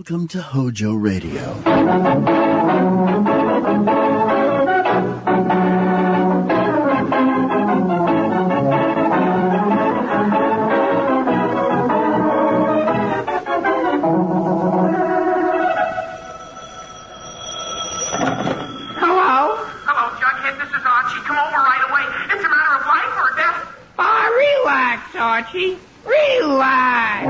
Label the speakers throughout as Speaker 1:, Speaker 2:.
Speaker 1: Welcome to Hojo Radio.
Speaker 2: Hello, Jughead. This is Archie. Come over right away. It's a matter of life or death.
Speaker 3: Relax, Archie. Relax.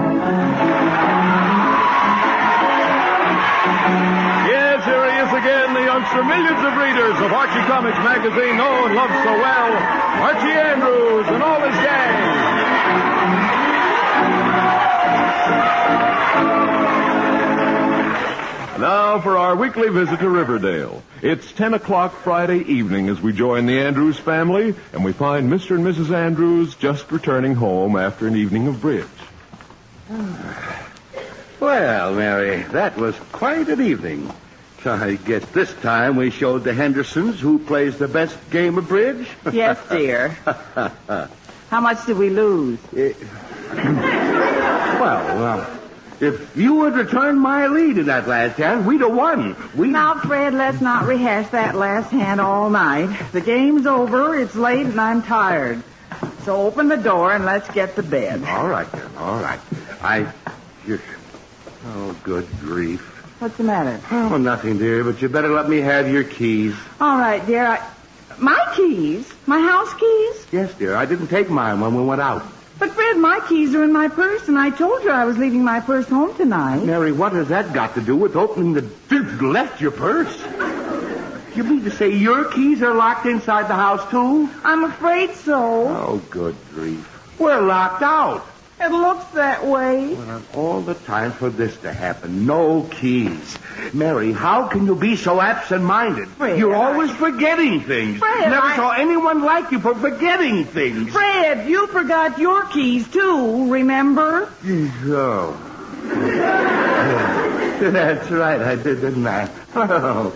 Speaker 4: Yes, here he is again, the youngster millions of readers of Archie Comics magazine know and love so well, Archie Andrews and all his gang. Now for our weekly visit to Riverdale. It's 10 o'clock Friday evening as we join the Andrews family, and we find Mr. and Mrs. Andrews just returning home after an evening of bridge.
Speaker 5: Well, Mary, that was quite an evening. I guess this time we showed the Hendersons who plays the best game of bridge.
Speaker 3: Yes, dear. How much did we lose?
Speaker 5: Well, if you had returned my lead in that last hand, we'd have won.
Speaker 3: Now, Fred, let's not rehash that last hand all night. The game's over, it's late, and I'm tired. So open the door and let's get to bed.
Speaker 5: All right, then. All right. Oh, good grief.
Speaker 3: What's the matter?
Speaker 5: Oh, nothing, dear, but you better let me have your keys.
Speaker 3: All right, dear. My keys? My house keys?
Speaker 5: Yes, dear. I didn't take mine when we went out.
Speaker 3: But, Fred, my keys are in my purse, and I told you I was leaving my purse home tonight.
Speaker 5: Mary, what has that got to do with opening the... left your purse? You mean to say your keys are locked inside the house, too?
Speaker 3: I'm afraid so.
Speaker 5: Oh, good grief. We're locked out.
Speaker 3: It looks that way.
Speaker 5: Well, all the time for this to happen. No keys. Mary, how can you be so absent-minded?
Speaker 3: Fred,
Speaker 5: You're always forgetting things.
Speaker 3: Fred,
Speaker 5: Never saw anyone like you for forgetting things.
Speaker 3: Fred, you forgot your keys, too, remember?
Speaker 5: Oh. That's right, I did, didn't I? Oh,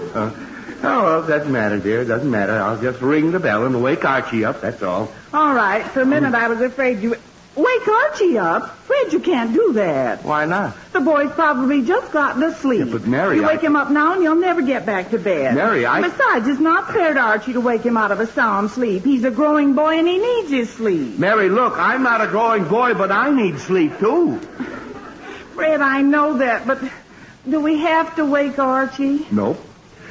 Speaker 5: well, doesn't matter, dear. Doesn't matter. I'll just ring the bell and wake Archie up, that's all.
Speaker 3: All right. For a minute, I was afraid you... Wake Archie up? Fred, you can't do that.
Speaker 5: Why not?
Speaker 3: The boy's probably just gotten to sleep.
Speaker 5: Yeah, but Mary,
Speaker 3: you wake him up now and you'll never get back to bed.
Speaker 5: Mary,
Speaker 3: Besides, it's not fair to Archie to wake him out of a sound sleep. He's a growing boy and he needs his sleep.
Speaker 5: Mary, look, I'm not a growing boy, but I need sleep, too.
Speaker 3: Fred, I know that, but do we have to wake Archie?
Speaker 5: Nope.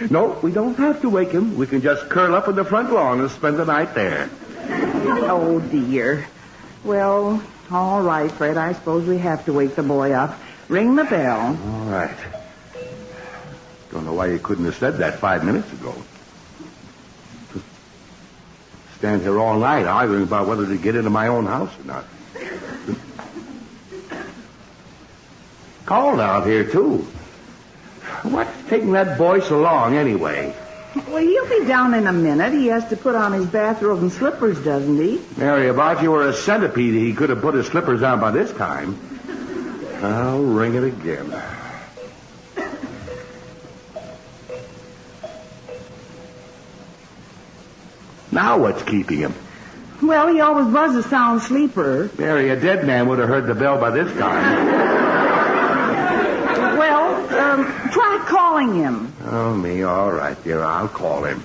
Speaker 5: No, we don't have to wake him. We can just curl up in the front lawn and spend the night there.
Speaker 3: Oh, dear. Well, all right, Fred. I suppose we have to wake the boy up. Ring the bell.
Speaker 5: All right. Don't know why you couldn't have said that 5 minutes ago. Stand here all night arguing about whether to get into my own house or not. Cold out here, too. What's taking that boy so long, anyway?
Speaker 3: Well, he'll be down in a minute. He has to put on his bathrobe and slippers, doesn't he?
Speaker 5: Mary, if Archie were a centipede, he could have put his slippers on by this time. I'll ring it again. Now what's keeping him?
Speaker 3: Well, he always was a sound sleeper.
Speaker 5: Mary, a dead man would have heard the bell by this time.
Speaker 3: Well, try calling him.
Speaker 5: Oh, me. All right, dear. I'll call him.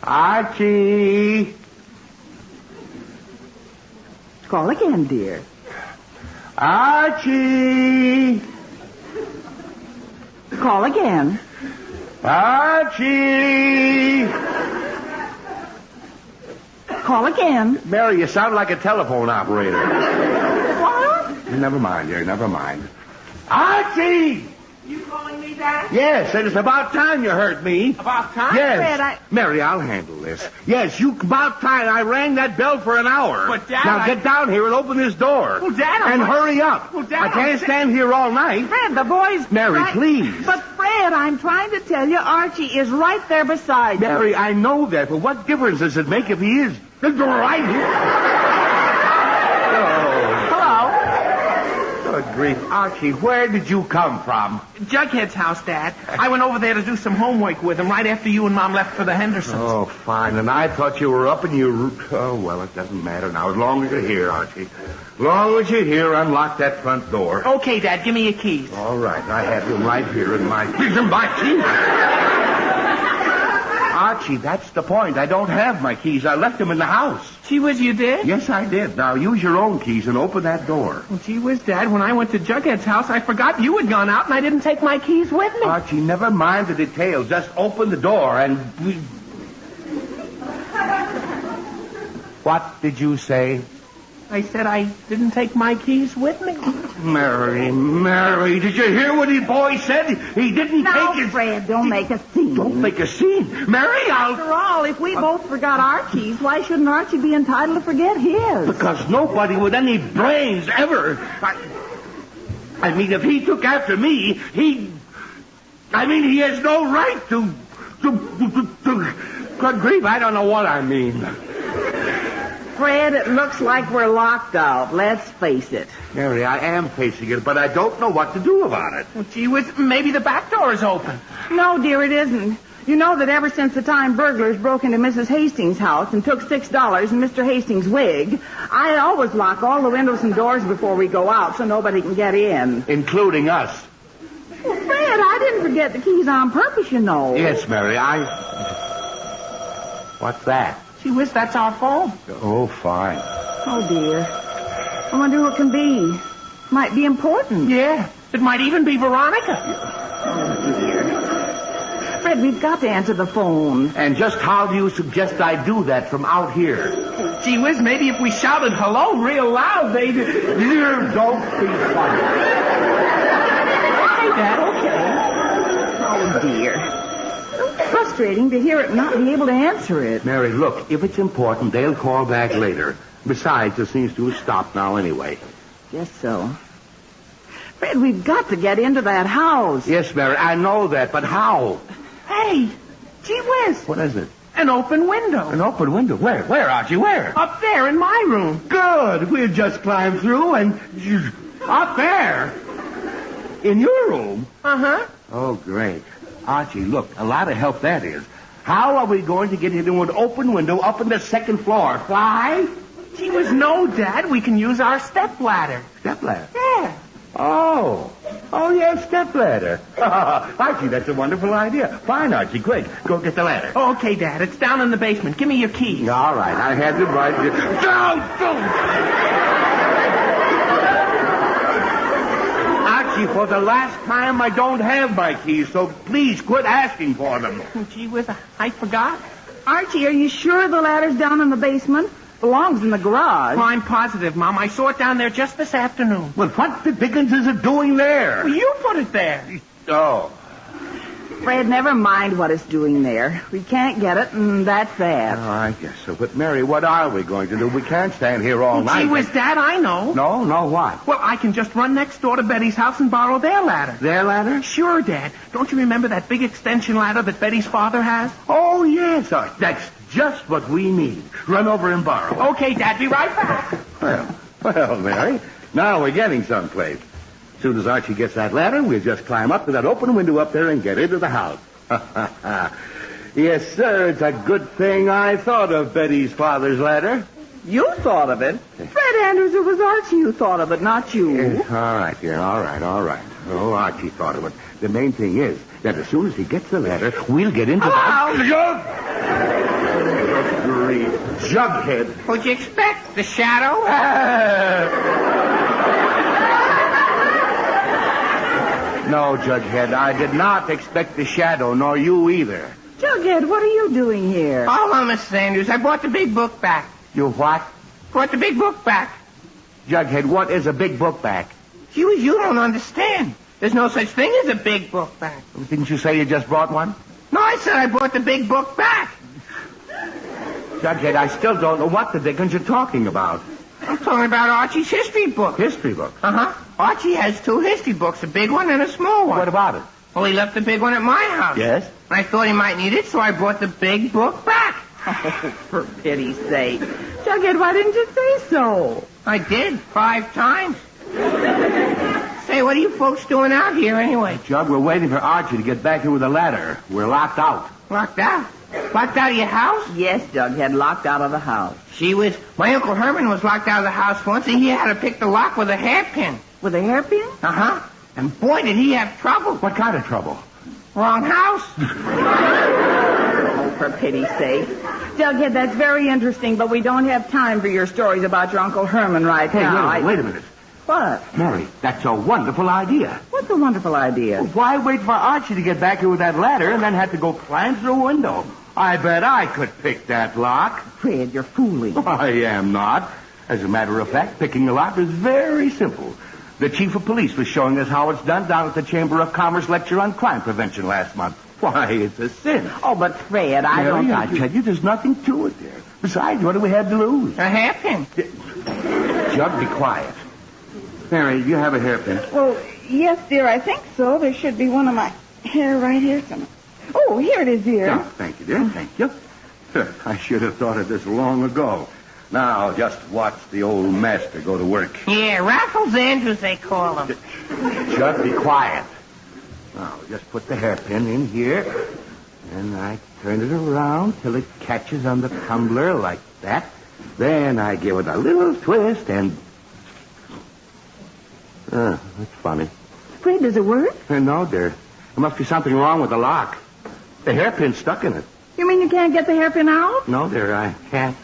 Speaker 5: Archie!
Speaker 3: Call again, dear.
Speaker 5: Archie!
Speaker 3: Call again.
Speaker 5: Archie!
Speaker 3: Call again.
Speaker 5: Mary, you sound like a telephone operator.
Speaker 3: What?
Speaker 5: Never mind, dear. Never mind. Archie!
Speaker 2: You calling me back?
Speaker 5: Yes, and it's about time you heard me.
Speaker 2: About time?
Speaker 5: Yes.
Speaker 3: Fred,
Speaker 5: Mary, I'll handle this. Yes, about time. I rang that bell for an hour.
Speaker 2: But, Dad,
Speaker 5: Now get down here and open this door.
Speaker 2: Well, Dad,
Speaker 5: And hurry up.
Speaker 2: Well, Dad,
Speaker 5: I can't stand here all night.
Speaker 3: Fred, the boy's...
Speaker 5: Mary, please.
Speaker 3: But, Fred, I'm trying to tell you, Archie is right there beside you.
Speaker 5: Mary, I know that, but what difference does it make if he is right here?
Speaker 3: Hello?
Speaker 5: Good grief. Archie, where did you come from?
Speaker 2: Jughead's house, Dad. I went over there to do some homework with him right after you and Mom left for the Hendersons.
Speaker 5: Oh, fine. And I thought you were up and you... Oh, well, it doesn't matter now. As long as you're here, Archie. As long as you're here, unlock that front door.
Speaker 2: Okay, Dad. Give me your keys.
Speaker 5: All right. I have them right here in my keys. Archie, that's the point. I don't have my keys. I left them in the house.
Speaker 2: Gee whiz, you did?
Speaker 5: Yes, I did. Now, use your own keys and open that door.
Speaker 2: Well, gee whiz, Dad, when I went to Jughead's house, I forgot you had gone out and I didn't take my keys with me.
Speaker 5: Archie, never mind the details. Just open the door and... What did you say?
Speaker 2: I said I didn't take my keys with me.
Speaker 5: Mary, did you hear what the boy said? He didn't take his...
Speaker 3: Fred, don't make a scene.
Speaker 5: Don't make a scene. Mary,
Speaker 3: After all, if we both forgot our keys, why shouldn't Archie be entitled to forget his?
Speaker 5: Because nobody with any brains ever... I mean, if he took after me, he has no right to... Good grief, I don't know what I mean.
Speaker 3: Fred, it looks like we're locked out. Let's face it.
Speaker 5: Mary, I am facing it, but I don't know what to do about it.
Speaker 2: Well, gee whiz, maybe the back door is open.
Speaker 3: No, dear, it isn't. You know that ever since the time burglars broke into Mrs. Hastings' house and took $6 and Mr. Hastings' wig, I always lock all the windows and doors before we go out so nobody can get in.
Speaker 5: Including us.
Speaker 3: Well, Fred, I didn't forget the keys on purpose, you know.
Speaker 5: Yes, Mary, What's that?
Speaker 2: Gee whiz, that's our phone.
Speaker 5: Oh, fine.
Speaker 3: Oh, dear. I wonder who it can be. Might be important.
Speaker 2: Yeah, it might even be Veronica.
Speaker 3: Oh, dear. Fred, we've got to answer the phone.
Speaker 5: And just how do you suggest I do that from out here?
Speaker 2: Gee whiz, maybe if we shouted hello real loud, they'd...
Speaker 5: Dear, don't be funny.
Speaker 2: Okay, Dad, okay.
Speaker 3: Oh, dear. Frustrating to hear it and not be able to answer it.
Speaker 5: Mary, look, if it's important, they'll call back later. Besides, it seems to have stopped now anyway.
Speaker 3: Guess so. Fred, we've got to get into that house.
Speaker 5: Yes, Mary, I know that, but how?
Speaker 2: Hey, gee whiz.
Speaker 5: What is it?
Speaker 2: An open window.
Speaker 5: An open window? Where? Where, Archie? Where?
Speaker 2: Up there in my room.
Speaker 5: Good. We'll just climb through and... Up there? In your room?
Speaker 2: Uh-huh.
Speaker 5: Oh, great. Archie, look, a lot of help that is. How are we going to get into an open window up in the second floor? Fly?
Speaker 2: Gee whiz, no, Dad. We can use our stepladder.
Speaker 5: Stepladder?
Speaker 2: Yeah.
Speaker 5: Oh, yeah, stepladder. Archie, that's a wonderful idea. Fine, Archie, quick. Go get the ladder.
Speaker 2: Okay, Dad. It's down in the basement. Give me your keys.
Speaker 5: All right, I had them right here. Don't! Archie, for the last time, I don't have my keys, so please quit asking for them.
Speaker 2: Gee whiz, I forgot.
Speaker 3: Archie, are you sure the ladder's down in the basement? Belongs in the garage.
Speaker 2: Well, I'm positive, Mom. I saw it down there just this afternoon.
Speaker 5: Well, what the dickens is it doing there?
Speaker 2: Well, you put it there.
Speaker 5: Oh.
Speaker 3: Fred, never mind what it's doing there. We can't get it, and that's that.
Speaker 5: Oh, I guess so. But, Mary, what are we going to do? We can't stand here all night.
Speaker 2: Gee whiz, Dad, I know.
Speaker 5: No, what?
Speaker 2: Well, I can just run next door to Betty's house and borrow their ladder.
Speaker 5: Their ladder?
Speaker 2: Sure, Dad. Don't you remember that big extension ladder that Betty's father has?
Speaker 5: Oh, yes. That's just what we need. Run over and borrow.
Speaker 2: Okay, Dad. Be right back.
Speaker 5: Well, Mary, now we're getting someplace. As soon as Archie gets that ladder, we'll just climb up to that open window up there and get into the house. Yes, sir, it's a good thing I thought of Betty's father's ladder.
Speaker 3: You thought of it? Fred Andrews, it was Archie who thought of it, not you.
Speaker 5: Yes, all right, dear, all right. Oh, Archie thought of it. The main thing is that as soon as he gets the ladder, we'll get into the house. Good grief. Jughead.
Speaker 2: What'd you expect? The shadow?
Speaker 5: No, Jughead, I did not expect the shadow, nor you either.
Speaker 3: Jughead, what are you doing here?
Speaker 2: Oh, well, Mrs. Andrews, I brought the big book back.
Speaker 5: You what?
Speaker 2: Brought the big book back.
Speaker 5: Jughead, what is a big book back?
Speaker 2: You don't understand. There's no such thing as a big book back.
Speaker 5: Didn't you say you just brought one?
Speaker 2: No, I said I brought the big book back.
Speaker 5: Jughead, I still don't know what the dickens you're talking about.
Speaker 2: I'm talking about Archie's history book.
Speaker 5: History book?
Speaker 2: Uh-huh. Archie has 2 history books, a big one and a small one.
Speaker 5: What about it?
Speaker 2: Well, he left the big one at my house.
Speaker 5: Yes?
Speaker 2: I thought he might need it, so I brought the big book back.
Speaker 3: Oh, for pity's sake. Jughead, why didn't you say so?
Speaker 2: I did, 5 times. Hey, what are you folks doing out here anyway?
Speaker 5: Jug, we're waiting for Archie to get back here with a ladder. We're locked out.
Speaker 2: Locked out? Locked out of your house?
Speaker 3: Yes, Jughead, locked out of the house.
Speaker 2: My Uncle Herman was locked out of the house once, and he had to pick the lock with a hairpin.
Speaker 3: With a hairpin?
Speaker 2: Uh-huh. And boy, did he have trouble.
Speaker 5: What kind of trouble?
Speaker 2: Wrong house.
Speaker 3: Oh, for pity's sake. Jughead, that's very interesting, but we don't have time for your stories about your Uncle Herman right now.
Speaker 5: Hey, wait a minute.
Speaker 3: What?
Speaker 5: Mary, that's a wonderful idea.
Speaker 3: What's a wonderful idea?
Speaker 5: Why wait for Archie to get back here with that ladder and then have to go climb through a window? I bet I could pick that lock.
Speaker 3: Fred, you're fooling.
Speaker 5: I am not. As a matter of fact, picking the lock is very simple. The chief of police was showing us how it's done down at the Chamber of Commerce lecture on crime prevention last month. Why, it's a sin.
Speaker 3: Oh, but Fred, I don't
Speaker 5: I
Speaker 3: think
Speaker 5: tell you, there's nothing to it there. Besides, what do we have to lose?
Speaker 2: A hairpin.
Speaker 5: Jug, be quiet. Mary, you have a hairpin.
Speaker 3: Well, yes, dear, I think so. There should be one of my hair right here somewhere. Oh, here it is, dear.
Speaker 5: Oh, thank you, dear. Thank you. I should have thought of this long ago. Now, just watch the old master go to work.
Speaker 2: Yeah, Raffles Andrews, they call him.
Speaker 5: Jug, be quiet. Now, just put the hairpin in here, and I turn it around till it catches on the tumbler like that. Then I give it a little twist, and... that's funny.
Speaker 3: Fred, does it work?
Speaker 5: No, dear. There must be something wrong with the lock. The hairpin's stuck in it.
Speaker 3: You mean you can't get the hairpin out?
Speaker 5: No, dear, I can't.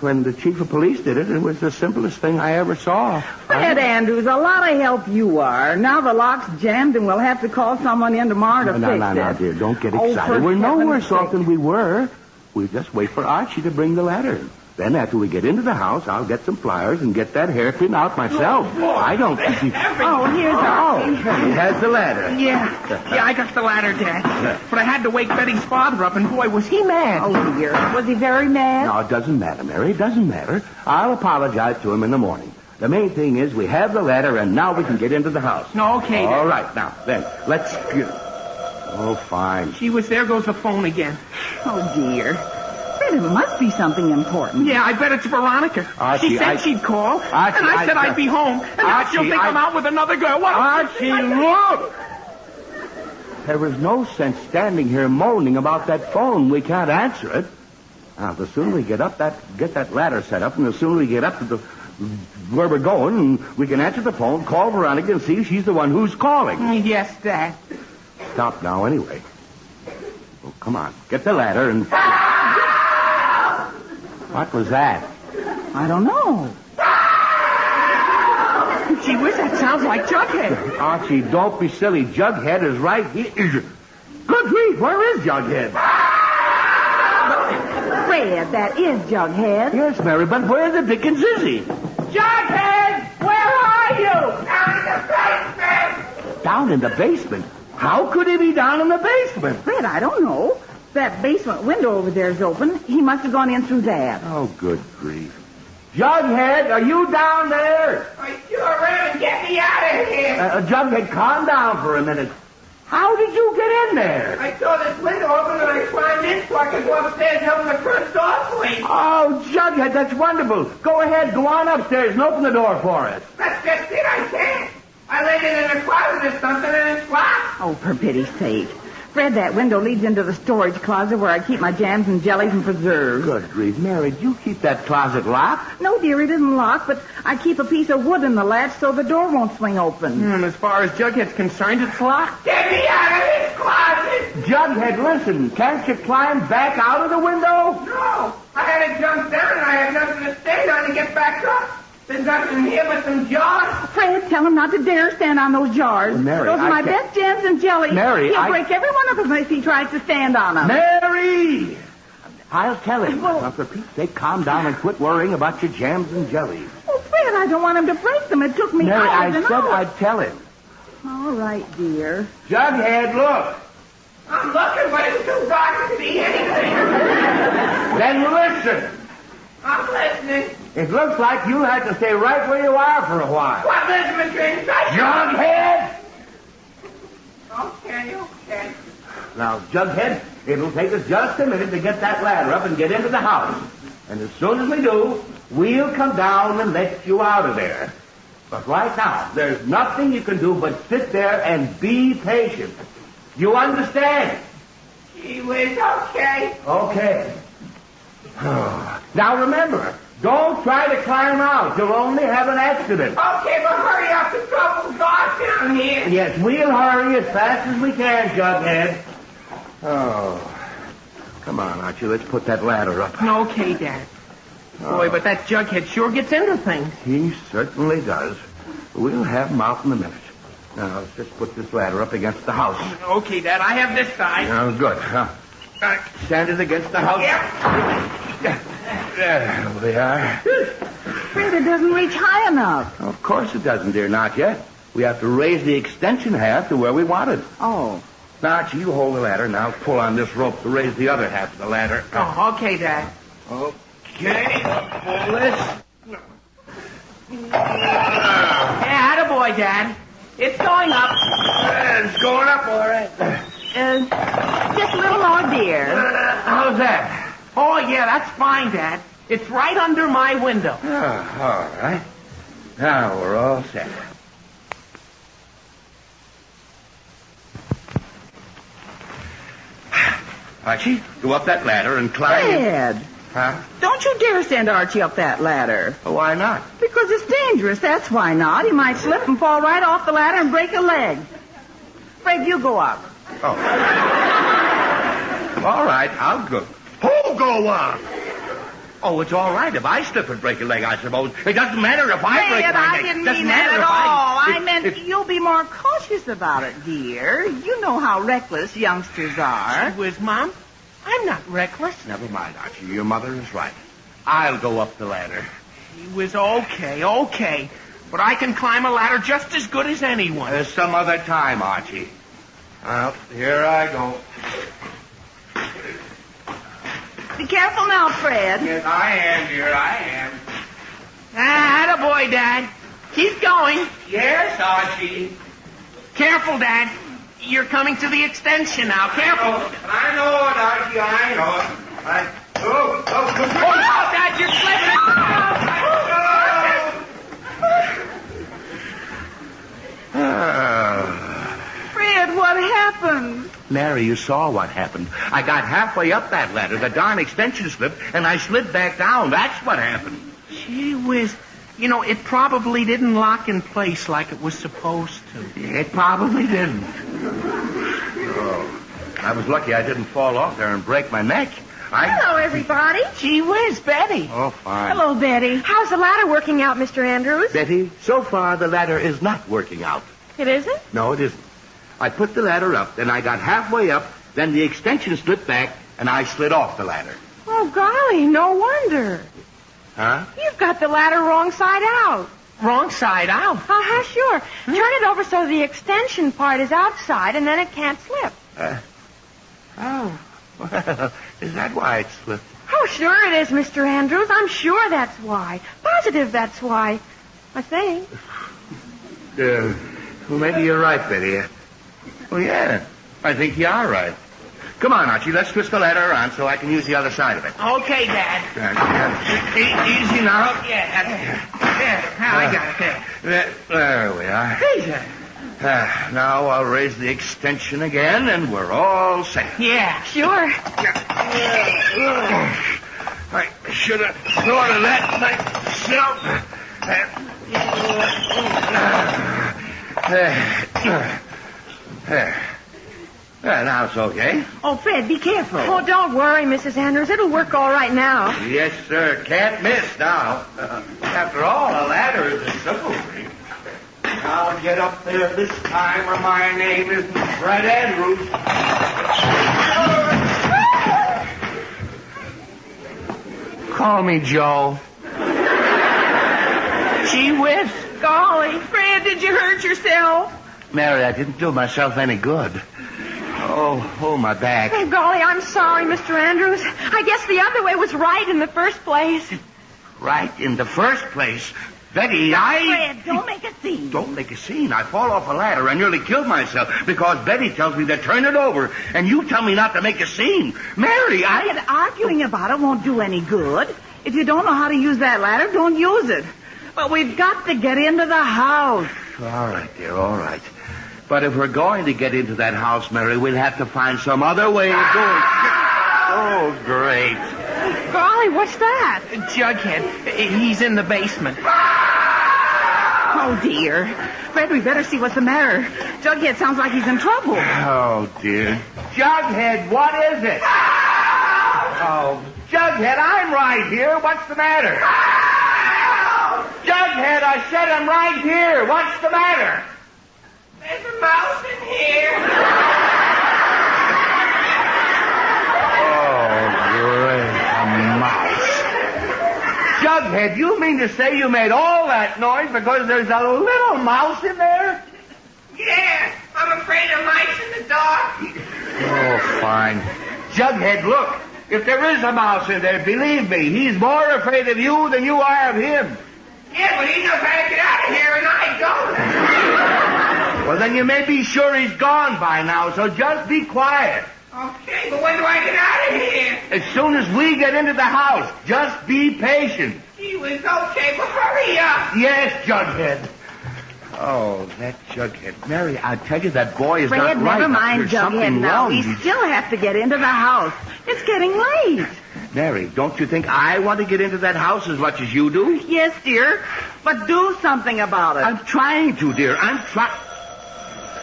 Speaker 5: When the chief of police did it, it was the simplest thing I ever saw.
Speaker 3: Fred Andrews, a lot of help you are. Now the lock's jammed and we'll have to call someone in tomorrow to fix it.
Speaker 5: No, dear, don't get
Speaker 3: Oh,
Speaker 5: excited.
Speaker 3: for
Speaker 5: We're no
Speaker 3: heaven's
Speaker 5: worse off
Speaker 3: sake.
Speaker 5: than we were. We just wait for Archie to bring the ladder. Then after we get into the house, I'll get some pliers and get that hairpin out myself. I don't...
Speaker 3: Oh, here's Archie.
Speaker 5: He has the ladder.
Speaker 2: Yeah, I got the ladder, Dad. But I had to wake Betty's father up, and boy, was he mad.
Speaker 3: Oh, dear. Was he very mad?
Speaker 5: No, it doesn't matter, Mary. It doesn't matter. I'll apologize to him in the morning. The main thing is we have the ladder, and now we can get into the house.
Speaker 2: No, okay, Dad.
Speaker 5: All right, now, then, let's... Oh, fine.
Speaker 2: There goes the phone again.
Speaker 3: Oh, dear. Fred, it must be something important.
Speaker 2: Yeah, I bet it's Veronica.
Speaker 5: Archie,
Speaker 2: she said she'd call, and I said I'd be home. And now she'll think I'm out with another girl. What?
Speaker 5: Archie, look! There was no sense standing here moaning about that phone. We can't answer it. Now, the sooner we get that ladder set up, and the sooner we get up to where we're going, and we can answer the phone, call Veronica, and see if she's the one who's calling.
Speaker 2: Yes, Dad.
Speaker 5: Stop now, anyway. Oh, come on. Get the ladder and... What was that?
Speaker 3: I don't know.
Speaker 2: Gee whiz, that sounds like Jughead.
Speaker 5: Archie, don't be silly. Jughead is right here. Good grief, where is Jughead?
Speaker 3: Fred, that is Jughead.
Speaker 5: Yes, Mary, but where the dickens is he?
Speaker 2: Jughead, where are you?
Speaker 5: Down in the basement? How could he be down in the basement?
Speaker 3: Fred, I don't know. That basement window over there is open. He must have gone in through that.
Speaker 5: Oh, good grief. Jughead, are you down there?
Speaker 2: I sure am. Get me out of here.
Speaker 5: Jughead, calm down for a minute. How did you get in there?
Speaker 2: I saw this window open and I climbed in so I could go upstairs and open the front door, please.
Speaker 5: Oh, Jughead, that's wonderful. Go ahead, go on upstairs and open the door for us.
Speaker 2: That's just it, I can't. I laid it in a closet or something and it's locked.
Speaker 3: Oh, for pity's sake. Fred, that window leads into the storage closet where I keep my jams and jellies and preserves.
Speaker 5: Good grief, Mary, do you keep that closet locked?
Speaker 3: No, dear, it isn't locked, but I keep a piece of wood in the latch so the door won't swing open.
Speaker 2: As far as Jughead's concerned, it's locked. Get me out of this closet!
Speaker 5: Jughead, listen, can't you climb back out of the window?
Speaker 2: No, I had to jump down and I had nothing to stand on to get back up. There's nothing here but some jars.
Speaker 3: Fred, tell him not to dare stand on those jars.
Speaker 5: Mary,
Speaker 3: those are my best jams and jellies.
Speaker 5: Mary,
Speaker 3: He'll break every one of them if he tries to stand on them.
Speaker 5: Mary! I'll tell him. Now, for Pete's sake, calm down and quit worrying about your jams and jellies.
Speaker 3: Oh, Fred, I don't want him to break them. It took me
Speaker 5: Mary, I
Speaker 3: hours and
Speaker 5: said
Speaker 3: hours.
Speaker 5: I'd tell him.
Speaker 3: All right, dear.
Speaker 5: Jughead, look.
Speaker 2: I'm looking, but it's too dark to see anything.
Speaker 5: Then listen.
Speaker 2: I'm listening.
Speaker 5: It looks like you had to stay right where you are for a while.
Speaker 2: What, listen, Mr. Inside?
Speaker 5: Jughead!
Speaker 2: Okay.
Speaker 5: Now, Jughead, it'll take us just a minute to get that ladder up and get into the house. And as soon as we do, we'll come down and let you out of there. But right now, there's nothing you can do but sit there and be patient. You understand?
Speaker 2: Gee whiz, okay.
Speaker 5: Okay. Now remember, don't try to climb out. You'll only have an accident.
Speaker 2: Okay, but hurry up. The trouble's gone down here.
Speaker 5: Yes, we'll hurry as fast as we can, Jughead. Oh. Come on, Archie, let's put that ladder up.
Speaker 2: Okay, Dad. Boy, but that Jughead sure gets into things.
Speaker 5: He certainly does. We'll have him out in a minute. Now, let's just put this ladder up against the house.
Speaker 2: Okay, Dad, I have this side.
Speaker 5: Oh, good. Stand it against the house.
Speaker 2: Yep.
Speaker 5: There we are.
Speaker 3: Fred, it doesn't reach high enough.
Speaker 5: Of course it doesn't, dear, not yet. We have to raise the extension half to where we want it.
Speaker 3: Oh.
Speaker 5: Now, Archie, you hold the ladder, and I'll pull on this rope to raise the other half of the ladder.
Speaker 2: Oh, okay, Dad.
Speaker 5: Okay, pull this.
Speaker 2: Yeah, attaboy, Dad. It's going up.
Speaker 5: It's going up, all right.
Speaker 3: Just a little more, dear.
Speaker 5: How's that?
Speaker 2: Oh, yeah, that's fine, Dad. It's right under my window.
Speaker 5: Oh, all right. Now we're all set. Archie, go up that ladder and climb in.
Speaker 3: Fred,
Speaker 5: Huh?
Speaker 3: don't you dare send Archie up that ladder.
Speaker 5: Why not?
Speaker 3: Because it's dangerous, that's why not. He might slip and fall right off the ladder and break a leg. Fred, you go up.
Speaker 5: Oh. All right, I'll go. Who'll go up? Oh, it's all right if I slip and break a leg, I suppose. It doesn't matter if I break
Speaker 3: Fred,
Speaker 5: my
Speaker 3: I
Speaker 5: leg.
Speaker 3: didn't
Speaker 5: Doesn't
Speaker 3: mean that
Speaker 5: matter
Speaker 3: at
Speaker 5: if
Speaker 3: all. I
Speaker 5: if-
Speaker 3: meant
Speaker 5: if-
Speaker 3: you'll be more cautious about it, dear. You know how reckless youngsters are.
Speaker 2: Gee whiz, Mom. I'm not reckless.
Speaker 5: Never mind, Archie. Your mother is right. I'll go up the ladder.
Speaker 2: Gee whiz, okay. But I can climb a ladder just as good as anyone.
Speaker 5: There's some other time, Archie. Well, here I go.
Speaker 3: Be careful now, Fred.
Speaker 5: Yes, I am, dear, I am.
Speaker 2: Attaboy, Dad. Keep going.
Speaker 5: Yes, Archie.
Speaker 2: Careful, Dad. You're coming to the extension now. Careful.
Speaker 5: I know it, Archie, I know it.
Speaker 2: Oh, Dad, you're slipping.
Speaker 3: Fred, what happened?
Speaker 5: Mary, you saw what happened. I got halfway up that ladder, the darn extension slipped, and I slid back down. That's what happened.
Speaker 2: Gee whiz. You know, it probably didn't lock in place like it was supposed to.
Speaker 5: It probably didn't. Oh, I was lucky I didn't fall off there and break my neck.
Speaker 6: Hello, everybody.
Speaker 2: Gee whiz, Betty.
Speaker 5: Oh, fine.
Speaker 3: Hello, Betty.
Speaker 6: How's the ladder working out, Mr. Andrews?
Speaker 5: Betty, so far the ladder is not working out.
Speaker 6: It isn't?
Speaker 5: No, it isn't. I put the ladder up, then I got halfway up, then the extension slipped back, and I slid off the ladder.
Speaker 6: Oh, golly, no wonder.
Speaker 5: Huh?
Speaker 6: You've got the ladder wrong side out.
Speaker 2: Wrong side out.
Speaker 6: Uh-huh, sure. Turn it over so the extension part is outside, and then it can't slip.
Speaker 5: Oh. Well, is that why it slipped?
Speaker 6: Oh, sure it is, Mr. Andrews. I'm sure that's why. Positive that's why. I think.
Speaker 5: Well, maybe you're right, Betty. Well, yeah, I think you are right. Come on, Archie, let's twist the ladder around so I can use the other side of it.
Speaker 2: Okay, Dad.
Speaker 5: Easy now.
Speaker 2: Now I got it there.
Speaker 5: There we are.
Speaker 2: Hey,
Speaker 5: Now I'll raise the extension again, and we're all set.
Speaker 2: Yeah.
Speaker 6: Sure.
Speaker 5: I should have thought of that myself. Now it's okay.
Speaker 3: Oh, Fred, be careful.
Speaker 6: Oh, don't worry, Mrs. Andrews. It'll work all right now.
Speaker 5: Yes, sir. Can't miss now. After all, a ladder is a simple thing. I'll get up there this time or my name isn't Fred Andrews.
Speaker 2: Call me Joe. Gee whiz.
Speaker 3: Golly, Fred, did you hurt yourself?
Speaker 5: Mary, I didn't do myself any good. Oh, my back.
Speaker 6: Oh, golly, I'm sorry, Mr. Andrews. I guess the other way was right in the first place.
Speaker 5: Right in the first place. Betty,
Speaker 3: Fred, don't make a scene.
Speaker 5: Don't make a scene. I fall off a ladder and nearly killed myself because Betty tells me to turn it over, and you tell me not to make a scene. Mary,
Speaker 3: Fred, arguing about it won't do any good. If you don't know how to use that ladder, don't use it. But we've got to get into the house.
Speaker 5: All right, dear, all right. But if we're going to get into that house, Mary, we'll have to find some other way of doing it. Oh, great.
Speaker 6: Golly, what's that?
Speaker 2: Jughead, he's in the basement.
Speaker 3: Oh, dear. Fred, we better see what's the matter. Jughead sounds like he's in trouble.
Speaker 5: Oh, dear. Jughead, what is it? Oh, Jughead, I'm right here. What's the matter? Jughead, I said I'm right here. What's the matter?
Speaker 2: There's a mouse in here.
Speaker 5: Oh, great. A mouse. Jughead, you mean to say you made all that noise because there's a little mouse in there?
Speaker 2: Yeah, I'm afraid of mice in the dark.
Speaker 5: Oh, fine. Jughead, look. If there is a mouse in there, believe me, he's more afraid of you than you are of him.
Speaker 2: Yeah, but he knows how to get out of here, and I don't.
Speaker 5: Well, then you may be sure he's gone by now, so just be quiet.
Speaker 2: Okay, but when do I get out of here?
Speaker 5: As soon as we get into the house, just be patient.
Speaker 2: Gee whiz, okay, but hurry up.
Speaker 5: Yes, Jughead. Oh, that Jughead. Mary, I tell you, that boy is
Speaker 3: Fred,
Speaker 5: not right.
Speaker 3: never mind
Speaker 5: There's
Speaker 3: Jughead
Speaker 5: something
Speaker 3: now.
Speaker 5: wrong.
Speaker 3: We still have to get into the house. It's getting late.
Speaker 5: Mary, don't you think I want to get into that house as much as you do?
Speaker 3: Yes, dear, but do something about it.
Speaker 5: I'm trying to, dear. I'm trying.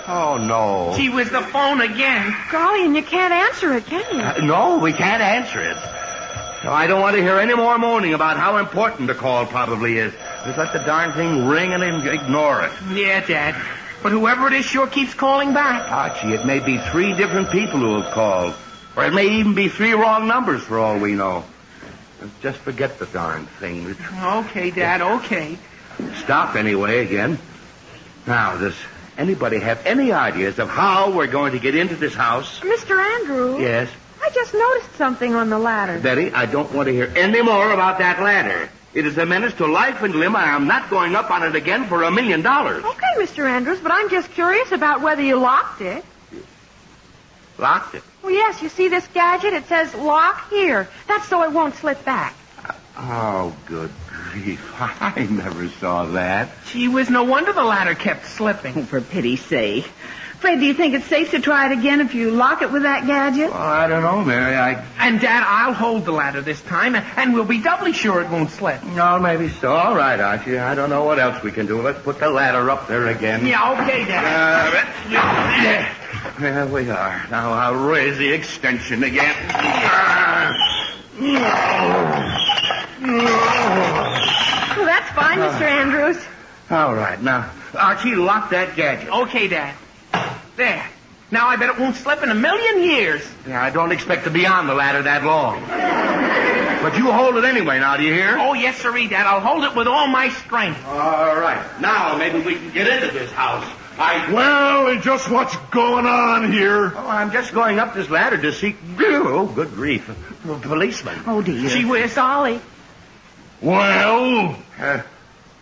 Speaker 5: Oh, no.
Speaker 2: Gee whiz, the phone again.
Speaker 6: Golly, and you can't answer it, can you?
Speaker 5: No, we can't answer it. No, I don't want to hear any more moaning about how important the call probably is. Just let the darn thing ring and ignore it.
Speaker 2: Yeah, Dad. But whoever it is sure keeps calling back.
Speaker 5: Archie, it may be 3 different people who have called. Or it may even be 3 wrong numbers for all we know. Just forget the darn thing.
Speaker 2: Okay, Dad, okay.
Speaker 5: Stop anyway again. Now, does anybody have any ideas of how we're going to get into this house?
Speaker 6: Mr. Andrews?
Speaker 5: Yes.
Speaker 6: I just noticed something on the ladder.
Speaker 5: Betty, I don't want to hear any more about that ladder. It is a menace to life and limb. I am not going up on it again for $1 million.
Speaker 6: Okay, Mr. Andrews, but I'm just curious about whether you locked it.
Speaker 5: Locked it?
Speaker 6: Well, yes, you see this gadget? It says lock here. That's so it won't slip back.
Speaker 5: Oh, good grief. I never saw that.
Speaker 2: Gee whiz, no wonder the ladder kept slipping.
Speaker 3: Oh, for pity's sake. Fred, do you think it's safe to try it again if you lock it with that gadget?
Speaker 5: Well, I don't know, Mary.
Speaker 2: And, Dad, I'll hold the ladder this time, and we'll be doubly sure it won't slip.
Speaker 5: No, maybe so. All right, Archie. I don't know what else we can do. Let's put the ladder up there again.
Speaker 2: Yeah, okay, Dad.
Speaker 5: There we are. Now I'll raise the extension again.
Speaker 6: Well, that's fine, Mr. Andrews.
Speaker 5: All right. Now, Archie, lock that gadget.
Speaker 2: Okay, Dad. There. Now I bet it won't slip in 1,000,000 years.
Speaker 5: Yeah, I don't expect to be on the ladder that long. But you hold it anyway now, do you hear?
Speaker 2: Oh, yes, sirree, Dad. I'll hold it with all my strength.
Speaker 5: All right. Now maybe we can get into this house.
Speaker 4: Well, and just what's going on here?
Speaker 5: Oh, I'm just going up this ladder to see... Oh, good grief. A policeman.
Speaker 3: Oh, dear.
Speaker 2: Gee whiz.
Speaker 6: Golly.
Speaker 4: Well,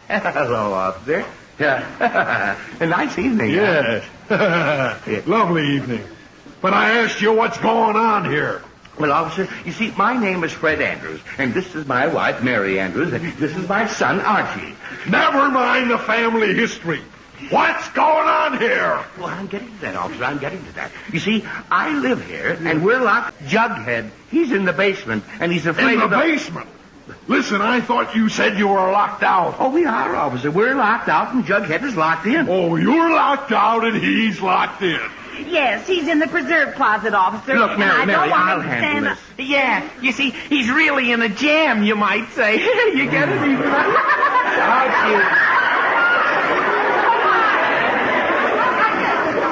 Speaker 5: Hello, officer. Yeah. A nice evening.
Speaker 4: yes. Lovely evening. But I asked you what's going on here.
Speaker 5: Well, officer, you see, my name is Fred Andrews, and this is my wife, Mary Andrews, and this is my son, Archie.
Speaker 4: Never mind the family history. What's going on here?
Speaker 5: Well, I'm getting to that, officer. I'm getting to that. You see, I live here, and we're locked. Jughead, he's in the basement, and he's afraid
Speaker 4: In the
Speaker 5: of
Speaker 4: basement? Listen, I thought you said you were locked out.
Speaker 5: Oh, we are, officer. We're locked out, and Jughead is locked in.
Speaker 4: Oh, you're locked out and he's locked in.
Speaker 3: Yes, he's in the preserve closet, officer.
Speaker 5: Look,
Speaker 3: and
Speaker 5: Mary,
Speaker 3: I don't
Speaker 5: Mary,
Speaker 3: want
Speaker 5: I'll
Speaker 3: him to
Speaker 5: handle
Speaker 3: stand
Speaker 5: this.
Speaker 2: Yeah, you see, he's really in a jam, you might say. You get it?
Speaker 5: Archie.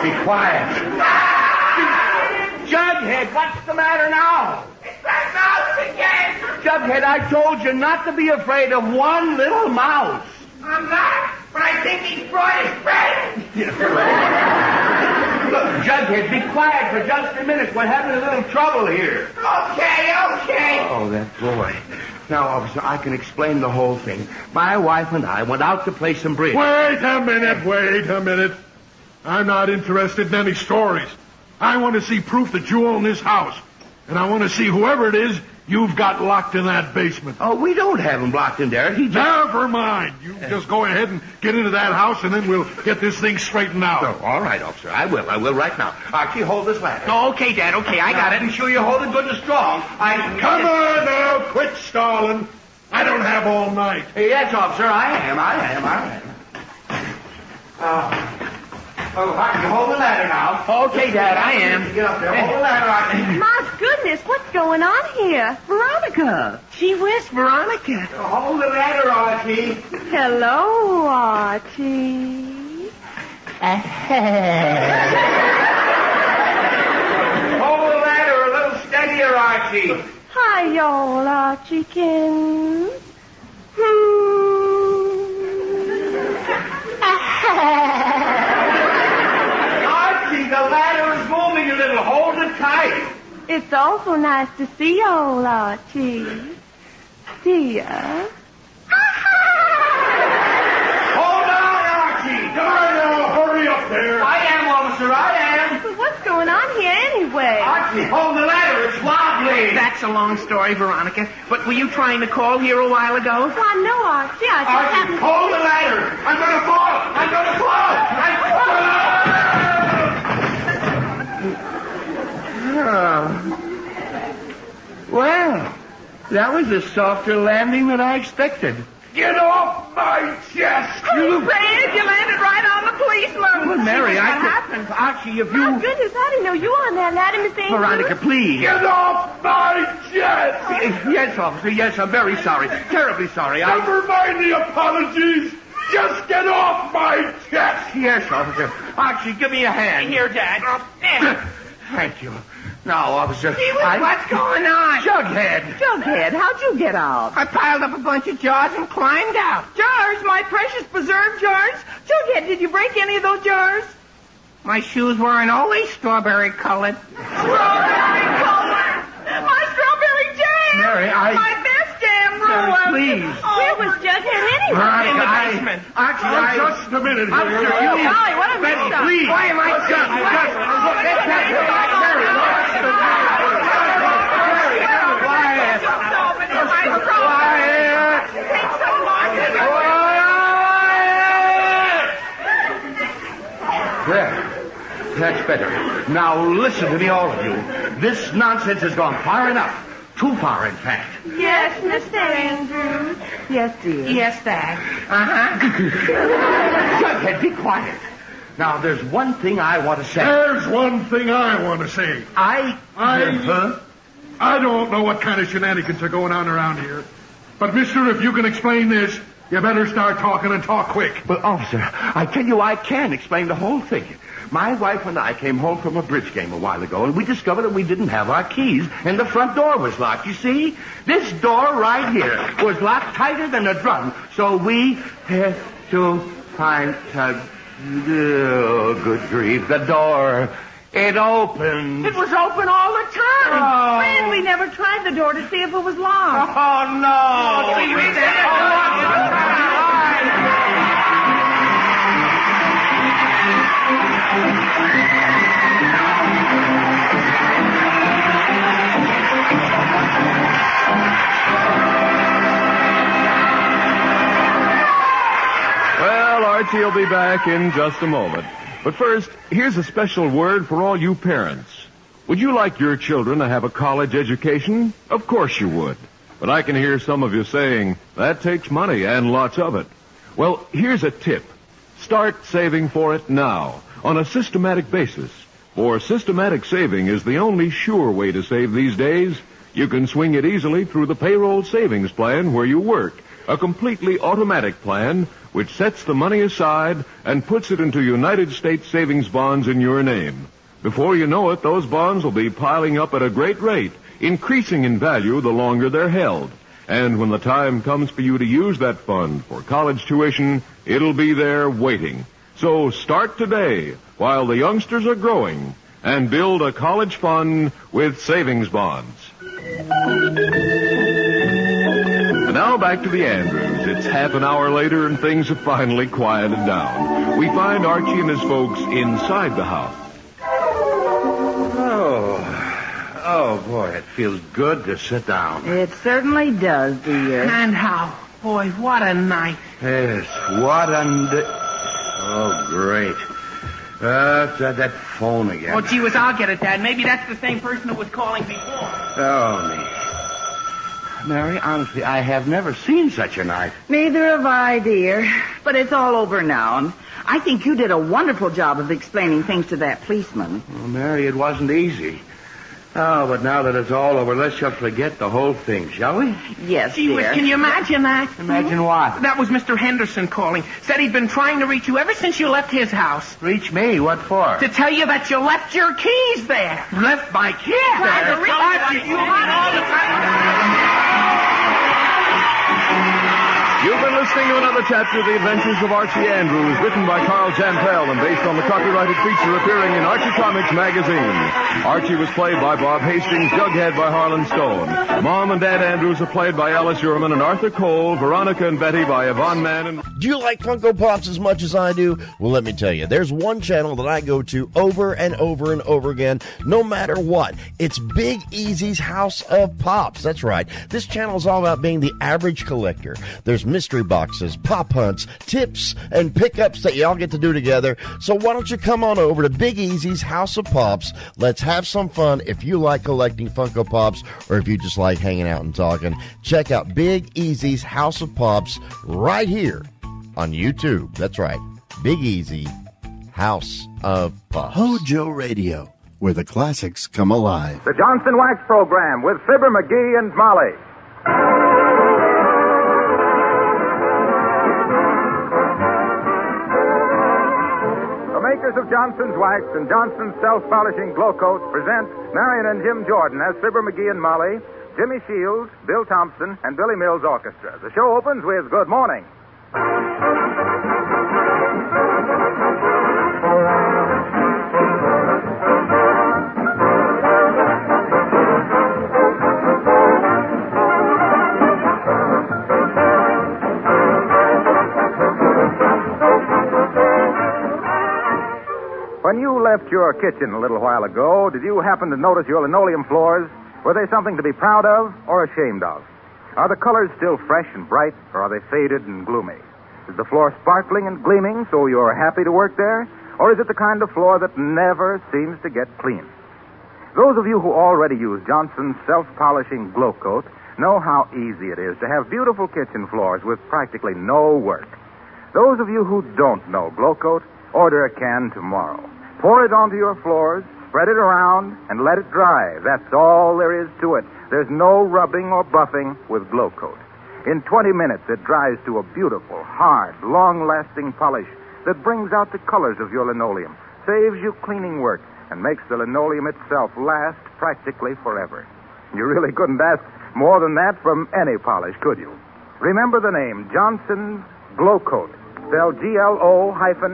Speaker 5: Be quiet. Jughead, what's the matter now?
Speaker 2: It's that mouse again.
Speaker 5: Jughead, I told you not to be afraid of one little mouse.
Speaker 2: I'm not, but I think he's brought his friend.
Speaker 5: Look, Jughead, be quiet for just a minute. We're having a little trouble here.
Speaker 2: Okay.
Speaker 5: Oh, that boy. Now, officer, I can explain the whole thing. My wife and I went out to play some bridge.
Speaker 4: Wait a minute. I'm not interested in any stories. I want to see proof that you own this house. And I want to see whoever it is
Speaker 7: you've got locked in that basement.
Speaker 5: Oh, we don't have him locked in there. He just...
Speaker 7: Never mind. You just go ahead and get into that house, and then we'll get this thing straightened out.
Speaker 5: Oh, all right, officer. I will right now. Archie, hold this ladder.
Speaker 2: Oh, okay, Dad, okay, I got it.
Speaker 5: Be sure you hold it good and strong.
Speaker 7: Come on now, quit stalling. I don't have all night.
Speaker 5: Yes, officer, I am. Archie, hold the ladder now.
Speaker 2: Okay, Dad, I am.
Speaker 5: Get up there. Hold the ladder, Archie.
Speaker 6: My goodness, what's going on here?
Speaker 3: Veronica.
Speaker 2: Gee whiz, Veronica.
Speaker 5: Hold the ladder, Archie.
Speaker 6: Hello, Archie.
Speaker 5: Hold the ladder a little steadier, Archie.
Speaker 6: Hi, y'all, Archiekins.
Speaker 5: Archie, the ladder is moving a little. Hold it tight.
Speaker 6: It's awful nice to see y'all, Archie. Dear.
Speaker 5: Hold on, Archie.
Speaker 7: Come on now, hurry up there.
Speaker 5: I am, officer, I am.
Speaker 6: But what's going on here anyway?
Speaker 5: Archie, hold the ladder. It's wobbly.
Speaker 2: That's a long story, Veronica. But were you trying to call here a while ago?
Speaker 6: Why, no, Archie. I just
Speaker 5: Archie,
Speaker 6: happened...
Speaker 5: hold the ladder. I'm going to fall. Well, that was a softer landing than I expected.
Speaker 7: Get off my chest, you...
Speaker 3: Fred, you landed right on the policeman.
Speaker 5: Well, Mary,
Speaker 3: What
Speaker 5: I could...
Speaker 3: happened?
Speaker 5: Archie, if
Speaker 6: My
Speaker 5: you...
Speaker 6: goodness, I didn't know you were on that ladder, Miss Andrews.
Speaker 5: Veronica, please.
Speaker 7: Get off my chest!
Speaker 5: Yes, officer, yes, I'm very sorry. Terribly sorry.
Speaker 7: Never mind the apologies. Just get off my chest.
Speaker 5: Yes, officer. Archie, give me a hand.
Speaker 2: Here, Dad. There.
Speaker 5: Thank you. Now, officer,
Speaker 2: What's going on?
Speaker 5: Jughead.
Speaker 3: Jughead, how'd you get out?
Speaker 2: I piled up a bunch of jars and climbed out.
Speaker 3: Jars, my precious preserved jars. Jughead, did you break any of those jars?
Speaker 2: My shoes weren't always strawberry colored.
Speaker 3: Strawberry color. My strawberry jam.
Speaker 5: Mary,
Speaker 3: My best jam ruined.
Speaker 5: Please.
Speaker 6: Where was Jughead anyway?
Speaker 5: Veronica,
Speaker 2: In the basement.
Speaker 5: Archie,
Speaker 7: Just a minute here.
Speaker 5: Officer,
Speaker 3: Oh, golly, what a
Speaker 5: Betty,
Speaker 3: mix-up.
Speaker 5: please.
Speaker 2: Why am I
Speaker 5: There. That's better. Now listen to me, all of you. This nonsense has gone far enough. Too far, in fact.
Speaker 6: Yes, Mr. Andrews.
Speaker 3: Yes, dear.
Speaker 2: Yes, Dad.
Speaker 5: Jughead, be quiet. Now, there's one thing I want to say.
Speaker 7: There's one thing I want to say.
Speaker 5: I
Speaker 7: don't know what kind of shenanigans are going on around here. But, mister, if you can explain this, you better start talking and talk quick.
Speaker 5: Well, officer, I tell you, I can explain the whole thing. My wife and I came home from a bridge game a while ago, and we discovered that we didn't have our keys, and the front door was locked. You see? This door right here was locked tighter than a drum, so we had to find... oh, good grief, the door. It opened.
Speaker 3: It was open all the time.
Speaker 5: Oh.
Speaker 3: Fred, we never tried the door to see if it was locked.
Speaker 5: Oh, no.
Speaker 4: Well, Archie will be back in just a moment. But first, here's a special word for all you parents. Would you like your children to have a college education? Of course you would. But I can hear some of you saying, that takes money and lots of it. Well, here's a tip. Start saving for it now, on a systematic basis. For systematic saving is the only sure way to save these days. You can swing it easily through the payroll savings plan where you work, a completely automatic plan which sets the money aside and puts it into United States savings bonds in your name. Before you know it, those bonds will be piling up at a great rate, increasing in value the longer they're held. And when the time comes for you to use that fund for college tuition, it'll be there waiting. So start today while the youngsters are growing and build a college fund with savings bonds. And now back to the Andrews. It's half an hour later and things have finally quieted down. We find Archie and his folks inside the house.
Speaker 5: Oh, boy, it feels good to sit down.
Speaker 3: It certainly does, dear.
Speaker 2: And how? Boy, what a night.
Speaker 5: Yes, what Oh, great. That phone again.
Speaker 2: Oh, gee whiz, I'll get it, Dad. Maybe that's the same person who was calling before.
Speaker 5: Oh, me. Mary, honestly, I have never seen such a night.
Speaker 3: Neither have I, dear. But it's all over now. And I think you did a wonderful job of explaining things to that policeman.
Speaker 5: Well, Mary, it wasn't easy. Oh, but now that it's all over, let's just forget the whole thing, shall we?
Speaker 3: Yes,
Speaker 2: Gee whiz,
Speaker 3: dear.
Speaker 2: can you imagine that?
Speaker 5: Imagine what?
Speaker 2: That was Mr. Henderson calling. Said he'd been trying to reach you ever since you left his house.
Speaker 5: Reach me? What for?
Speaker 2: To tell you that you left your keys there.
Speaker 5: Left my keys
Speaker 2: Trying
Speaker 5: there?
Speaker 2: to reach you all the time.
Speaker 4: You've been listening to another chapter of The Adventures of Archie Andrews, written by Carl Jantel and based on the copyrighted feature appearing in Archie Comics magazine. Archie was played by Bob Hastings, Jughead by Harlan Stone. Mom and Dad Andrews are played by Alice Uhrman and Arthur Cole, Veronica and Betty by Yvonne Mann and...
Speaker 1: Do you like Funko Pops as much as I do? Well, let me tell you, there's one channel that I go to over and over and over again, no matter what. It's Big Easy's House of Pops. That's right. This channel is all about being the average collector. There's mystery boxes, pop hunts, tips, and pickups that y'all get to do together. So why don't you come on over to Big Easy's House of Pops? Let's have some fun. If you like collecting Funko Pops or if you just like hanging out and talking, check out Big Easy's House of Pops right here on YouTube. That's right. Big Easy House of Pops. Hojo Radio, where the classics come alive.
Speaker 8: The Johnson Wax Program with Fibber, McGee, and Molly. The makers of Johnson's Wax and Johnson's Self-Polishing Glow Coat present Marion and Jim Jordan as Fibber, McGee, and Molly, Jimmy Shields, Bill Thompson, and Billy Mills Orchestra. The show opens with Good Morning. When you left your kitchen a little while ago, did you happen to notice your linoleum floors? Were they something to be proud of or ashamed of? Are the colors still fresh and bright, or are they faded and gloomy? Is the floor sparkling and gleaming so you're happy to work there? Or is it the kind of floor that never seems to get clean? Those of you who already use Johnson's Self-Polishing Glow Coat know how easy it is to have beautiful kitchen floors with practically no work. Those of you who don't know Glow Coat, order a can tomorrow. Pour it onto your floors, spread it around, and let it dry. That's all there is to it. There's no rubbing or buffing with Glow Coat. In 20 minutes, it dries to a beautiful, hard, long-lasting polish that brings out the colors of your linoleum, saves you cleaning work, and makes the linoleum itself last practically forever. You really couldn't ask more than that from any polish, could you? Remember the name, Johnson's Glow Coat, spelled Glocoat.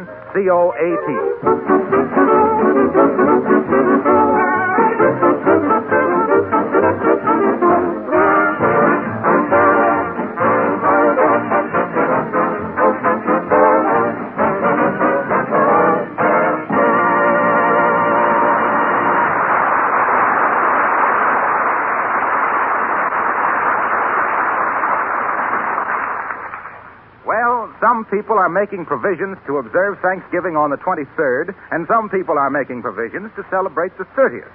Speaker 8: Some people are making provisions to observe Thanksgiving on the 23rd, and some people are making provisions to celebrate the 30th.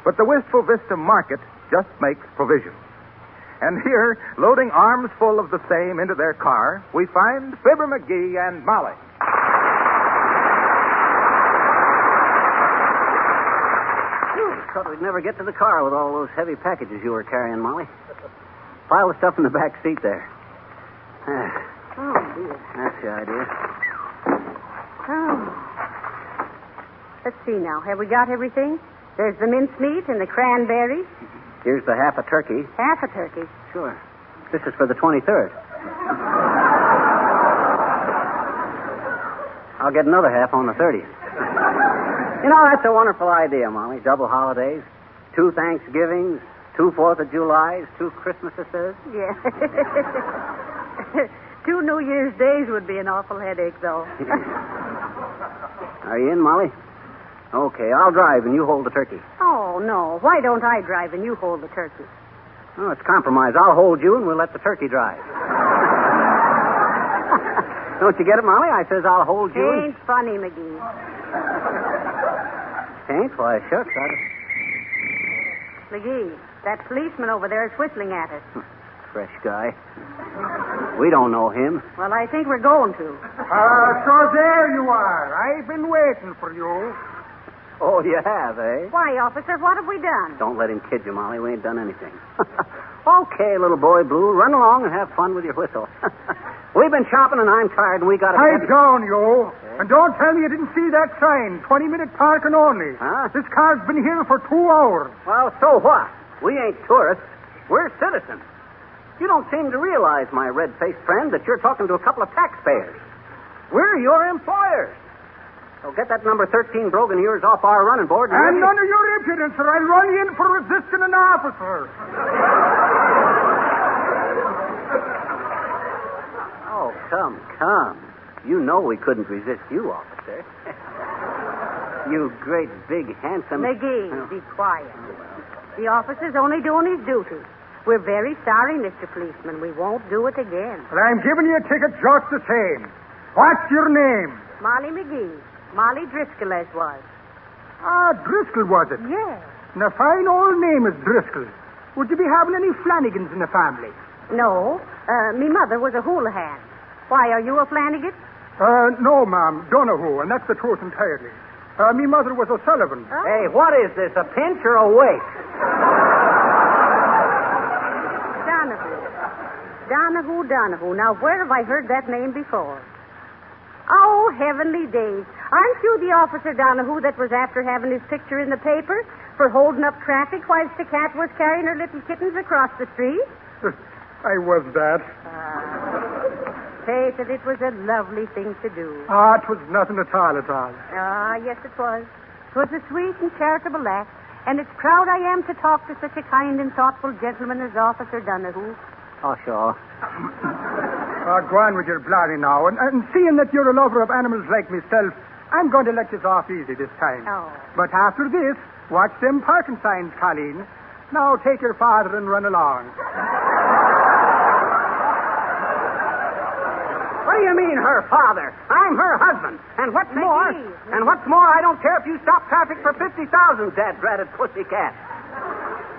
Speaker 8: But the Wistful Vista Market just makes provisions. And here, loading arms full of the same into their car, we find Fibber, McGee, and Molly.
Speaker 9: Thought we'd never get to the car with all those heavy packages you were carrying, Molly. Pile the stuff in the back seat there.
Speaker 6: Oh, dear.
Speaker 9: That's the idea.
Speaker 6: Oh. Let's see now. Have we got everything? There's the mincemeat and the cranberries.
Speaker 9: Here's the half a turkey.
Speaker 6: Half a turkey.
Speaker 9: Sure. This is for the 23rd. I'll get another half on the 30th. You know, that's a wonderful idea, Molly. Double holidays, 2 Thanksgivings, 2 4th of Julys, 2 Christmases.
Speaker 6: Yeah. 2 New Year's Days would be an awful headache, though.
Speaker 9: Are you in, Molly? Okay, I'll drive and you hold the turkey.
Speaker 6: Oh, Oh, no. Why don't I drive and you hold the turkey?
Speaker 9: Oh, it's compromise. I'll hold you and we'll let the turkey drive. Don't you get it, Molly? I says I'll hold you.
Speaker 6: Ain't funny, McGee.
Speaker 9: Ain't? Why, shucks.
Speaker 6: McGee, that policeman over there is whistling at us.
Speaker 9: Fresh guy. We don't know him.
Speaker 6: Well, I think we're going to.
Speaker 2: So there you are. I've been waiting for you.
Speaker 9: Oh, you have, eh?
Speaker 6: Why, officer, what have we done?
Speaker 9: Don't let him kid you, Molly. We ain't done anything. Okay, little boy Blue, run along and have fun with your whistle. We've been chopping and I'm tired and we got to...
Speaker 2: Pipe down, you. Okay. And don't tell me you didn't see that sign. 20-minute parking only.
Speaker 9: Huh?
Speaker 2: This car's been here for 2 hours.
Speaker 9: Well, so what? We ain't tourists. We're citizens. You don't seem to realize, my red-faced friend, that you're talking to a couple of taxpayers. We're your employers. So get that number 13 brogan of yours off our running board.
Speaker 2: And none of your impudence, or I'll run you in for resisting an officer.
Speaker 9: Oh, come. You know we couldn't resist you, officer. You great, big, handsome...
Speaker 6: McGee, be quiet. The officer's only doing his duty. We're very sorry, Mr. Policeman. We won't do it again.
Speaker 2: But I'm giving you a ticket just the same. What's your name?
Speaker 6: Molly McGee. Molly Driscoll, as was.
Speaker 2: Ah, Driscoll, was it?
Speaker 6: Yes.
Speaker 2: And a fine old name is Driscoll. Would you be having any Flanagans in the family?
Speaker 6: No. Me mother was a Houlihan. Why, are you a Flanagan?
Speaker 2: No, ma'am. Donahue, and that's the truth entirely. Me mother was O'Sullivan.
Speaker 6: Oh.
Speaker 9: Hey, what is this, a pinch or a wake?
Speaker 6: Donahue. Now, where have I heard that name before? Oh, heavenly days. Aren't you the officer, Donahue, that was after having his picture in the paper for holding up traffic whilst the cat was carrying her little kittens across the street?
Speaker 2: I was that.
Speaker 6: Faith, that it was a lovely thing to do.
Speaker 2: It was nothing at all.
Speaker 6: Yes, it was. It was a sweet and charitable act, and it's proud I am to talk to such a kind and thoughtful gentleman as Officer Donahue.
Speaker 9: Oh, sure.
Speaker 2: Go on with your blarney now. And seeing that you're a lover of animals like myself, I'm going to let you off easy this time.
Speaker 6: Oh.
Speaker 2: But after this, watch them parking signs, Colleen. Now take your father and run along.
Speaker 9: What do you mean, her father? I'm her husband. And what's more, I don't care if you stop traffic for 50,000, dad-dratted pussycat.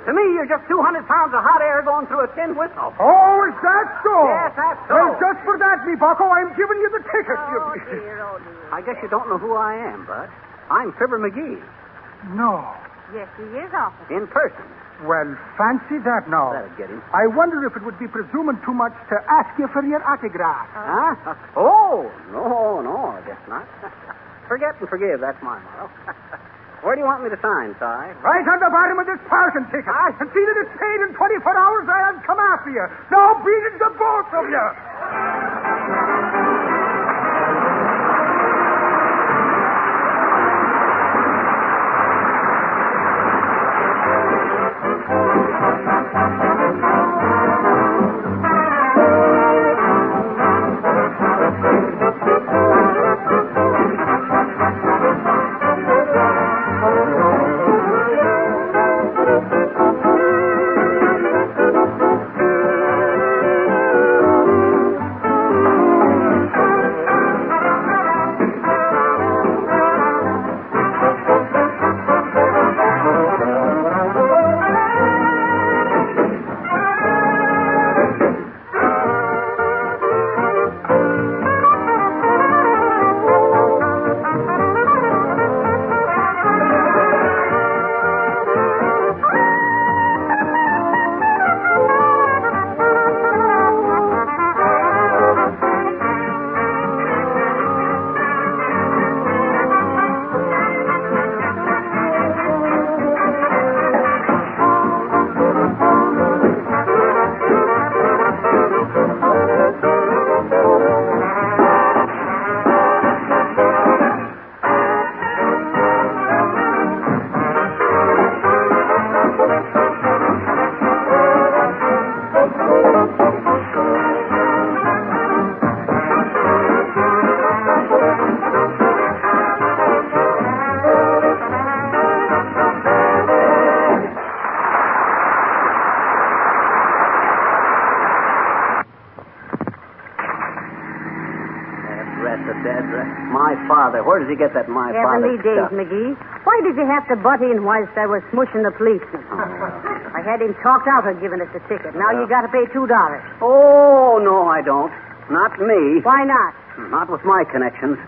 Speaker 9: To me, you're just 200 pounds of hot air going through a tin whistle.
Speaker 2: Oh, is that so?
Speaker 9: Yes, that's so.
Speaker 2: Well, just for that, me bucko, I'm giving you the ticket.
Speaker 6: Oh, dear.
Speaker 9: I guess you don't know who I am, Bud. I'm Fibber McGee.
Speaker 2: No.
Speaker 6: Yes, he is, officer.
Speaker 9: In person.
Speaker 2: Well, fancy that now.
Speaker 9: That'll get him.
Speaker 2: I wonder if it would be presuming too much to ask you for your autograph.
Speaker 9: Huh? Oh, no, I guess not. Forget and forgive, that's my motto. Where do you want me to sign, Si?
Speaker 2: Right on the bottom of this parking ticket. And see that it's paid in 24 hours or I'll come after you. Now beat it to both of you.
Speaker 9: address, my father. Where does he get that my father
Speaker 6: Heavenly days,
Speaker 9: stuff?
Speaker 6: McGee. Why did you have to butt in whilst I was smushing the policeman? I had him talked out of giving us the ticket. Now you got to pay $2.
Speaker 9: Oh, no, I don't. Not me.
Speaker 6: Why not?
Speaker 9: Not with my connections.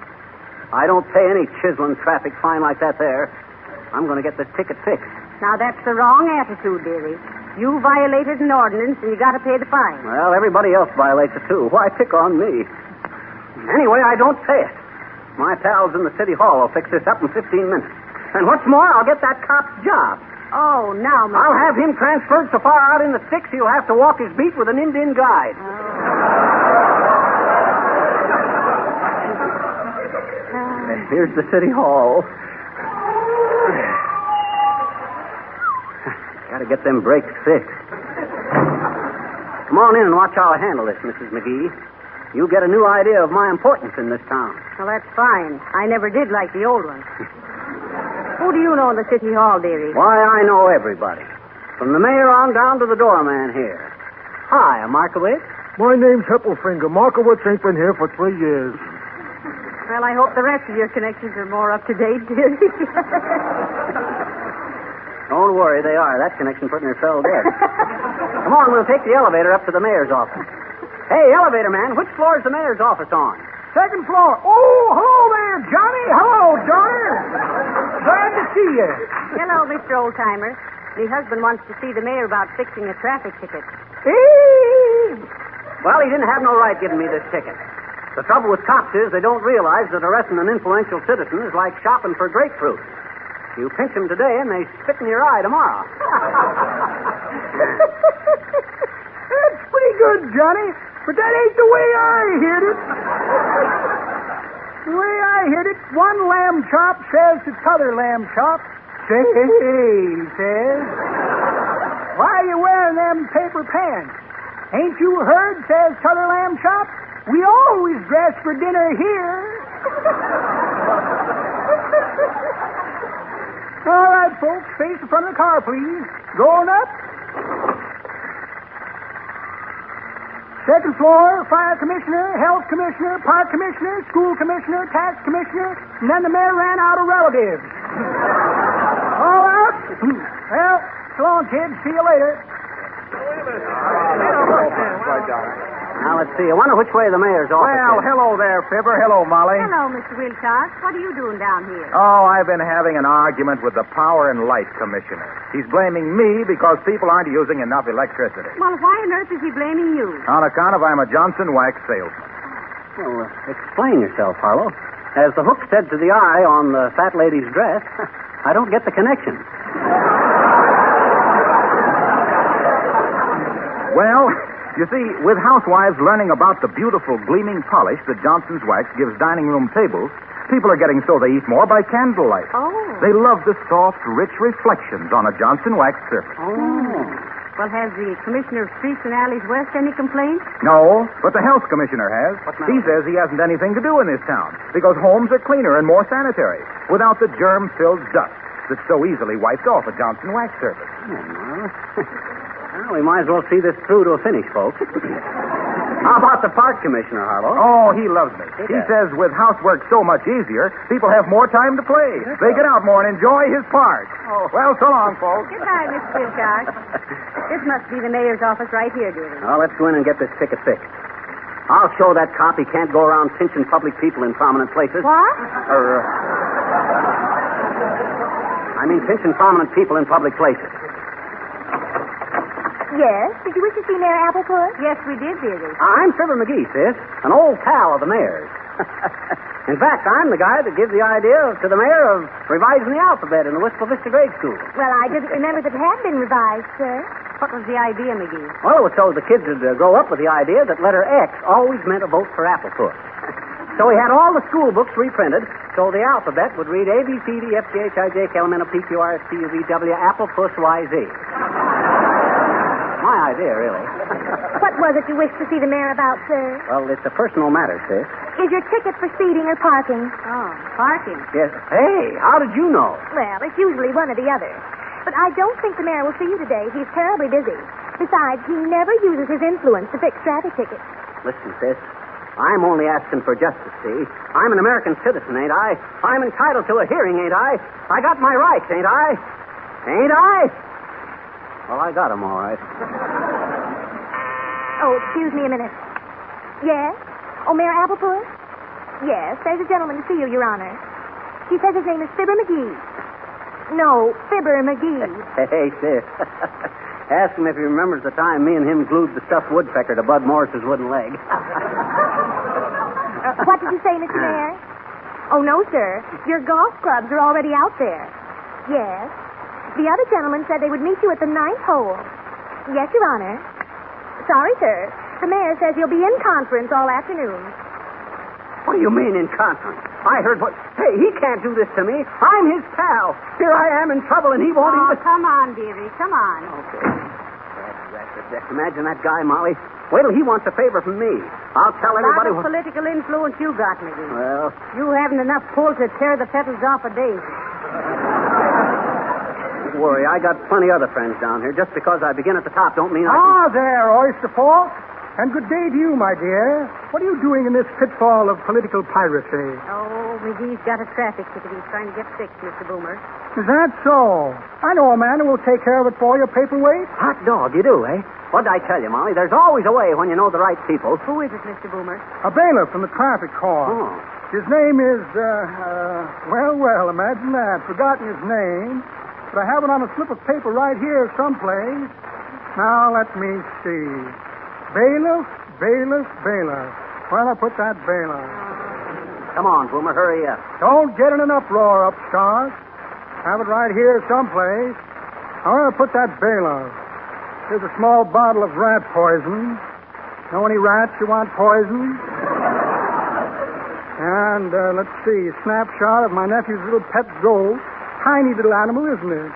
Speaker 9: I don't pay any chiseling traffic fine like that there. I'm going to get this ticket fixed.
Speaker 6: Now that's the wrong attitude, dearie. You violated an ordinance and you got to pay the fine.
Speaker 9: Well, everybody else violates it, too. Why pick on me? Anyway, I don't pay it. My pals in the city hall will fix this up in 15 minutes. And what's more, I'll get that cop's job.
Speaker 6: Oh, now, McGee.
Speaker 9: I'll have him transferred so far out in the sticks he'll have to walk his beat with an Indian guide. Here's the city hall. Got to get them brakes fixed. Come on in and watch how I handle this, Mrs. McGee. You get a new idea of my importance in this town.
Speaker 6: Well, that's fine. I never did like the old one. Who do you know in the city hall, dearie?
Speaker 9: Why, I know everybody. From the mayor on down to the doorman here. Hi, I'm Markowitz.
Speaker 2: My name's Heppelfinger. Markowitz ain't been here for 3 years.
Speaker 6: Well, I hope the rest of your connections are more up to date, dearie.
Speaker 9: Don't worry, they are. That connection pretty near fell dead. Come on, we'll take the elevator up to the mayor's office. Hey, elevator man, which floor is the mayor's office on?
Speaker 2: Second floor. Oh, hello there, Johnny. Hello, daughter. Glad to see you.
Speaker 6: Hello, Mr. Oldtimer. My husband wants to see the mayor about fixing a traffic ticket.
Speaker 9: Well, he didn't have no right giving me this ticket. The trouble with cops is they don't realize that arresting an influential citizen is like shopping for grapefruit. You pinch them today and they spit in your eye tomorrow.
Speaker 2: That's pretty good, Johnny. But that ain't the way I heard it. The way I heard it, one lamb chop says to t'other lamb chop, say, he says, why are you wearing them paper pants? Ain't you heard, says t'other lamb chop, we always dress for dinner here. All right, folks, face the front of the car, please. Going up. Second floor, fire commissioner, health commissioner, park commissioner, school commissioner, tax commissioner, and then the mayor ran out of relatives. All out? Well, so long, kids. See you later.
Speaker 9: Now, let's see. I wonder which way the mayor's office
Speaker 8: Well,
Speaker 9: is.
Speaker 8: hello there, Fibber. Hello, Molly.
Speaker 6: Hello, Mr. Wilcox. What are you doing down here?
Speaker 8: Oh, I've been having an argument with the Power and Light Commissioner. He's blaming me because people aren't using enough electricity.
Speaker 6: Well, why on earth is he blaming you?
Speaker 8: On account of I'm a Johnson wax salesman.
Speaker 9: Well, explain yourself, Harlow. As the hook said to the eye on the fat lady's dress, I don't get the connection.
Speaker 8: Well, you see, with housewives learning about the beautiful gleaming polish that Johnson's Wax gives dining room tables, people are getting so they eat more by candlelight.
Speaker 6: Oh.
Speaker 8: They love the soft, rich reflections on a Johnson Wax surface.
Speaker 6: Oh. Well, has the Commissioner of Streets and Alleys West any complaints?
Speaker 8: No, but the health commissioner has. He says he hasn't anything to do in this town because homes are cleaner and more sanitary without the germ-filled dust that's so easily wiped off a Johnson Wax surface.
Speaker 9: Well, we might as well see this through to a finish, folks. How about the park commissioner, Harlow?
Speaker 8: Oh, he loves me. He says with housework so much easier, people have more time to play. They get out more and enjoy his park. Oh. Well, so long, folks.
Speaker 6: Goodbye, Mr. Wilcox. This must be the mayor's office right here, dearie.
Speaker 9: Now, let's go in and get this ticket fixed. I'll show that cop he can't go around pinching public people in prominent places.
Speaker 6: What?
Speaker 9: Pinching prominent people in public places.
Speaker 10: Yes? Did you wish to see Mayor Applefoot?
Speaker 6: Yes, we did, dearie.
Speaker 9: I'm Fibber McGee, sis. An old pal of the mayor's. In fact, I'm the guy that gave the idea to the mayor of revising the alphabet in the Wistful Vista grade school.
Speaker 10: Well, I didn't remember that it had been revised, sir.
Speaker 6: What was the idea, McGee?
Speaker 9: Well, it was so the kids would grow up with the idea that letter X always meant a vote for Applefoot. So he had all the school books reprinted, so the alphabet would read A, B, C, D, F, G, H, I, J, K, L, M, N, O, P, Q, R, S, T, U, V, W, Applefuss, Y, Z. My idea, really.
Speaker 10: What was it you wished to see the mayor about, sir?
Speaker 9: Well, it's a personal matter, sis.
Speaker 10: Is your ticket for speeding or parking?
Speaker 6: Oh, parking.
Speaker 9: Yes. Hey, how did you know?
Speaker 10: Well, it's usually one or the other. But I don't think the mayor will see you today. He's terribly busy. Besides, he never uses his influence to fix traffic tickets.
Speaker 9: Listen, sis. I'm only asking for justice, see? I'm an American citizen, ain't I? I'm entitled to a hearing, ain't I? I got my rights, ain't I? Ain't I? Well, I got 'em all right.
Speaker 10: Oh, excuse me a minute. Yes? Oh, Mayor Applepuss? Yes, there's a gentleman to see you, Your Honor. He says his name is Fibber McGee. No, Fibber McGee.
Speaker 9: Hey, sis. Ask him if he remembers the time me and him glued the stuffed woodpecker to Bud Morris's wooden leg.
Speaker 10: What did you say, Mr. Mayor? Oh, no, sir. Your golf clubs are already out there. Yes. The other gentleman said they would meet you at the 9th hole. Yes, Your Honor. Sorry, sir. The mayor says you'll be in conference all afternoon.
Speaker 9: What do you mean in conference? I heard what... Hey, he can't do this to me. I'm his pal. Here I am in trouble, and he won't
Speaker 6: Oh,
Speaker 9: even...
Speaker 6: come on, dearie. Come on.
Speaker 9: Okay. That's. Imagine that guy, Molly. Wait till he wants a favor from me. I'll tell everybody...
Speaker 6: A lot of political influence you got, McGee.
Speaker 9: Well...
Speaker 6: You haven't enough pull to tear the petals off a daisy.
Speaker 9: Don't worry, I got plenty other friends down here. Just because I begin at the top don't mean I can...
Speaker 2: Ah, there, Oyster Falk. And good day to you, my dear. What are you doing in this pitfall of political piracy?
Speaker 6: Oh, McGee's got a traffic ticket he's trying to get fixed, Mr. Boomer.
Speaker 2: Is that so? I know a man who will take care of it for you, paperweight.
Speaker 9: Hot dog, you do, eh? What'd I tell you, Molly? There's always a way when you know the right people.
Speaker 6: Who is it, Mr. Boomer?
Speaker 2: A bailiff from the traffic court.
Speaker 9: Oh.
Speaker 2: His name is, well, imagine that. Forgotten his name. But I have it on a slip of paper right here someplace. Now, let me see. Bailiff. Where'd I put that bailiff?
Speaker 9: Come on, Boomer, hurry up.
Speaker 2: Don't get in an uproar, upstart. Have it right here someplace. Where'd I put that bailiff? Here's a small bottle of rat poison. Know any rats you want poisoned? And, let's see, snapshot of my nephew's little pet goat. Tiny little animal, isn't it?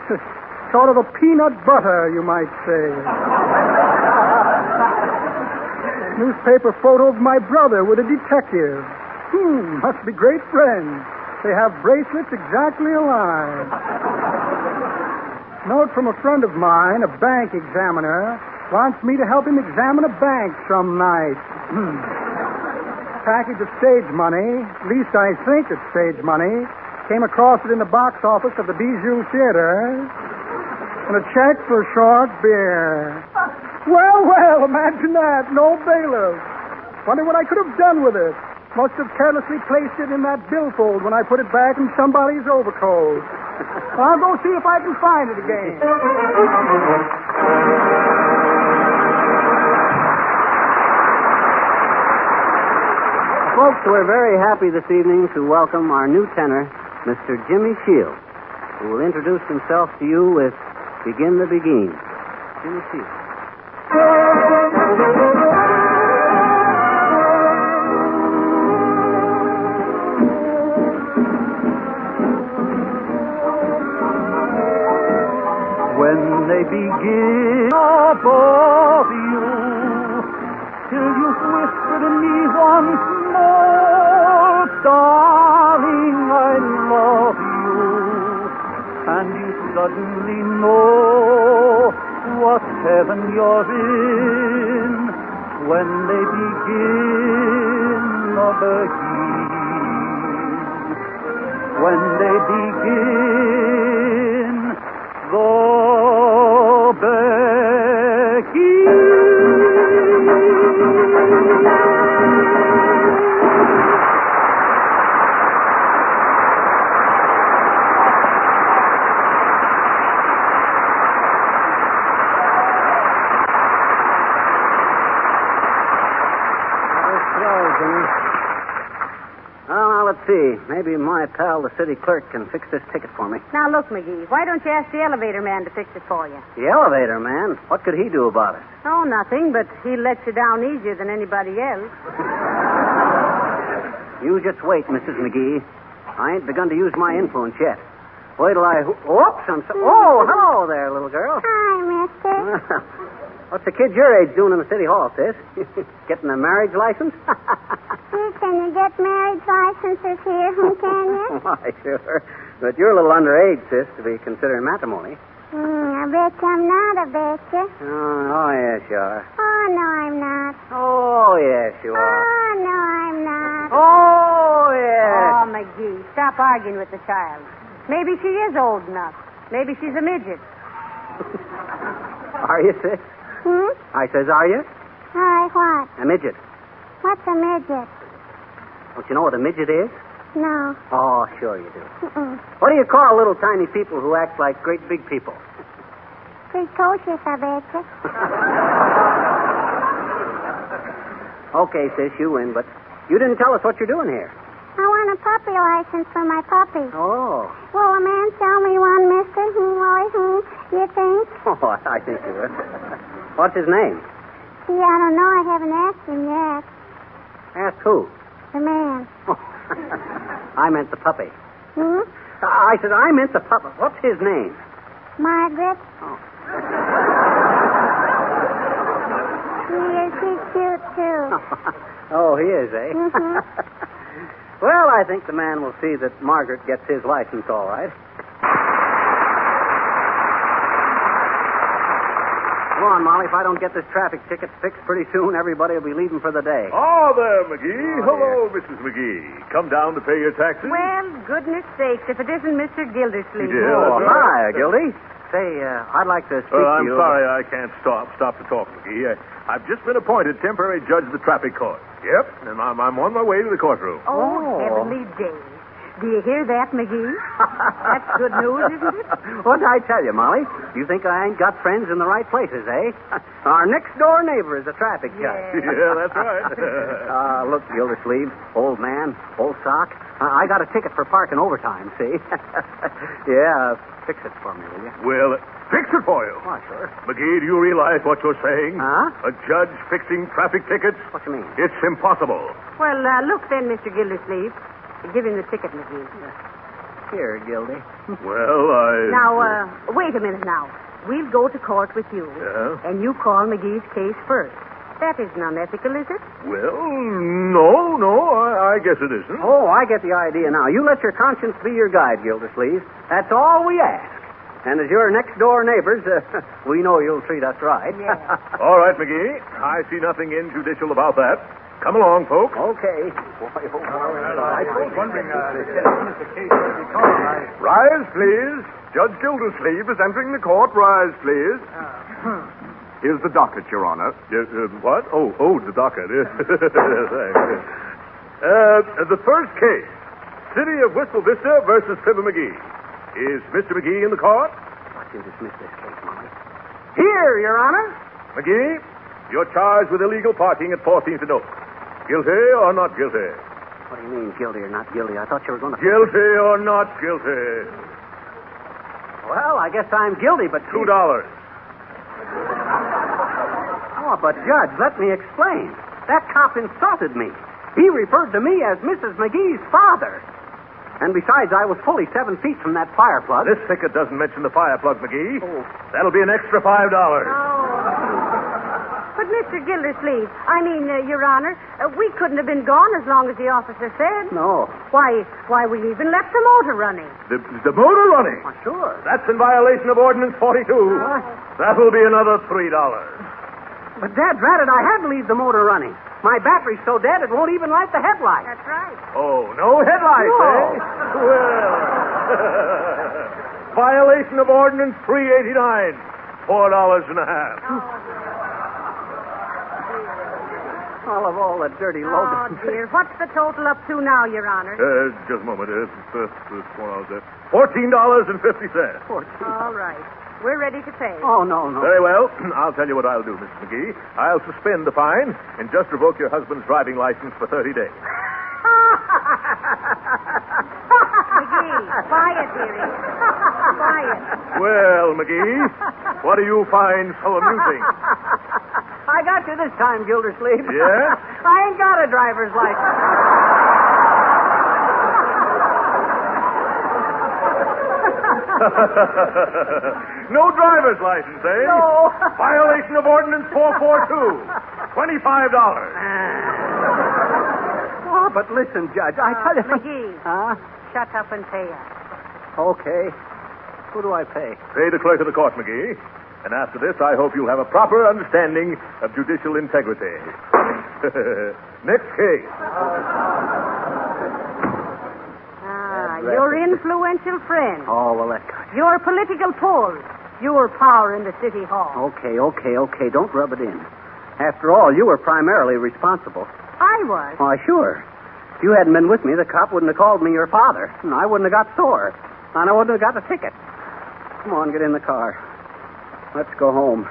Speaker 2: Sort of a peanut butter, you might say. Newspaper photo of my brother with a detective. Must be great friends. They have bracelets exactly alike. Note from a friend of mine, a bank examiner, wants me to help him examine a bank some night. Package of stage money, at least I think it's stage money, came across it in the box office of the Bijou Theater, and a check for short beer. Well, imagine that. No bailiff. Wonder what I could have done with it. Must have carelessly placed it in that billfold when I put it back in somebody's overcoat. I'll go see if I can find it again.
Speaker 9: Folks, we're very happy this evening to welcome our new tenor, Mr. Jimmy Shields, who will introduce himself to you with Begin the Begin. Jimmy Shields.
Speaker 11: When they begin above you, till you've whispered in me once more, darling, I love you, and you suddenly know what heaven you're in. When they begin again, when they begin the
Speaker 9: See, maybe my pal, the city clerk, can fix this ticket for me.
Speaker 6: Now, look, McGee, why don't you ask the elevator man to fix it for you?
Speaker 9: The elevator man? What could he do about it?
Speaker 6: Oh, nothing, but he lets you down easier than anybody else.
Speaker 9: You just wait, Mrs. McGee. I ain't begun to use my influence yet. Wait till I... Whoops, I'm so... Oh, hello there, little girl.
Speaker 12: Hi, mister.
Speaker 9: What's the kid your age doing in the city hall, sis? Getting a marriage license?
Speaker 12: Can you get marriage licenses here, can you?
Speaker 9: Why, sure. But you're a little underage, sis, to be considering matrimony.
Speaker 12: I bet I'm not, I bet you.
Speaker 9: Oh, yes, you are.
Speaker 12: Oh, no, I'm not.
Speaker 9: Oh, yes, you are.
Speaker 12: Oh, no, I'm not.
Speaker 9: Oh, yeah.
Speaker 6: Oh, McGee, stop arguing with the child. Maybe she is old enough. Maybe she's a midget.
Speaker 9: Are you, sis? I says, are you?
Speaker 12: All right, what?
Speaker 9: A midget.
Speaker 12: What's a midget?
Speaker 9: Don't you know what a midget is?
Speaker 12: No.
Speaker 9: Oh, sure you do.
Speaker 12: Mm-mm.
Speaker 9: What do you call little tiny people who act like great big people?
Speaker 12: Precocious, I betcha.
Speaker 9: Okay, sis, you win, but you didn't tell us what you're doing here.
Speaker 12: I want a puppy license for my puppy.
Speaker 9: Oh.
Speaker 12: Will a man sell me one, mister? You think?
Speaker 9: Oh, I think you will. What's his name?
Speaker 12: See, I don't know. I haven't asked him yet.
Speaker 9: Ask who?
Speaker 12: The man.
Speaker 9: Oh. I meant the puppy.
Speaker 12: I
Speaker 9: said I meant the puppy. What's his name?
Speaker 12: Margaret.
Speaker 9: Oh.
Speaker 12: He's cute, too.
Speaker 9: Oh, he is, eh?
Speaker 12: Mm-hmm.
Speaker 9: Well, I think the man will see that Margaret gets his license all right. Come on, Molly. If I don't get this traffic ticket fixed pretty soon, everybody will be leaving for the day.
Speaker 13: Oh, there, McGee. Hello, Mrs. McGee. Come down to pay your taxes?
Speaker 6: Well, goodness sakes, if it isn't Mr. Gildersleeve.
Speaker 13: Yeah,
Speaker 9: Oh,
Speaker 13: that's right.
Speaker 9: hi, Gildy. Say, I'd like to speak to
Speaker 13: I'm
Speaker 9: you.
Speaker 13: sorry I can't stop to talk, McGee. I've just been appointed temporary judge of the traffic court. Yep, and I'm on my way to the courtroom.
Speaker 6: Oh, heavenly days. Do you hear that, McGee? That's good news, isn't it?
Speaker 9: What'd I tell you, Molly? You think I ain't got friends in the right places, eh? Our next-door neighbor is a traffic judge.
Speaker 13: Yeah, that's right.
Speaker 9: Look, Gildersleeve, old man, old sock. I got a ticket for parking overtime, see? Yeah, fix it for me, will you?
Speaker 13: Well, fix it for you.
Speaker 9: Oh, sure.
Speaker 13: McGee, do you realize what you're saying?
Speaker 9: Huh?
Speaker 13: A judge fixing traffic tickets?
Speaker 9: What you mean?
Speaker 13: It's impossible.
Speaker 6: Well, look then, Mr. Gildersleeve. Give him the ticket, McGee.
Speaker 9: Here, Gildy.
Speaker 13: Well,
Speaker 6: Now, wait a minute now. We'll go to court with you.
Speaker 13: Yeah?
Speaker 6: And you call McGee's case first. That isn't unethical, is it?
Speaker 13: Well, no, I guess it isn't.
Speaker 9: Oh, I get the idea now. You let your conscience be your guide, Gildersleeve. That's all we ask. And as your next-door neighbors, we know you'll treat us right.
Speaker 6: Yeah.
Speaker 13: All right, McGee. I see nothing injudicial about that. Come along, folks.
Speaker 9: Okay.
Speaker 13: Rise, please. Judge Gildersleeve is entering the court. Rise, please. Here's the docket, Your Honor. What? Oh, the docket. Thanks. The first case, City of Whistle Vista versus Fibber McGee. Is Mr. McGee in the court?
Speaker 9: Watch him dismiss this case, Molly. Here, Your Honor.
Speaker 13: McGee, you're charged with illegal parking at 14th and Oak. Guilty or not guilty?
Speaker 9: What do you mean, guilty or not guilty? I thought you were going to...
Speaker 13: Guilty or not guilty?
Speaker 9: Well, I guess I'm guilty, but...
Speaker 13: $2.
Speaker 9: Oh, but, Judge, let me explain. That cop insulted me. He referred to me as Mrs. McGee's father. And besides, I was fully 7 feet from that fire plug.
Speaker 13: This ticket doesn't mention the fire plug, McGee.
Speaker 9: Oh.
Speaker 13: That'll be an extra $5.
Speaker 6: But, Mr. Gildersleeve, Your Honor, we couldn't have been gone as long as the officer said.
Speaker 9: No.
Speaker 6: Why, we even left the motor running.
Speaker 13: The motor running?
Speaker 9: Oh, sure.
Speaker 13: That's in violation of Ordinance 42.
Speaker 9: What?
Speaker 13: That'll be another $3.
Speaker 9: But, Dad, drat it, I had to leave the motor running. My battery's so dead it won't even light the headlight.
Speaker 6: That's right.
Speaker 13: Oh, no headlights,
Speaker 9: No.
Speaker 13: eh? Well, violation of Ordinance 389. $4.50.
Speaker 9: All of all the dirty
Speaker 6: Oh,
Speaker 9: load.
Speaker 6: dear. What's the total up to now, Your Honor?
Speaker 13: Just a moment. $14.50.
Speaker 6: All right. We're ready to pay.
Speaker 9: Oh, no.
Speaker 13: Very well. I'll tell you what I'll do, Mr. McGee. I'll suspend the fine and just revoke your husband's driving license for 30 days.
Speaker 6: McGee, quiet, dearie. Quiet.
Speaker 13: Well, McGee, what do you find so amusing?
Speaker 9: I got you this time, Gildersleeve.
Speaker 13: Yeah?
Speaker 9: I ain't got a driver's license.
Speaker 13: No driver's license, eh?
Speaker 9: No.
Speaker 13: Violation of Ordinance 442. $25.
Speaker 9: Oh, but listen, Judge, I tell you...
Speaker 6: McGee.
Speaker 9: Huh?
Speaker 6: Shut up and pay us.
Speaker 9: Okay. Who do I pay?
Speaker 13: Pay the clerk of the court, McGee. And after this, I hope you'll have a proper understanding of judicial integrity. Next case.
Speaker 6: Your influential friend.
Speaker 9: Oh, well, that...
Speaker 6: Your political pull. Your power in the city hall.
Speaker 9: Okay. Don't rub it in. After all, you were primarily responsible.
Speaker 6: I was.
Speaker 9: Why, sure. If you hadn't been with me, the cop wouldn't have called me your father, and I wouldn't have got sore, and I wouldn't have got the ticket. Come on, get in the car. Let's go home.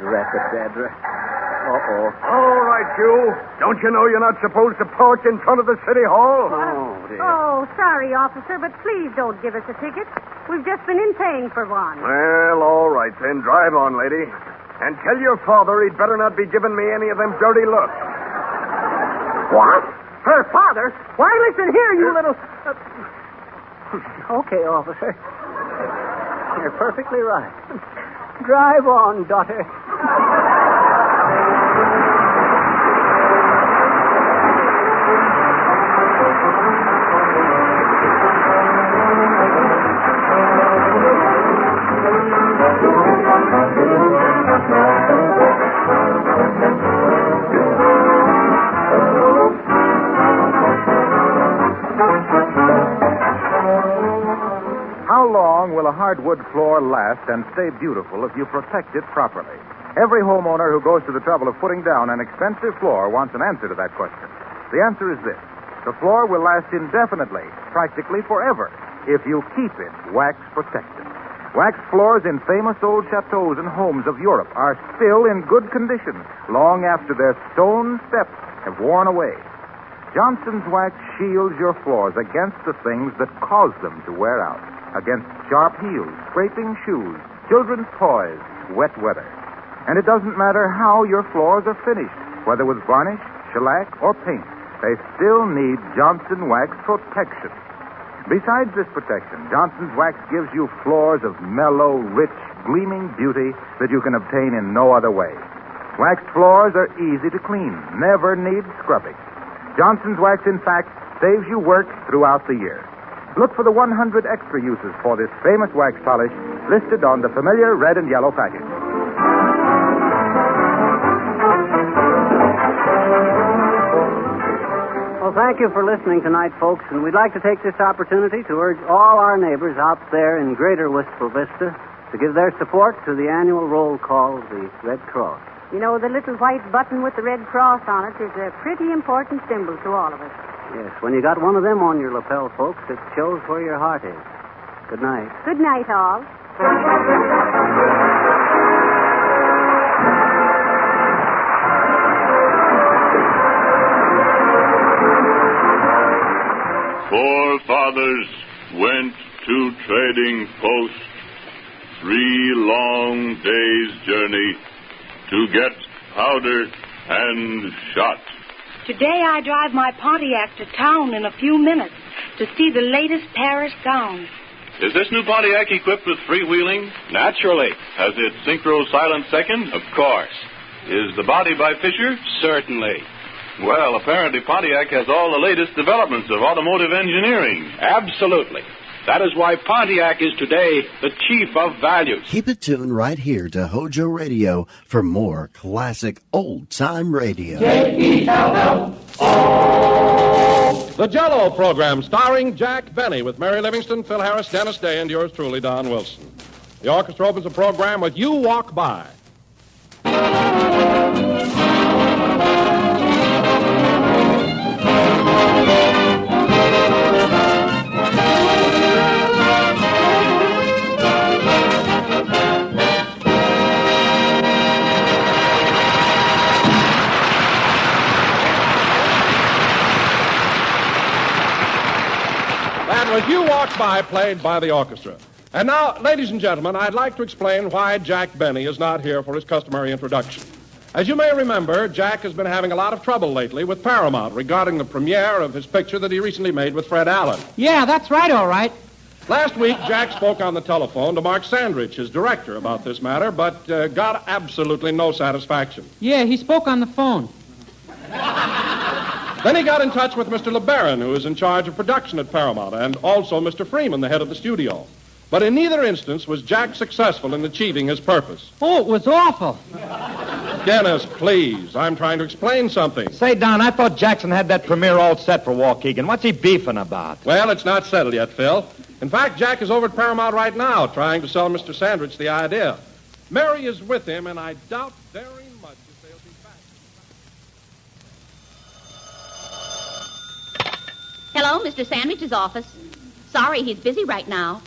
Speaker 9: Dadra. Uh-oh.
Speaker 13: All right, you. Don't you know you're not supposed to park in front of the city hall?
Speaker 9: Oh, dear.
Speaker 6: Oh, sorry, officer, but please don't give us a ticket. We've just been in paying for one.
Speaker 13: Well, all right, then. Drive on, lady. And tell your father he'd better not be giving me any of them dirty looks.
Speaker 9: What? Her father? Why, listen here, you little... Okay, officer. You're perfectly right. Drive on, daughter.
Speaker 8: How long will a hardwood floor last and stay beautiful if you protect it properly? Every homeowner who goes to the trouble of putting down an expensive floor wants an answer to that question. The answer is this. The floor will last indefinitely, practically forever, if you keep it wax protected. Waxed floors in famous old chateaus and homes of Europe are still in good condition long after their stone steps have worn away. Johnson's Wax shields your floors against the things that cause them to wear out. Against sharp heels, scraping shoes, children's toys, wet weather. And it doesn't matter how your floors are finished, whether with varnish, shellac, or paint, they still need Johnson Wax protection. Besides this protection, Johnson's Wax gives you floors of mellow, rich, gleaming beauty that you can obtain in no other way. Waxed floors are easy to clean, never need scrubbing. Johnson's Wax, in fact, saves you work throughout the year. Look for the 100 extra uses for this famous wax polish listed on the familiar red and yellow package.
Speaker 9: Well, thank you for listening tonight, folks, and we'd like to take this opportunity to urge all our neighbors out there in Greater Wistful Vista to give their support to the annual roll call of the Red Cross.
Speaker 6: You know, the little white button with the red cross on it is a pretty important symbol to all of us.
Speaker 9: Yes, when you got one of them on your lapel, folks, it shows where your heart is. Good night.
Speaker 6: Good night, all.
Speaker 14: Forefathers went to trading post 3 long days' journey to get powder and shot.
Speaker 15: Today I drive my Pontiac to town in a few minutes to see the latest Paris gown.
Speaker 16: Is this new Pontiac equipped with freewheeling? Naturally. Has it synchro silent second? Of course. Is the body by Fisher? Certainly. Well, apparently Pontiac has all the latest developments of automotive engineering. Absolutely. That is why Pontiac is today the chief of values.
Speaker 1: Keep it tuned right here to Hojo Radio for more classic old-time radio.
Speaker 17: J-E-L-L-O. The Jell-O program starring Jack Benny with Mary Livingston, Phil Harris, Dennis Day, and yours truly, Don Wilson. The orchestra opens the program with You Walk By. Was You Walk By, played by the orchestra. And now, ladies and gentlemen, I'd like to explain why Jack Benny is not here for his customary introduction. As you may remember, Jack has been having a lot of trouble lately with Paramount regarding the premiere of his picture that he recently made with Fred Allen.
Speaker 18: Yeah, that's right, all right.
Speaker 17: Last week, Jack spoke on the telephone to Mark Sandridge, his director, about this matter, but got absolutely no satisfaction.
Speaker 18: Yeah, he spoke on the phone.
Speaker 17: Then he got in touch with Mr. LeBaron, who is in charge of production at Paramount, and also Mr. Freeman, the head of the studio. But in neither instance was Jack successful in achieving his purpose.
Speaker 18: Oh, it was awful.
Speaker 17: Dennis, please. I'm trying to explain something.
Speaker 19: Say, Don, I thought Jackson had that premiere all set for Waukegan. What's he beefing about?
Speaker 17: Well, it's not settled yet, Phil. In fact, Jack is over at Paramount right now trying to sell Mr. Sandwich the idea. Mary is with him, and I doubt very much if they'll be back.
Speaker 20: Hello, Mr. Sandwich's office. Sorry, he's busy right now.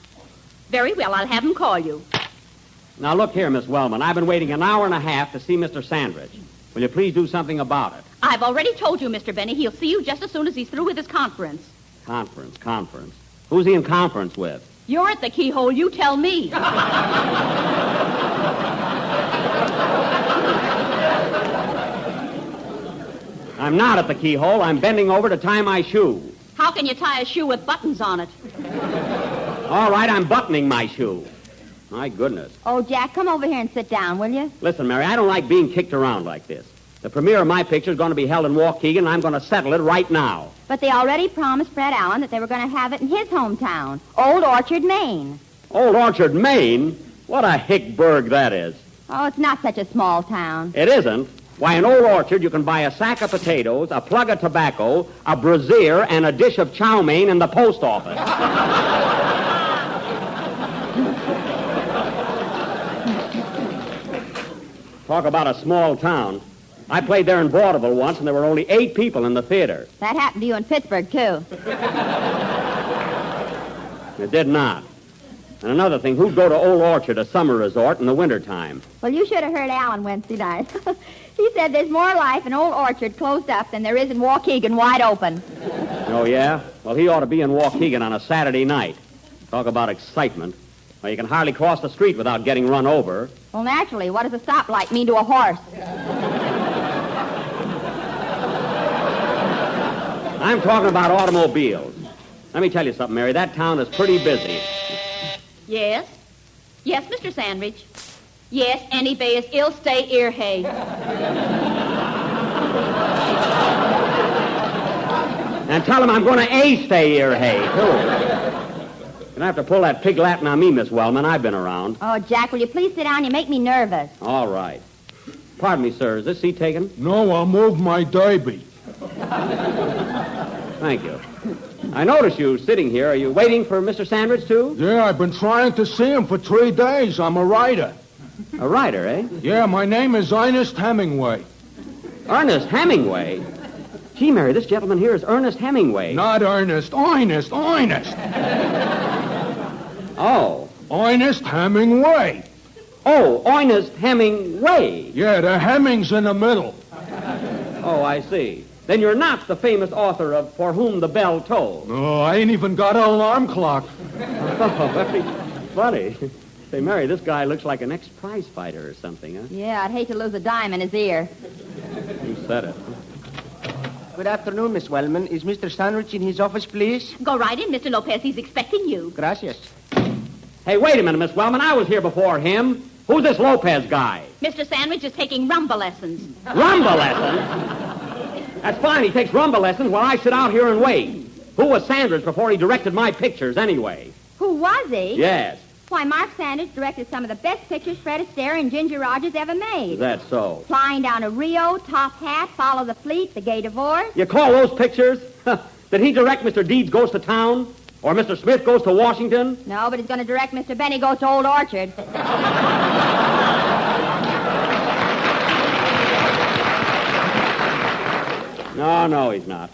Speaker 20: Very well, I'll have him call you.
Speaker 21: Now, look here, Miss Wellman. I've been waiting an hour and a half to see Mr. Sandwich. Will you please do something about it?
Speaker 20: I've already told you, Mr. Benny, he'll see you just as soon as he's through with his conference.
Speaker 21: Conference. Who's he in conference with?
Speaker 20: You're at the keyhole, you tell me.
Speaker 21: I'm not at the keyhole. I'm bending over to tie my shoe.
Speaker 20: How can you tie a shoe with buttons on it?
Speaker 21: All right, I'm buttoning my shoe. My goodness.
Speaker 10: Oh, Jack, come over here and sit down, will you?
Speaker 21: Listen, Mary, I don't like being kicked around like this. The premiere of my picture is going to be held in Waukegan, and I'm going to settle it right now.
Speaker 10: But they already promised Fred Allen that they were going to have it in his hometown, Old Orchard, Maine.
Speaker 21: Old Orchard, Maine? What a hick burg that is.
Speaker 10: Oh, it's not such a small town.
Speaker 21: It isn't. Why, in Old Orchard, you can buy a sack of potatoes, a plug of tobacco, a brassiere, and a dish of chow mein in the post office. Talk about a small town. I played there in vaudeville once, and there were only 8 people in the theater.
Speaker 10: That happened to you in Pittsburgh, too.
Speaker 21: It did not. And another thing, who'd go to Old Orchard, a summer resort, in the wintertime?
Speaker 10: Well, you should have heard Allen Wednesday night. He said there's more life in Old Orchard closed up than there is in Waukegan wide open.
Speaker 21: Oh, yeah? Well, he ought to be in Waukegan on a Saturday night. Talk about excitement. Well, you can hardly cross the street without getting run over.
Speaker 10: Well, naturally, what does a stoplight mean to a horse?
Speaker 21: I'm talking about automobiles. Let me tell you something, Mary. That town is pretty busy.
Speaker 20: Yes? Yes, Mr. Sandwich. Yes, any bay is ill stay ear hay.
Speaker 21: And tell him I'm going to stay ear hay, too. You're going to have to pull that pig Latin on me, Miss Wellman. I've been around.
Speaker 10: Oh, Jack, will you please sit down? You make me nervous.
Speaker 21: All right. Pardon me, sir. Is this seat taken?
Speaker 22: No, I'll move my derby.
Speaker 21: Thank you. I notice you sitting here. Are you waiting for Mr. Sandwich, too?
Speaker 22: Yeah, I've been trying to see him for 3 days. I'm a writer.
Speaker 21: A writer, eh?
Speaker 22: Yeah, my name is Ernest Hemingway.
Speaker 21: Ernest Hemingway? Gee, Mary, this gentleman here is Ernest Hemingway.
Speaker 22: Not Ernest. Ernest.
Speaker 21: Oh.
Speaker 22: Ernest Hemingway.
Speaker 21: Oh, Ernest Hemingway.
Speaker 22: Yeah, the Hemming's in the middle.
Speaker 21: Oh, I see. Then you're not the famous author of For Whom the Bell Tolls.
Speaker 22: Oh, I ain't even got an alarm clock.
Speaker 21: Oh, very funny. Say, Mary, this guy looks like an ex-prize fighter or something, huh?
Speaker 10: Yeah, I'd hate to lose a dime in his ear.
Speaker 21: You said it.
Speaker 23: Good afternoon, Miss Wellman. Is Mr. Sandwich in his office, please?
Speaker 20: Go right in, Mr. Lopez. He's expecting you.
Speaker 23: Gracias.
Speaker 21: Hey, wait a minute, Miss Wellman. I was here before him. Who's this Lopez guy?
Speaker 20: Mr. Sandwich is taking rumba lessons.
Speaker 21: Rumba lessons? That's fine. He takes rumba lessons while I sit out here and wait. Who was Sandwich before he directed my pictures, anyway?
Speaker 10: Who was he?
Speaker 21: Yes.
Speaker 10: Why, Mark Sandwich directed some of the best pictures Fred Astaire and Ginger Rogers ever made.
Speaker 21: Is that so?
Speaker 10: Flying Down to Rio, Top Hat, Follow the Fleet, The Gay Divorce.
Speaker 21: You call those pictures? Did he direct Mr. Deeds Goes to Town? Or Mr. Smith Goes to Washington?
Speaker 10: No, but he's going to direct Mr. Benny Goes to Old Orchard.
Speaker 21: No, he's not.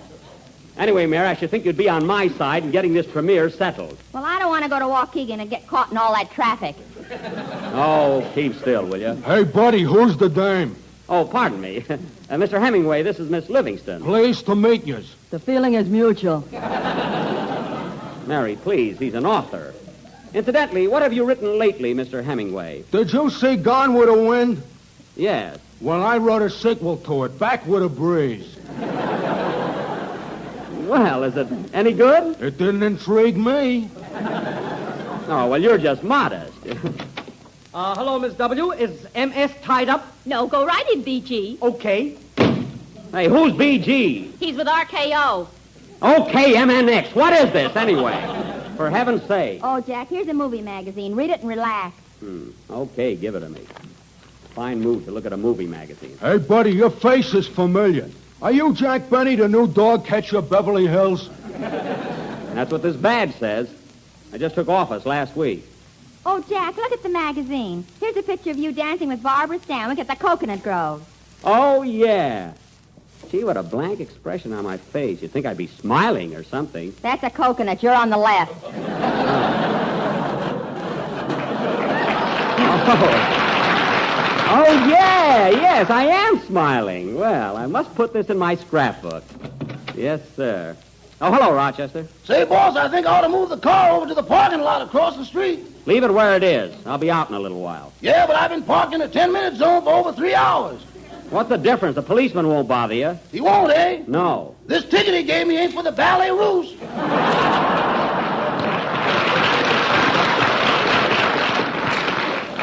Speaker 21: Anyway, Mary, I should think you'd be on my side in getting this premiere settled.
Speaker 10: Well, I don't want to go to Waukegan and get caught in all that traffic.
Speaker 21: Oh, keep still, will you?
Speaker 22: Hey, buddy, who's the dame?
Speaker 21: Oh, pardon me. Mr. Hemingway, this is Miss Livingston.
Speaker 22: Pleased to meet you.
Speaker 24: The feeling is mutual.
Speaker 21: Mary, please, he's an author. Incidentally, what have you written lately, Mr. Hemingway?
Speaker 22: Did you see Gone with the Wind?
Speaker 21: Yes.
Speaker 22: Well, I wrote a sequel to it, Back with a Breeze.
Speaker 21: Well, is it any good?
Speaker 22: It didn't intrigue me.
Speaker 21: Oh, well, you're just modest.
Speaker 24: Hello, Miss W. Is MS tied up?
Speaker 20: No, go right in, BG.
Speaker 24: Okay.
Speaker 21: Hey, who's BG?
Speaker 20: He's with RKO.
Speaker 21: Okay, MNX. What is this, anyway? For heaven's sake.
Speaker 10: Oh, Jack, here's a movie magazine. Read it and relax.
Speaker 21: Okay, give it to me. fine mood to look at a movie magazine.
Speaker 22: Hey, buddy, your face is familiar. Are you Jack Benny, the new dog catcher of Beverly Hills?
Speaker 21: That's what this badge says. I just took office last week.
Speaker 10: Oh, Jack, look at the magazine. Here's a picture of you dancing with Barbara Stanwyck at the Coconut Grove.
Speaker 21: Oh, yeah. Gee, what a blank expression on my face. You'd think I'd be smiling or something.
Speaker 10: That's a coconut. You're on the left.
Speaker 21: Oh, yeah, yes, I am smiling. Well, I must put this in my scrapbook. Yes, sir. Oh, hello, Rochester.
Speaker 3: Say, boss, I think I ought to move the car over to the parking lot across the street.
Speaker 21: Leave it where it is. I'll be out in a little while.
Speaker 3: Yeah, but I've been parked in a 10-minute zone for over 3 hours.
Speaker 21: What's the difference? The policeman won't bother you.
Speaker 3: He won't, eh?
Speaker 21: No.
Speaker 3: This ticket he gave me ain't for the ballet roost.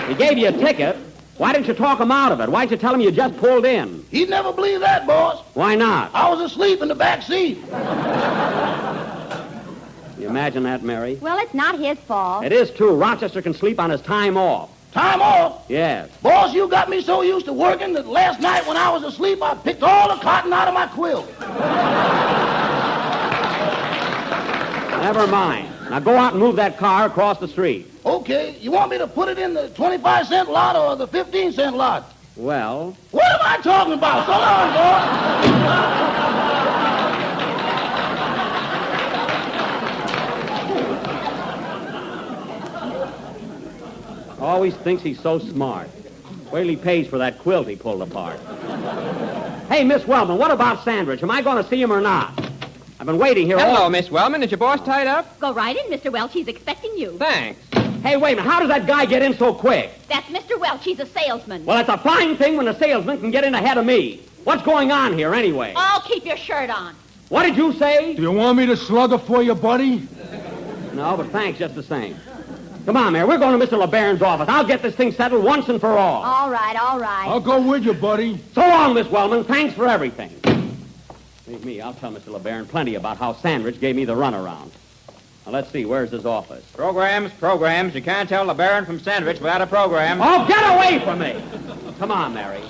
Speaker 21: He gave you a ticket. Why didn't you talk him out of it? Why'd you tell him you just pulled in?
Speaker 3: He'd never believe that, boss.
Speaker 21: Why not?
Speaker 3: I was asleep in the back seat.
Speaker 21: You imagine that, Mary?
Speaker 10: Well, it's not his fault.
Speaker 21: It is, too. Rochester can sleep on his time off.
Speaker 3: Time off?
Speaker 21: Yes.
Speaker 3: Boss, you got me so used to working that last night when I was asleep, I picked all the cotton out of my quilt.
Speaker 21: Never mind. Now go out and move that car across the street.
Speaker 3: Okay. You want me to put it in the 25-cent lot or the 15-cent lot?
Speaker 21: Well...
Speaker 3: What am I talking about? So long, boss.
Speaker 21: Always thinks he's so smart. Wait till he pays for that quilt he pulled apart. Hey, Miss Wellman, what about Sandwich? Am I going to see him or not? I've been waiting here all...
Speaker 4: Hello, Miss Wellman. Is your boss tied up?
Speaker 20: Go right in, Mr. Welch. He's expecting you.
Speaker 4: Thanks.
Speaker 21: Hey, wait a minute. How does that guy get in so quick?
Speaker 20: That's Mr. Welch. He's a salesman.
Speaker 21: Well, it's a fine thing when a salesman can get in ahead of me. What's going on here, anyway?
Speaker 20: Oh, keep your shirt on.
Speaker 21: What did you say?
Speaker 22: Do you want me to slug it for you, buddy?
Speaker 21: No, but thanks just the same. Come on, Mary. We're going to Mr. LeBaron's office. I'll get this thing settled once and for all.
Speaker 10: All right, all right.
Speaker 22: I'll go with you, buddy.
Speaker 21: So long, Miss Wellman. Thanks for everything. Believe me, I'll tell Mr. LeBaron plenty about how Sandwich gave me the runaround. Now, let's see. Where's his office?
Speaker 4: Programs. You can't tell LeBaron from Sandwich without a program.
Speaker 21: Oh, get away from me! Come on, Mary.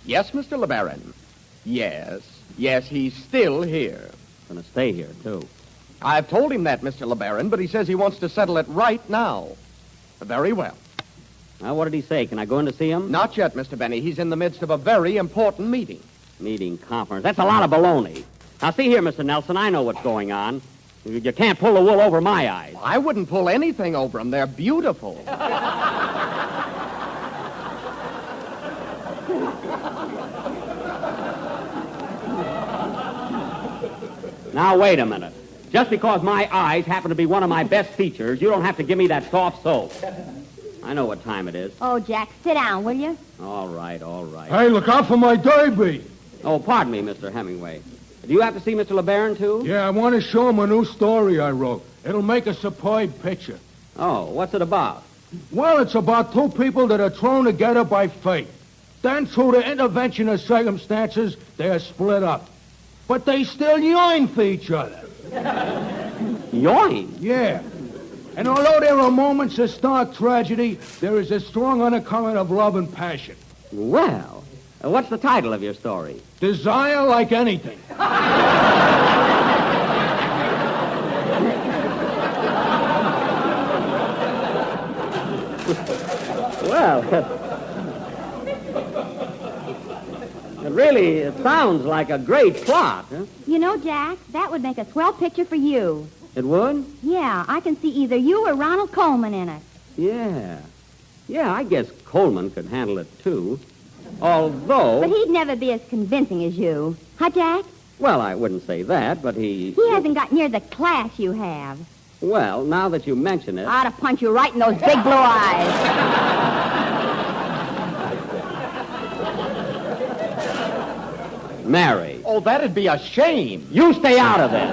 Speaker 5: Yes, Mr. LeBaron. Yes, he's still here.
Speaker 21: Gonna stay here, too.
Speaker 5: I've told him that, Mr. LeBaron, but he says he wants to settle it right now. Very well.
Speaker 21: Now, what did he say? Can I go in to see him?
Speaker 5: Not yet, Mr. Benny. He's in the midst of a very important meeting.
Speaker 21: Meeting conference. That's a lot of baloney. Now, see here, Mr. Nelson, I know what's going on. You can't pull the wool over my eyes.
Speaker 5: I wouldn't pull anything over them. They're beautiful.
Speaker 21: Now, wait a minute. Just because my eyes happen to be one of my best features, you don't have to give me that soft soap. I know what time it is.
Speaker 10: Oh, Jack, sit down, will you?
Speaker 21: All right.
Speaker 22: Hey, look out for my derby.
Speaker 21: Oh, pardon me, Mr. Hemingway. Do you have to see Mr. LeBaron, too?
Speaker 22: Yeah, I want to show him a new story I wrote. It'll make a superb picture.
Speaker 21: Oh, what's it about?
Speaker 22: Well, it's about two people that are thrown together by fate. Then, through the intervention of circumstances, they are split up. But they still yearn for each other.
Speaker 21: Yearn?
Speaker 22: Yeah. And although there are moments of stark tragedy, there is a strong undercurrent of love and passion.
Speaker 21: Well, what's the title of your story?
Speaker 22: Desire Like Anything.
Speaker 21: Well, it sounds like a great plot, huh?
Speaker 10: You know, Jack, that would make a swell picture for you.
Speaker 21: It would?
Speaker 10: Yeah, I can see either you or Ronald Coleman in it.
Speaker 21: Yeah, I guess Coleman could handle it, too. Although...
Speaker 10: But he'd never be as convincing as you. Huh, Jack?
Speaker 21: Well, I wouldn't say that, but he...
Speaker 10: He hasn't got near the class you have.
Speaker 21: Well, now that you mention it...
Speaker 10: I ought to punch you right in those big blue eyes.
Speaker 21: Mary.
Speaker 5: Oh, that'd be a shame.
Speaker 21: You stay out of this.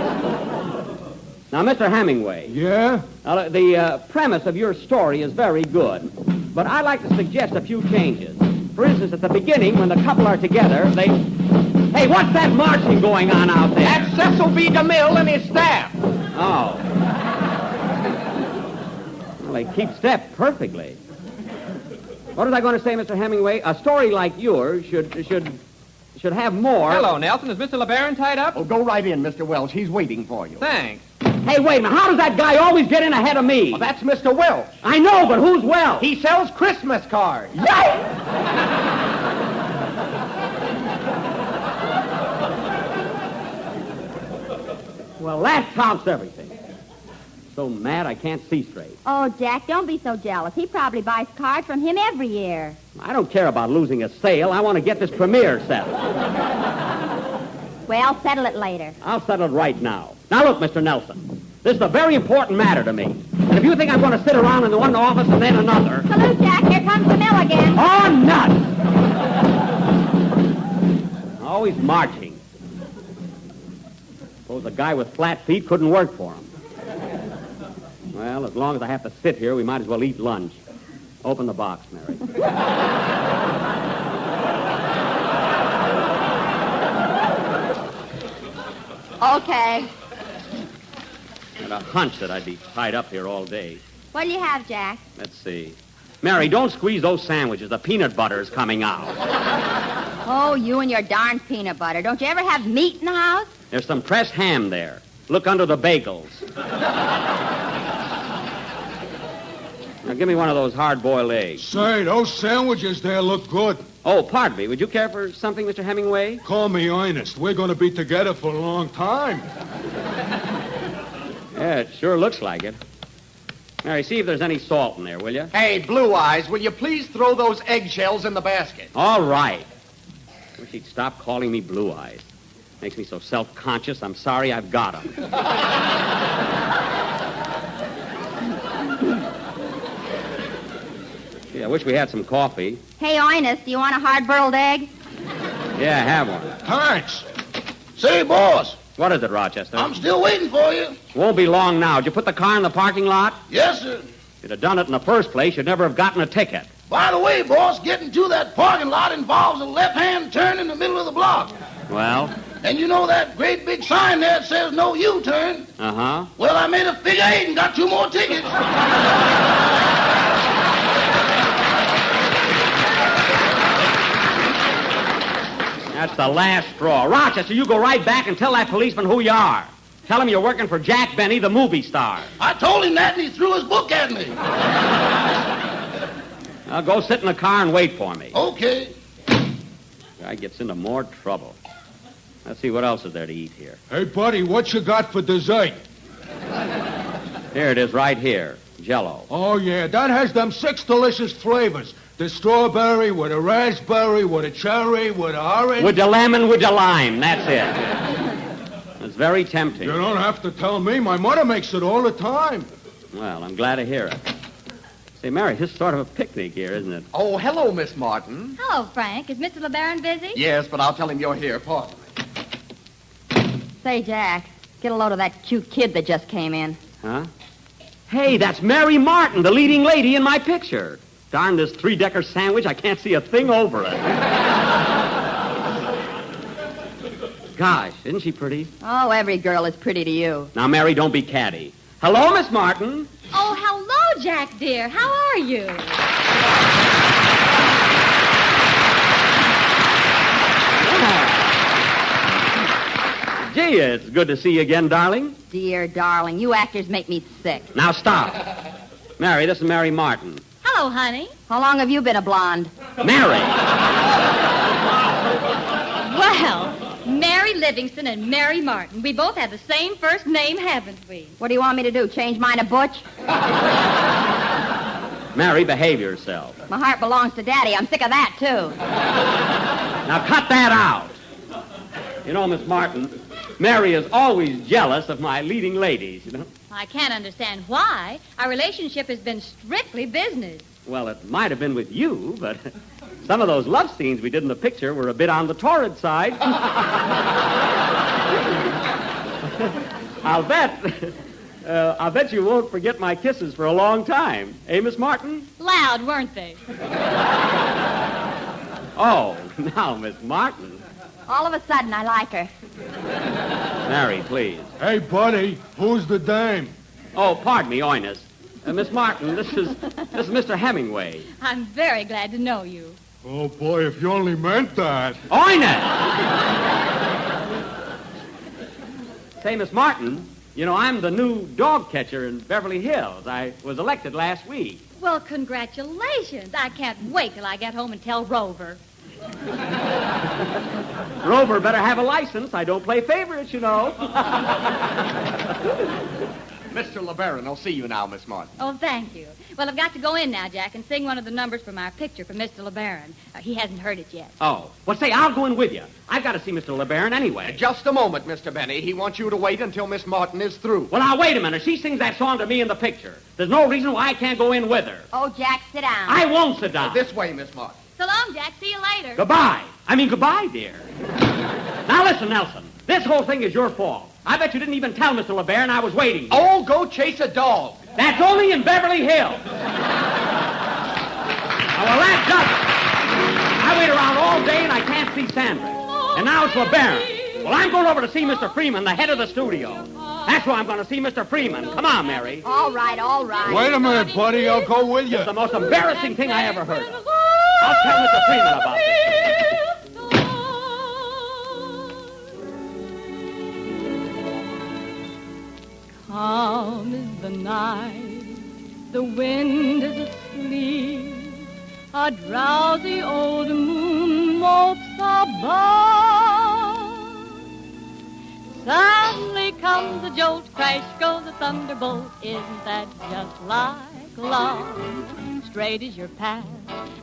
Speaker 21: Now, Mr. Hemingway.
Speaker 22: Yeah?
Speaker 21: The premise of your story is very good, but I'd like to suggest a few changes. For instance, at the beginning, when the couple are together, they... Hey, what's that marching going on out there?
Speaker 5: That's Cecil B. DeMille and his staff.
Speaker 21: Oh. Well, they keep step perfectly. What was I going to say, Mr. Hemingway? A story like yours should have more...
Speaker 4: Hello, Nelson. Is Mr. LeBaron tied up?
Speaker 5: Oh, go right in, Mr. Welch. He's waiting for you.
Speaker 4: Thanks.
Speaker 21: Hey, wait a minute. How does that guy always get in ahead of me?
Speaker 5: Well, that's Mr. Welch.
Speaker 21: I know, but who's Welch?
Speaker 5: He sells Christmas cards.
Speaker 21: Well, that tops everything. So mad I can't see straight.
Speaker 10: Oh, Jack, don't be so jealous. He probably buys cards from him every year.
Speaker 21: I don't care about losing a sale. I want to get this premiere settled.
Speaker 10: Well, settle it later.
Speaker 21: I'll settle it right now. Now, look, Mr. Nelson. This is a very important matter to me. And if you think I'm going to sit around in one office and then another...
Speaker 10: Salute, Jack. Here comes the mill again.
Speaker 21: Oh, nuts! Always marching. Suppose a guy with flat feet couldn't work for him. Well, as long as I have to sit here, we might as well eat lunch. Open the box, Mary.
Speaker 10: Okay.
Speaker 21: Had a hunch that I'd be tied up here all day.
Speaker 10: What do you have, Jack?
Speaker 21: Let's see. Mary, don't squeeze those sandwiches. The peanut butter is coming out.
Speaker 10: Oh, you and your darn peanut butter. Don't you ever have meat in the house?
Speaker 21: There's some pressed ham there. Look under the bagels. Now, give me one of those hard-boiled eggs.
Speaker 22: Say, those sandwiches there look good.
Speaker 21: Oh, pardon me. Would you care for something, Mr. Hemingway?
Speaker 22: Call me Ernest. We're going to be together for a long time.
Speaker 21: Yeah, it sure looks like it. Mary, see if there's any salt in there, will you?
Speaker 5: Hey, Blue Eyes, will you please throw those eggshells in the basket?
Speaker 21: All right. Wish he'd stop calling me Blue Eyes. Makes me so self-conscious, I'm sorry I've got him. Gee, I wish we had some coffee.
Speaker 10: Hey, Ernest, do you want a hard-boiled egg?
Speaker 21: Yeah, have one.
Speaker 3: Thanks. Say, boss.
Speaker 21: What is it, Rochester?
Speaker 3: I'm still waiting for you.
Speaker 21: Won't be long now. Did you put the car in the parking lot?
Speaker 3: Yes, sir.
Speaker 21: If you'd have done it in the first place, you'd never have gotten a ticket.
Speaker 3: By the way, boss, getting to that parking lot involves a left-hand turn in the middle of the block.
Speaker 21: Well?
Speaker 3: And you know that great big sign there that says no U-turn?
Speaker 21: Uh-huh.
Speaker 3: Well, I made a figure 8 and got 2 more tickets.
Speaker 21: That's the last straw. Rochester, you go right back and tell that policeman who you are. Tell him you're working for Jack Benny, the movie star.
Speaker 3: I told him that, and he threw his book at me.
Speaker 21: Now go sit in the car and wait for me.
Speaker 3: Okay.
Speaker 21: Guy gets into more trouble. Let's see what else is there to eat here.
Speaker 22: Hey, buddy, what you got for dessert?
Speaker 21: Here it is right here. Jell-O.
Speaker 22: Oh, yeah, that has them 6 delicious flavors. The strawberry with a raspberry, with a cherry, with a orange.
Speaker 21: With the lemon, with the lime. That's it. It's very tempting.
Speaker 22: You don't have to tell me. My mother makes it all the time.
Speaker 21: Well, I'm glad to hear it. Say, Mary, this is sort of a picnic here, isn't it?
Speaker 5: Oh, hello, Miss Martin.
Speaker 20: Hello, Frank. Is Mr. LeBaron busy?
Speaker 5: Yes, but I'll tell him you're here. Pardon me.
Speaker 10: Say, Jack, get a load of that cute kid that just came in.
Speaker 21: Huh? Hey, that's Mary Martin, the leading lady in my picture. Darn this 3-decker sandwich, I can't see a thing over it. Gosh, isn't she pretty?
Speaker 10: Oh, every girl is pretty to you.
Speaker 21: Now, Mary, don't be catty. Hello, Miss Martin.
Speaker 20: Oh, hello, Jack, dear. How are you?
Speaker 21: Gee, it's good to see you again, darling.
Speaker 10: Dear darling, you actors make me sick.
Speaker 21: Now, stop. Mary, this is Mary Martin.
Speaker 20: Hello, honey.
Speaker 10: How long have you been a blonde?
Speaker 21: Mary!
Speaker 20: Well, Mary Livingston and Mary Martin. We both have the same first name, haven't we?
Speaker 10: What do you want me to do, change mine to Butch?
Speaker 21: Mary, behave yourself.
Speaker 20: My heart belongs to Daddy. I'm sick of that, too.
Speaker 21: Now cut that out. You know, Miss Martin, Mary is always jealous of my leading ladies, you know.
Speaker 20: I can't understand why. Our relationship has been strictly business.
Speaker 21: Well, it might have been with you, but some of those love scenes we did in the picture were a bit on the torrid side. I'll bet you won't forget my kisses for a long time. Eh, Miss Martin?
Speaker 20: Loud, weren't they?
Speaker 21: Oh, now, Miss Martin.
Speaker 20: All of a sudden, I like her.
Speaker 21: Mary, please.
Speaker 22: Hey, buddy, who's the dame?
Speaker 21: Oh, pardon me, Oinus. Miss Martin, this is Mr. Hemingway.
Speaker 20: I'm very glad to know you.
Speaker 22: Oh, boy, if you only meant that.
Speaker 21: Oinus! Say, Miss Martin, you know, I'm the new dog catcher in Beverly Hills. I was elected last week.
Speaker 20: Well, congratulations. I can't wait till I get home and tell Rover.
Speaker 21: Rover better have a license. I don't play favorites, you know.
Speaker 5: Mr. LeBaron, I'll see you now, Miss Martin.
Speaker 20: Oh, thank you. Well, I've got to go in now, Jack, and sing one of the numbers from our picture for Mr. LeBaron. He hasn't heard it yet.
Speaker 21: Oh. Well, say, I'll go in with you. I've got to see Mr. LeBaron anyway.
Speaker 5: Just a moment, Mr. Benny. He wants you to wait until Miss Martin is through.
Speaker 21: Well, now, wait a minute. She sings that song to me in the picture. There's no reason why I can't go in with her.
Speaker 20: Oh, Jack, sit down.
Speaker 21: I won't sit down.
Speaker 5: This way, Miss Martin.
Speaker 20: So long, Jack. See you later.
Speaker 21: Goodbye. Goodbye, dear. Now, listen, Nelson. This whole thing is your fault. I bet you didn't even tell Mr. LeBaron I was waiting.
Speaker 5: Oh, go chase a dog.
Speaker 21: That's only in Beverly Hills. Well, that does it. I wait around all day and I can't see Sandra. And now it's LeBaron. Well, I'm going over to see Mr. Freeman, the head of the studio. That's why I'm going to see Mr. Freeman. Come on, Mary.
Speaker 20: All right, all right.
Speaker 22: Wait a minute, buddy. I'll go with you.
Speaker 21: It's the most embarrassing thing I ever heard of. I'll tell Mr. Freeman about this.
Speaker 2: Calm is the night, the wind is asleep, a drowsy old moon mopes above. Suddenly comes a jolt, crash goes a thunderbolt, isn't that just like love? Straight is your path,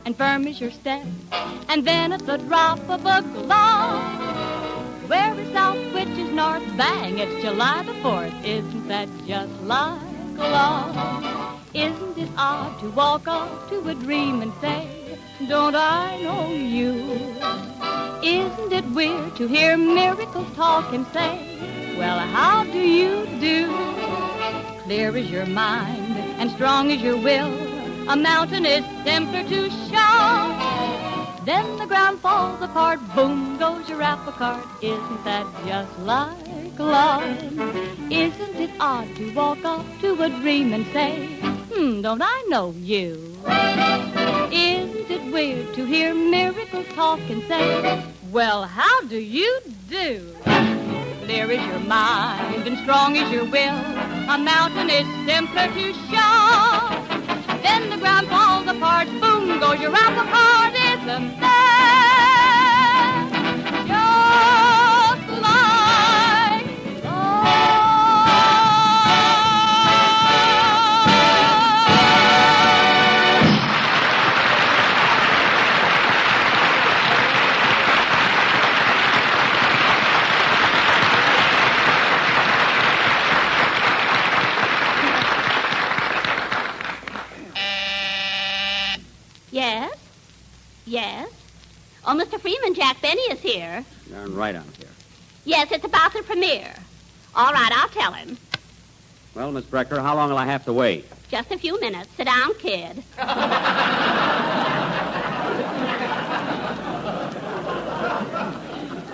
Speaker 2: and firm is your step, and then at the drop of a glove, where is south, which is north, bang, it's July the 4th. Isn't that just like love? Isn't it odd to walk up to a dream and say, don't I know you? Isn't it weird to hear miracles talk and say, well, how do you do? Clear is your mind and strong is your will. A mountain is simpler to show. Then the ground falls apart, boom goes your apple cart. Isn't that just like love? Isn't it odd to walk up to a dream and say, don't I know you? Isn't it weird to hear miracles talk and say, well, how do you do? Clear is your mind and strong is your will. A mountain is simpler to show. Then the ground falls apart, boom goes your apple cart. Isn't that just like
Speaker 20: Yes? Yes? Oh, Mr. Freeman, Jack Benny is here.
Speaker 21: Darn right I'm here.
Speaker 20: Yes, it's about the premiere. All right, I'll tell him.
Speaker 21: Well, Miss Brecker, how long will I have to wait?
Speaker 20: Just a few minutes. Sit down, kid.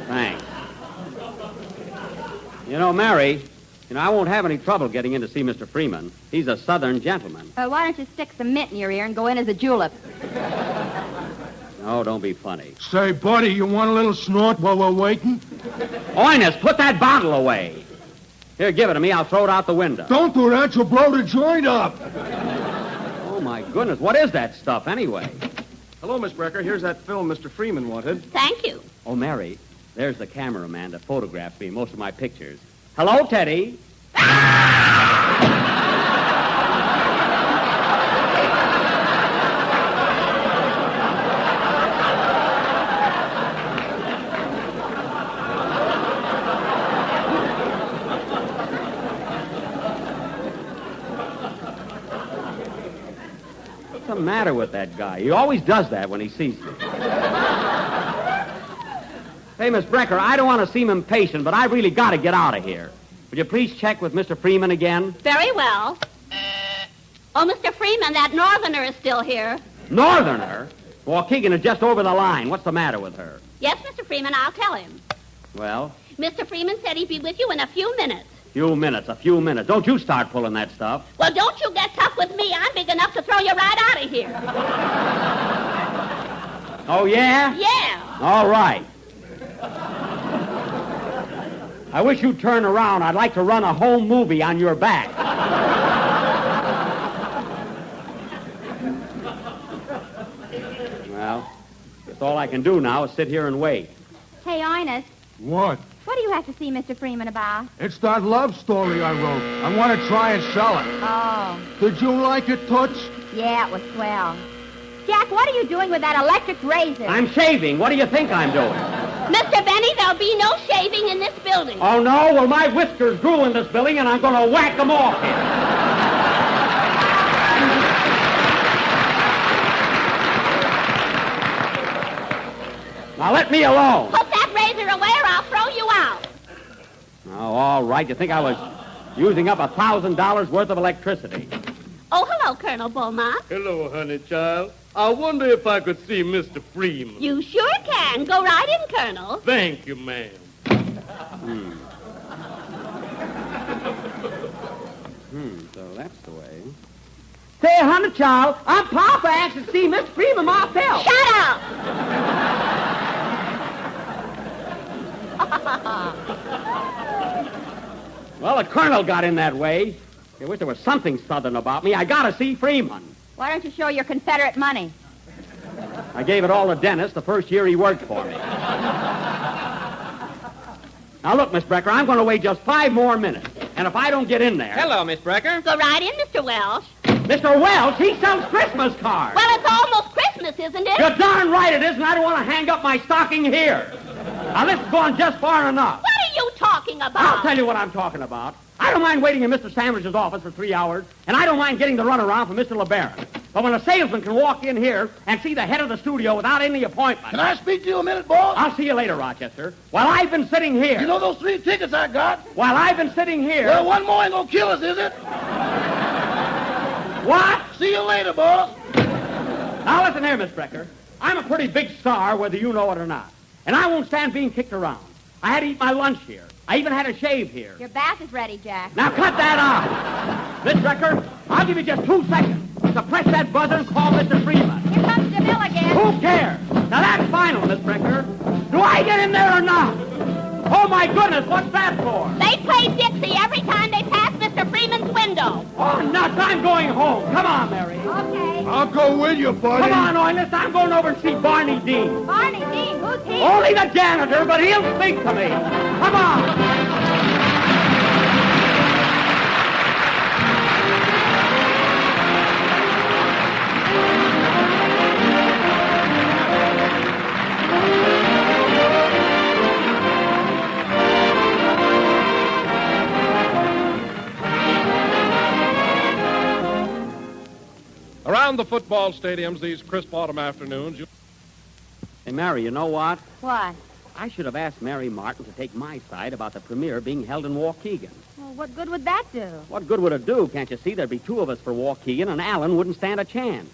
Speaker 21: Thanks. You know, Mary, I won't have any trouble getting in to see Mr. Freeman. He's a Southern gentleman.
Speaker 20: Why don't you stick some mint in your ear and go in as a julep?
Speaker 21: Oh, don't be funny.
Speaker 22: Say, buddy, you want a little snort while we're waiting?
Speaker 21: Oinus, put that bottle away. Here, give it to me. I'll throw it out the window.
Speaker 22: Don't do that. You'll blow the joint up.
Speaker 21: Oh, my goodness. What is that stuff, anyway?
Speaker 5: Hello, Miss Brecker. Here's that film Mr. Freeman wanted.
Speaker 20: Thank you.
Speaker 21: Oh, Mary, there's the cameraman that photographed me in most of my pictures. Hello, Teddy. the matter with that guy? He always does that when he sees me. Hey, Miss Brecker, I don't want to seem impatient, but I really got to get out of here. Would you please check with Mr. Freeman again?
Speaker 20: Very well. Oh, Mr. Freeman, that Northerner is still here.
Speaker 21: Northerner? Waukegan is just over the line. What's the matter with her?
Speaker 20: Yes, Mr. Freeman, I'll tell him.
Speaker 21: Well?
Speaker 20: Mr. Freeman said he'd be with you in a few minutes.
Speaker 21: A few minutes. Don't you start pulling that stuff.
Speaker 20: Well, don't you get tough with me. I'm big enough to throw you right out of here.
Speaker 21: Oh, yeah?
Speaker 20: Yeah.
Speaker 21: All right. I wish you'd turn around. I'd like to run a home movie on your back. Well, that's all I can do now is sit here and wait.
Speaker 10: Hey, Ernest,
Speaker 22: What?
Speaker 10: what do you have to see Mr. Freeman about?
Speaker 22: It's that love story I wrote. I want to try and sell it.
Speaker 10: Oh,
Speaker 22: Did you like it, Toots?
Speaker 10: yeah, it was swell. Jack, what are you doing with that electric razor?
Speaker 21: I'm shaving. What do you think I'm doing?
Speaker 20: Mr. Benny, there'll be no shaving in this building.
Speaker 21: Oh, no? Well, my whiskers grew in this building, and I'm going to whack them off here. Now, let me alone.
Speaker 20: Put that razor away or I'll throw you out.
Speaker 21: Oh, all right. You think I was using up $1,000 worth of electricity?
Speaker 20: Oh, hello, Colonel Beaumont.
Speaker 7: Hello, honey child. I wonder if I could see Mr. Freeman.
Speaker 20: You sure can. Go right in, Colonel.
Speaker 7: Thank you, ma'am.
Speaker 21: So that's the way. Say, honey child, I'm Papa asked to see Miss Freeman myself.
Speaker 20: Shut up!
Speaker 21: Well, the Colonel got in that way. I wish there was something Southern about me. I got to see Freeman.
Speaker 10: Why don't you show your Confederate money?
Speaker 21: I gave it all to Dennis the first year he worked for me. Now, look, Miss Brecker, I'm going to wait just 5 more minutes. And if I don't get in there... Hello, Miss Brecker.
Speaker 20: Go right in, Mr. Welsh.
Speaker 21: Mr. Welch, he sells Christmas cards.
Speaker 20: Well, it's almost Christmas, isn't it?
Speaker 21: You're darn right it is, and I don't want to hang up my stocking here. Now, this has gone just far enough.
Speaker 20: What are you talking about?
Speaker 21: I'll tell you what I'm talking about. I don't mind waiting in Mr. Sandwich's office for 3 hours, and I don't mind getting the runaround for Mr. LeBaron. But when a salesman can walk in here and see the head of the studio without any appointment...
Speaker 3: Can I speak to you a minute, boss?
Speaker 21: I'll see you later, Rochester. While I've been sitting here...
Speaker 3: You know those 3 tickets I got?
Speaker 21: While I've been sitting here...
Speaker 3: Well, one more ain't gonna kill us, is it?
Speaker 21: What?
Speaker 3: See you later, boss.
Speaker 21: Now, listen here, Miss Brecker. I'm a pretty big star, whether you know it or not. And I won't stand being kicked around. I had to eat my lunch here. I even had a shave here.
Speaker 10: Your bath is ready, Jack.
Speaker 21: Now, cut that out. Miss Brecker, I'll give you just 2 seconds to press that buzzer and call Mr. Freeman.
Speaker 10: Here comes DeMille again.
Speaker 21: Who cares? Now, that's final, Miss Brecker. Do I get in there or not? Oh, my goodness, what's that for?
Speaker 20: They play Dixie every time they pass Mr. Freeman's window.
Speaker 21: Oh, nuts, I'm going home. Come on, Mary.
Speaker 10: Okay.
Speaker 22: I'll go with you, buddy.
Speaker 21: Come on, Oinus, I'm going over and see Barney Dean.
Speaker 10: Barney Dean, who's he?
Speaker 21: Only the janitor, but he'll speak to me. Come on.
Speaker 17: Around the football stadiums these crisp autumn afternoons...
Speaker 21: Hey, Mary, you know what?
Speaker 10: What?
Speaker 21: I should have asked Mary Martin to take my side about the premiere being held in Waukegan.
Speaker 10: Well, what good would that do?
Speaker 21: What good would it do? Can't you see? There'd be 2 of us for Waukegan, and Alan wouldn't stand a chance.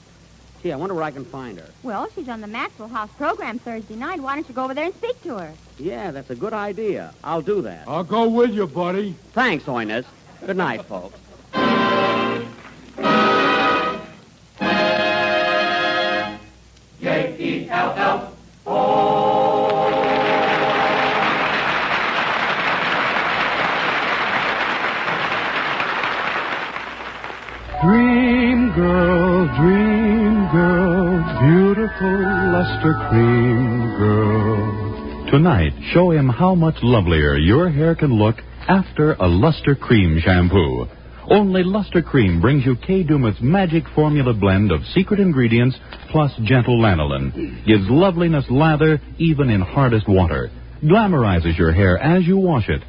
Speaker 21: Gee, I wonder where I can find her.
Speaker 10: Well, she's on the Maxwell House program Thursday night. Why don't you go over there and speak to her?
Speaker 21: Yeah, that's a good idea. I'll do that.
Speaker 22: I'll go with you, buddy.
Speaker 21: Thanks, Oinus. Good night, folks.
Speaker 11: Dream girl, beautiful luster cream girl. Tonight, show him how much lovelier your hair can look after a Luster Cream shampoo. Only Luster Cream brings you Kay Dumet's magic formula blend of secret ingredients plus gentle lanolin. Gives loveliness lather even in hardest water. Glamorizes your hair as you wash it.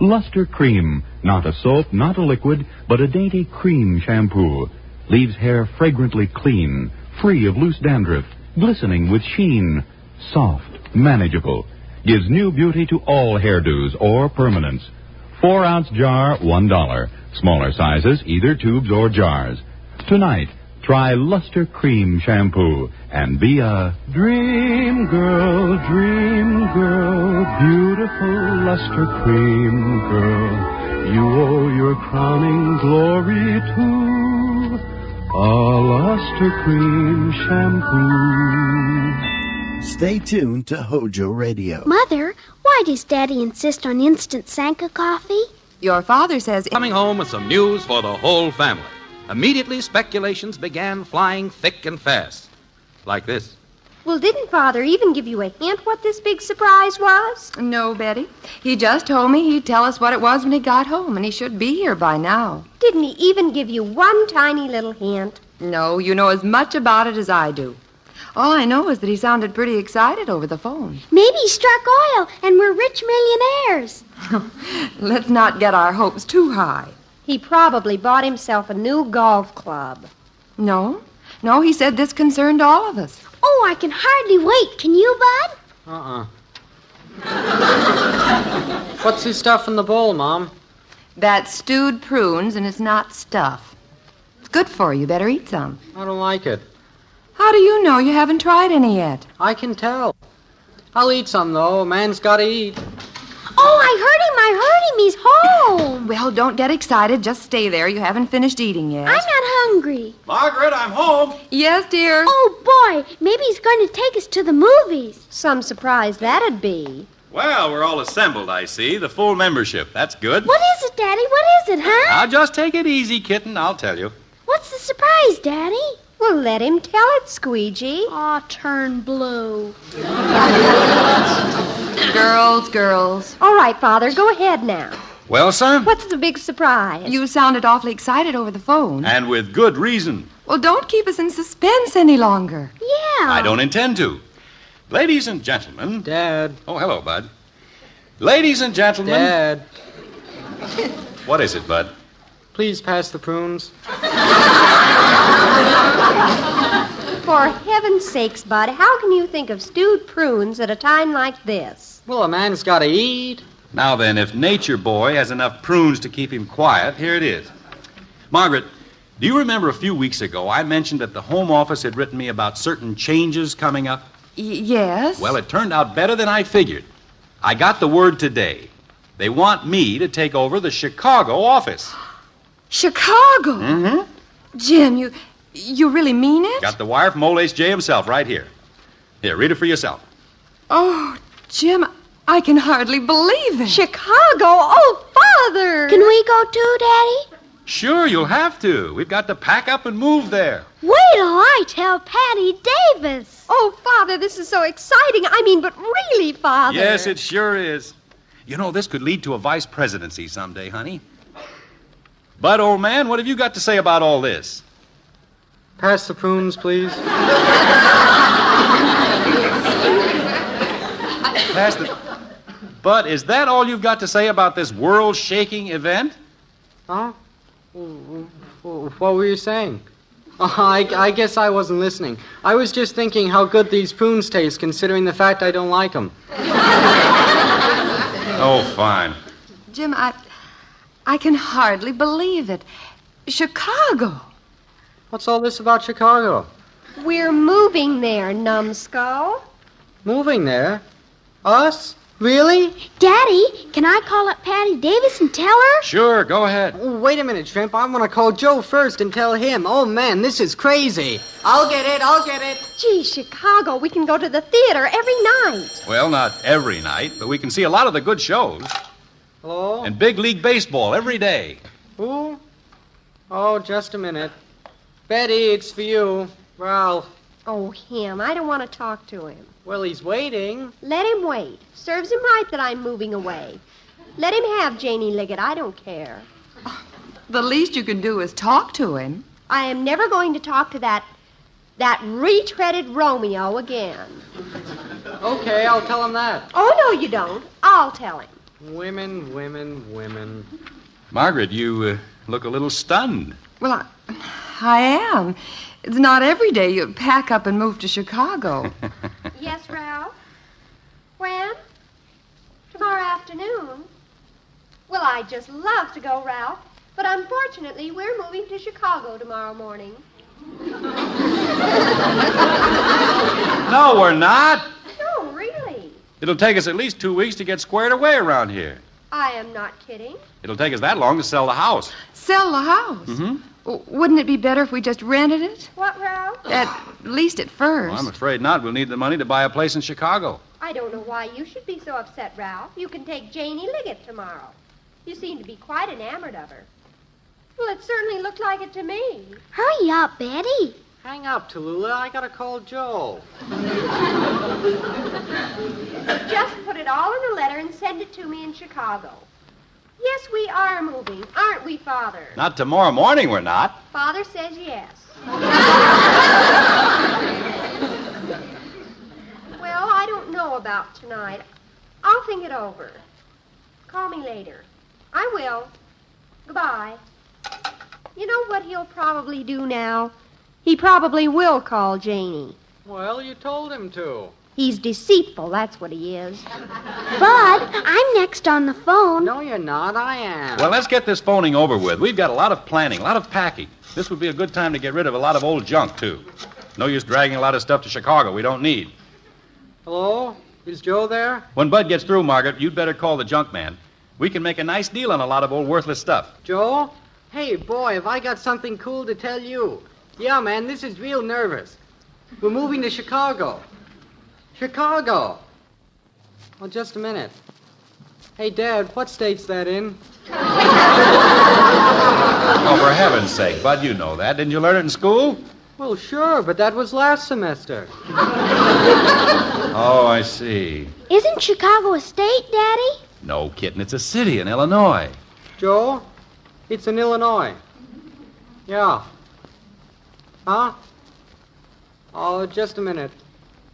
Speaker 11: Luster Cream, not a soap, not a liquid, but a dainty cream shampoo. leaves hair fragrantly clean, free of loose dandruff, glistening with sheen, soft, manageable, gives new beauty to all hairdos or permanents. 4-ounce jar, $1. Smaller sizes, either tubes or jars. Tonight, try Luster Cream Shampoo and be a dream girl, beautiful Luster Cream girl. You owe your crowning glory to a Luster Cream Shampoo.
Speaker 8: Stay tuned to Hojo Radio.
Speaker 10: Mother, why does Daddy insist on instant Sanka coffee?
Speaker 9: Your father says...
Speaker 12: Coming home with some news for the whole family. Immediately, speculations began flying thick and fast. Like this.
Speaker 9: Well, didn't Father even give you a hint what this big surprise was? No, Betty. He just told me he'd tell us what it was when he got home, and he should be here by now.
Speaker 15: Didn't he even give you one tiny little hint?
Speaker 9: No, you know as much about it as I do. All I know is that he sounded pretty excited over the phone.
Speaker 10: Maybe he struck oil and we're rich millionaires.
Speaker 9: Let's not get our hopes too high.
Speaker 15: He probably bought himself a new golf club.
Speaker 9: No, he said this concerned all of us.
Speaker 10: Oh, I can hardly wait. Can you, Bud?
Speaker 18: What's this stuff in the bowl, Mom?
Speaker 9: That's stewed prunes, and it's not stuff. It's good for you. Better eat some.
Speaker 18: I don't like it.
Speaker 9: How do you know? You haven't tried any yet.
Speaker 18: I can tell. I'll eat some, though. A man's got to eat.
Speaker 10: Oh, I heard him. He's home.
Speaker 9: Well, don't get excited. Just stay there. You haven't finished eating yet.
Speaker 10: I'm not hungry.
Speaker 12: Margaret, I'm home.
Speaker 9: Yes, dear.
Speaker 10: Oh, boy. Maybe he's going to take us to the movies.
Speaker 15: Some surprise that'd be.
Speaker 16: Well, we're all assembled, I see. The full membership. That's good.
Speaker 10: What is it, Daddy? What is it, huh?
Speaker 16: Now, just take it easy, kitten. I'll tell you.
Speaker 10: What's the surprise, Daddy?
Speaker 15: Well, let him tell it, Squeegee.
Speaker 10: Aw, turn blue.
Speaker 9: Girls.
Speaker 15: All right, Father, go ahead now.
Speaker 16: Well, sir?
Speaker 15: What's the big surprise?
Speaker 9: You sounded awfully excited over the phone.
Speaker 16: And with good reason.
Speaker 9: Well, don't keep us in suspense any longer.
Speaker 10: Yeah.
Speaker 16: I don't intend to. Ladies and gentlemen.
Speaker 18: Dad.
Speaker 16: Oh, hello, Bud. Ladies and gentlemen.
Speaker 18: Dad.
Speaker 16: What is it, Bud?
Speaker 18: Please pass the prunes.
Speaker 15: For heaven's sakes, Bud, how can you think of stewed prunes at a time like this?
Speaker 18: Well, a man's got to eat.
Speaker 16: Now then, if Nature Boy has enough prunes to keep him quiet, here it is. Margaret, do you remember a few weeks ago I mentioned that the Home Office had written me about certain changes coming up?
Speaker 9: Yes?
Speaker 16: Well, it turned out better than I figured. I got the word today. They want me to take over the Chicago office.
Speaker 9: Chicago?
Speaker 16: Mm-hmm.
Speaker 9: Jim, you really mean it?
Speaker 16: Got the wire from old Ace J himself right here. Here, read it for yourself.
Speaker 9: Oh, Jim, I can hardly believe it.
Speaker 15: Chicago? Oh, Father!
Speaker 10: Can we go too, Daddy?
Speaker 16: Sure, you'll have to. We've got to pack up and move there.
Speaker 10: Wait till I tell Patty Davis.
Speaker 15: Oh, Father, this is so exciting. I mean, but really, Father.
Speaker 16: Yes, it sure is. You know, this could lead to a vice presidency someday, honey. Bud, old man, what have you got to say about all this?
Speaker 18: Pass the prunes, please.
Speaker 16: Pass the... Bud, is that all you've got to say about this world-shaking event?
Speaker 18: Huh? What were you saying? I guess I wasn't listening. I was just thinking how good these prunes taste, considering the fact I don't like them.
Speaker 16: Oh, fine.
Speaker 9: Jim, I can hardly believe it. Chicago.
Speaker 18: What's all this about Chicago?
Speaker 15: We're moving there, numbskull.
Speaker 18: Moving there? Us? Really?
Speaker 10: Daddy, can I call up Patty Davis and tell her?
Speaker 16: Sure, go ahead.
Speaker 18: Oh, wait a minute, Shrimp. I want to call Joe first and tell him. Oh, man, this is crazy. I'll get it.
Speaker 15: Gee, Chicago, we can go to the theater every night.
Speaker 16: Well, not every night, but we can see a lot of the good shows.
Speaker 18: Hello?
Speaker 16: And big league baseball every day.
Speaker 18: Who? Oh, just a minute. Betty, it's for you. Ralph.
Speaker 15: Oh, him. I don't want to talk to him.
Speaker 18: Well, he's waiting.
Speaker 15: Let him wait. Serves him right that I'm moving away. Let him have Janie Liggett. I don't care.
Speaker 9: The least you can do is talk to him.
Speaker 15: I am never going to talk to that retreaded Romeo again.
Speaker 18: Okay, I'll tell him that.
Speaker 15: Oh, no, you don't. I'll tell him.
Speaker 18: Women.
Speaker 16: Margaret, you look a little stunned.
Speaker 9: Well, I am. It's not every day you pack up and move to Chicago.
Speaker 10: Yes, Ralph? When? Tomorrow afternoon. Well, I'd just love to go, Ralph. But unfortunately, we're moving to Chicago tomorrow morning.
Speaker 16: No, we're not.
Speaker 10: No, really.
Speaker 16: It'll take us at least 2 weeks to get squared away around here.
Speaker 10: I am not kidding.
Speaker 16: It'll take us that long to sell the house.
Speaker 9: Sell the house?
Speaker 16: Mm-hmm.
Speaker 9: Wouldn't it be better if we just rented it?
Speaker 10: What, Ralph?
Speaker 9: At least at first.
Speaker 16: Well, I'm afraid not. We'll need the money to buy a place in Chicago.
Speaker 10: I don't know why you should be so upset, Ralph. You can take Janie Liggett tomorrow. You seem to be quite enamored of her. Well, it certainly looked like it to me.
Speaker 1: Hurry up, Betty.
Speaker 18: Hang up, Tallulah. I gotta call Joe.
Speaker 10: Just put it all in a letter and send it to me in Chicago. Yes, we are moving, aren't we, Father?
Speaker 16: Not tomorrow morning, we're not.
Speaker 10: Father says yes. Well, I don't know about tonight. I'll think it over. Call me later. I will. Goodbye. You know what he'll probably do now? He probably will call Janie.
Speaker 18: Well, you told him to.
Speaker 10: He's deceitful, that's what he is.
Speaker 1: Bud, I'm next on the phone.
Speaker 18: No, you're not. I am.
Speaker 16: Well, let's get this phoning over with. We've got a lot of planning, a lot of packing. This would be a good time to get rid of a lot of old junk, too. No use dragging a lot of stuff to Chicago we don't need.
Speaker 18: Hello? Is Joe there?
Speaker 16: When Bud gets through, Margaret, you'd better call the junk man. We can make a nice deal on a lot of old worthless stuff.
Speaker 18: Joe? Hey, boy, have I got something cool to tell you. Yeah, man, this is real nervous. We're moving to Chicago. Chicago. Well, just a minute. Hey, Dad, what state's that in?
Speaker 16: Oh, for heaven's sake, Bud, you know that. Didn't you learn it in school?
Speaker 18: Well, sure, but that was last semester.
Speaker 16: Oh, I see.
Speaker 1: Isn't Chicago a state, Daddy?
Speaker 16: No, kitten, it's a city in Illinois.
Speaker 18: Joe, it's in Illinois. Yeah. Huh? Oh, just a minute.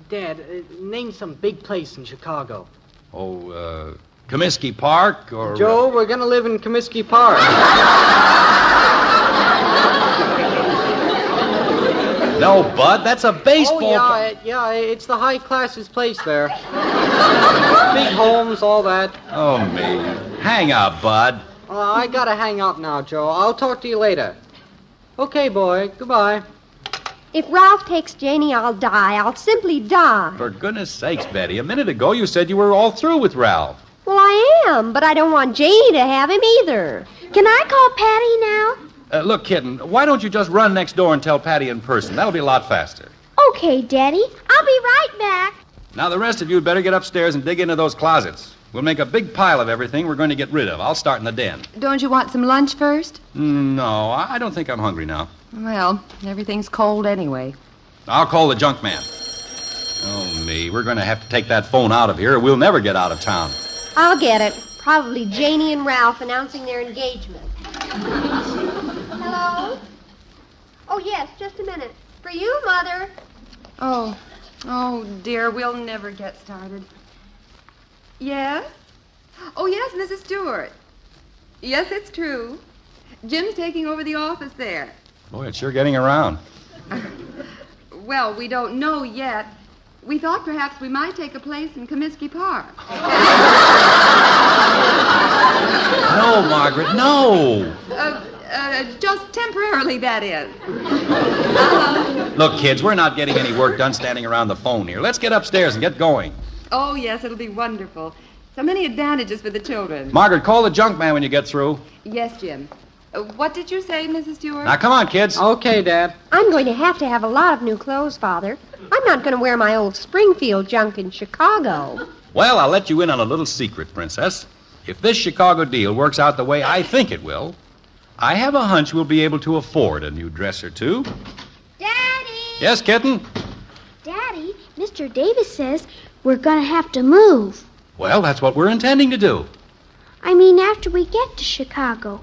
Speaker 18: Dad, name some big place in Chicago.
Speaker 16: Oh, Comiskey Park or...
Speaker 18: Joe, we're going to live in Comiskey Park.
Speaker 16: No, Bud, that's a baseball...
Speaker 18: Oh, yeah, it's the high-classes place there. Big homes, all that.
Speaker 16: Oh, me. Hang up, Bud.
Speaker 18: I got to hang up now, Joe. I'll talk to you later. Okay, boy. Goodbye.
Speaker 10: If Ralph takes Janie, I'll die. I'll simply die.
Speaker 16: For goodness sakes, Betty, a minute ago you said you were all through with Ralph.
Speaker 10: Well, I am, but I don't want Janie to have him either.
Speaker 1: Can I call Patty now?
Speaker 16: Look, kitten, why don't you just run next door and tell Patty in person? That'll be a lot faster.
Speaker 1: Okay, Daddy. I'll be right back.
Speaker 16: Now, the rest of you had better get upstairs and dig into those closets. We'll make a big pile of everything we're going to get rid of. I'll start in the den.
Speaker 9: Don't you want some lunch first?
Speaker 16: No, I don't think I'm hungry now.
Speaker 9: Well, everything's cold anyway.
Speaker 16: I'll call the junk man. Oh, me. We're going to have to take that phone out of here or we'll never get out of town.
Speaker 10: I'll get it. Probably Janie and Ralph announcing their engagement. Hello? Oh, yes, just a minute. For you, Mother.
Speaker 9: Oh, dear, we'll never get started. Yes? Oh, yes, Mrs. Stewart. Yes, it's true. Jim's taking over the office there.
Speaker 16: Boy, it's sure getting around.
Speaker 9: Well, we don't know yet. We thought perhaps we might take a place in Comiskey Park.
Speaker 16: No, Margaret, no.
Speaker 9: Just temporarily, that is.
Speaker 16: Look, kids, we're not getting any work done standing around the phone here. Let's get upstairs and get going.
Speaker 9: Oh, yes, it'll be wonderful. So many advantages for the children.
Speaker 16: Margaret, call the junk man when you get through.
Speaker 9: Yes, Jim. What did you say, Mrs. Stewart?
Speaker 16: Now, come on, kids.
Speaker 18: Okay, Dad.
Speaker 10: I'm going to have a lot of new clothes, Father. I'm not going to wear my old Springfield junk in Chicago.
Speaker 16: Well, I'll let you in on a little secret, Princess. If this Chicago deal works out the way I think it will, I have a hunch we'll be able to afford a new dress or two.
Speaker 1: Daddy!
Speaker 16: Yes, kitten?
Speaker 1: Daddy, Mr. Davis says we're going to have to move.
Speaker 16: Well, that's what we're intending to do.
Speaker 1: I mean, after we get to Chicago.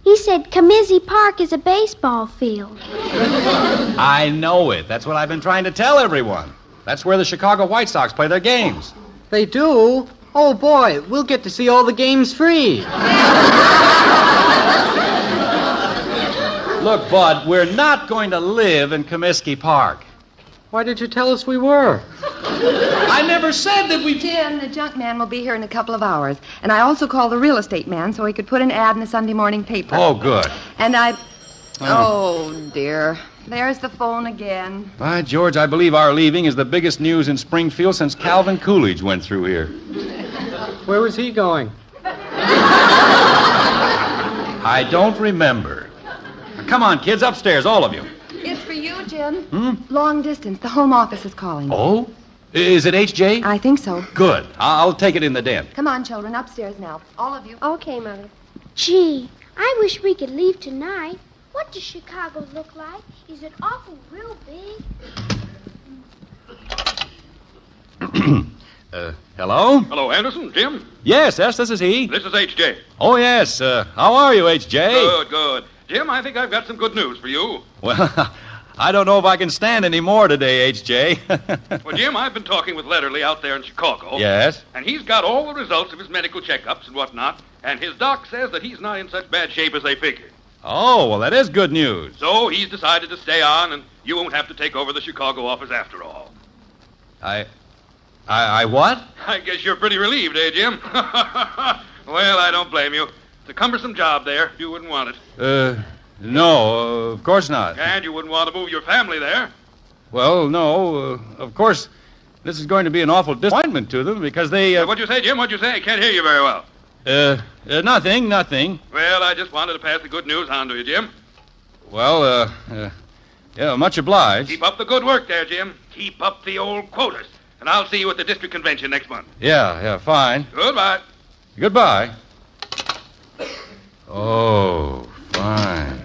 Speaker 1: He said Comiskey Park is a baseball field.
Speaker 16: I know it. That's what I've been trying to tell everyone. That's where the Chicago White Sox play their games.
Speaker 18: They do? Oh, boy, we'll get to see all the games free.
Speaker 6: Look, Bud, we're not going to live in Comiskey Park.
Speaker 18: Why did you tell us we were?
Speaker 6: I never said that we...
Speaker 9: Jim, the junk man will be here in a couple of hours. And I also called the real estate man so he could put an ad in the Sunday morning paper.
Speaker 6: Oh, good.
Speaker 9: And I... Oh, dear. There's the phone again.
Speaker 6: By George, I believe our leaving is the biggest news in Springfield since Calvin Coolidge went through here.
Speaker 18: Where was he going?
Speaker 6: I don't remember. Come on, kids, upstairs, all of you.
Speaker 9: It's for you, Jim. Long distance. The home office is calling.
Speaker 6: Oh? Is it H.J.?
Speaker 9: I think so.
Speaker 6: Good. I'll take it in the den.
Speaker 9: Come on, children, upstairs now. All of you.
Speaker 1: Okay, Mother. Gee, I wish we could leave tonight. What does Chicago look like? Is it awful real big?
Speaker 6: Hello?
Speaker 13: Hello, Anderson. Jim?
Speaker 6: Yes, this is he.
Speaker 13: This is H.J.
Speaker 6: Oh, yes. How are you, H.J.?
Speaker 13: Good, good. Jim, I think I've got some good news for you.
Speaker 6: Well, I don't know if I can stand any more today, H.J.
Speaker 13: Well, Jim, I've been talking with Letterly out there in Chicago.
Speaker 6: Yes?
Speaker 13: And he's got all the results of his medical checkups and whatnot, and his doc says that he's not in such bad shape as they figured.
Speaker 6: Oh, well, that is good news.
Speaker 13: So he's decided to stay on, and you won't have to take over the Chicago office after all.
Speaker 6: I what?
Speaker 13: I guess you're pretty relieved, eh, Jim? Well, I don't blame you. It's a cumbersome job there. You wouldn't want it.
Speaker 6: No, of course not.
Speaker 13: And you wouldn't want to move your family there.
Speaker 6: Well, no, of course, this is going to be an awful disappointment to them because they...
Speaker 13: What'd you say, Jim? What'd you say? I can't hear you very well.
Speaker 6: Nothing.
Speaker 13: Well, I just wanted to pass the good news on to you, Jim.
Speaker 6: Well, yeah, much obliged.
Speaker 13: Keep up the good work there, Jim. Keep up the old quotas. And I'll see you at the district convention next month.
Speaker 6: Yeah, fine.
Speaker 13: Goodbye.
Speaker 6: Goodbye. Oh, fine.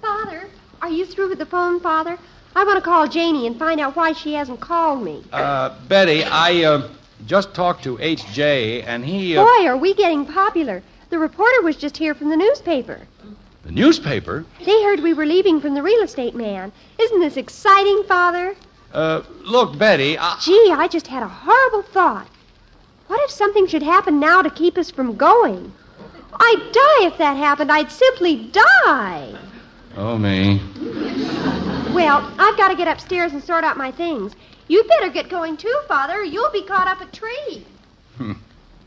Speaker 14: Father, are you through with the phone, Father? I want to call Janie and find out why she hasn't called me.
Speaker 6: Betty, I just talked to H.J., and he...
Speaker 14: Boy, are we getting popular. The reporter was just here from the newspaper.
Speaker 6: The newspaper?
Speaker 14: They heard we were leaving from the real estate man. Isn't this exciting, Father?
Speaker 6: Look, Betty,
Speaker 14: Gee, I just had a horrible thought. What if something should happen now to keep us from going? I'd die if that happened. I'd simply die.
Speaker 6: Oh, me.
Speaker 14: Well, I've got to get upstairs and sort out my things. You'd better get going, too, Father, or you'll be caught up a tree.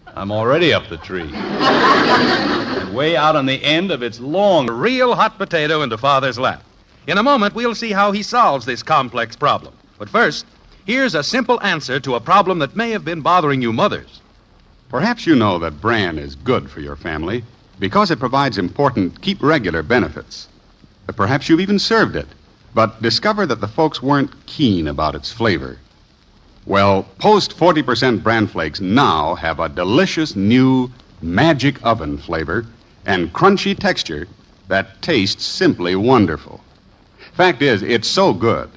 Speaker 6: I'm already up the tree. And way out on the end of its long...
Speaker 12: Real hot potato into Father's lap. In a moment, we'll see how he solves this complex problem. But first, here's a simple answer to a problem that may have been bothering you mothers.
Speaker 19: Perhaps you know that bran is good for your family because it provides important keep regular benefits. Perhaps you've even served it, but discovered that the folks weren't keen about its flavor. Well, Post 40% bran flakes now have a delicious new magic oven flavor and crunchy texture that tastes simply wonderful. Fact is, it's so good.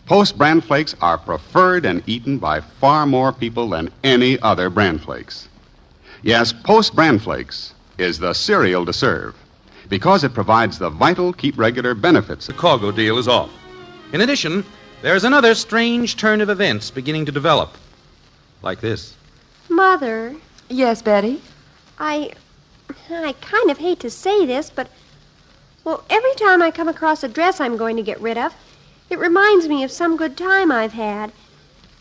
Speaker 19: Post bran flakes are preferred and eaten by far more people than any other bran flakes. Yes, Post bran flakes is the cereal to serve because it provides the vital keep regular benefits.
Speaker 12: The Chicago deal is off. In addition, there's another strange turn of events beginning to develop. Like this.
Speaker 14: Mother.
Speaker 9: Yes, Betty?
Speaker 14: I kind of hate to say this, but, well, every time I come across a dress I'm going to get rid of, it reminds me of some good time I've had.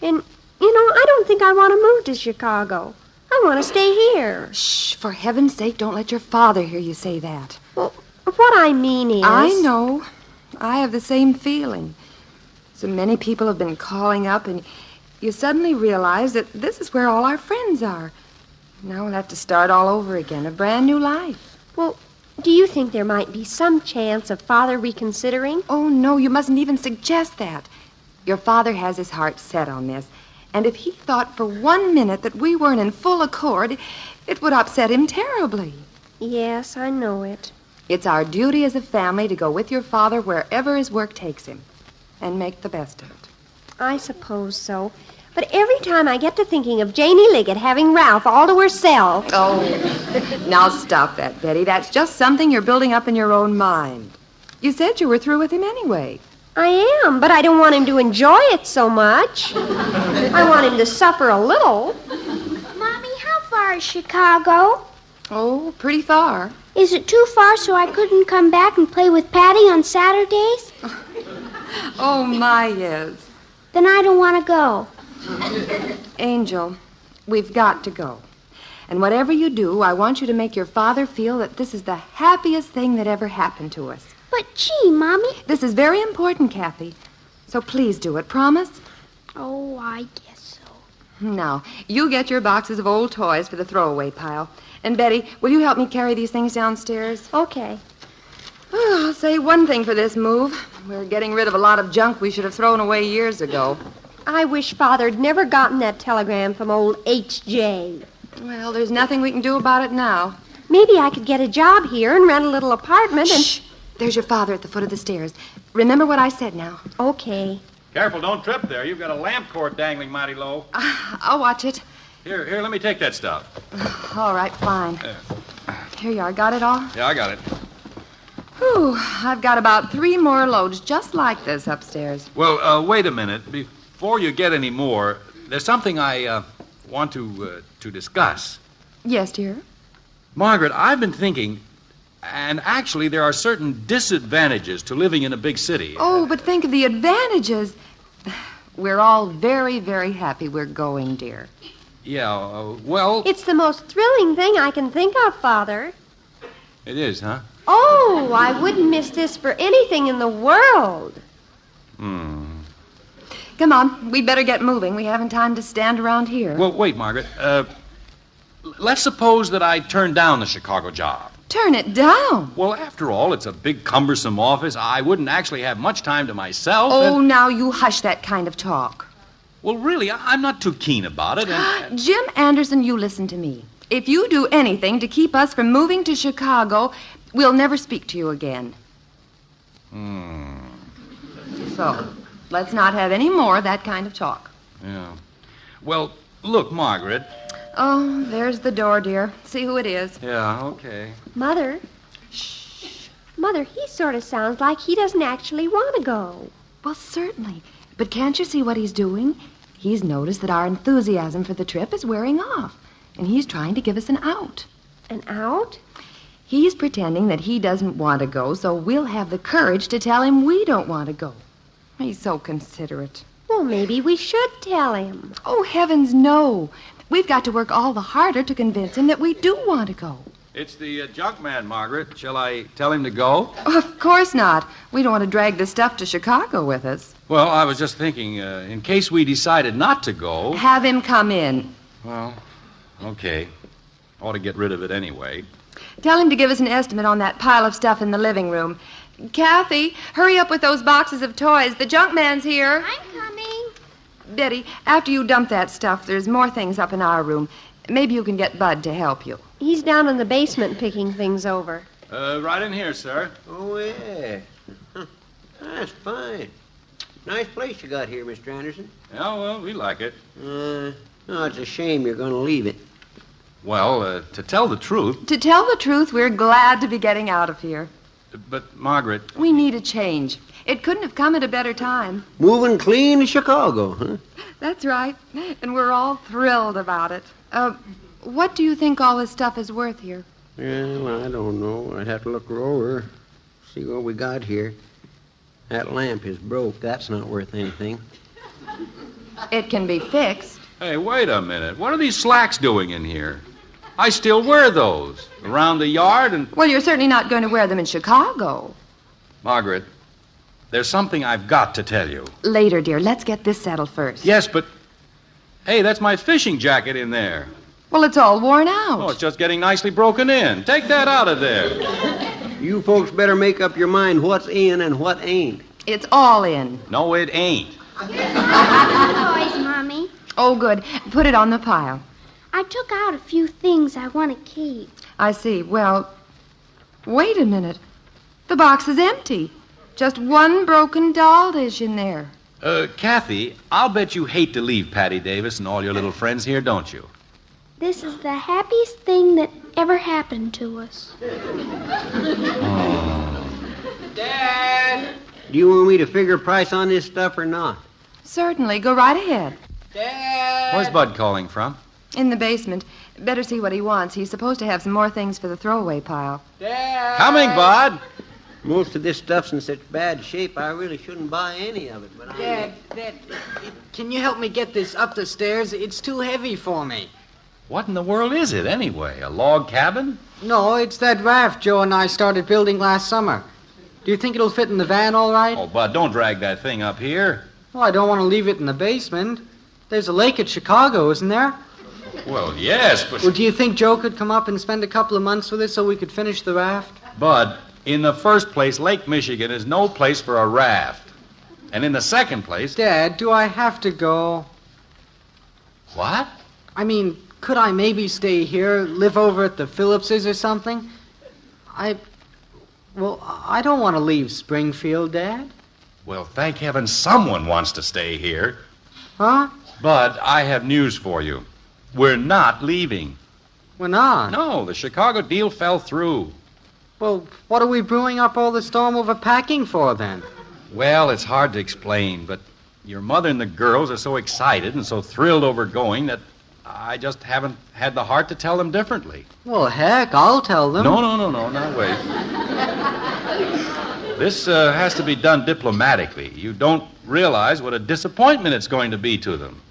Speaker 14: And, I don't think I want to move to Chicago. I want to stay here.
Speaker 9: Shh, for heaven's sake, don't let your father hear you say that.
Speaker 14: Well, what I mean is...
Speaker 9: I know. I have the same feeling. So many people have been calling up, and you suddenly realize that this is where all our friends are. Now we'll have to start all over again, a brand new life.
Speaker 14: Well, do you think there might be some chance of Father reconsidering?
Speaker 9: Oh, no, you mustn't even suggest that. Your father has his heart set on this. And if he thought for 1 minute that we weren't in full accord, it would upset him terribly.
Speaker 14: Yes, I know it.
Speaker 9: It's our duty as a family to go with your father wherever his work takes him and make the best of it.
Speaker 14: I suppose so. But every time I get to thinking of Janie Liggett having Ralph all to herself...
Speaker 9: Oh, now stop that, Betty. That's just something you're building up in your own mind. You said you were through with him anyway.
Speaker 14: I am, but I don't want him to enjoy it so much. I want him to suffer a little.
Speaker 1: Mommy, how far is Chicago?
Speaker 9: Oh, pretty far.
Speaker 1: Is it too far so I couldn't come back and play with Patty on Saturdays?
Speaker 9: Oh, my, yes.
Speaker 1: Then I don't want to go.
Speaker 9: Angel, we've got to go. And whatever you do, I want you to make your father feel that this is the happiest thing that ever happened to us.
Speaker 1: But gee, Mommy.
Speaker 9: This is very important, Kathy. So please do it. Promise?
Speaker 1: Oh, I guess so.
Speaker 9: Now, you get your boxes of old toys for the throwaway pile. And Betty, will you help me carry these things downstairs?
Speaker 14: Okay.
Speaker 9: Oh, I'll say one thing for this move. We're getting rid of a lot of junk we should have thrown away years ago.
Speaker 14: I wish Father'd never gotten that telegram from old H.J.
Speaker 9: Well, there's nothing we can do about it now.
Speaker 14: Maybe I could get a job here and rent a little apartment and...
Speaker 9: Shh! There's your father at the foot of the stairs. Remember what I said now.
Speaker 14: Okay.
Speaker 6: Careful, don't trip there. You've got a lamp cord dangling mighty low.
Speaker 9: I'll watch it.
Speaker 6: Here, let me take that stuff.
Speaker 9: All right, fine. Here you are. Got it all?
Speaker 6: Yeah, I got it.
Speaker 9: Whew, I've got about 3 more loads just like this upstairs.
Speaker 6: Well, wait a minute. Before you get any more, there's something I want to discuss.
Speaker 9: Yes, dear?
Speaker 6: Margaret, I've been thinking, and actually there are certain disadvantages to living in a big city.
Speaker 9: Oh, but think of the advantages. We're all very, very happy we're going, dear.
Speaker 6: Yeah, well...
Speaker 14: It's the most thrilling thing I can think of, Father.
Speaker 6: It is, huh?
Speaker 14: Oh, I wouldn't miss this for anything in the world.
Speaker 9: Come on, we'd better get moving. We haven't time to stand around here.
Speaker 6: Well, wait, Margaret. Let's suppose that I turn down the Chicago job.
Speaker 9: Turn it down?
Speaker 6: Well, after all, it's a big, cumbersome office. I wouldn't actually have much time to myself.
Speaker 9: Oh, now you hush that kind of talk.
Speaker 6: Well, really, I'm not too keen about it. And...
Speaker 9: Jim Anderson, you listen to me. If you do anything to keep us from moving to Chicago, we'll never speak to you again. So, let's not have any more of that kind of talk.
Speaker 6: Yeah. Well, look, Margaret.
Speaker 9: Oh, there's the door, dear. See who it is.
Speaker 6: Yeah, okay.
Speaker 14: Mother. Shh. Mother, he sort of sounds like he doesn't actually want to go.
Speaker 9: Well, certainly. But can't you see what he's doing? He's noticed that our enthusiasm for the trip is wearing off, and he's trying to give us an out.
Speaker 14: An out?
Speaker 9: He's pretending that he doesn't want to go, so we'll have the courage to tell him we don't want to go. He's so considerate.
Speaker 14: Well, maybe we should tell him.
Speaker 9: Oh, heavens, no. We've got to work all the harder to convince him that we do want to go.
Speaker 6: It's the junk man, Margaret. Shall I tell him to go?
Speaker 9: Oh, of course not. We don't want to drag the stuff to Chicago with us.
Speaker 6: Well, I was just thinking, in case we decided not to go...
Speaker 9: Have him come in.
Speaker 6: Well, okay. Ought to get rid of it anyway.
Speaker 9: Tell him to give us an estimate on that pile of stuff in the living room. Kathy, hurry up with those boxes of toys. The junk man's here.
Speaker 1: I'm coming.
Speaker 9: Betty, after you dump that stuff, there's more things up in our room. Maybe you can get Bud to help you.
Speaker 14: He's down in the basement picking things over.
Speaker 6: Right in here, sir.
Speaker 2: Oh, yeah. That's fine. Nice place you got here, Mr. Anderson.
Speaker 6: Yeah, well, we like it.
Speaker 2: No, it's a shame you're going to leave it.
Speaker 6: Well, to tell the truth...
Speaker 9: To tell the truth, we're glad to be getting out of here.
Speaker 6: But, Margaret...
Speaker 9: We need a change. It couldn't have come at a better time.
Speaker 2: Moving clean to Chicago, huh?
Speaker 9: That's right. And we're all thrilled about it. What do you think all this stuff is worth here?
Speaker 2: Well, I don't know. I'd have to look her over, see what we got here. That lamp is broke. That's not worth anything.
Speaker 9: It can be fixed.
Speaker 6: Hey, wait a minute. What are these slacks doing in here? I still wear those. Around the yard and...
Speaker 9: Well, you're certainly not going to wear them in Chicago.
Speaker 6: Margaret, there's something I've got to tell you.
Speaker 9: Later, dear. Let's get this settled first.
Speaker 6: Yes, but... Hey, that's my fishing jacket in there.
Speaker 9: Well, it's all worn out.
Speaker 6: Oh, it's just getting nicely broken in. Take that out of there.
Speaker 2: You folks better make up your mind what's in and what ain't.
Speaker 9: It's all in.
Speaker 6: No, it ain't.
Speaker 1: Toys, Mommy.
Speaker 9: Oh, good. Put it on the pile.
Speaker 1: I took out a few things I want to keep.
Speaker 9: I see. Well, wait a minute. The box is empty. Just one broken doll dish in there.
Speaker 6: Kathy, I'll bet you hate to leave Patty Davis and all your little friends here, don't you?
Speaker 1: This is the happiest thing that ever happened to us.
Speaker 2: Dad! Do you want me to figure a price on this stuff or not?
Speaker 9: Certainly. Go right ahead.
Speaker 2: Dad!
Speaker 6: Where's Bud calling from?
Speaker 9: In the basement. Better see what he wants. He's supposed to have some more things for the throwaway pile.
Speaker 2: Coming, Bud. Most of this stuff's in such bad shape, I really shouldn't buy any of it. But
Speaker 18: Dad, can you help me get this up the stairs? It's too heavy for me.
Speaker 6: What in the world is it, anyway? A log cabin?
Speaker 18: No, it's that raft Joe and I started building last summer. Do you think it'll fit in the van all right?
Speaker 6: Oh, Bud, don't drag that thing up here.
Speaker 18: Well, I don't want to leave it in the basement. There's a lake at Chicago, isn't there?
Speaker 6: Well, yes, but...
Speaker 18: Well, do you think Joe could come up and spend a couple of months with us so we could finish the raft?
Speaker 6: Bud, in the first place, Lake Michigan is no place for a raft. And in the second place...
Speaker 18: Dad, do I have to go?
Speaker 6: What?
Speaker 18: I mean, could I maybe stay here, live over at the Phillipses or something? I don't want to leave Springfield, Dad.
Speaker 6: Well, thank heaven someone wants to stay here.
Speaker 18: Huh?
Speaker 6: Bud, I have news for you. We're not leaving.
Speaker 18: We're not?
Speaker 6: No, the Chicago deal fell through.
Speaker 18: Well, what are we brewing up all the storm over packing for, then?
Speaker 6: Well, it's hard to explain, but your mother and the girls are so excited and so thrilled over going that I just haven't had the heart to tell them differently.
Speaker 18: Well, heck, I'll tell them.
Speaker 6: No, wait. This has to be done diplomatically. You don't realize what a disappointment it's going to be to them.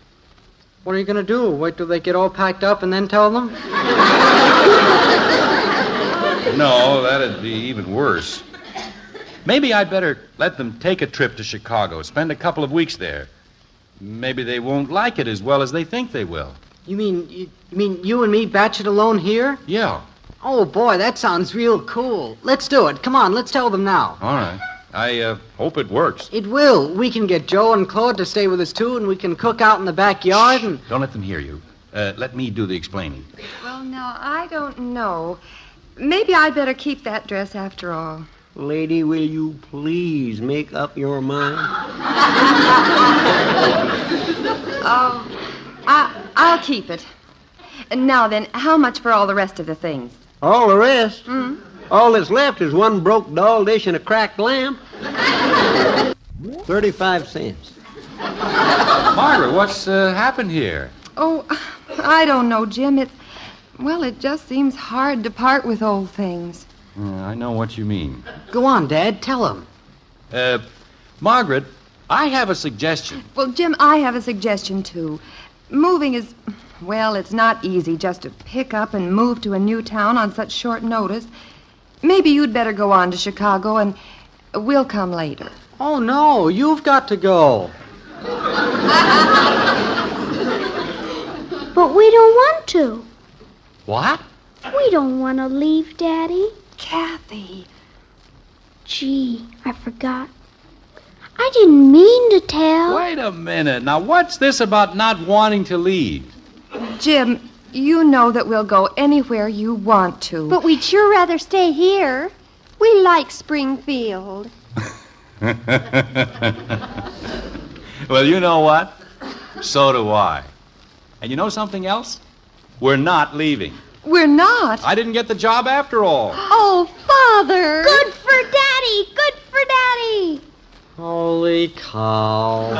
Speaker 18: What are you going to do? Wait till they get all packed up and then tell them?
Speaker 6: No, that'd be even worse. Maybe I'd better let them take a trip to Chicago, spend a couple of weeks there. Maybe they won't like it as well as they think they will.
Speaker 18: You mean you and me batch it alone here?
Speaker 6: Yeah.
Speaker 18: Oh, boy, that sounds real cool. Let's do it. Come on, let's tell them now.
Speaker 6: All right. I hope it works.
Speaker 18: It will. We can get Joe and Claude to stay with us, too, and we can cook out in the backyard and...
Speaker 6: Don't let them hear you. Let me do the explaining.
Speaker 9: Well, now, I don't know. Maybe I'd better keep that dress after all.
Speaker 2: Lady, will you please make up your mind?
Speaker 9: I'll keep it. And now then, how much for all the rest of the things?
Speaker 2: All the rest?
Speaker 9: Hmm?
Speaker 2: All that's left is one broke doll dish and a cracked lamp. 35 cents.
Speaker 6: Margaret, what's happened here?
Speaker 9: Oh, I don't know, Jim. It just seems hard to part with old things.
Speaker 6: I know what you mean.
Speaker 18: Go on, Dad. Tell him.
Speaker 6: Margaret, I have a suggestion.
Speaker 9: Well, Jim, I have a suggestion, too. Moving is... Well, it's not easy just to pick up and move to a new town on such short notice. Maybe you'd better go on to Chicago, and we'll come later.
Speaker 18: Oh, no, you've got to go.
Speaker 1: But we don't want to.
Speaker 6: What?
Speaker 1: We don't want to leave, Daddy.
Speaker 9: Kathy.
Speaker 1: Gee, I forgot. I didn't mean to tell.
Speaker 6: Wait a minute. Now, what's this about not wanting to leave?
Speaker 9: Jim, you know that we'll go anywhere you want to.
Speaker 14: But we'd sure rather stay here. We like Springfield.
Speaker 6: Well, you know what? So do I. And you know something else? We're not leaving.
Speaker 9: We're not?
Speaker 6: I didn't get the job after all.
Speaker 14: Oh, Father!
Speaker 1: Good for Daddy! Good for Daddy!
Speaker 18: Holy cow.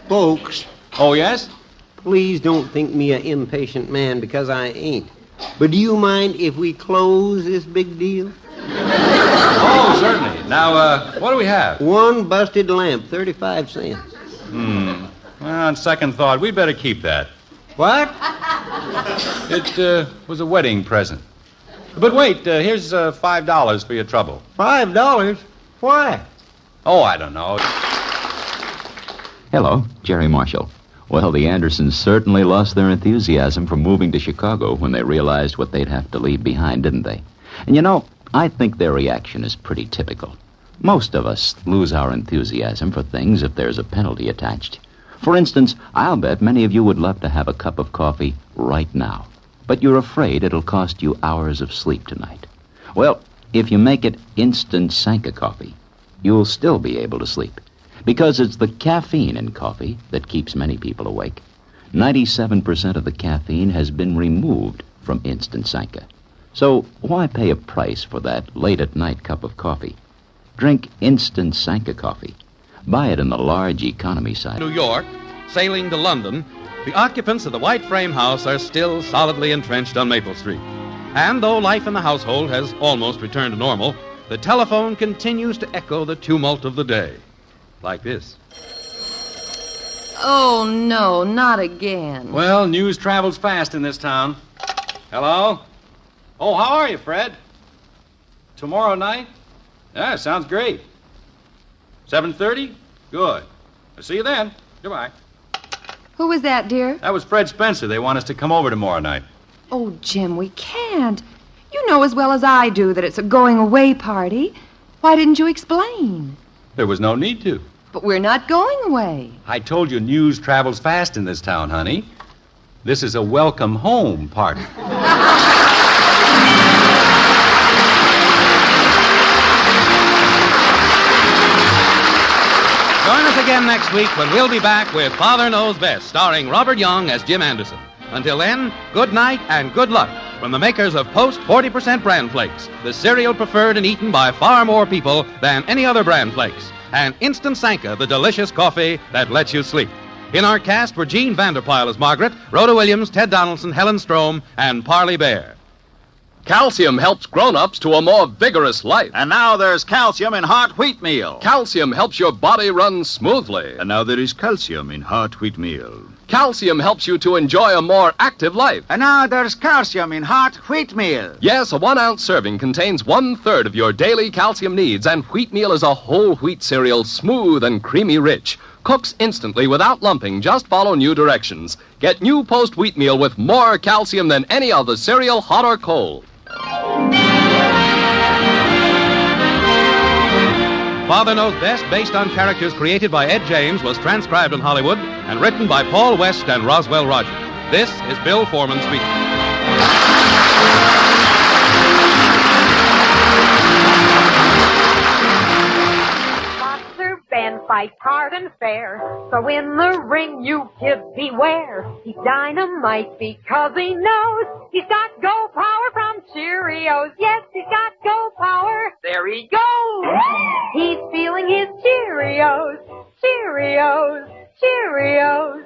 Speaker 2: Folks.
Speaker 6: Oh, yes?
Speaker 2: Please don't think me an impatient man because I ain't. But do you mind if we close this big deal?
Speaker 6: Oh, certainly. Now, what do we have?
Speaker 2: One busted lamp, 35 cents.
Speaker 6: Well, on second thought, we'd better keep that.
Speaker 2: What?
Speaker 6: It was a wedding present. But wait, here's $5 for your trouble.
Speaker 2: $5? Why?
Speaker 6: Oh, I don't know.
Speaker 4: Hello, Jerry Marshall. Well, the Andersons certainly lost their enthusiasm for moving to Chicago when they realized what they'd have to leave behind, didn't they? And you know, I think their reaction is pretty typical. Most of us lose our enthusiasm for things if there's a penalty attached. For instance, I'll bet many of you would love to have a cup of coffee right now, but you're afraid it'll cost you hours of sleep tonight. Well, if you make it instant Sanka coffee, you'll still be able to sleep. Because it's the caffeine in coffee that keeps many people awake. 97% of the caffeine has been removed from instant Sanka. So why pay a price for that late-at-night cup of coffee? Drink instant Sanka coffee. Buy it in the large economy side.
Speaker 12: New York, sailing to London, the occupants of the white frame house are still solidly entrenched on Maple Street. And though life in the household has almost returned to normal, the telephone continues to echo the tumult of the day. Like this.
Speaker 9: Oh, no, not again.
Speaker 6: Well, news travels fast in this town. Hello? Oh, how are you, Fred? Tomorrow night? Yeah, sounds great. 7:30? Good. I'll see you then. Goodbye.
Speaker 9: Who was that, dear?
Speaker 6: That was Fred Spencer. They want us to come over tomorrow night.
Speaker 9: Oh, Jim, we can't. You know as well as I do that it's a going-away party. Why didn't you explain?
Speaker 6: There was no need to.
Speaker 9: But we're not going away.
Speaker 6: I told you news travels fast in this town, honey. This is a welcome home party.
Speaker 12: Join us again next week when we'll be back with Father Knows Best, starring Robert Young as Jim Anderson. Until then, good night and good luck from the makers of Post 40% Bran Flakes, the cereal preferred and eaten by far more people than any other Bran Flakes, and Instant Sanka, the delicious coffee that lets you sleep. In our cast were Gene Vanderpyle as Margaret, Rhoda Williams, Ted Donaldson, Helen Strome, and Parley Bear.
Speaker 5: Calcium helps grown-ups to a more vigorous life.
Speaker 7: And now there's calcium in Heart Wheat Meal.
Speaker 5: Calcium helps your body run smoothly.
Speaker 7: And now there is calcium in Heart Wheat Meal.
Speaker 5: Calcium helps you to enjoy a more active life.
Speaker 7: And now there's calcium in Heart Wheat Meal.
Speaker 5: Yes, a 1-ounce serving contains 1/3 of your daily calcium needs, and wheat meal is a whole wheat cereal, smooth and creamy rich. Cooks instantly without lumping. Just follow new directions. Get new Post Wheat Meal with more calcium than any other cereal, hot or cold.
Speaker 12: Father Knows Best, based on characters created by Ed James, was transcribed in Hollywood and written by Paul West and Roswell Rogers. This is Bill Foreman speaking.
Speaker 23: Ben fights hard and fair, so in the ring you kids beware. He's dynamite because he knows he's got go power from Cheerios. Yes, he's got go power. There he goes. He's feeling his Cheerios, Cheerios, Cheerios.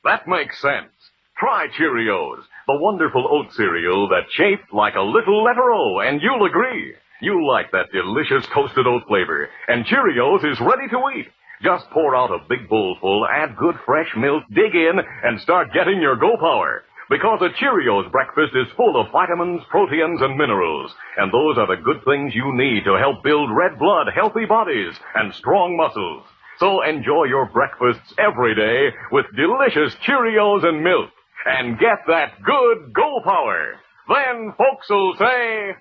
Speaker 24: That makes sense. Try Cheerios, the wonderful oat cereal that's shaped like a little letter O, and you'll agree. You like that delicious toasted oat flavor, and Cheerios is ready to eat. Just pour out a big bowl full, add good fresh milk, dig in, and start getting your go power. Because a Cheerios breakfast is full of vitamins, proteins, and minerals, and those are the good things you need to help build red blood, healthy bodies, and strong muscles. So enjoy your breakfasts every day with delicious Cheerios and milk, and get that good go power. Then folks will say...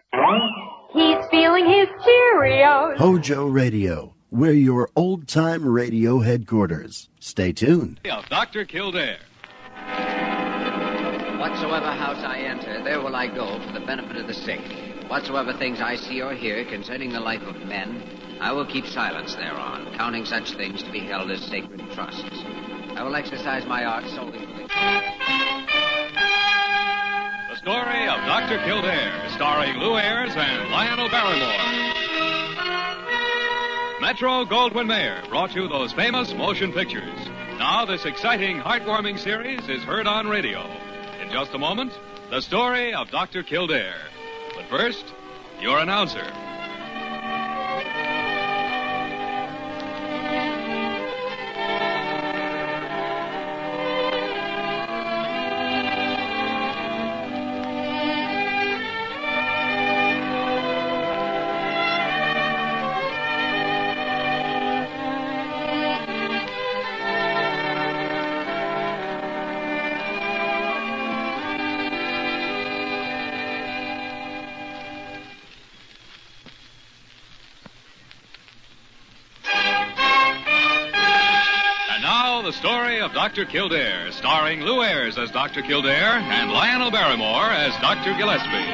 Speaker 23: He's feeling his Cheerios.
Speaker 8: Hojo Radio, we're your old-time radio headquarters. Stay tuned.
Speaker 12: Of Dr. Kildare.
Speaker 25: Whatsoever house I enter, there will I go for the benefit of the sick. Whatsoever things I see or hear concerning the life of men, I will keep silence thereon, counting such things to be held as sacred trusts. I will exercise my art solely for the...
Speaker 12: The story of Dr. Kildare, starring Lou Ayres and Lionel Barrymore. Metro-Goldwyn-Mayer brought you those famous motion pictures. Now this exciting, heartwarming series is heard on radio. In just a moment, the story of Dr. Kildare. But first, your announcer. The story of Dr. Kildare, starring Lou Ayres as Dr. Kildare and Lionel Barrymore as Dr. Gillespie.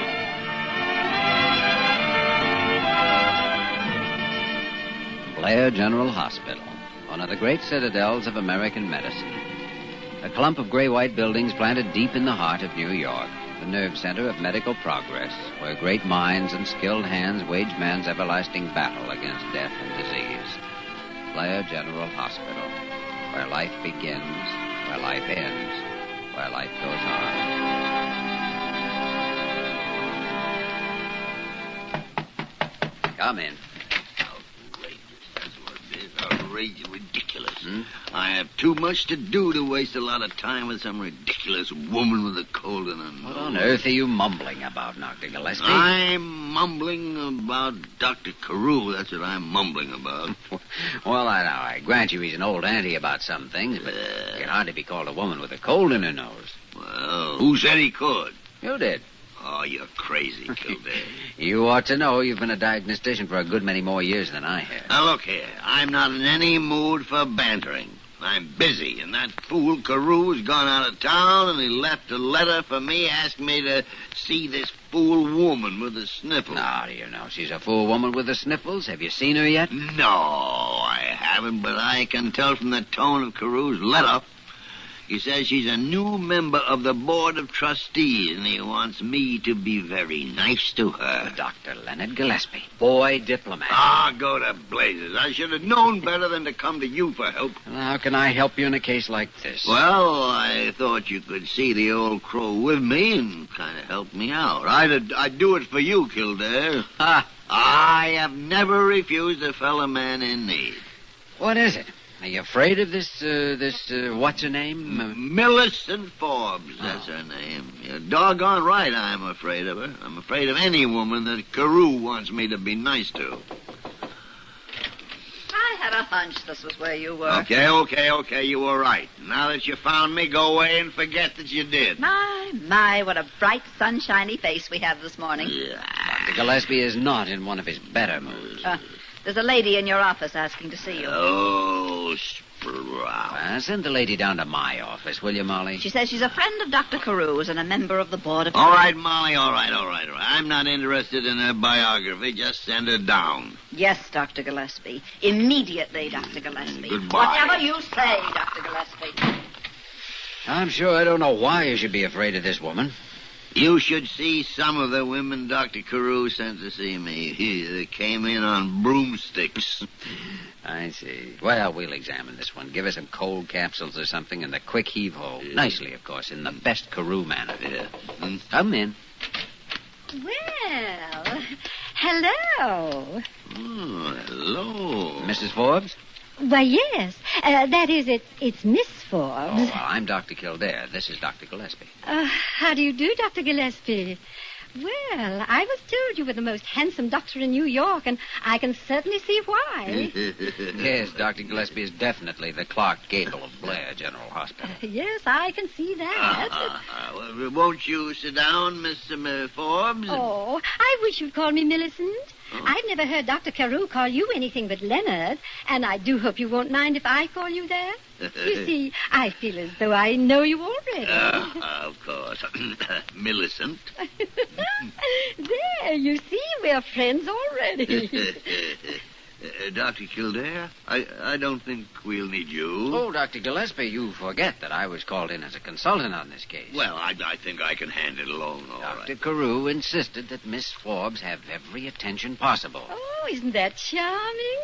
Speaker 25: Blair General Hospital, one of the great citadels of American medicine. A clump of gray-white buildings planted deep in the heart of New York, the nerve center of medical progress, where great minds and skilled hands wage man's everlasting battle against death and disease. Blair General Hospital. where life begins, where life ends, where life goes on. Come in.
Speaker 3: Outrageous, ridiculous. I have too much to do to waste a lot of time with some ridiculous woman with a cold in her nose.
Speaker 25: What on earth are you mumbling about, Dr. Gillespie?
Speaker 3: I'm mumbling about Dr. Carew. That's what I'm mumbling about.
Speaker 25: Well, I grant you he's an old auntie about some things, but he can hardly be called a woman with a cold in her nose.
Speaker 3: Well, who said he could?
Speaker 25: You did.
Speaker 3: Oh, you're crazy, Kildare.
Speaker 25: You ought to know. You've been a diagnostician for a good many more years than I have.
Speaker 3: Now, look here. I'm not in any mood for bantering. I'm busy, and that fool Carew's gone out of town, and he left a letter for me asking me to see this fool woman with the sniffles.
Speaker 25: Now, do you know she's a fool woman with the sniffles? Have you seen her yet?
Speaker 3: No, I haven't, but I can tell from the tone of Carew's letter. He says she's a new member of the Board of Trustees, and he wants me to be very nice to her.
Speaker 25: Dr. Leonard Gillespie, boy diplomat.
Speaker 3: Ah, go to blazes. I should have known better than to come to you for help.
Speaker 25: Well, how can I help you in a case like this?
Speaker 3: Well, I thought you could see the old crow with me and kind of help me out. I'd do it for you, Kildare.
Speaker 25: Ha!
Speaker 3: I have never refused a fellow man in need.
Speaker 25: What is it? Are you afraid of this what's her name?
Speaker 3: Millicent Forbes, that's her name. You're doggone right I'm afraid of her. I'm afraid of any woman that Carew wants me to be nice to.
Speaker 17: I had a hunch this was where you were.
Speaker 3: Okay, you were right. Now that you found me, go away and forget that you did.
Speaker 17: My, what a bright, sunshiny face we have this morning.
Speaker 25: Dr. Gillespie is not in one of his better moods.
Speaker 17: There's a lady in your office asking to see you.
Speaker 3: Oh, sprout.
Speaker 25: Send the lady down to my office, will you, Molly?
Speaker 17: She says she's a friend of Dr. Carew's and a member of the board of...
Speaker 3: All right, Molly, all right. I'm not interested in her biography. Just send her down.
Speaker 17: Yes, Dr. Gillespie. Immediately, Dr. Gillespie.
Speaker 3: Goodbye.
Speaker 17: Whatever you say, Dr. Gillespie.
Speaker 25: I'm sure I don't know why you should be afraid of this woman.
Speaker 3: You should see some of the women Dr. Carew sent to see me. They came in on broomsticks.
Speaker 25: I see. Well, we'll examine this one. Give her some cold capsules or something and the quick heave-ho. Nicely, of course, in the best Carew manner.
Speaker 3: Yeah.
Speaker 25: Come in.
Speaker 17: Well, hello.
Speaker 3: Oh, hello.
Speaker 25: Mrs. Forbes?
Speaker 20: Why, yes. That is, it's Miss Forbes.
Speaker 25: Oh, well, I'm Dr. Kildare. This is Dr. Gillespie.
Speaker 20: How do you do, Dr. Gillespie? Well, I was told you were the most handsome doctor in New York, and I can certainly see why.
Speaker 25: Yes, Dr. Gillespie is definitely the Clark Gable of Blair General Hospital.
Speaker 20: Yes, I can see that.
Speaker 3: Well, won't you sit down, Mr. Forbes?
Speaker 20: Oh, I wish you'd call me Millicent. I've never heard Dr. Carew call you anything but Leonard, and I do hope you won't mind if I call you that. You see, I feel as though I know you already.
Speaker 3: Of course. Millicent.
Speaker 20: There, you see, we're friends already.
Speaker 3: Dr. Kildare, I don't think we'll need you.
Speaker 25: Oh, Dr. Gillespie, you forget that I was called in as a consultant on this case.
Speaker 3: Well, I think I can hand it alone, all right.
Speaker 25: Dr. Carew insisted that Miss Forbes have every attention possible.
Speaker 20: Oh, isn't that charming?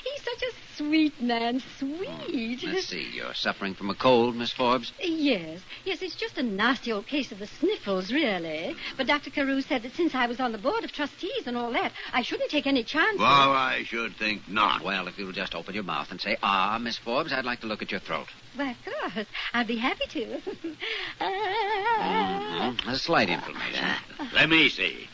Speaker 20: He's such a sweet man, sweet.
Speaker 25: Let's see, you're suffering from a cold, Miss Forbes?
Speaker 20: Yes, it's just a nasty old case of the sniffles, really. But Dr. Carew said that since I was on the board of trustees and all that, I shouldn't take any chances.
Speaker 3: Well, I should think not.
Speaker 25: Well, if you'll just open your mouth and say, Miss Forbes, I'd like to look at your throat.
Speaker 20: Why, of course. I'd be happy to.
Speaker 25: A slight inflammation.
Speaker 3: Let me see.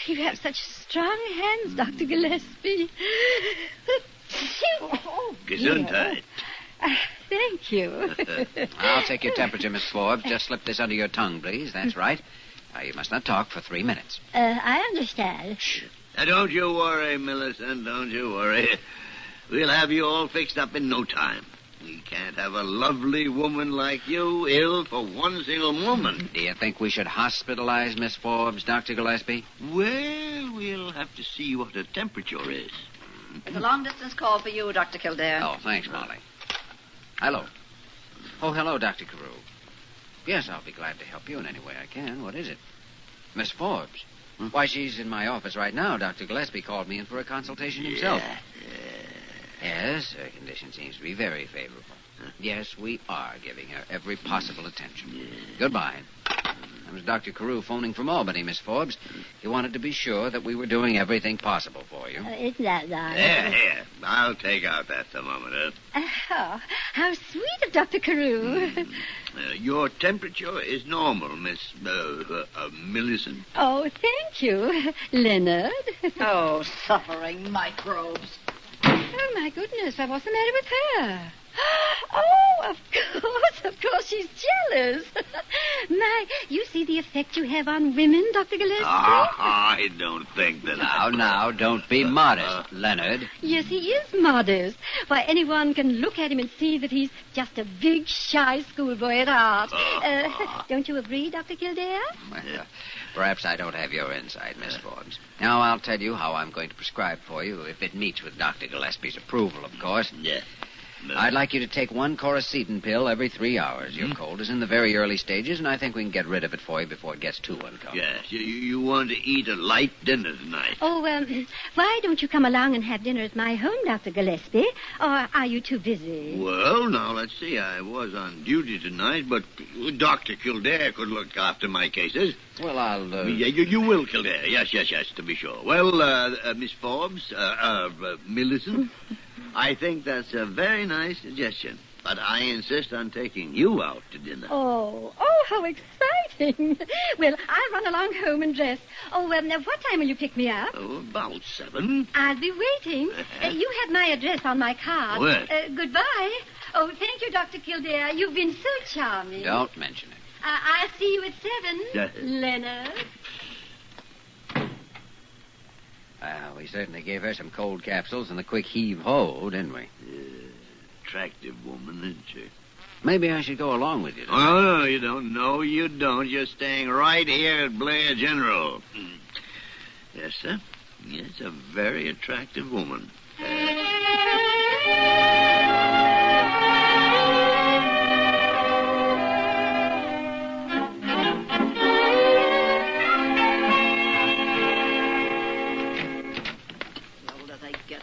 Speaker 20: You have such strong hands, Dr. Gillespie.
Speaker 3: Gesundheit.
Speaker 20: Thank you.
Speaker 25: I'll take your temperature, Miss Forbes. Just slip this under your tongue, please. That's right. You must not talk for 3 minutes.
Speaker 20: I understand.
Speaker 25: Shh.
Speaker 3: Now, don't you worry, Millicent. Don't you worry. We'll have you all fixed up in no time. We can't have a lovely woman like you ill for one single moment.
Speaker 25: Do you think we should hospitalize Miss Forbes, Dr. Gillespie?
Speaker 3: Well, we'll have to see what her temperature is.
Speaker 17: It's a long-distance call for you, Dr. Kildare.
Speaker 25: Oh, thanks, Molly. Hello. Oh, hello, Dr. Carew. Yes, I'll be glad to help you in any way I can. What is it? Miss Forbes. Why, she's in my office right now. Dr. Gillespie called me in for a consultation himself. Yes, her condition seems to be very favorable. Yes, we are giving her every possible attention. Goodbye. That was Dr. Carew phoning from Albany, Miss Forbes. He wanted to be sure that we were doing everything possible for you.
Speaker 20: Isn't that right?
Speaker 3: Here. I'll take out that thermometer.
Speaker 20: Oh, how sweet of Dr. Carew.
Speaker 3: Your temperature is normal, Miss Millicent.
Speaker 20: Oh, thank you, Leonard.
Speaker 17: Oh, suffering microbes.
Speaker 20: Oh, my goodness, what's the matter with her? Oh, of course, she's jealous. My, you see the effect you have on women, Dr. Gillespie?
Speaker 3: I don't think that
Speaker 25: Now, don't be modest, Leonard.
Speaker 20: Yes, he is modest. Why, anyone can look at him and see that he's just a big, shy schoolboy at heart. Don't you agree, Dr. Kildare?
Speaker 25: Well, perhaps I don't have your insight, Miss Forbes. Now, I'll tell you how I'm going to prescribe for you, if it meets with Dr. Gillespie's approval, of course.
Speaker 3: Yes.
Speaker 25: I'd like you to take one Coracetin pill every 3 hours. Your cold is in the very early stages, and I think we can get rid of it for you before it gets too uncomfortable.
Speaker 3: Yes, you want to eat a light dinner tonight.
Speaker 20: Oh, why don't you come along and have dinner at my home, Dr. Gillespie? Or are you too busy?
Speaker 3: Well, now, let's see. I was on duty tonight, but Dr. Kildare could look after my cases.
Speaker 25: Well, I'll...
Speaker 3: Yeah, you will, Kildare. Yes, to be sure. Well, Miss Forbes, Millicent, I think that's a very nice suggestion. But I insist on taking you out to dinner.
Speaker 20: Oh, how exciting. Well, I'll run along home and dress. Oh, what time will you pick me up?
Speaker 3: Oh, about 7.
Speaker 20: I'll be waiting. You have my address on my card.
Speaker 3: Well.
Speaker 20: Goodbye. Oh, thank you, Dr. Kildare. You've been so charming.
Speaker 25: Don't mention it.
Speaker 20: I'll see you at 7,
Speaker 3: Yes.
Speaker 20: Leonard.
Speaker 25: Well, we certainly gave her some cold capsules and a quick heave-ho, didn't we?
Speaker 3: Attractive woman, isn't she?
Speaker 25: Maybe I should go along with you.
Speaker 3: Oh, no, you don't. No, you don't. You're staying right here at Blair General. Yes, sir. Yes, a very attractive woman.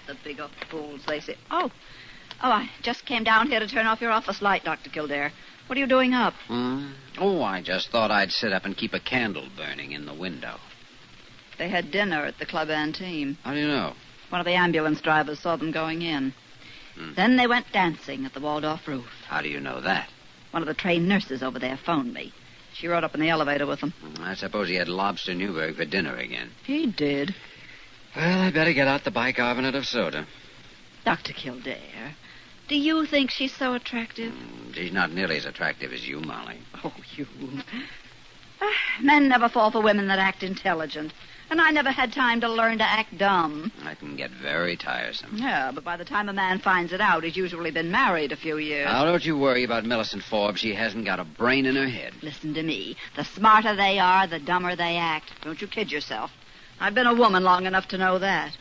Speaker 17: The bigger fools, they say. Oh, I just came down here to turn off your office light, Dr. Kildare. What are you doing up?
Speaker 25: Oh, I just thought I'd sit up and keep a candle burning in the window.
Speaker 17: They had dinner at the Club Antime.
Speaker 25: How do you know?
Speaker 17: One of the ambulance drivers saw them going in. Then they went dancing at the Waldorf roof.
Speaker 25: How do you know that?
Speaker 17: One of the trained nurses over there phoned me. She rode up in the elevator with them.
Speaker 25: I suppose he had lobster Newburg for dinner again.
Speaker 17: He did.
Speaker 25: Well, I'd better get out the bicarbonate of soda.
Speaker 17: Dr. Kildare, do you think she's so attractive?
Speaker 25: She's not nearly as attractive as you, Molly.
Speaker 17: Oh, you. Men never fall for women that act intelligent. And I never had time to learn to act dumb.
Speaker 25: That can get very tiresome.
Speaker 17: Yeah, but by the time a man finds it out, he's usually been married a few years.
Speaker 25: Now, don't you worry about Millicent Forbes. She hasn't got a brain in her head.
Speaker 17: Listen to me. The smarter they are, the dumber they act. Don't you kid yourself. I've been a woman long enough to know that.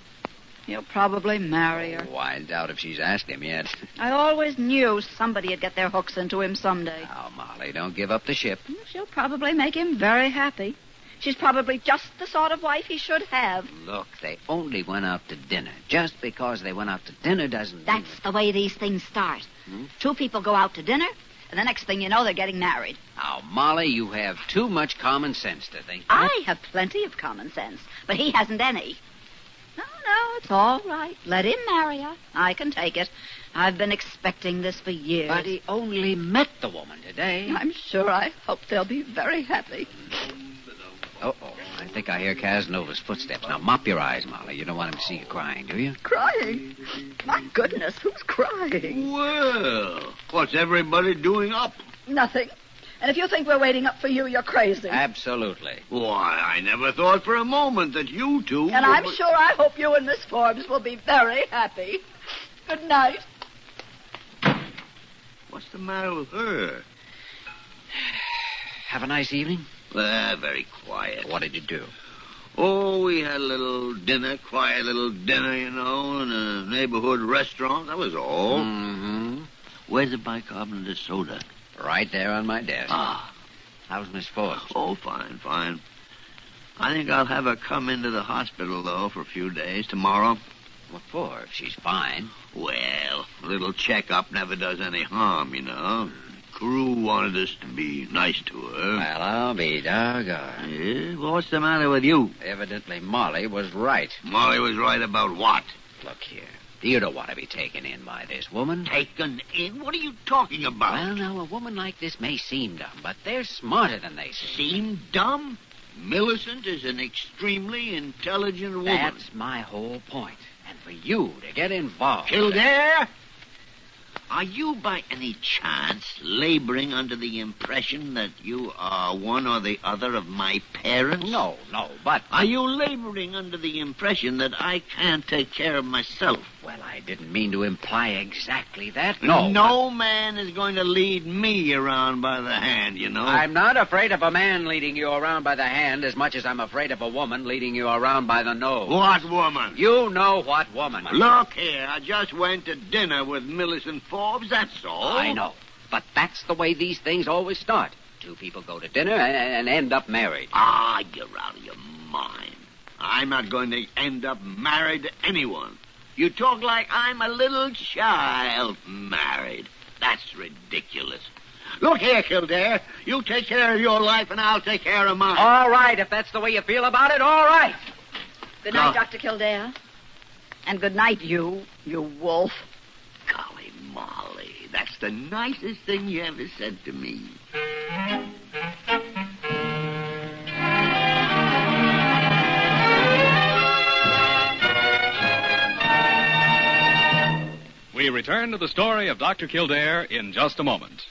Speaker 17: He'll probably marry her.
Speaker 25: Oh, I doubt if she's asked him yet.
Speaker 17: I always knew somebody'd get their hooks into him someday.
Speaker 25: Now, Molly, don't give up the ship.
Speaker 17: She'll probably make him very happy. She's probably just the sort of wife he should have.
Speaker 25: Look, they only went out to dinner. Just because they went out to dinner doesn't mean...
Speaker 17: That's the way these things start. Two people go out to dinner, and the next thing you know, they're getting married.
Speaker 25: Now, Molly, you have too much common sense to think that.
Speaker 17: I have plenty of common sense, but he hasn't any. No, it's all right. Let him marry her. I can take it. I've been expecting this for years.
Speaker 25: But he only met the woman today.
Speaker 17: I'm sure I hope they'll be very happy.
Speaker 25: I think I hear Casanova's footsteps. Now, mop your eyes, Molly. You don't want him to see you crying, do you?
Speaker 17: Crying? My goodness, who's crying?
Speaker 3: Well, what's everybody doing up?
Speaker 17: Nothing. And if you think we're waiting up for you, you're crazy.
Speaker 25: Absolutely.
Speaker 3: Why, I never thought for a moment that you two...
Speaker 17: And I'm sure I hope you and Miss Forbes will be very happy. Good night.
Speaker 3: What's the matter with her?
Speaker 25: Have a nice evening?
Speaker 3: Very quiet.
Speaker 25: What did you do?
Speaker 3: Oh, we had a little dinner, quiet little dinner, you know, in a neighborhood restaurant. That was all.
Speaker 25: Mm-hmm.
Speaker 3: Where's the bicarbonate of soda?
Speaker 25: Right there on my desk.
Speaker 3: Ah.
Speaker 25: How's Miss Forbes?
Speaker 3: Oh, fine. I think I'll have her come into the hospital, though, for a few days tomorrow.
Speaker 25: What for, if she's fine?
Speaker 3: Well, a little checkup never does any harm, you know. Carew wanted us to be nice to her.
Speaker 25: Well, I'll be doggone.
Speaker 3: Yeah? Well, what's the matter with you?
Speaker 25: Evidently, Molly was right.
Speaker 3: Molly was right about what?
Speaker 25: Look here. You don't want to be taken in by this woman.
Speaker 3: Taken in? What are you talking about?
Speaker 25: Well, now, a woman like this may seem dumb, but they're smarter than they seem.
Speaker 3: Seem dumb? Millicent is an extremely intelligent woman.
Speaker 25: That's my whole point. And for you to get involved...
Speaker 3: Kildare? Are you by any chance laboring under the impression that you are one or the other of my parents?
Speaker 25: No, but...
Speaker 3: Are you laboring under the impression that I can't take care of myself?
Speaker 25: Well, I didn't mean to imply exactly that.
Speaker 3: No man is going to lead me around by the hand, you know.
Speaker 25: I'm not afraid of a man leading you around by the hand as much as I'm afraid of a woman leading you around by the nose.
Speaker 3: What woman?
Speaker 25: You know what woman.
Speaker 3: Look here, I just went to dinner with Millicent Forbes, that's all.
Speaker 25: I know, but that's the way these things always start. Two people go to dinner and end up married.
Speaker 3: Ah, you're out of your mind. I'm not going to end up married to anyone. You talk like I'm a little child married. That's ridiculous. Look here, Kildare. You take care of your life and I'll take care of mine.
Speaker 25: All right, if that's the way you feel about it, all right.
Speaker 17: Good night, Dr. Kildare. And good night, you wolf.
Speaker 3: Golly, Molly, that's the nicest thing you ever said to me.
Speaker 10: We return to the story of Dr. Kildare in just a moment.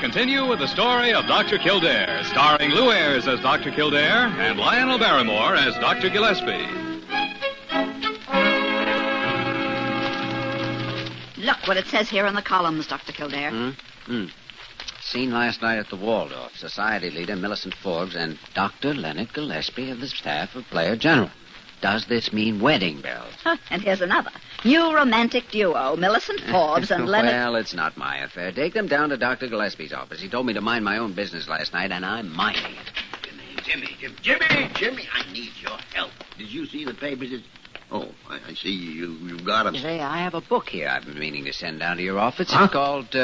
Speaker 10: Continue with the story of Dr. Kildare, starring Lou Ayres as Dr. Kildare and Lionel Barrymore as Dr. Gillespie.
Speaker 17: Look what it says here in the columns, Dr. Kildare.
Speaker 25: Seen last night at the Waldorf, Society leader Millicent Forbes and Dr. Leonard Gillespie of the staff of Player General. Does this mean wedding bells?
Speaker 17: And here's another. New romantic duo, Millicent Forbes and Leonard...
Speaker 25: Well, it's not my affair. Take them down to Dr. Gillespie's office. He told me to mind my own business last night, and I'm minding it.
Speaker 3: Jimmy, I need your help. Did you see the papers? Oh, I see you got them.
Speaker 25: Say, I have a book here I've been meaning to send down to your office. It's called...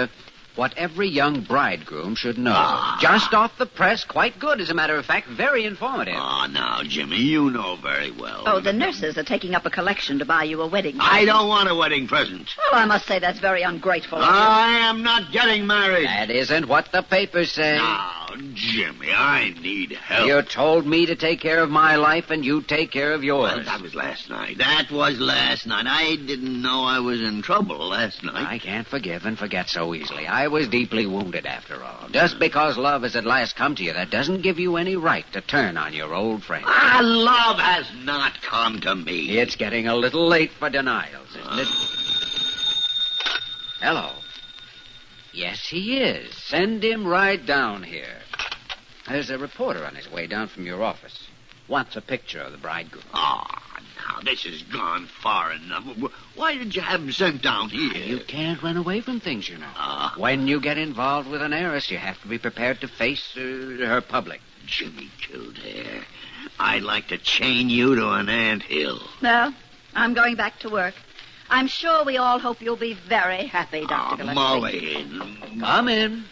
Speaker 25: What Every Young Bridegroom Should Know. Just off the press, quite good, as a matter of fact, very informative.
Speaker 3: Oh, now, Jimmy, you know very well.
Speaker 17: Oh, the nurses are taking up a collection to buy you a wedding present.
Speaker 3: I don't want a wedding present.
Speaker 17: Well, I must say that's very ungrateful of you.
Speaker 3: I am not getting married.
Speaker 25: That isn't what the papers say.
Speaker 3: Now, Jimmy, I need help.
Speaker 25: You told me to take care of my life, and you take care of yours.
Speaker 3: Well, that was last night. I didn't know I was in trouble last night.
Speaker 25: I can't forgive and forget so easily. I was deeply wounded, after all. Just because love has at last come to you, that doesn't give you any right to turn on your old friend.
Speaker 3: Love has not come to me.
Speaker 25: It's getting a little late for denials, isn't it? Hello. Yes, he is. Send him right down here. There's a reporter on his way down from your office. Wants a picture of the bridegroom.
Speaker 3: Now, this has gone far enough. Why did you have him sent down here?
Speaker 25: You can't run away from things, you know. When you get involved with an heiress, you have to be prepared to face her public.
Speaker 3: Jimmy Kildare, I'd like to chain you to an anthill.
Speaker 17: Well, I'm going back to work. I'm sure we all hope you'll be very happy, Dr. Gillespie.
Speaker 3: Molly.
Speaker 25: Come in.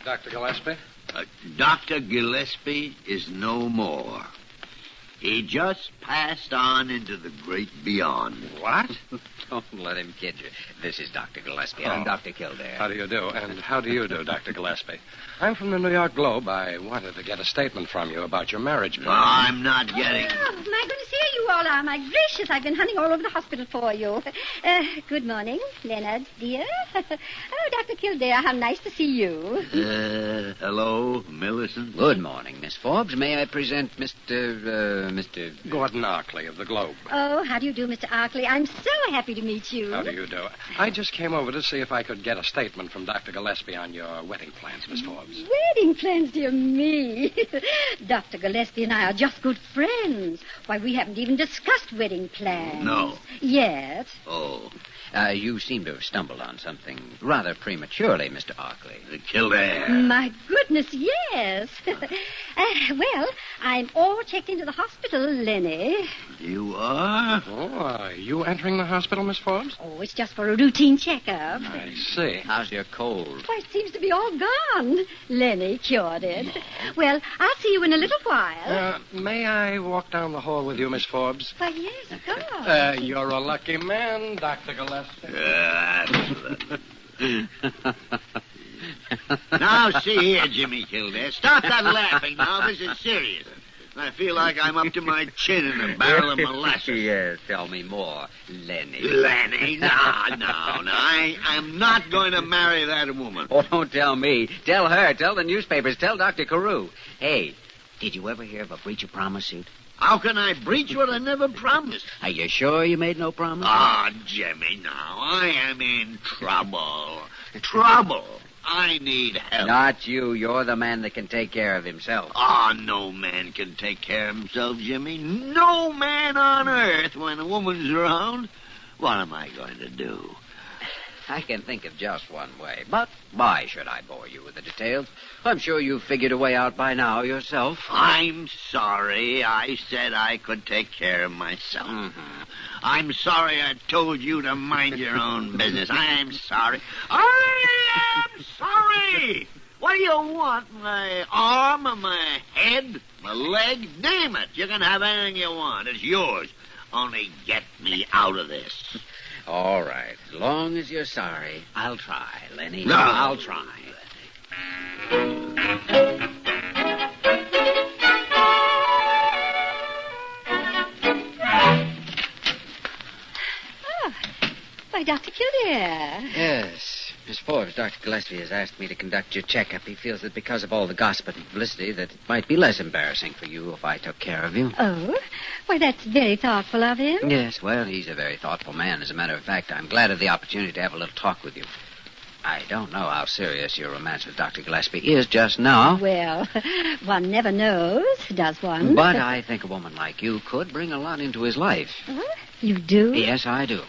Speaker 6: Dr. Gillespie?
Speaker 3: Dr. Gillespie is no more. He just passed on into the great beyond.
Speaker 6: What?
Speaker 25: Don't let him kid you. This is Dr. Gillespie. I'm Dr. Kildare.
Speaker 6: How do you do? And how do you do, Dr. Gillespie? I'm from the New York Globe. I wanted to get a statement from you about your marriage plan.
Speaker 3: I'm not getting...
Speaker 20: Oh, my goodness, here you all are. My gracious, I've been hunting all over the hospital for you. Good morning, Leonard, dear. Dr. Kildare. How nice to see you.
Speaker 3: Hello, Millicent.
Speaker 25: Good morning, Miss Forbes. May I present Mr.
Speaker 11: Gordon Arkley of the Globe.
Speaker 20: Oh, how do you do, Mr. Arkley? I'm so happy to meet you.
Speaker 11: How do you do? I just came over to see if I could get a statement from Dr. Gillespie on your wedding plans, Miss Forbes.
Speaker 20: Wedding plans, dear me. Dr. Gillespie and I are just good friends. Why, we haven't even discussed wedding plans.
Speaker 3: No.
Speaker 20: Yet.
Speaker 3: Oh.
Speaker 25: You seem to have stumbled on something rather prematurely, Mr. Arkley.
Speaker 3: Kildare.
Speaker 20: My goodness, yes. Well, I'm all checked into the hospital, Lenny.
Speaker 3: You are?
Speaker 11: Oh, are you entering the hospital, Miss Forbes?
Speaker 20: Oh, it's just for a routine checkup.
Speaker 11: I see.
Speaker 25: How's your cold?
Speaker 20: Why, it seems to be all gone. Lenny cured it. Well, I'll see you in a little while.
Speaker 11: May I walk down the hall with you, Miss Forbes?
Speaker 20: Why, yes, of course.
Speaker 11: You're a lucky man, Dr. Gillespie.
Speaker 3: Now, see here, Jimmy Kildare. Stop that laughing now. This is serious. I feel like I'm up to my chin in a barrel of molasses.
Speaker 25: Yes, tell me more, Lenny.
Speaker 3: Lenny? No. I'm not going to marry that woman.
Speaker 25: Oh, don't tell me. Tell her. Tell the newspapers. Tell Dr. Carew. Hey, did you ever hear of a breach of promise suit?
Speaker 3: How can I breach what I never promised?
Speaker 25: Are you sure you made no promise?
Speaker 3: Ah, Jimmy, now. I am in trouble. Trouble. I need help.
Speaker 25: Not you. You're the man that can take care of himself.
Speaker 3: No man can take care of himself, Jimmy. No man on earth when a woman's around. What am I going to do?
Speaker 25: I can think of just one way, but why should I bore you with the details? I'm sure you've figured a way out by now yourself.
Speaker 3: I'm sorry. I said I could take care of myself.
Speaker 25: Mm-hmm.
Speaker 3: I'm sorry I told you to mind your own business. I'm sorry. I am sorry. What do you want? My arm or my head? My leg? Name it. You can have anything you want. It's yours. Only get me out of this.
Speaker 25: All right. As long as you're sorry, I'll try, Lenny.
Speaker 3: No.
Speaker 25: I'll try.
Speaker 20: Oh, why, Dr. Kildare.
Speaker 25: Yes. Miss Forbes, Dr. Gillespie has asked me to conduct your checkup. He feels that because of all the gossip and publicity that it might be less embarrassing for you if I took care of you.
Speaker 20: Oh, why, that's very thoughtful of him.
Speaker 25: Yes, well, he's a very thoughtful man. As a matter of fact, I'm glad of the opportunity to have a little talk with you. I don't know how serious your romance with Dr. Gillespie is just now.
Speaker 20: Well, one never knows, does one?
Speaker 25: But I think a woman like you could bring a lot into his life.
Speaker 20: You do?
Speaker 25: Yes, I do.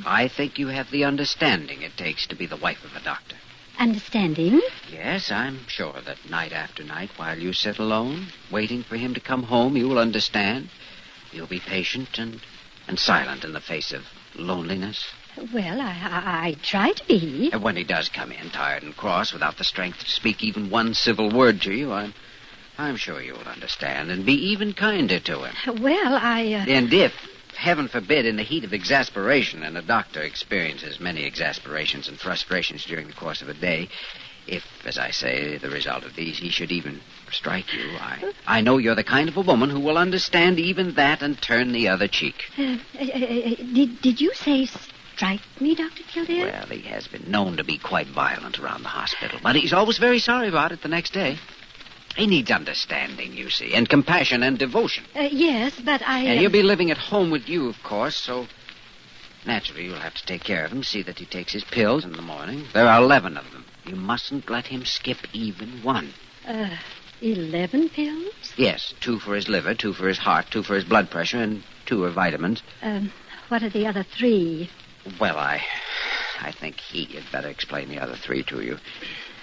Speaker 25: I think you have the understanding it takes to be the wife of a doctor.
Speaker 20: Understanding?
Speaker 25: Yes, I'm sure that night after night, while you sit alone, waiting for him to come home, you will understand. You'll be patient and silent in the face of loneliness.
Speaker 20: Well, I try to be.
Speaker 25: And when he does come in, tired and cross, without the strength to speak even one civil word to you, I'm sure you'll understand and be even kinder to him.
Speaker 20: Well,
Speaker 25: And if, heaven forbid, in the heat of exasperation, and a doctor experiences many exasperations and frustrations during the course of a day, if, as I say, the result of these, he should even strike you, I know you're the kind of a woman who will understand even that and turn the other cheek.
Speaker 20: Did you say strike me, Dr. Kildare?
Speaker 25: Well, he has been known to be quite violent around the hospital, but he's always very sorry about it the next day. He needs understanding, you see, and compassion and devotion.
Speaker 20: Yes, but
Speaker 25: And he'll be living at home with you, of course, so naturally you'll have to take care of him, see that he takes his pills in the morning. There are 11 of them. You mustn't let him skip even one.
Speaker 20: 11 pills?
Speaker 25: Yes, 2 for his liver, 2 for his heart, 2 for his blood pressure, and 2 are vitamins.
Speaker 20: What are the other 3?
Speaker 25: Well, I think he had better explain the other 3 to you.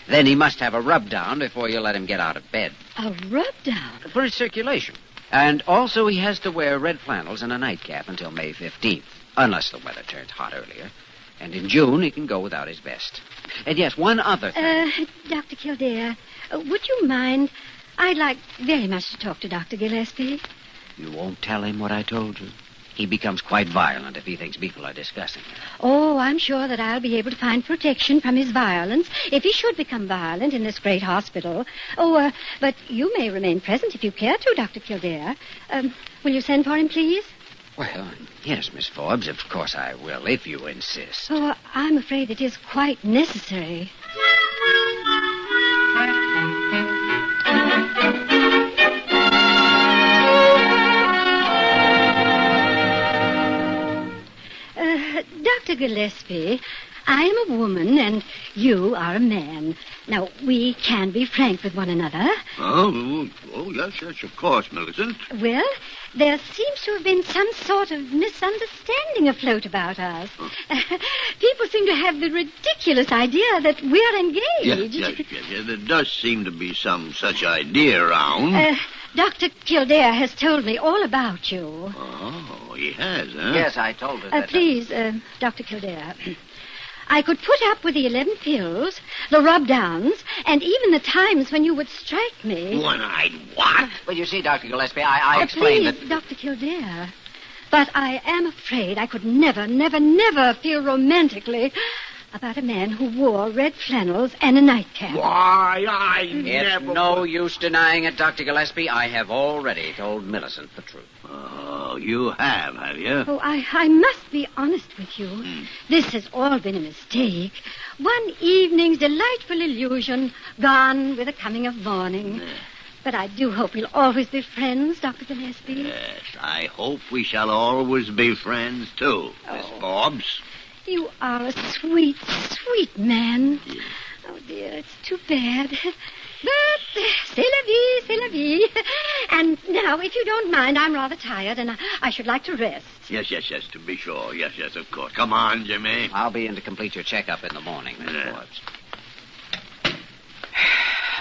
Speaker 25: Then he must have a rub-down before you let him get out of bed.
Speaker 20: A rub-down?
Speaker 25: For his circulation. And also he has to wear red flannels and a nightcap until May 15th, unless the weather turns hot earlier. And in June he can go without his vest. And yes, one other thing.
Speaker 20: Dr. Kildare, would you mind? I'd like very much to talk to Dr. Gillespie.
Speaker 25: You won't tell him what I told you? He becomes quite violent if he thinks people are discussing it.
Speaker 20: Oh, I'm sure that I'll be able to find protection from his violence if he should become violent in this great hospital. But you may remain present if you care to, Dr. Kildare. Will you send for him, please?
Speaker 25: Well, yes, Miss Forbes, of course I will, if you insist.
Speaker 20: Oh, I'm afraid it is quite necessary. Dr. Gillespie, I am a woman and you are a man. Now, we can be frank with one another.
Speaker 3: Oh, yes, of course, Millicent.
Speaker 20: Well, there seems to have been some sort of misunderstanding afloat about us. People seem to have the ridiculous idea that we're engaged.
Speaker 3: Yes, there does seem to be some such idea around.
Speaker 20: Dr. Kildare has told me all about you.
Speaker 3: Oh, he has, huh?
Speaker 25: Yes, I told her that.
Speaker 20: Please, Dr. Kildare, I could put up with the 11 pills, the rub-downs, and even the times when you would strike me.
Speaker 3: One-eyed what?
Speaker 25: Well, you see, Dr. Gillespie, I explained
Speaker 20: please, Dr. Kildare, but I am afraid I could never, never, never feel romantically about a man who wore red flannels and a nightcap.
Speaker 3: Why, I
Speaker 25: It's no use denying it, Dr. Gillespie. I have already told Millicent the truth.
Speaker 3: Oh, you have you?
Speaker 20: Oh, I must be honest with you. This has all been a mistake. One evening's delightful illusion gone with the coming of morning. But I do hope we'll always be friends, Dr. Gillespie.
Speaker 3: Yes, I hope we shall always be friends, too, Miss Forbes.
Speaker 20: You are a sweet, sweet man. Oh, dear, it's too bad. But c'est la vie, c'est la vie. And now, if you don't mind, I'm rather tired, and I should like to rest.
Speaker 3: Yes, to be sure. Yes, of course. Come on, Jimmy.
Speaker 25: I'll be in to complete your checkup in the morning, Miss Forbes.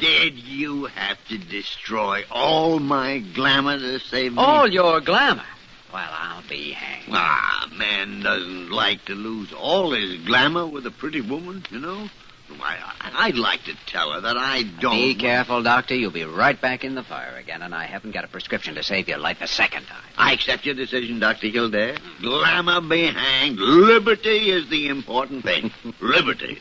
Speaker 3: Did you have to destroy all my glamour to save me?
Speaker 25: All your glamour? Well, I'll be hanged.
Speaker 3: A man doesn't like to lose all his glamour with a pretty woman, you know. I'd like to tell her that I don't...
Speaker 25: Be careful, Doctor. You'll be right back in the fire again, and I haven't got a prescription to save your life a second time.
Speaker 3: I accept your decision, Dr. Kildare. Glamour be hanged. Liberty is the important thing. Liberty.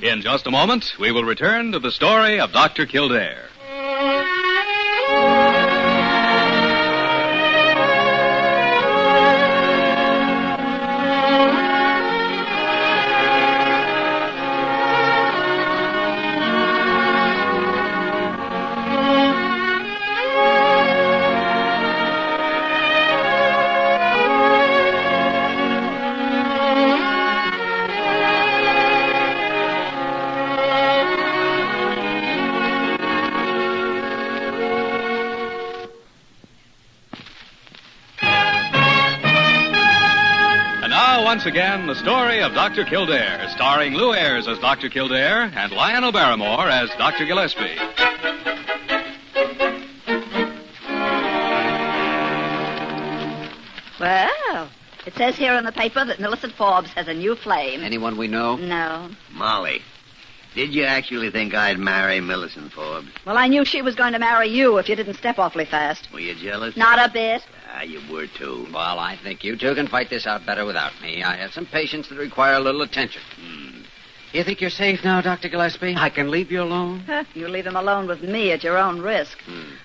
Speaker 10: In just a moment, we will return to the story of Dr. Kildare. Once again, the story of Dr. Kildare, starring Lou Ayres as Dr. Kildare and Lionel Barrymore as Dr. Gillespie.
Speaker 17: Well, it says here in the paper that Millicent Forbes has a new flame.
Speaker 25: Anyone we know?
Speaker 17: No.
Speaker 3: Molly, did you actually think I'd marry Millicent Forbes?
Speaker 17: Well, I knew she was going to marry you if you didn't step awfully fast.
Speaker 3: Were you jealous?
Speaker 17: Not a bit.
Speaker 3: You were, too.
Speaker 25: Well, I think you two can fight this out better without me. I have some patients that require a little attention. You think you're safe now, Dr. Gillespie? I can leave you alone?
Speaker 17: You leave him alone with me at your own risk.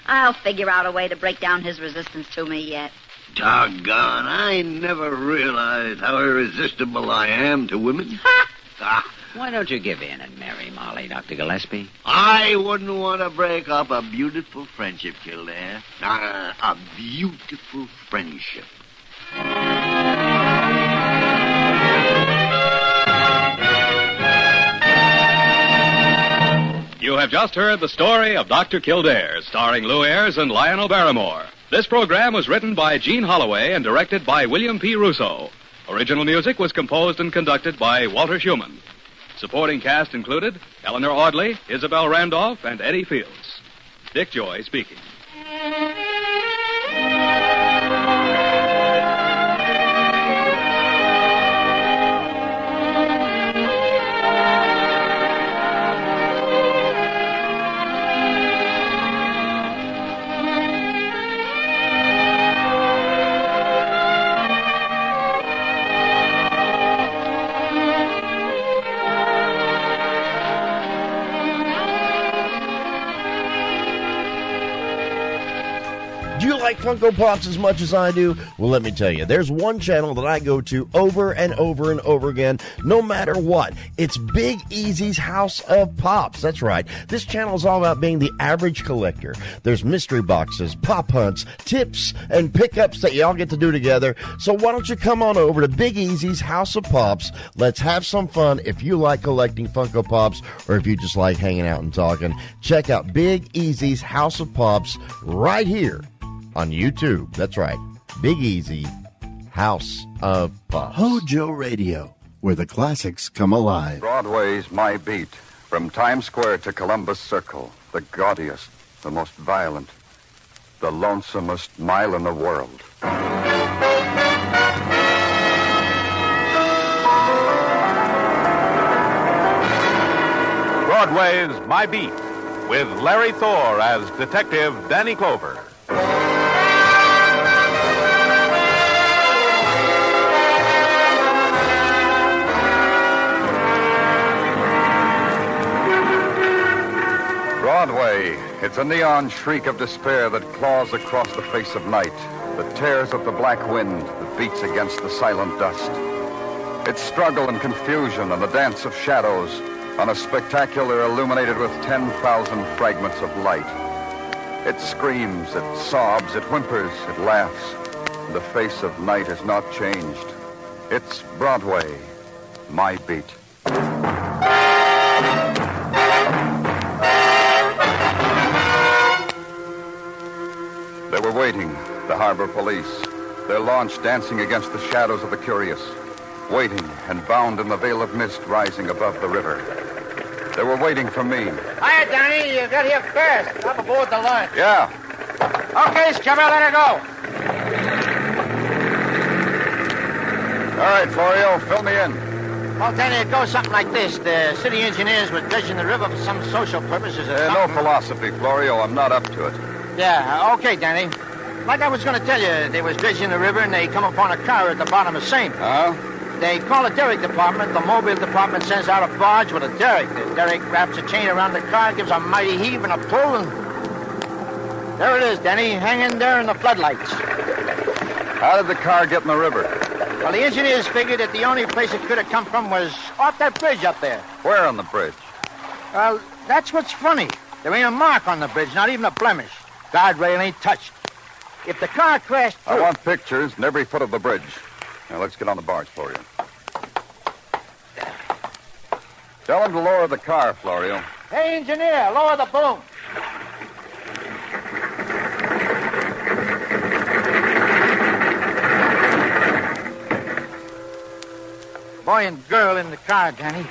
Speaker 17: I'll figure out a way to break down his resistance to me yet.
Speaker 3: Doggone, I never realized how irresistible I am to women.
Speaker 25: Why don't you give in and marry Molly, Dr. Gillespie?
Speaker 3: I wouldn't want to break up a beautiful friendship, Kildare. A beautiful friendship.
Speaker 10: You have just heard the story of Dr. Kildare, starring Lou Ayres and Lionel Barrymore. This program was written by Gene Holloway and directed by William P. Russo. Original music was composed and conducted by Walter Schumann. Supporting cast included Eleanor Audley, Isabel Randolph, and Eddie Fields. Dick Joy speaking.
Speaker 13: Do you like Funko Pops as much as I do? Well, let me tell you, there's one channel that I go to over and over and over again, no matter what. It's Big Easy's House of Pops. That's right. This channel is all about being the average collector. There's mystery boxes, pop hunts, tips, and pickups that y'all get to do together. So why don't you come on over to Big Easy's House of Pops? Let's have some fun if you like collecting Funko Pops or if you just like hanging out and talking. Check out Big Easy's House of Pops right here on YouTube. That's right. Big Easy, House of Pops.
Speaker 8: Hojo Radio, where the classics come alive.
Speaker 15: Broadway's My Beat. From Times Square to Columbus Circle. The gaudiest, the most violent, the lonesomest mile in the world.
Speaker 16: Broadway's My Beat, with Larry Thor as Detective Danny Clover.
Speaker 15: Broadway, it's a neon shriek of despair that claws across the face of night, that tears at the black wind that beats against the silent dust. It's struggle and confusion and the dance of shadows on a spectacular illuminated with 10,000 fragments of light. It screams, it sobs, it whimpers, it laughs. The face of night has not changed. It's Broadway, My Beat. They were waiting, the harbor police, their launch dancing against the shadows of the curious, waiting and bound in the veil of mist rising above the river. They were waiting for me.
Speaker 21: Hiya, Danny. You got here first. Up aboard the launch.
Speaker 15: Yeah.
Speaker 21: Okay, Skipper, let her go.
Speaker 15: All right, Florio, fill me in.
Speaker 21: Well, Danny, it goes something like this. The city engineers were dredging the river for some social purposes.
Speaker 15: No philosophy, Florio. I'm not up to it.
Speaker 21: Yeah, okay, Danny. Like I was going to tell you, they was dredging the river and they come upon a car at the bottom of St.
Speaker 15: Huh?
Speaker 21: They call the derrick department. The mobile department sends out a barge with a derrick. The derrick wraps a chain around the car, gives a mighty heave and a pull, and there it is, Danny, hanging there in the floodlights.
Speaker 15: How did the car get in the river?
Speaker 21: Well, the engineers figured that the only place it could have come from was off that bridge up there.
Speaker 15: Where on the bridge?
Speaker 21: Well, that's what's funny. There ain't a mark on the bridge, not even a blemish. Guardrail ain't touched. If the car crashed through...
Speaker 15: I want pictures and every foot of the bridge. Now, let's get on the barge, Florio. Tell him to lower the car, Florio.
Speaker 21: Hey, engineer, lower the boom. Boy and girl in the car, Danny.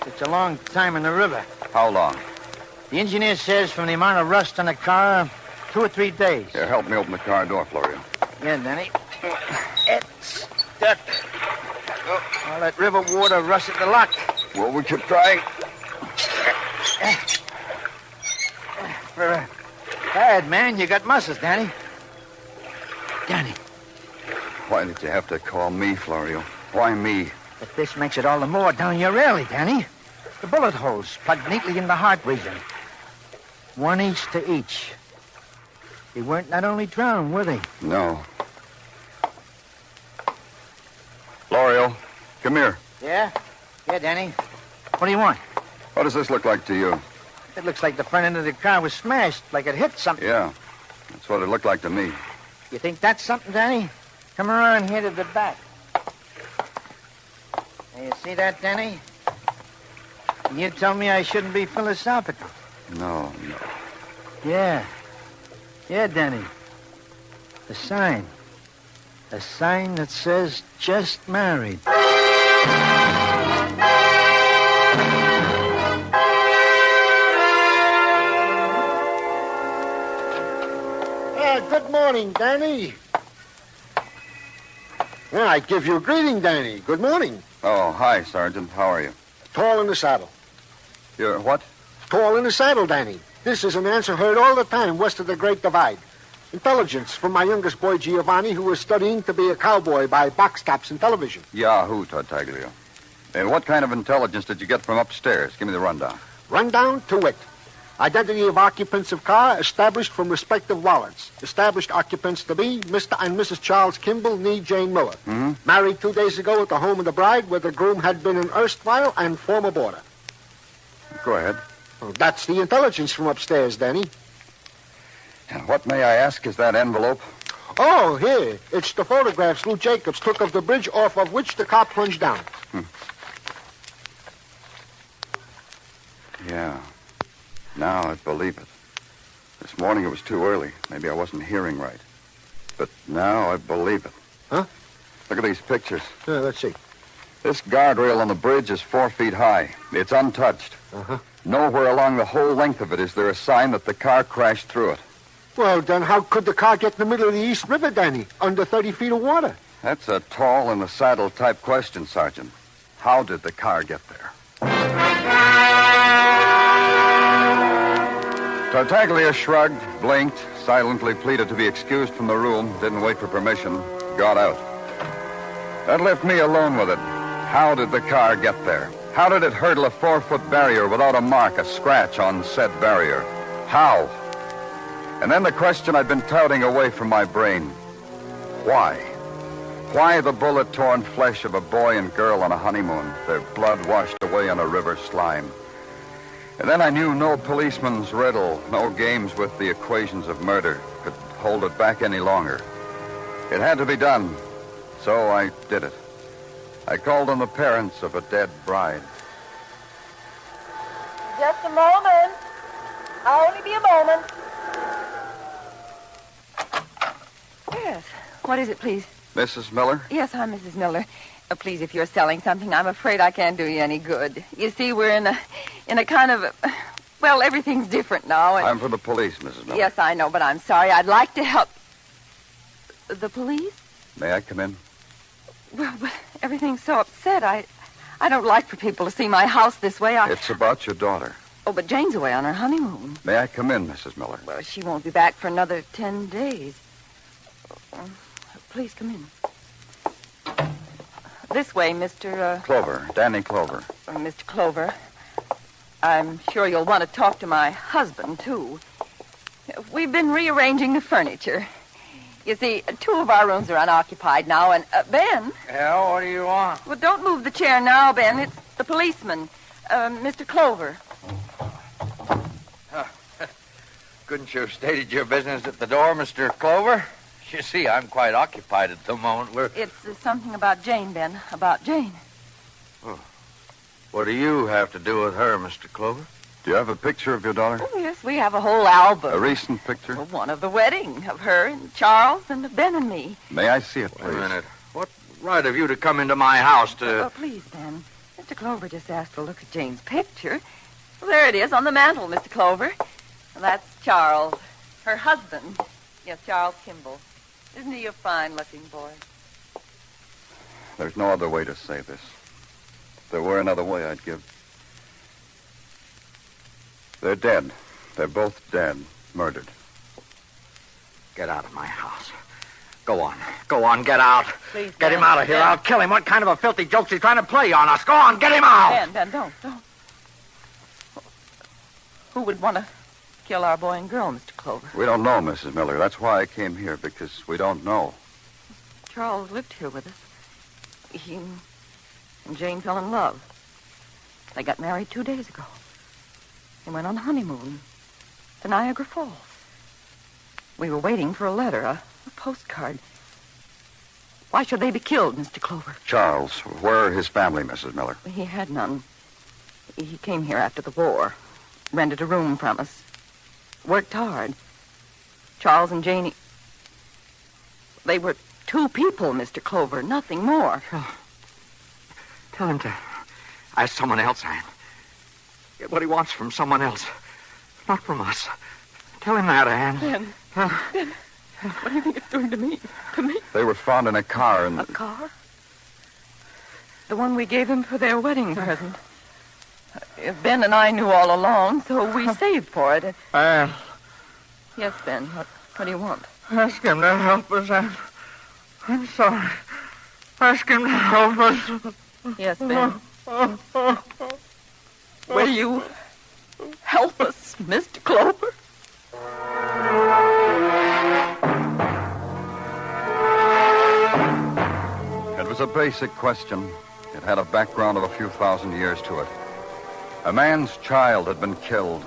Speaker 21: It's a long time in the river.
Speaker 15: How long?
Speaker 21: The engineer says from the amount of rust on the car, 2 or 3 days.
Speaker 15: Here, help me open the car door, Florio.
Speaker 21: Yeah, Danny. It's stuck. Oh, all that river water rusted the lock.
Speaker 15: Well, we keep trying.
Speaker 21: For a bad man, you got muscles, Danny. Danny.
Speaker 15: Why did you have to call me, Florio? Why me?
Speaker 21: But this makes it all the more down your alley, Danny. The bullet holes plugged neatly in the heart region. 1 each to each. They weren't not only drowned, were they?
Speaker 15: No. Florio, come here.
Speaker 21: Yeah? Yeah, Danny. What do you want?
Speaker 15: What does this look like to you?
Speaker 21: It looks like the front end of the car was smashed, like it hit something.
Speaker 15: Yeah, that's what it looked like to me.
Speaker 21: You think that's something, Danny? Come around here to the back. Now, you see that, Danny? And you tell me I shouldn't be philosophical.
Speaker 15: No.
Speaker 21: Yeah. Yeah, Danny. A sign. A sign that says just married.
Speaker 22: Good morning, Danny. Yeah, I give you a greeting, Danny. Good morning.
Speaker 15: Oh, hi, Sergeant. How are you?
Speaker 22: Tall in the saddle.
Speaker 15: You're what?
Speaker 22: Tall in the saddle, Danny. This is an answer heard all the time west of the Great Divide. Intelligence from my youngest boy, Giovanni, who is studying to be a cowboy by box tops and television.
Speaker 15: Yahoo, Tartaglia. And what kind of intelligence did you get from upstairs? Give me the rundown.
Speaker 22: Rundown to wit. Identity of occupants of car established from respective wallets. Established occupants to be Mr. and Mrs. Charles Kimball, nee Jane Miller.
Speaker 15: Mm-hmm.
Speaker 22: Married 2 days ago at the home of the bride, where the groom had been an erstwhile and former boarder.
Speaker 15: Go ahead.
Speaker 22: Well, that's the intelligence from upstairs, Danny.
Speaker 15: And what, may I ask, is that envelope?
Speaker 22: Oh, here. It's the photographs Lou Jacobs took of the bridge off of which the car plunged down.
Speaker 15: Yeah. Now I believe it. This morning it was too early. Maybe I wasn't hearing right. But now I believe it.
Speaker 22: Huh?
Speaker 15: Look at these pictures.
Speaker 22: Let's see.
Speaker 15: This guardrail on the bridge is 4 feet high. It's untouched.
Speaker 22: Uh-huh.
Speaker 15: Nowhere along the whole length of it is there a sign that the car crashed through it.
Speaker 22: Well, then how could the car get in the middle of the East River, Danny? Under 30 feet of water?
Speaker 15: That's a tall in the saddle type question, Sergeant. How did the car get there? Tartaglia shrugged, blinked, silently pleaded to be excused from the room, didn't wait for permission, got out. That left me alone with it. How did the car get there? How did it hurdle a 4-foot barrier without a mark, a scratch on said barrier? How? And then the question I'd been touting away from my brain. Why? Why the bullet-torn flesh of a boy and girl on a honeymoon, their blood washed away on a river slime? And then I knew no policeman's riddle, no games with the equations of murder could hold it back any longer. It had to be done, so I did it. I called on the parents of a dead bride.
Speaker 1: Just a moment. I'll only be a moment.
Speaker 9: Yes. What is it, please?
Speaker 15: Mrs. Miller?
Speaker 9: Yes, I'm Mrs. Miller. Please, if you're selling something, I'm afraid I can't do you any good. You see, we're in a kind of... well, everything's different now. And...
Speaker 15: I'm from the police, Mrs. Miller.
Speaker 9: Yes, I know, but I'm sorry. I'd like to help... The police?
Speaker 15: May I come in?
Speaker 9: Well, but everything's so upset. I don't like for people to see my house this way.
Speaker 15: It's about your daughter.
Speaker 9: Oh, but Jane's away on her honeymoon.
Speaker 15: May I come in, Mrs. Miller?
Speaker 9: Well, she won't be back for another 10 days. Please come in. This way, Mr.
Speaker 15: Clover, Danny Clover.
Speaker 9: Mr. Clover. I'm sure you'll want to talk to my husband, too. We've been rearranging the furniture. You see, 2 of our rooms are unoccupied now, and Ben...
Speaker 21: Yeah, what do you want?
Speaker 9: Well, don't move the chair now, Ben. It's the policeman, Mr. Clover.
Speaker 21: Couldn't you have stated your business at the door, Mr. Clover? You see, I'm quite occupied at the moment.
Speaker 9: It's something about Jane, Ben. About Jane.
Speaker 21: Oh. What do you have to do with her, Mr. Clover?
Speaker 15: Do you have a picture of your daughter?
Speaker 9: Oh, yes, we have a whole album.
Speaker 15: A recent picture?
Speaker 9: Well, one of the wedding of her and Charles and Ben and me.
Speaker 15: May I see it, please?
Speaker 21: Wait a minute. What right have you to come into my house to...
Speaker 9: Oh, please, Ben. Mr. Clover just asked to look at Jane's picture. Well, there it is on the mantel, Mr. Clover. And that's Charles, her husband. Yes, Charles Kimball. Isn't he a fine-looking boy?
Speaker 15: There's no other way to say this. If there were another way, I'd give. They're dead. They're both dead. Murdered.
Speaker 21: Get out of my house. Go on. Go on, get out.
Speaker 9: Please,
Speaker 21: get
Speaker 9: Ben,
Speaker 21: him out of here.
Speaker 9: Ben.
Speaker 21: I'll kill him. What kind of a filthy joke's he trying to play on us? Go on, get him out.
Speaker 9: Ben, don't. Who would want to kill our boy and girl, Mr. Clover?
Speaker 15: We don't know, Mrs. Miller. That's why I came here, because we don't know.
Speaker 9: Charles lived here with us. He and Jane fell in love. They got married 2 days ago. They went on honeymoon to Niagara Falls. We were waiting for a letter, a postcard. Why should they be killed, Mr. Clover?
Speaker 15: Charles, where are his family, Mrs. Miller?
Speaker 9: He had none. He came here after the war, rented a room from us, worked hard. Charles and Janie, they were 2 people, Mr. Clover, nothing more.
Speaker 21: Tell him to ask someone else, Anne. Get what he wants from someone else, not from us. Tell him that, Anne.
Speaker 9: Ben, what do you think it's doing to me? To me?
Speaker 15: They were found in a car and...
Speaker 9: A car? The one we gave them for their wedding present. Ben and I knew all along, so we saved for it.
Speaker 21: Anne.
Speaker 9: Yes, Ben. What do you want?
Speaker 21: Ask him to help us, Anne. I'm sorry. Ask him to help us.
Speaker 9: Yes, Ben. Will you
Speaker 1: Help us, Mr. Clover.
Speaker 15: It was a basic question. It had a background of a few thousand years to it. A man's child had been killed.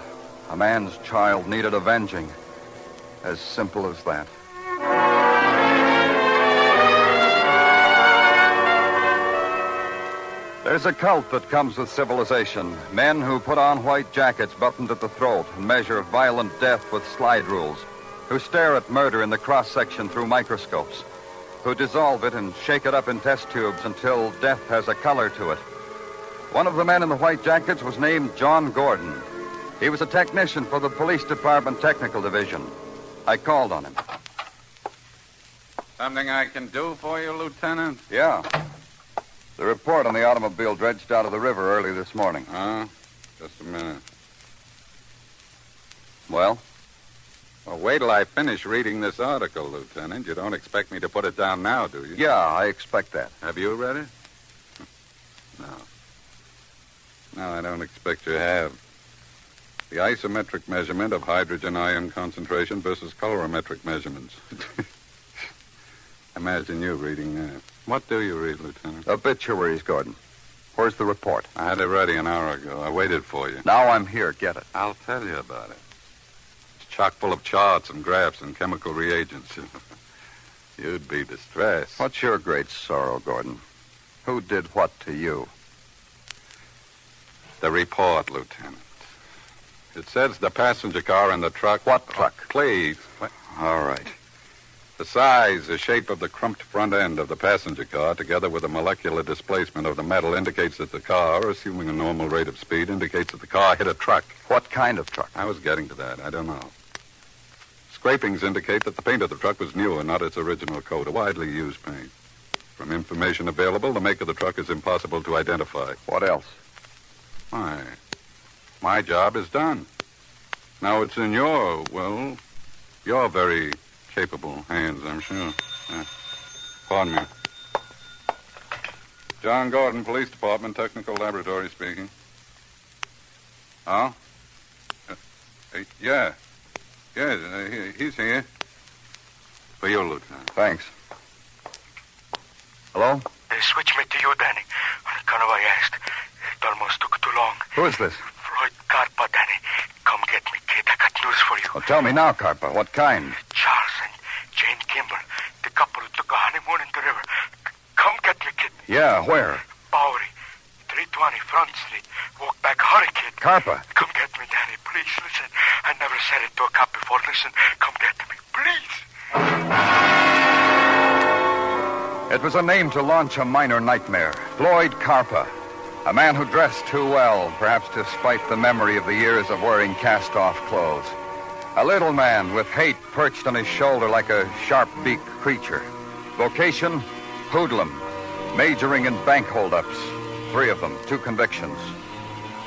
Speaker 15: A man's child needed avenging. As simple as that. There's a cult that comes with civilization. Men who put on white jackets buttoned at the throat and measure violent death with slide rules. Who stare at murder in the cross-section through microscopes. Who dissolve it and shake it up in test tubes until death has a color to it. One of the men in the white jackets was named John Gordon. He was a technician for the police department technical division. I called on him.
Speaker 2: Something I can do for you, Lieutenant?
Speaker 15: Yeah. The report on the automobile dredged out of the river early this morning.
Speaker 2: Just a minute.
Speaker 15: Well?
Speaker 2: Well, wait till I finish reading this article, Lieutenant. You don't expect me to put it down now, do you?
Speaker 15: Yeah, I expect that.
Speaker 2: Have you read it? No. No, I don't expect you have. The isometric measurement of hydrogen ion concentration versus colorimetric measurements. Imagine you reading that. What do you read, Lieutenant?
Speaker 15: Obituaries, Gordon. Where's the report?
Speaker 2: I had it ready an hour ago. I waited for you.
Speaker 15: Now I'm here. Get it.
Speaker 2: I'll tell you about it. It's chock full of charts and graphs and chemical reagents. You'd be distressed.
Speaker 15: What's your great sorrow, Gordon? Who did what to you?
Speaker 2: The report, Lieutenant. It says the passenger car and the truck...
Speaker 15: What truck?
Speaker 2: Please.
Speaker 15: All right.
Speaker 2: The size, the shape of the crumped front end of the passenger car, together with the molecular displacement of the metal, indicates that the car, assuming a normal rate of speed, indicates that the car hit a truck.
Speaker 15: What kind of truck?
Speaker 2: I was getting to that. I don't know. Scrapings indicate that the paint of the truck was new and not its original coat, a widely used paint. From information available, the make of the truck is impossible to identify.
Speaker 15: What else?
Speaker 2: My job is done. Now it's in your very capable hands, I'm sure. Pardon me. John Gordon, Police Department, Technical Laboratory speaking. Oh? Yeah. Yes, he's here. For you, Lieutenant.
Speaker 15: Thanks. Hello?
Speaker 4: They switched me to you, Danny. On account of I asked. It almost took too long.
Speaker 15: Who is this?
Speaker 4: Floyd Carpa, Danny. Come get me, kid. I got news for you.
Speaker 15: Well, tell me now, Carpa. What kind?
Speaker 4: Charles and Jane Kimball. The couple who took a honeymoon in the river. Come get me, kid.
Speaker 15: Yeah, where?
Speaker 4: Bowery. 320 Front Street. Walk back, hurry, kid.
Speaker 15: Carpa.
Speaker 4: Come get me, Danny. Please, listen. I never said it to a cop before. Listen. Come get me. Please.
Speaker 15: It was a name to launch a minor nightmare. Floyd Carpa. A man who dressed too well, perhaps to spite the memory of the years of wearing cast-off clothes. A little man with hate perched on his shoulder like a sharp-beaked creature. Vocation, hoodlum. Majoring in bank holdups. 3 of them, 2 convictions.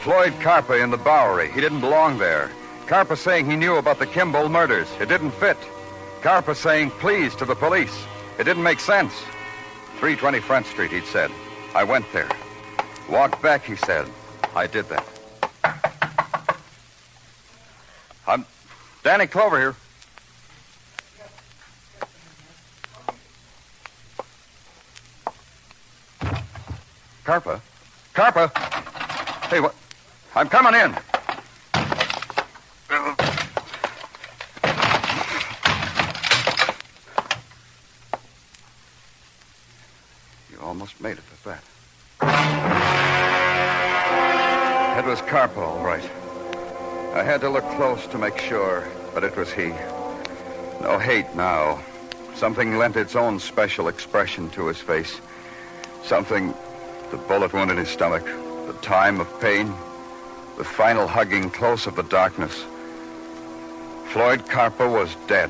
Speaker 15: Floyd Carpa in the Bowery. He didn't belong there. Carpa saying he knew about the Kimball murders. It didn't fit. Carpa saying please to the police. It didn't make sense. 320 Front Street, he'd said. I went there. Walked back, he said. I did that. I'm Danny Clover here. Carpa? Carpa? Hey, what? I'm coming in. You almost made it with that. It was Carpa, all right. I had to look close to make sure, but it was he. No hate now. Something lent its own special expression to his face. Something, the bullet wound in his stomach, the time of pain, the final hugging close of the darkness. Floyd Carpa was dead.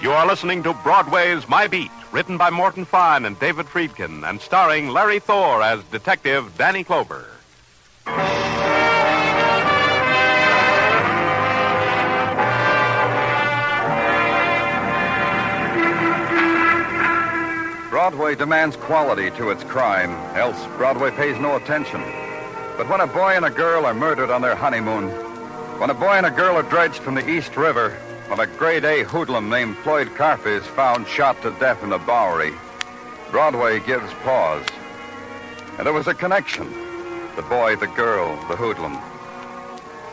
Speaker 16: You are listening to Broadway's My Beat, written by Morton Fine and David Friedkin, and starring Larry Thor as Detective Danny Clover.
Speaker 15: Broadway demands quality to its crime, else Broadway pays no attention. But when a boy and a girl are murdered on their honeymoon, when a boy and a girl are dredged from the East River, when a grade-A hoodlum named Floyd Carpa is found shot to death in the Bowery, Broadway gives pause. And there was a connection. The boy, the girl, the hoodlum.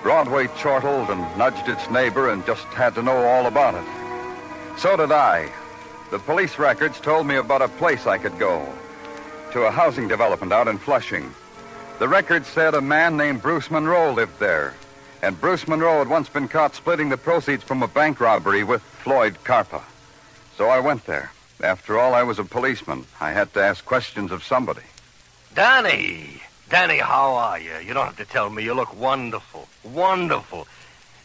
Speaker 15: Broadway chortled and nudged its neighbor and just had to know all about it. So did I. The police records told me about a place I could go, to a housing development out in Flushing. The records said a man named Bruce Monroe lived there, and Bruce Monroe had once been caught splitting the proceeds from a bank robbery with Floyd Carpa. So I went there. After all, I was a policeman. I had to ask questions of somebody.
Speaker 5: Danny! Danny, how are you? You don't have to tell me. You look wonderful. Wonderful.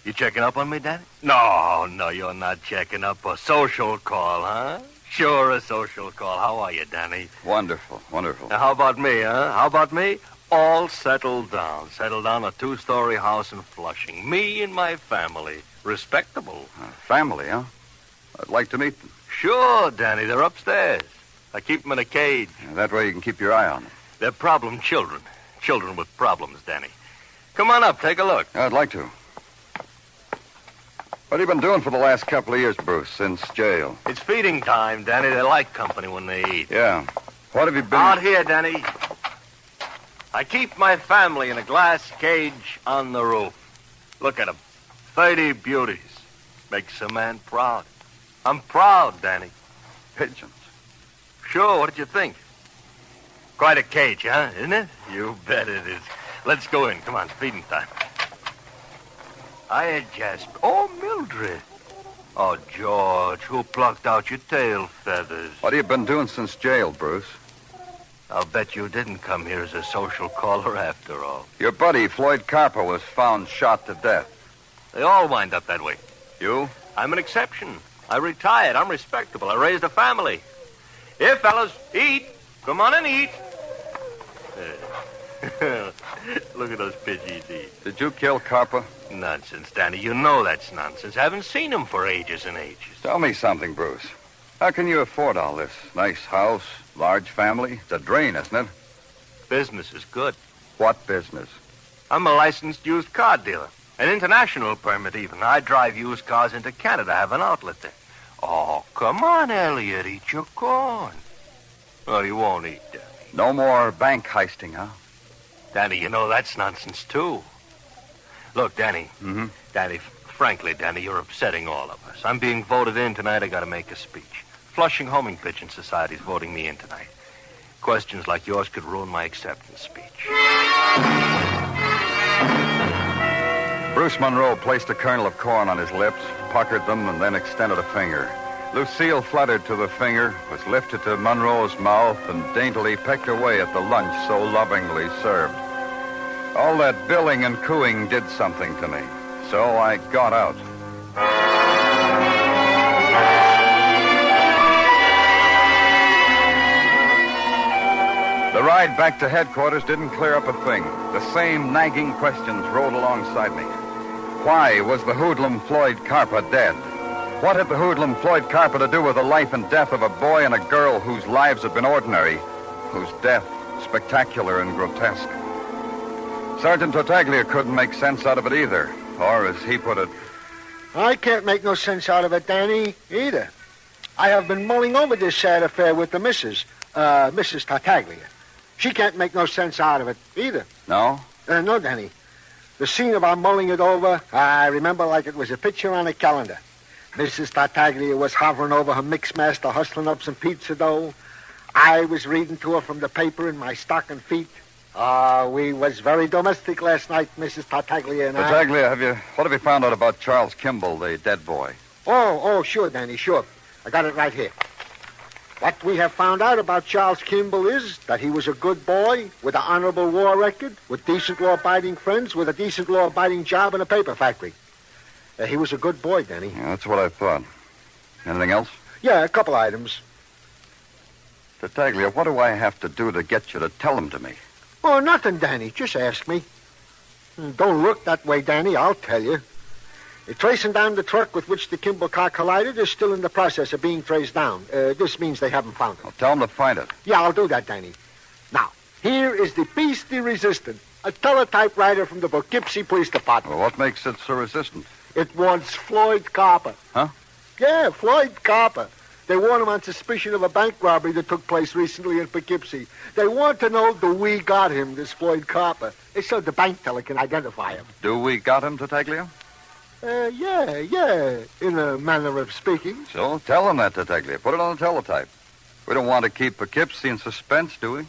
Speaker 5: You checking up on me, Danny? No, you're not checking up. A social call, huh? Sure, a social call. How are you, Danny?
Speaker 15: Wonderful, wonderful.
Speaker 5: Now, how about me, huh? How about me? All settled down. Settled down a 2-story house in Flushing. Me and my family. Respectable.
Speaker 15: Family, huh? I'd like to meet them.
Speaker 5: Sure, Danny. They're upstairs. I keep them in a cage.
Speaker 15: That way you can keep your eye on them.
Speaker 5: They're problem children. Children with problems, Danny. Come on up. Take a look.
Speaker 15: I'd like to. What have you been doing for the last couple of years, Bruce, since jail?
Speaker 5: It's feeding time, Danny. They like company when they eat.
Speaker 15: Yeah. What have you been...
Speaker 5: Out here, Danny. I keep my family in a glass cage on the roof. Look at them. 30 beauties. Makes a man proud. I'm proud, Danny.
Speaker 15: Pigeons.
Speaker 5: Sure, what did you think? Quite a cage, huh? Isn't it? You bet it is. Let's go in. Come on, feeding time. Hiya, Jasper. Oh, Mildred. Oh, George, who plucked out your tail feathers?
Speaker 15: What have you been doing since jail, Bruce?
Speaker 5: I'll bet you didn't come here as a social caller after all.
Speaker 15: Your buddy, Floyd Carpa, was found shot to death.
Speaker 5: They all wind up that way.
Speaker 15: You?
Speaker 5: I'm an exception. I retired. I'm respectable. I raised a family. Here, fellas, eat. Come on and eat. Look at those pidgeys eat.
Speaker 15: Did you kill Carpa?
Speaker 5: Nonsense, Danny. You know that's nonsense. I haven't seen him for ages and ages.
Speaker 15: Tell me something, Bruce. How can you afford all this? Nice house, large family. It's a drain, isn't it?
Speaker 5: Business is good.
Speaker 15: What business?
Speaker 5: I'm a licensed used car dealer. An international permit, even. I drive used cars into Canada. I have an outlet there. Oh, come on, Elliot. Eat your corn. Oh, you won't eat, Danny.
Speaker 15: No more bank heisting, huh?
Speaker 5: Danny, you know that's nonsense, too. Look, Danny.
Speaker 15: Mm-hmm.
Speaker 5: Danny, frankly, Danny, you're upsetting all of us. I'm being voted in tonight. I got to make a speech. Flushing Homing Pigeon Society's voting me in tonight. Questions like yours could ruin my acceptance speech.
Speaker 15: Bruce Monroe placed a kernel of corn on his lips, puckered them, and then extended a finger. Lucille fluttered to the finger, was lifted to Monroe's mouth, and daintily pecked away at the lunch so lovingly served. All that billing and cooing did something to me, so I got out. The ride back to headquarters didn't clear up a thing. The same nagging questions rode alongside me. Why was the hoodlum Floyd Carpa dead? What had the hoodlum Floyd Carpa to do with the life and death of a boy and a girl whose lives had been ordinary, whose death spectacular and grotesque? Sergeant Tartaglia couldn't make sense out of it either, or as he put it...
Speaker 22: I can't make no sense out of it, Danny, either. I have been mulling over this sad affair with the Mrs. Tartaglia. She can't make no sense out of it either.
Speaker 15: No?
Speaker 22: No, Danny. The scene of our mulling it over, I remember like it was a picture on a calendar. Mrs. Tartaglia was hovering over her mixmaster, hustling up some pizza dough. I was reading to her from the paper in my stocking feet. We was very domestic last night, Mrs. Tartaglia and
Speaker 15: Tartaglia, what have you found out about Charles Kimball, the dead boy?
Speaker 22: Oh, sure, Danny, sure. I got it right here. What we have found out about Charles Kimball is that he was a good boy with an honorable war record, with decent law-abiding friends, with a decent law-abiding job in a paper factory. He was a good boy, Danny.
Speaker 15: Yeah, that's what I thought. Anything else?
Speaker 22: Yeah, a couple items.
Speaker 15: Tartaglia, what do I have to do to get you to tell them to me?
Speaker 22: Oh, nothing, Danny. Just ask me. Don't look that way, Danny. I'll tell you. Tracing down the truck with which the Kimball car collided is still in the process of being traced down. This means they haven't found it.
Speaker 2: Well, tell them to find it.
Speaker 22: Yeah, I'll do that, Danny. Now, here is the piece de resistance, a teletype writer from the Poughkeepsie Police Department.
Speaker 2: Well, what makes it so resistant?
Speaker 22: It wants Floyd Carper.
Speaker 2: Huh?
Speaker 22: Yeah, Floyd Carper. They want him on suspicion of a bank robbery that took place recently in Poughkeepsie. They want to know, do we got him, this Floyd Carper? It's so the bank teller can identify him.
Speaker 2: Do we got him, Tartaglia?
Speaker 22: Yeah, in a manner of speaking.
Speaker 2: So tell them that, Tartaglia. Put it on the teletype. We don't want to keep Poughkeepsie in suspense, do we?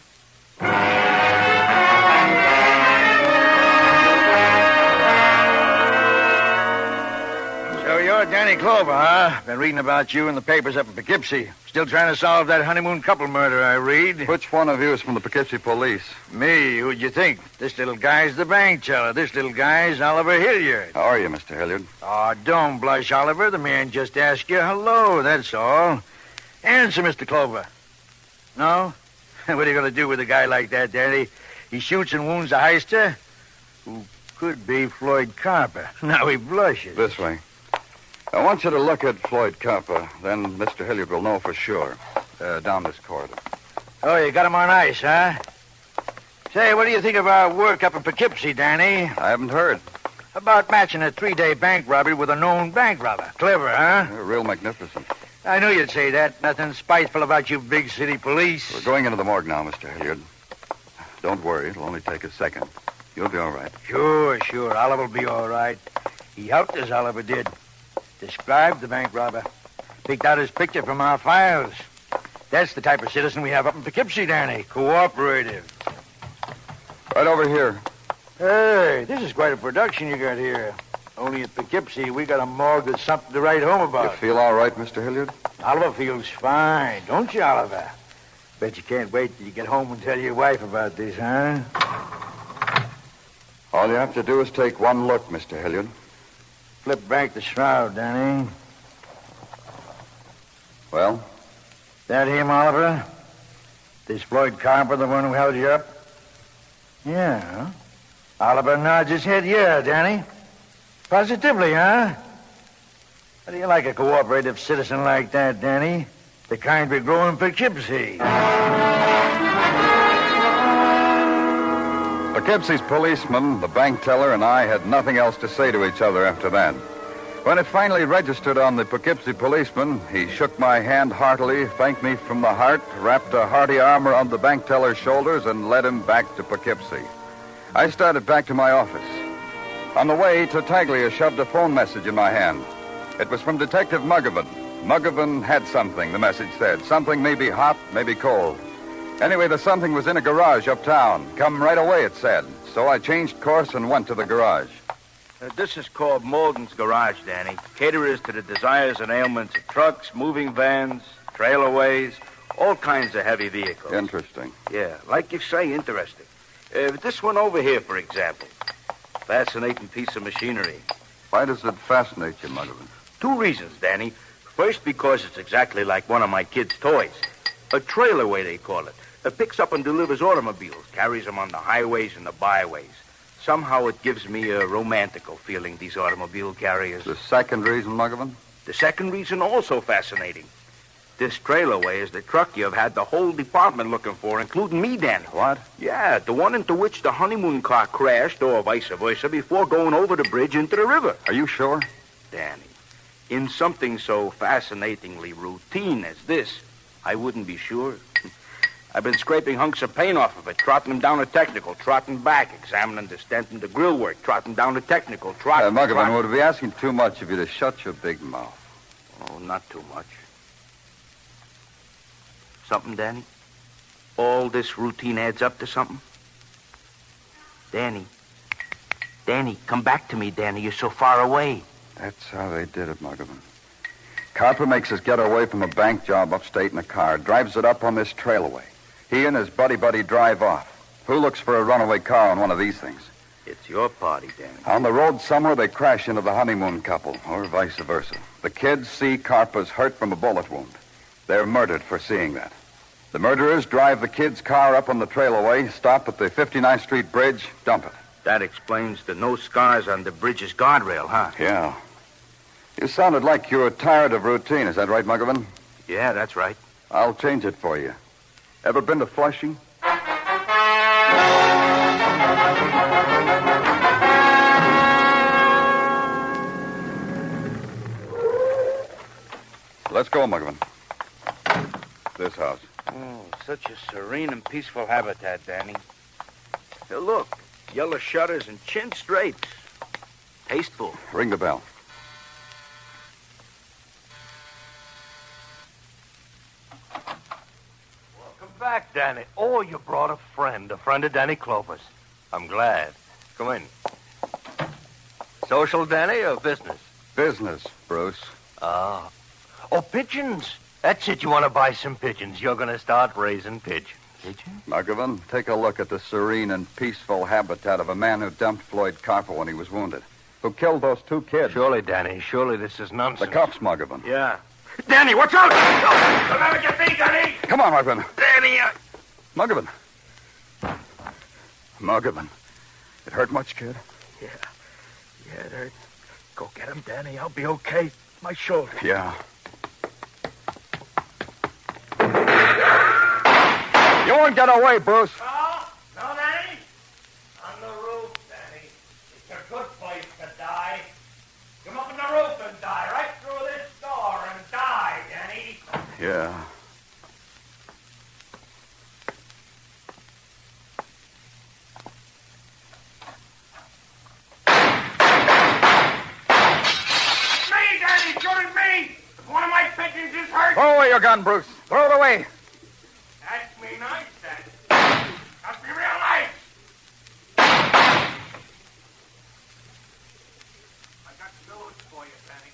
Speaker 21: So you're Danny Clover, huh? Been reading about you in the papers up in Poughkeepsie. Still trying to solve that honeymoon couple murder, I read.
Speaker 2: Which one of you is from the Poughkeepsie police?
Speaker 21: Me. Who'd you think? This little guy's the bank teller. This little guy's Oliver Hilliard.
Speaker 2: How are you, Mr. Hilliard?
Speaker 21: Oh, don't blush, Oliver. The man just asked you hello, that's all. Answer, Mr. Clover. No? What are you going to do with a guy like that, Danny? He shoots and wounds a heister who could be Floyd Carper. Now he blushes.
Speaker 2: This way. I want you to look at Floyd Carper. Then Mr. Hilliard will know for sure. Down this corridor.
Speaker 21: Oh, you got him on ice, huh? Say, what do you think of our work up in Poughkeepsie, Danny?
Speaker 2: I haven't heard.
Speaker 21: About matching a 3-day bank robbery with a known bank robber. Clever, huh?
Speaker 2: You're real magnificent.
Speaker 21: I knew you'd say that. Nothing spiteful about you big city police.
Speaker 2: We're going into the morgue now, Mr. Hilliard. Don't worry. It'll only take a second. You'll be all right.
Speaker 21: Sure. Oliver will be all right. He helped us, Oliver did. Described the bank robber. Picked out his picture from our files. That's the type of citizen we have up in Poughkeepsie, Danny. Cooperative.
Speaker 2: Right over here.
Speaker 21: Hey, this is quite a production you got here. Only at Poughkeepsie, we got a morgue that's something to write home about.
Speaker 2: You feel all right, Mr. Hilliard?
Speaker 21: Oliver feels fine, don't you, Oliver? Bet you can't wait till you get home and tell your wife about this, huh?
Speaker 2: All you have to do is take one look, Mr. Hilliard.
Speaker 21: Flip back the shroud, Danny.
Speaker 2: Well?
Speaker 21: That him, Oliver? This Floyd Carper, the one who held you up? Yeah. Oliver nods his head, yeah, Danny. Positively, huh? How do you like a cooperative citizen like that, Danny? The kind we grow in Poughkeepsie.
Speaker 2: Poughkeepsie's policeman, the bank teller, and I had nothing else to say to each other after that. When it finally registered on the Poughkeepsie policeman, he shook my hand heartily, thanked me from the heart, wrapped a hearty arm around the bank teller's shoulders, and led him back to Poughkeepsie. I started back to my office. On the way, Tartaglia shoved a phone message in my hand. It was from Detective Muggavan. Muggavan had something, the message said. Something maybe hot, maybe cold. Anyway, the something was in a garage uptown. Come right away, it said. So I changed course and went to the garage.
Speaker 7: This is called Malden's Garage, Danny. Caterers to the desires and ailments of trucks, moving vans, trailerways, all kinds of heavy vehicles.
Speaker 2: Interesting.
Speaker 7: Yeah, like you say, interesting. This one over here, for example. Fascinating piece of machinery.
Speaker 2: Why does it fascinate you, Muggavan?
Speaker 7: 2 reasons, Danny. First, because it's exactly like one of my kids' toys. A trailerway, they call it. It picks up and delivers automobiles, carries them on the highways and the byways. Somehow it gives me a romantical feeling, these automobile carriers.
Speaker 2: The second reason, Muggavan?
Speaker 7: The second reason also fascinating. This trailerway is the truck you've had the whole department looking for, including me, Danny.
Speaker 2: What?
Speaker 7: Yeah, the one into which the honeymoon car crashed, or vice versa, before going over the bridge into the river.
Speaker 2: Are you sure?
Speaker 7: Danny, in something so fascinatingly routine as this, I wouldn't be sure. I've been scraping hunks of paint off of it, trotting them down a technical, trotting back, examining the stent and the grill work, trotting down a technical, trotting...
Speaker 2: Muggavan, would it be asking too much of you to shut your big mouth?
Speaker 7: Oh, not too much. Something, Danny? All this routine adds up to something? Danny, come back to me, Danny. You're so far away.
Speaker 2: That's how they did it, Muggavan. Carper makes us get away from a bank job upstate in a car, drives it up on this trailway. He and his buddy drive off. Who looks for a runaway car on one of these things?
Speaker 7: It's your party, Danny.
Speaker 2: On the road somewhere, they crash into the honeymoon couple, or vice versa. The kids see Carper's hurt from a bullet wound. They're murdered for seeing that. The murderers drive the kids' car up on the trailway, stop at the 59th Street Bridge, dump it.
Speaker 7: That explains the no scars on the bridge's guardrail, huh?
Speaker 2: Yeah.
Speaker 15: You sounded like you were tired of routine. Is that right, Muggavan?
Speaker 7: Yeah, that's right.
Speaker 15: I'll change it for you. Ever been to Flushing? Let's go, Muggavan. This house.
Speaker 7: Oh, such a serene and peaceful habitat, Danny. Hey, look, yellow shutters and chintz drapes. Tasteful.
Speaker 15: Ring the bell.
Speaker 5: Welcome back, Danny. Oh, you brought a friend of Danny Clover's. I'm glad. Come in. Social, Danny, or business?
Speaker 15: Business, Bruce.
Speaker 5: Ah. Oh, pigeons. That's it. You want to buy some pigeons. You're going to start raising pigeons. Pigeons?
Speaker 15: Muggavan, take a look at the serene and peaceful habitat of a man who dumped Floyd Carper when he was wounded. Who killed those 2 kids.
Speaker 5: Surely, Danny. Surely this is nonsense.
Speaker 15: The cops, Muggavan.
Speaker 7: Yeah. Danny, watch out! Don't let me get me, Danny!
Speaker 15: Come on, Muggavan.
Speaker 7: Danny,
Speaker 15: Muggavan. Muggavan. It hurt much, kid?
Speaker 4: Yeah, it hurt. Go get him, Danny. I'll be okay. My shoulder.
Speaker 15: Yeah. You won't get away, Bruce.
Speaker 5: No, Danny. On the roof, Danny. It's a good place to die. Come up on the roof and die. Right through this door and die, Danny.
Speaker 15: Yeah.
Speaker 7: Me, Danny, shooting me! One of my pigeons is hurt!
Speaker 15: Throw away your gun, Bruce. Throw it away.
Speaker 7: That's me nice, Danny. Must be real nice. I got news for you, Danny.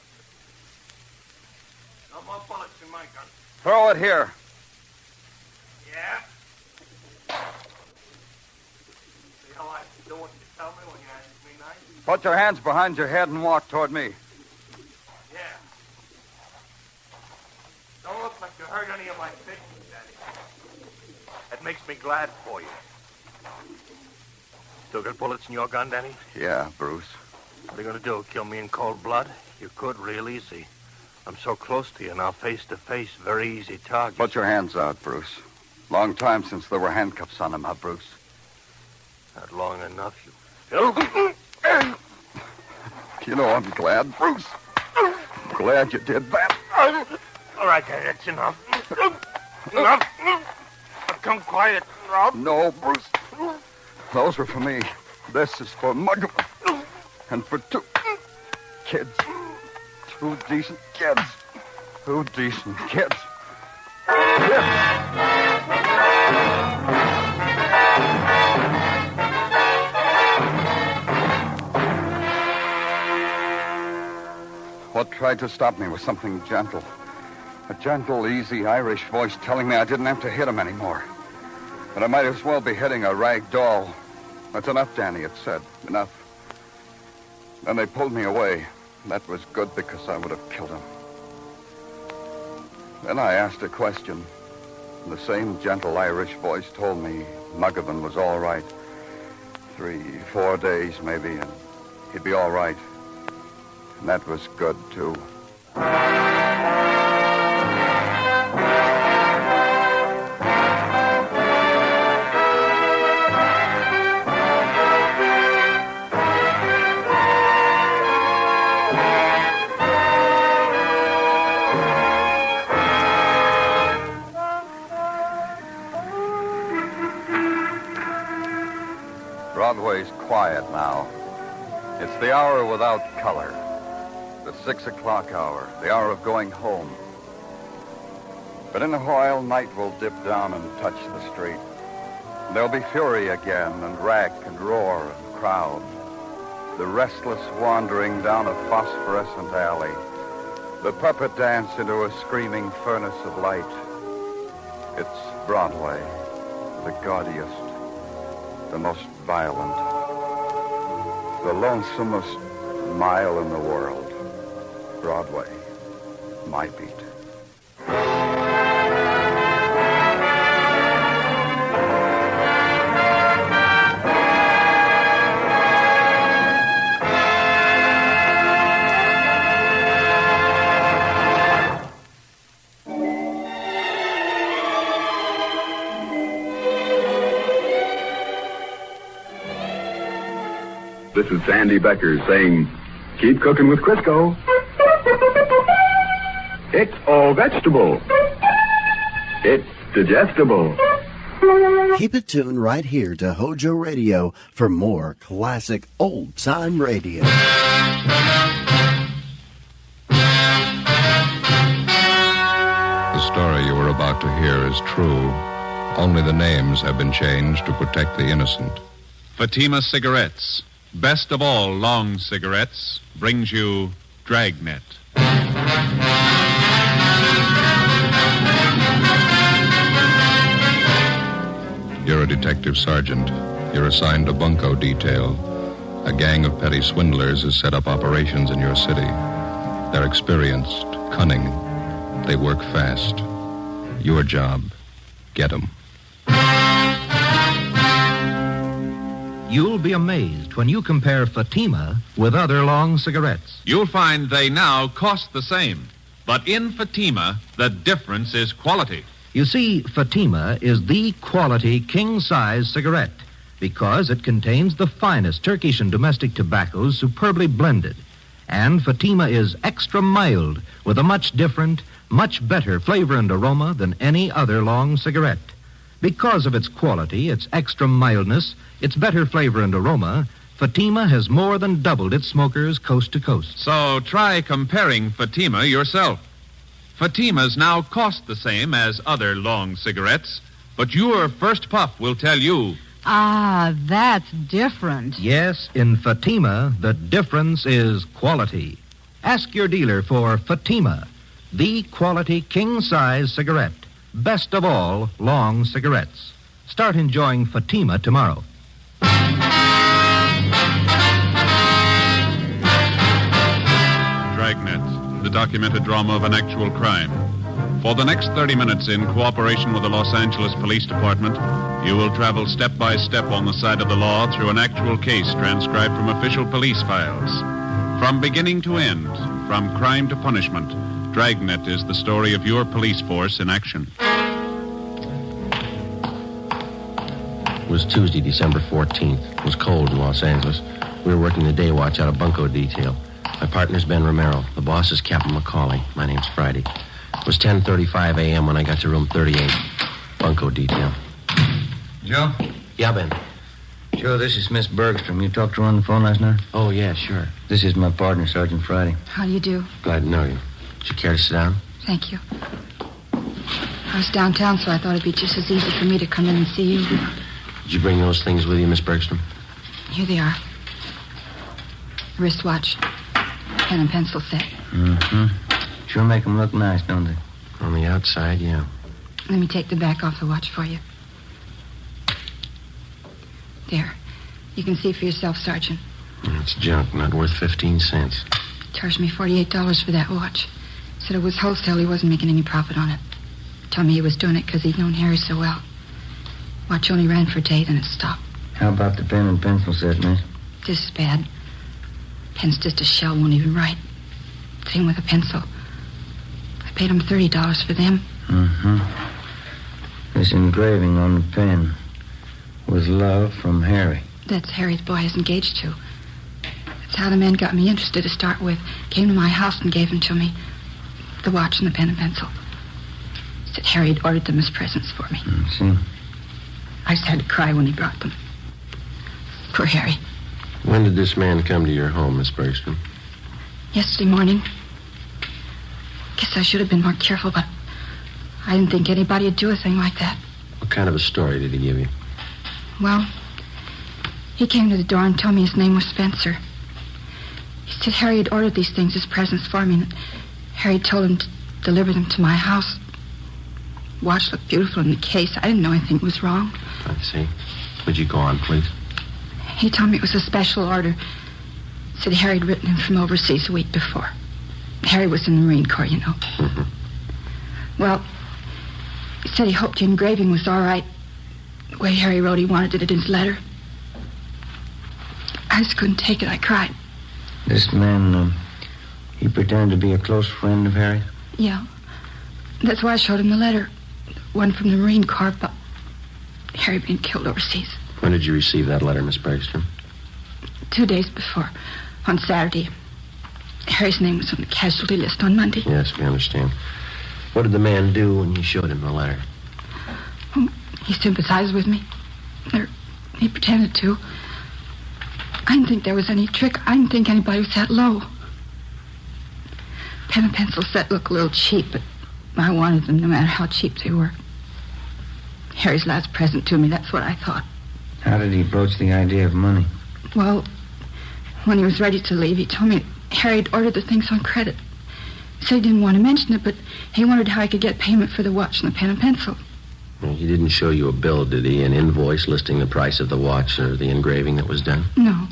Speaker 7: No more bullets in my gun.
Speaker 15: Throw it here.
Speaker 7: Yeah? See how I do what you tell me when you ask me nice?
Speaker 15: Put your hands behind your head and walk toward me.
Speaker 7: Yeah. Don't look like you hurt any of my pigeons, Danny.
Speaker 5: That makes me glad for you. Still got bullets in your gun, Danny?
Speaker 15: Yeah, Bruce.
Speaker 5: What are you going to do, kill me in cold blood? You could real easy. I'm so close to you now, face to face, very easy target.
Speaker 15: Put your hands out, Bruce. Long time since there were handcuffs on him, huh, Bruce?
Speaker 5: Not long enough, you...
Speaker 15: You know, I'm glad, Bruce. I'm glad you did that.
Speaker 7: All right, Danny, that's enough. Enough. Become quiet, Rob.
Speaker 15: No, Bruce. Those were for me. This is for Muggavan. And for 2 kids. 2 decent kids. 2 decent kids. What tried to stop me was something gentle. A gentle, easy Irish voice telling me I didn't have to hit him anymore. But I might as well be hitting a rag doll. That's enough, Danny, it said. Enough. Then they pulled me away. That was good because I would have killed him. Then I asked a question. The same gentle Irish voice told me Muggavan was all right. 3, 4 days, maybe, and he'd be all right. And that was good, too. Broadway's quiet now. It's the hour without color. The 6 o'clock hour, the hour of going home. But in a while, night will dip down and touch the street. There'll be fury again, and rack and roar and crowd. The restless wandering down a phosphorescent alley. The puppet dance into a screaming furnace of light. It's Broadway, the gaudiest, the most violent, the lonesomest mile in the world. Broadway, my beat.
Speaker 14: This is Sandy Becker saying, keep cooking with Crisco. It's all vegetable. It's digestible.
Speaker 8: Keep it tuned right here to Hojo Radio for more classic old-time radio.
Speaker 2: The story you are about to hear is true. Only the names have been changed to protect the innocent.
Speaker 18: Fatima Cigarettes, best of all long cigarettes, brings you Dragnet.
Speaker 2: You're a detective sergeant. You're assigned a bunco detail. A gang of petty swindlers has set up operations in your city. They're experienced, cunning. They work fast. Your job, get 'em.
Speaker 19: You'll be amazed when you compare Fatima with other long cigarettes.
Speaker 18: You'll find they now cost the same. But in Fatima, the difference is quality.
Speaker 19: You see, Fatima is the quality king-size cigarette because it contains the finest Turkish and domestic tobaccos superbly blended. And Fatima is extra mild with a much different, much better flavor and aroma than any other long cigarette. Because of its quality, its extra mildness, its better flavor and aroma, Fatima has more than doubled its smokers coast to coast.
Speaker 18: So try comparing Fatima yourself. Fatimas now cost the same as other long cigarettes, but your first puff will tell you.
Speaker 23: Ah, that's different.
Speaker 19: Yes, in Fatima, the difference is quality. Ask your dealer for Fatima, the quality king-size cigarette. Best of all long cigarettes. Start enjoying Fatima tomorrow.
Speaker 18: Dragnet, the documented drama of an actual crime. For the next 30 minutes, in cooperation with the Los Angeles Police Department, you will travel step by step on the side of the law through an actual case transcribed from official police files. From beginning to end, from crime to punishment, Dragnet is the story of your police force in action.
Speaker 24: It was Tuesday, December 14th. It was cold in Los Angeles. We were working the day watch out of bunco detail. My partner's Ben Romero. The boss is Captain McCauley. My name's Friday. It was 10:35 a.m. when I got to room 38. Bunco detail.
Speaker 26: Joe?
Speaker 24: Yeah, Ben.
Speaker 26: Joe, this is Miss Bergstrom. You talked to her on the phone last night?
Speaker 24: Oh, yeah, sure.
Speaker 26: This is my partner, Sergeant Friday.
Speaker 9: How do you do?
Speaker 24: Glad to know you. Would you care to sit down?
Speaker 9: Thank you. I was downtown, so I thought it'd be just as easy for me to come in and see you.
Speaker 24: Did you bring those things with you, Miss Bergstrom?
Speaker 9: Here they are. Wristwatch, pen and pencil set.
Speaker 26: Mm-hmm. Sure make them look nice, don't they?
Speaker 24: On the outside, yeah.
Speaker 9: Let me take the back off the watch for you. There. You can see for yourself, Sergeant.
Speaker 24: It's junk, not worth 15 cents.
Speaker 9: Charged me $48 for that watch. Said it was wholesale. He wasn't making any profit on it. Told me he was doing it because he'd known Harry so well. Watch only ran for a day, then it stopped.
Speaker 26: How about the pen and pencil set, miss?
Speaker 9: This is bad. Pen's just a shell, won't even write. Same with a pencil. I paid him $30 for them.
Speaker 26: Mm-hmm. This engraving on the pen. With love from Harry.
Speaker 9: That's Harry's boy I was engaged to. That's how the man got me interested to start with. Came to my house and gave them to me. The watch and the pen and pencil. Said Harry had ordered them as presents for me.
Speaker 26: See?
Speaker 9: I just had to cry when he brought them. Poor Harry.
Speaker 24: When did this man come to your home, Miss Bergstrom?
Speaker 9: Yesterday morning. Guess I should have been more careful, but I didn't think anybody would do a thing like that.
Speaker 24: What kind of a story did he give you?
Speaker 9: Well, he came to the door and told me his name was Spencer. He said Harry had ordered these things as presents for me, and Harry told him to deliver them to my house. Watch looked beautiful in the case. I didn't know anything was wrong.
Speaker 24: I see. Would you go on, please?
Speaker 9: He told me it was a special order. Said Harry had written him from overseas a week before. Harry was in the Marine Corps, you know.
Speaker 24: Mm-hmm.
Speaker 9: Well, he said he hoped the engraving was all right. The way Harry wrote he wanted it in his letter. I just couldn't take it. I cried.
Speaker 26: This man, he pretended to be a close friend of Harry?
Speaker 9: Yeah. That's why I showed him the letter. One from the Marine Corps about Harry being killed overseas.
Speaker 24: When did you receive that letter, Miss Bergstrom?
Speaker 6: 2 days before, on Saturday. Harry's name was on the casualty list on Monday.
Speaker 24: Yes, we understand. What did the man do when you showed him the letter?
Speaker 6: He sympathized with me. Or he pretended to. I didn't think there was any trick. I didn't think anybody was that low. Pen and pencil set looked a little cheap, but I wanted them no matter how cheap they were. Harry's last present to me, that's what I thought.
Speaker 26: How did he broach the idea of money?
Speaker 6: Well, when he was ready to leave, he told me Harry'd ordered the things on credit. He said he didn't want to mention it, but he wondered how he could get payment for the watch and the pen and pencil.
Speaker 24: Well, he didn't show you a bill, did he? An invoice listing the price of the watch or the engraving that was done?
Speaker 6: No.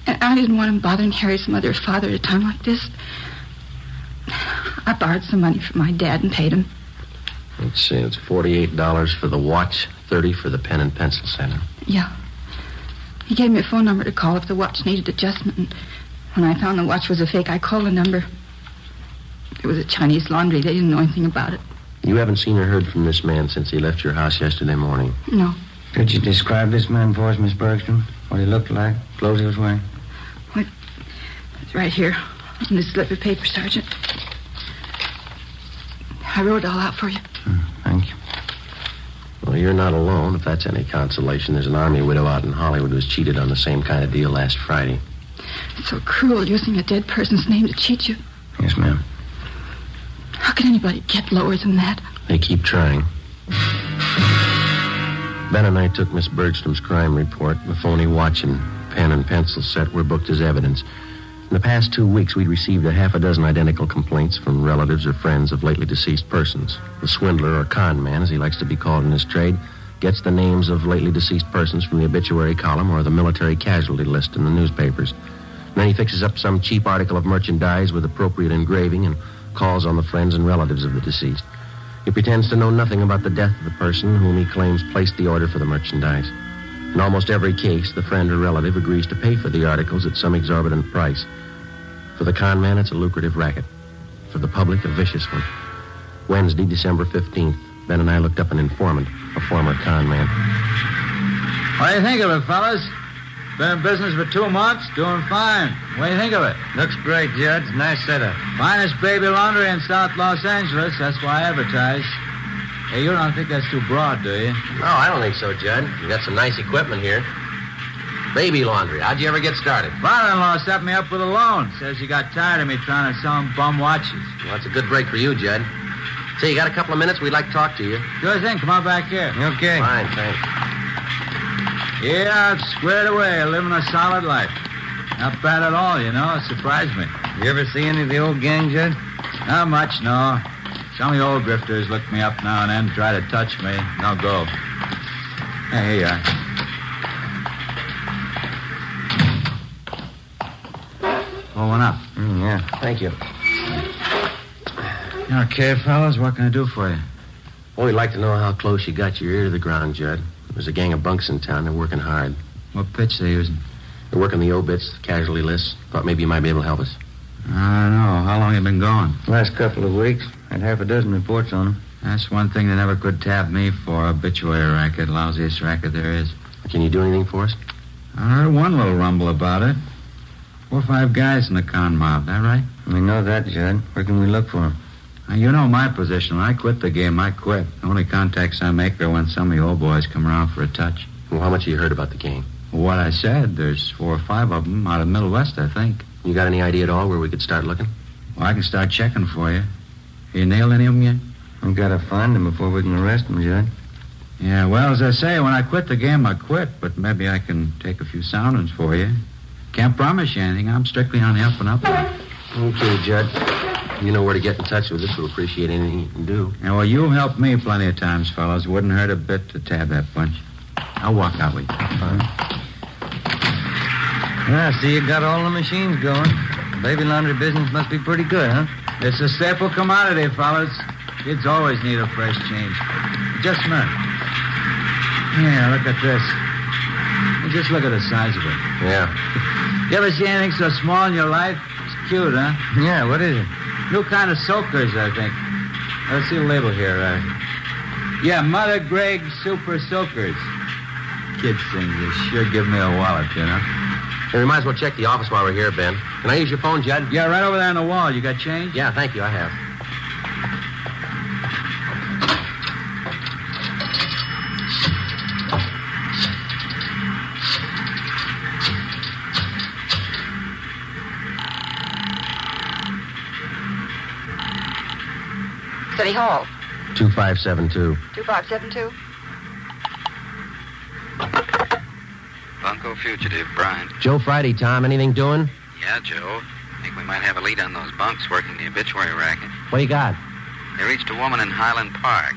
Speaker 6: And I didn't want him bothering Harry's mother or father at a time like this. I borrowed some money from my dad and paid him.
Speaker 24: Let's see, it's $48 for the watch, $30 for the pen and pencil set.
Speaker 6: Yeah. He gave me a phone number to call if the watch needed adjustment. And when I found the watch was a fake, I called the number. It was a Chinese laundry. They didn't know anything about it.
Speaker 24: You haven't seen or heard from this man since he left your house yesterday morning?
Speaker 6: No.
Speaker 26: Could you describe this man for us, Miss Bergstrom? What he looked like? Clothes he was wearing?
Speaker 6: It's right here on this slip of paper, Sergeant. I wrote it all out for you.
Speaker 26: Thank you.
Speaker 24: Well, you're not alone, if that's any consolation. There's an army widow out in Hollywood who was cheated on the same kind of deal last Friday.
Speaker 6: It's so cruel using a dead person's name to cheat you.
Speaker 26: Yes, ma'am.
Speaker 6: How can anybody get lower than that?
Speaker 24: They keep trying. Ben and I took Miss Bergstrom's crime report. The phony watch and pen and pencil set were booked as evidence. In the past 2 weeks, we'd received a half a dozen identical complaints from relatives or friends of lately deceased persons. The swindler, or con man, as he likes to be called in his trade, gets the names of lately deceased persons from the obituary column or the military casualty list in the newspapers. And then he fixes up some cheap article of merchandise with appropriate engraving and calls on the friends and relatives of the deceased. He pretends to know nothing about the death of the person whom he claims placed the order for the merchandise. In almost every case, the friend or relative agrees to pay for the articles at some exorbitant price. For the con man, it's a lucrative racket. For the public, a vicious one. Wednesday, December 15th, Ben and I looked up an informant, a former con man.
Speaker 11: What do you think of it, fellas? Been in business for 2 months, doing fine. What do you think of it?
Speaker 26: Looks great, Judge. Nice setup.
Speaker 11: Finest baby laundry in South Los Angeles. That's why I advertise. Hey, you don't think that's too broad, do you?
Speaker 24: No, I don't think so, Judd. You got some nice equipment here. Baby laundry. How'd you ever get started?
Speaker 11: Father-in-law set me up with a loan. Says he got tired of me trying to sell him bum watches.
Speaker 24: Well, that's a good break for you, Judd. Say, you got a couple of minutes? We'd like to talk to you.
Speaker 11: Sure thing. Come on back here.
Speaker 26: Okay.
Speaker 24: Fine, thanks.
Speaker 11: Yeah, I've squared away, living a solid life. Not bad at all, you know. It surprised me.
Speaker 26: You ever see any of the old gang, Judge?
Speaker 11: Not much, no. Some of the old grifters look me up now and then, try to touch me, and I'll go. Hey, here you are. Oh, one up.
Speaker 26: Yeah.
Speaker 24: Thank you.
Speaker 11: Okay, fellas, what can I do for you?
Speaker 24: Well, we'd like to know how close you got your ear to the ground, Judd. There's a gang of bunks in town. They're working hard.
Speaker 11: What pitch they using?
Speaker 24: They're working the obits, the casualty lists. Thought maybe you might be able to help us.
Speaker 11: I don't know. How long you been going?
Speaker 26: Last couple of weeks. Had half a dozen reports on them.
Speaker 11: That's one thing they never could tap me for. Obituary racket. Lousiest racket there is.
Speaker 24: Can you do anything for us?
Speaker 11: I heard one little rumble about it. 4 or 5 guys in the con mob. That right?
Speaker 26: We know that, Judd. Where can we look for them?
Speaker 11: Now, you know my position. When I quit the game, I quit. The only contacts I make are when some of the old boys come around for a touch.
Speaker 24: Well, how much have you heard about the gang?
Speaker 11: What I said, there's 4 or 5 of them out of the Middle West, I think.
Speaker 24: You got any idea at all where we could start looking?
Speaker 11: Well, I can start checking for you. You nailed any of them yet?
Speaker 26: We've got to find them before we can arrest them, Judd.
Speaker 11: Yeah, well, as I say, when I quit the game, I quit. But maybe I can take a few soundings for you. Can't promise you anything. I'm strictly on the up and up.
Speaker 24: Okay, Judd. You know where to get in touch with us. We'll appreciate anything you can do.
Speaker 11: Yeah, well, you've helped me plenty of times, fellas. Wouldn't hurt a bit to tab that bunch. I'll walk out with you.
Speaker 26: I see you got all the machines going. Baby laundry business must be pretty good, huh?
Speaker 11: It's a staple commodity, fellas. Kids always need a fresh change. Just a minute. Yeah, look at this. Just look at the size of it.
Speaker 24: Yeah.
Speaker 11: You ever see anything so small in your life? It's cute, huh?
Speaker 26: Yeah, what is it?
Speaker 11: New kind of soakers, I think. Let's see the label here. Yeah, Mother Greg Super Soakers. Kids things. They sure give me a wallet, you know.
Speaker 24: Hey, we might as well check the office while we're here, Ben. Can I use your phone, Judd?
Speaker 11: Yeah, right over there on the wall. You got change?
Speaker 24: Yeah, thank you. I have.
Speaker 6: City Hall.
Speaker 24: 2572.
Speaker 6: 2572.
Speaker 3: Bunko fugitive, Brian.
Speaker 24: Joe Friday, Tom. Anything doing?
Speaker 3: Yeah, Joe. Think we might have a lead on those bunks working the obituary racket.
Speaker 24: What do you got?
Speaker 3: They reached a woman in Highland Park.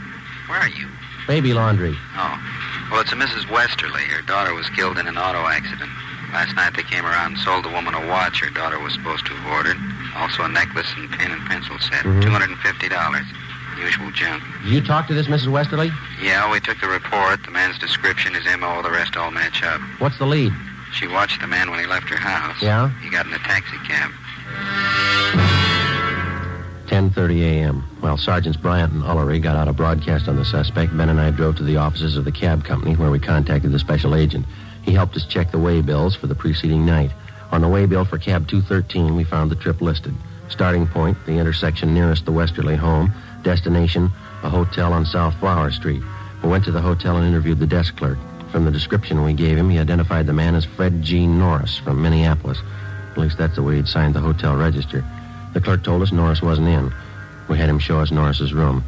Speaker 3: Where are you?
Speaker 24: Baby laundry.
Speaker 3: Oh. Well, it's a Mrs. Westerly. Her daughter was killed in an auto accident. Last night they came around and sold the woman a watch her daughter was supposed to have ordered. Also a necklace and pen and pencil set. $250. Usual junk.
Speaker 24: You talked to this Mrs. Westerly?
Speaker 3: Yeah, we took the report. The man's description, his M.O., the rest all match up.
Speaker 24: What's the lead?
Speaker 3: She watched the man when he left her house.
Speaker 24: Yeah?
Speaker 3: He got in a taxi cab.
Speaker 24: 10:30 a.m. While Sergeants Bryant and Ullery got out a broadcast on the suspect, Ben and I drove to the offices of the cab company where we contacted the special agent. He helped us check the way bills for the preceding night. On the way bill for cab 213, we found the trip listed. Starting point, the intersection nearest the Westerly home. Destination, a hotel on South Flower Street. We went to the hotel and interviewed the desk clerk. From the description we gave him, he identified the man as Fred G. Norris from Minneapolis. At least that's the way he'd signed the hotel register. The clerk told us Norris wasn't in. We had him show us Norris's room.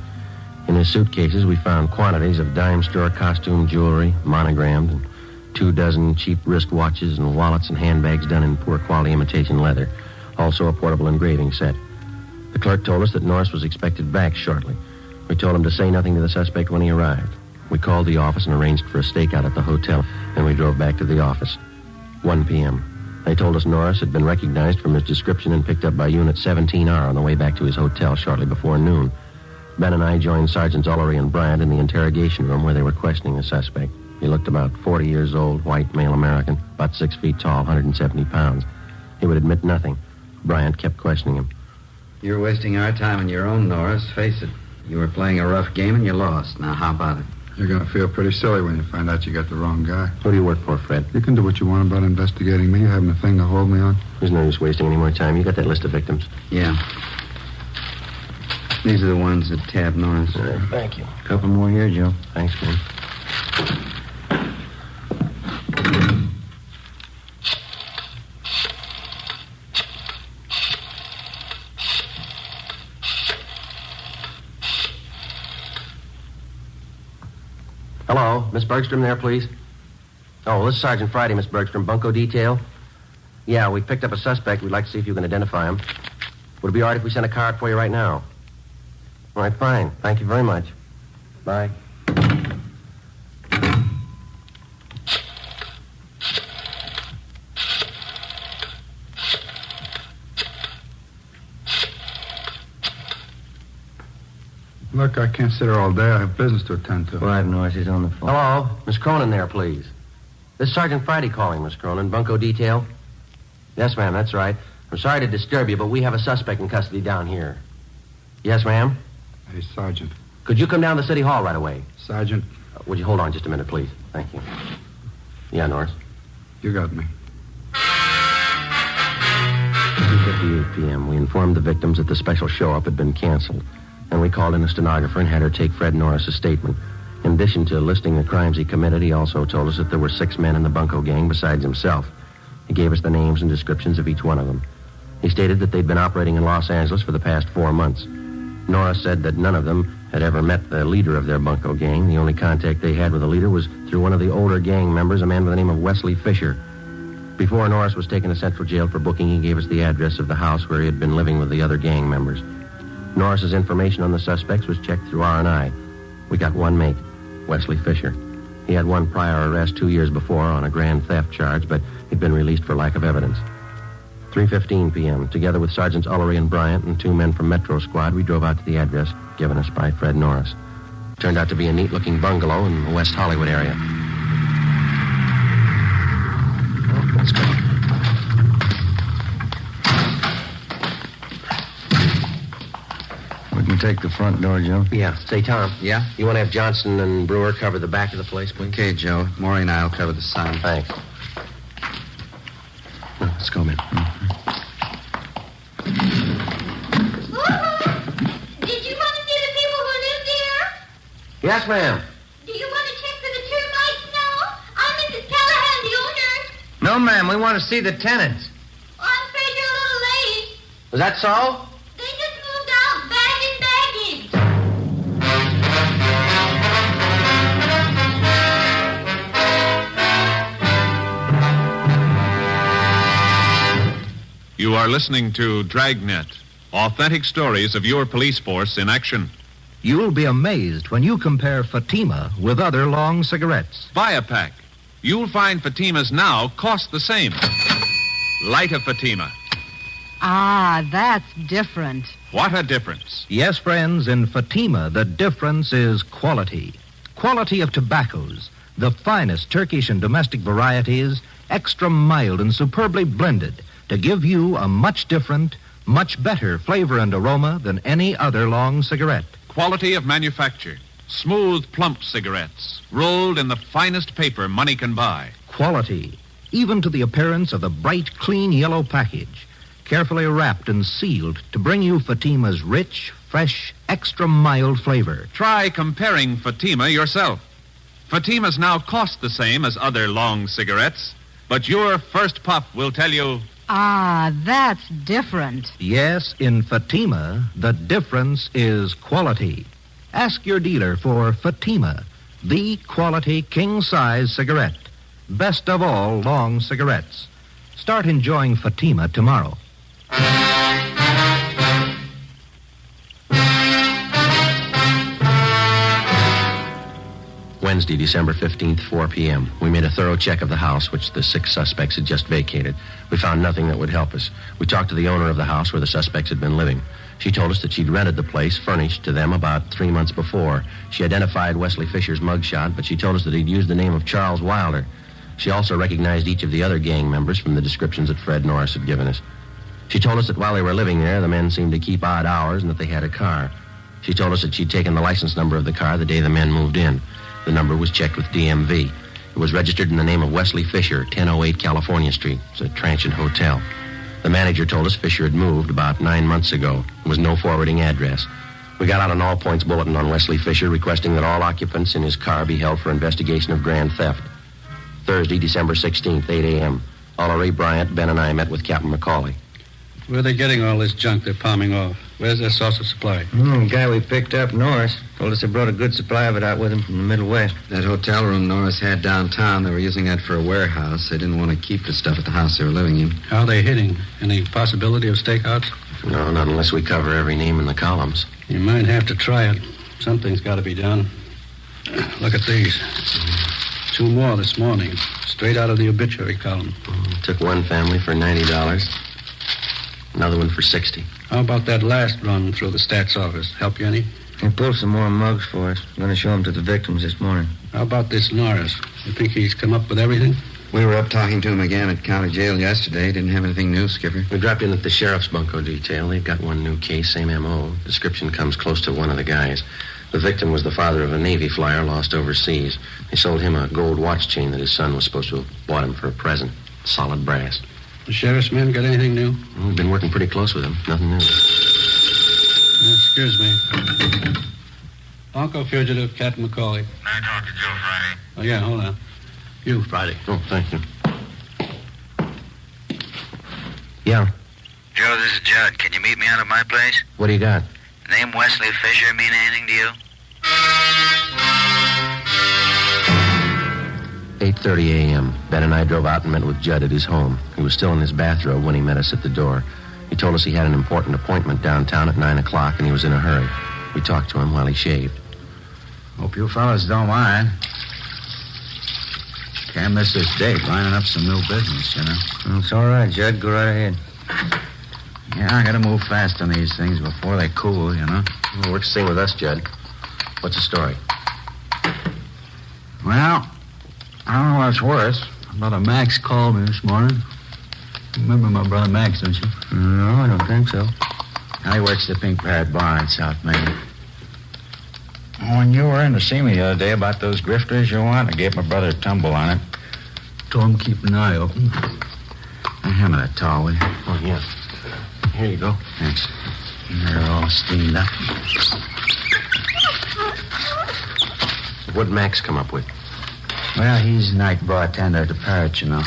Speaker 24: In his suitcases, we found quantities of dime store costume jewelry, monogrammed, and 24 cheap wristwatches and wallets and handbags done in poor quality imitation leather. Also a portable engraving set. The clerk told us that Norris was expected back shortly. We told him to say nothing to the suspect when he arrived. We called the office and arranged for a stakeout at the hotel. Then we drove back to the office. 1 p.m. They told us Norris had been recognized from his description and picked up by Unit 17R on the way back to his hotel shortly before noon. Ben and I joined Sergeants Ullery and Bryant in the interrogation room where they were questioning the suspect. He looked about 40 years old, white, male American, about 6 feet tall, 170 pounds. He would admit nothing. Bryant kept questioning him.
Speaker 11: You're wasting our time on your own, Norris. Face it. You were playing a rough game and you lost. Now, how about it?
Speaker 10: You're going to feel pretty silly when you find out you got the wrong guy.
Speaker 24: Who do you work for, Fred?
Speaker 10: You can do what you want about investigating me. You haven't a thing to hold me on.
Speaker 24: There's no use wasting any more time. You got that list of victims?
Speaker 11: Yeah. These are the ones that tabbed Norris.
Speaker 24: Thank you.
Speaker 11: Couple more here, Joe.
Speaker 24: Thanks, Ben. Hello, Miss Bergstrom there, please? Oh, this is Sergeant Friday, Miss Bergstrom, Bunko Detail. Yeah, we picked up a suspect. We'd like to see if you can identify him. Would it be all right if we sent a car out for you right now? All right, fine. Thank you very much. Bye.
Speaker 10: Look, I can't sit here all day. I have business to attend to.
Speaker 11: Quiet, Norris. He's on the phone.
Speaker 24: Hello, Miss Cronin there, please. This is Sergeant Friday calling, Miss Cronin. Bunko Detail? Yes, ma'am, that's right. I'm sorry to disturb you, but we have a suspect in custody down here. Yes, ma'am?
Speaker 10: Hey, Sergeant.
Speaker 24: Could you come down to City Hall right away?
Speaker 10: Sergeant.
Speaker 24: Would you hold on just a minute, please? Thank you. Yeah, Norris?
Speaker 10: You got me.
Speaker 24: 2:58 p.m. We informed the victims that the special show-up had been canceled. And we called in a stenographer and had her take Fred Norris's statement. In addition to listing the crimes he committed, he also told us that there were 6 men in the Bunko gang besides himself. He gave us the names and descriptions of each one of them. He stated that they'd been operating in Los Angeles for the past 4 months. Nora said that none of them had ever met the leader of their Bunko gang. The only contact they had with the leader was through one of the older gang members, a man by the name of Wesley Fisher. Before Norris was taken to Central Jail for booking, he gave us the address of the house where he had been living with the other gang members. Norris's information on the suspects was checked through R&I. We got one mate, Wesley Fisher. He had one prior arrest 2 years before on a grand theft charge, but he'd been released for lack of evidence. 3:15 p.m., together with Sergeants Ullery and Bryant and 2 men from Metro Squad, we drove out to the address given us by Fred Norris. It turned out to be a neat-looking bungalow in the West Hollywood area. Let's go.
Speaker 11: We can take the front door, Joe.
Speaker 24: Yeah. Say, Tom.
Speaker 11: Yeah?
Speaker 24: You want to have Johnson and Brewer cover the back of the place, please?
Speaker 11: Okay, Joe. Maury and I'll cover the sign.
Speaker 24: Thanks. Let's go, men.
Speaker 1: Did you want to see the people who live there?
Speaker 24: Yes, ma'am.
Speaker 1: Do you want to check for the termites now? I'm Mrs. Callahan, the owner.
Speaker 11: No, ma'am. We want to see the tenants.
Speaker 1: Oh, I'm afraid you're a little late.
Speaker 24: Is that so?
Speaker 1: They just moved out, bagging baggage.
Speaker 18: You are listening to Dragnet, authentic stories of your police force in action.
Speaker 19: You'll be amazed when you compare Fatima with other long cigarettes.
Speaker 18: Buy a pack. You'll find Fatimas now cost the same. Light a Fatima.
Speaker 23: Ah, that's different.
Speaker 18: What a difference.
Speaker 19: Yes, friends, in Fatima, the difference is quality. Quality of tobaccos, the finest Turkish and domestic varieties, extra mild and superbly blended to give you a much different, much better flavor and aroma than any other long cigarette.
Speaker 18: Quality of manufacture. Smooth, plump cigarettes, rolled in the finest paper money can buy.
Speaker 19: Quality, even to the appearance of the bright, clean yellow package, carefully wrapped and sealed to bring you Fatima's rich, fresh, extra mild flavor.
Speaker 18: Try comparing Fatima yourself. Fatimas now cost the same as other long cigarettes, but your first puff will tell you...
Speaker 23: Ah, that's different.
Speaker 19: Yes, in Fatima, the difference is quality. Ask your dealer for Fatima, the quality king-size cigarette. Best of all long cigarettes. Start enjoying Fatima tomorrow.
Speaker 24: Wednesday, December 15th, 4 p.m. We made a thorough check of the house, which the 6 suspects had just vacated. We found nothing that would help us. We talked to the owner of the house where the suspects had been living. She told us that she'd rented the place, furnished, to them about 3 months before. She identified Wesley Fisher's mugshot, but she told us that he'd used the name of Charles Wilder. She also recognized each of the other gang members from the descriptions that Fred Norris had given us. She told us that while they were living there, the men seemed to keep odd hours and that they had a car. She told us that she'd taken the license number of the car the day the men moved in. The number was checked with DMV. It was registered in the name of Wesley Fisher, 1008 California Street. It's a transient hotel. The manager told us Fisher had moved about 9 months ago. There was no forwarding address. We got out an all-points bulletin on Wesley Fisher requesting that all occupants in his car be held for investigation of grand theft. Thursday, December 16th, 8 a.m. Oliver Ray Bryant, Ben, and I met with Captain McCauley.
Speaker 10: Where are they getting all this junk they're palming off? Where's their source of supply?
Speaker 11: The guy we picked up, Norris, told us they brought a good supply of it out with him from the Middle West.
Speaker 12: That hotel room Norris had downtown, they were using that for a warehouse. They didn't want to keep the stuff at the house they were living in.
Speaker 10: How are they hitting? Any possibility of stakeouts?
Speaker 24: No, not unless we cover every name in the columns.
Speaker 10: You might have to try it. Something's got to be done. Look at these. 2 more this morning, straight out of the obituary column.
Speaker 24: Took one family for $90. Another one for $60.
Speaker 10: How about that last run through the stats office? Help you any?
Speaker 11: He pulled some more mugs for us. Going to show them to the victims this morning.
Speaker 10: How about this Norris? You think he's come up with everything?
Speaker 12: We were up talking to him again at county jail yesterday. Didn't have anything new, Skipper.
Speaker 24: We dropped in at the sheriff's bunco detail. They've got one new case, same M.O. Description comes close to one of the guys. The victim was the father of a Navy flyer lost overseas. They sold him a gold watch chain that his son was supposed to have bought him for a present. Solid brass.
Speaker 10: The sheriff's men got anything new?
Speaker 24: We've been working pretty close with him. Nothing new.
Speaker 10: Excuse me. Bunko fugitive, Captain McCauley.
Speaker 3: I talked to Joe Friday.
Speaker 10: Oh, yeah, hold on. You, Friday.
Speaker 24: Oh, thank you. Yeah.
Speaker 3: Joe, this is Judd. Can you meet me out at my place?
Speaker 24: What do you got?
Speaker 3: Name Wesley Fisher mean anything to you?
Speaker 24: 8:30 a.m. Ben and I drove out and met with Judd at his home. He was still in his bathrobe when he met us at the door. He told us he had an important appointment downtown at 9 o'clock and he was in a hurry. We talked to him while he shaved.
Speaker 11: Hope you fellas don't mind. Can't miss this date, lining up some new business, you know. It's all right, Judd. Go right ahead. Yeah, I gotta move fast on these things before they cool, you know.
Speaker 24: Well, works the same with us, Judd. What's the story?
Speaker 11: Well, I don't know what's worse. Brother Max called me this morning. You remember my brother Max, don't you? No, I don't think so. He works the Pink Parrot Bar in South Main. When you were in to see me the other day about those grifters you want, I gave my brother a tumble on it. Told him keep an eye open. hand me that towel, will you?
Speaker 24: Oh, yeah. Here you go.
Speaker 11: Thanks. They're all steamed up.
Speaker 24: What'd Max come up with?
Speaker 11: Well, he's night bartender at the Parrot, you know.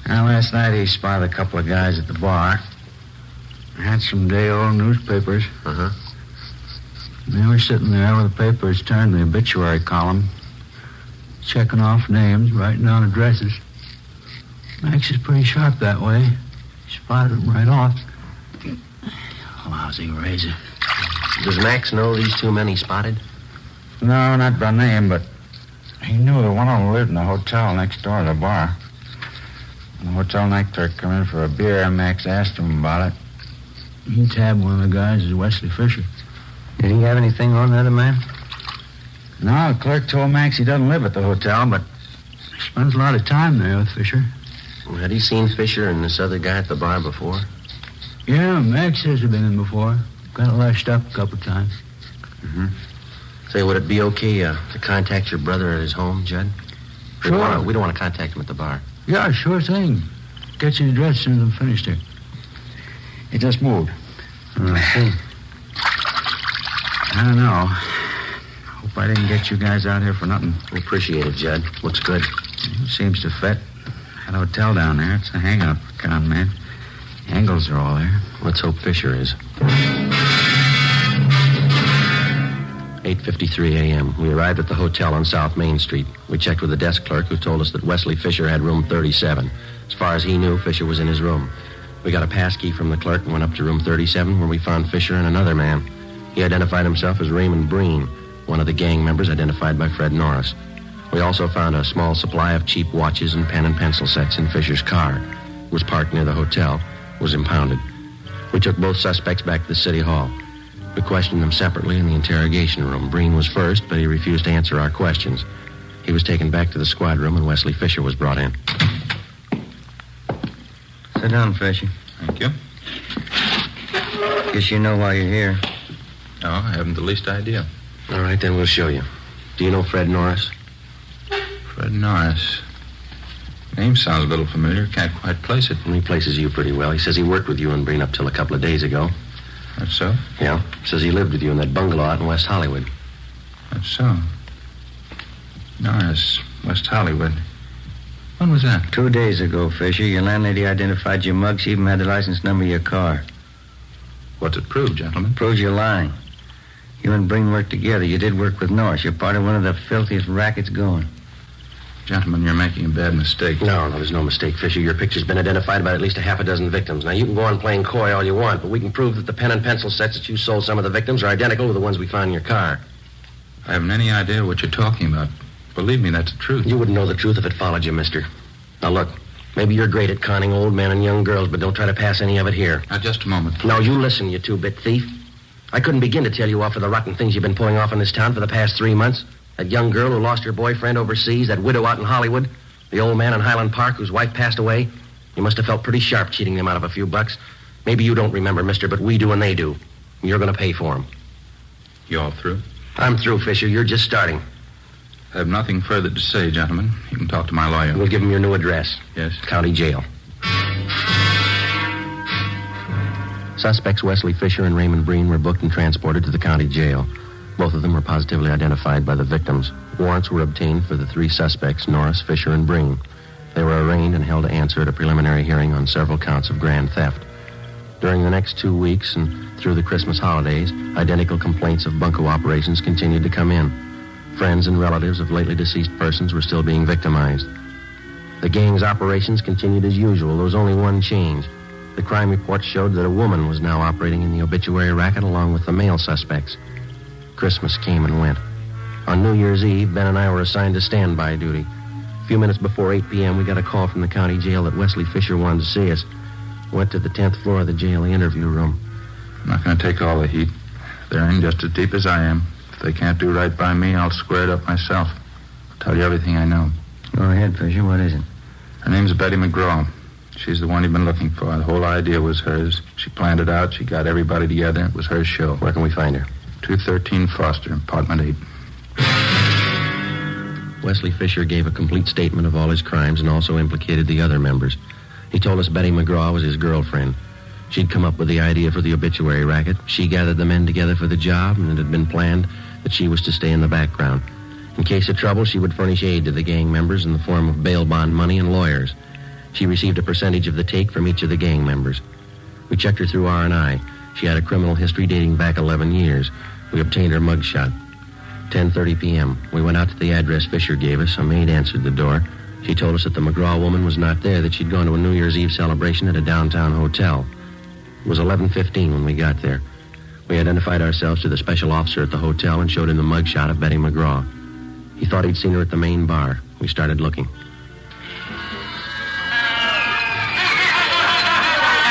Speaker 11: Now, last night he spotted a couple of guys at the bar. Had some day-old newspapers.
Speaker 24: Uh-huh.
Speaker 11: They were sitting there with the papers turned to the obituary column, checking off names, writing down addresses. Max is pretty sharp that way. He spotted them right off. Lousy razor.
Speaker 24: Does Max know these two men he spotted?
Speaker 11: No, not by name, but he knew that one of them lived in the hotel next door to the bar. When the hotel night clerk came in for a beer, Max asked him about it. He tabbed one of the guys as Wesley Fisher.
Speaker 24: Did he have anything on the other man?
Speaker 11: No, the clerk told Max he doesn't live at the hotel, but he spends a lot of time there with Fisher.
Speaker 24: Well, had he seen Fisher and this other guy at the bar before?
Speaker 11: Yeah, Max says he's been in before. Got lashed up a couple times.
Speaker 24: Mm-hmm. Say, would it be okay to contact your brother at his home, Judd?
Speaker 11: Sure.
Speaker 24: We don't want to contact him at the bar.
Speaker 11: Yeah, sure thing. Get you the address as soon as I'm finished here. He just moved.
Speaker 24: I
Speaker 11: don't know. Hope I didn't get you guys out here for nothing.
Speaker 24: Appreciate it, Judd. Looks good.
Speaker 11: Seems to fit. That hotel down there, it's a hang-up, con man. Angles are all there.
Speaker 24: Let's hope Fisher is. 8:53 a.m. We arrived at the hotel on South Main Street. We checked with the desk clerk, who told us that Wesley Fisher had room 37. As far as he knew, Fisher was in his room. We got a pass key from the clerk and went up to room 37, where we found Fisher and another man. He identified himself as Raymond Breen, one of the gang members identified by Fred Norris. We also found a small supply of cheap watches and pen and pencil sets in Fisher's car. It was parked near the hotel, was impounded. We took both suspects back to the city hall. We questioned them separately in the interrogation room. Breen was first, but he refused to answer our questions. He was taken back to the squad room, and Wesley Fisher was brought in.
Speaker 26: Sit down, Fisher.
Speaker 13: Thank you.
Speaker 26: Guess you know why you're here.
Speaker 13: No, I haven't the least idea.
Speaker 24: All right, then we'll show you. Do you know Fred Norris?
Speaker 13: Fred Norris. Name sounds a little familiar. Can't quite place it.
Speaker 24: He places you pretty well. He says he worked with you and Breen up till a couple of days ago.
Speaker 13: That's so?
Speaker 24: Yeah. Says he lived with you in that bungalow out in West Hollywood.
Speaker 13: That's so. Norris, West Hollywood. When was that?
Speaker 26: 2 days ago, Fisher. Your landlady identified your mug. She even had the license number of your car.
Speaker 13: What's it prove, gentlemen?
Speaker 26: Proves you're lying. You and Breen worked together. You did work with Norris. You're part of one of the filthiest rackets going.
Speaker 13: Gentlemen, you're making a bad mistake.
Speaker 24: No, there's no mistake, Fisher. Your picture's been identified by at least a half a dozen victims. Now, you can go on playing coy all you want, but we can prove that the pen and pencil sets that you sold some of the victims are identical to the ones we found in your car.
Speaker 13: I haven't any idea what you're talking about. Believe me, that's the truth.
Speaker 24: You wouldn't know the truth if it followed you, mister. Now, look, maybe you're great at conning old men and young girls, but don't try to pass any of it here.
Speaker 13: Now, just a moment, please.
Speaker 24: No, you listen, you two-bit thief. I couldn't begin to tell you off for the rotten things you've been pulling off in this town for the past 3 months. That young girl who lost her boyfriend overseas, that widow out in Hollywood, the old man in Highland Park whose wife passed away. You must have felt pretty sharp cheating them out of a few bucks. Maybe you don't remember, mister, but we do and they do. And you're going to pay for them.
Speaker 13: You all through?
Speaker 24: I'm through, Fisher. You're just starting.
Speaker 13: I have nothing further to say, gentlemen. You can talk to my lawyer.
Speaker 24: We'll give him your new address.
Speaker 13: Yes.
Speaker 24: County jail. Suspects Wesley Fisher and Raymond Breen were booked and transported to the county jail. Both of them were positively identified by the victims. Warrants were obtained for the 3 suspects, Norris, Fisher, and Breen. They were arraigned and held to answer at a preliminary hearing on several counts of grand theft. During the next 2 weeks and through the Christmas holidays, identical complaints of bunco operations continued to come in. Friends and relatives of lately deceased persons were still being victimized. The gang's operations continued as usual. There was only one change. The crime report showed that a woman was now operating in the obituary racket along with the male suspects. Christmas came and went. On New Year's Eve, Ben and I were assigned to standby duty. A few minutes before 8 p.m., we got a call from the county jail that Wesley Fisher wanted to see us. Went to the 10th floor of the jail, the interview room.
Speaker 13: I'm not going to take all the heat. They're in just as deep as I am. If they can't do right by me, I'll square it up myself. I'll tell you everything I know.
Speaker 26: Go ahead, Fisher. What is it?
Speaker 13: Her name's Betty McGraw. She's the one you've been looking for. The whole idea was hers. She planned it out. She got everybody together. It was her show.
Speaker 24: Where can we find her?
Speaker 13: 213 Foster, apartment 8.
Speaker 24: Wesley Fisher gave a complete statement of all his crimes and also implicated the other members. He told us Betty McGraw was his girlfriend. She'd come up with the idea for the obituary racket. She gathered the men together for the job, and it had been planned that she was to stay in the background. In case of trouble, she would furnish aid to the gang members in the form of bail bond money and lawyers. She received a percentage of the take from each of the gang members. We checked her through R&I. She had a criminal history dating back 11 years. We obtained her mugshot. 10:30 p.m. We went out to the address Fisher gave us. A maid answered the door. She told us that the McGraw woman was not there, that she'd gone to a New Year's Eve celebration at a downtown hotel. It was 11:15 when we got there. We identified ourselves to the special officer at the hotel and showed him the mugshot of Betty McGraw. He thought he'd seen her at the main bar. We started looking.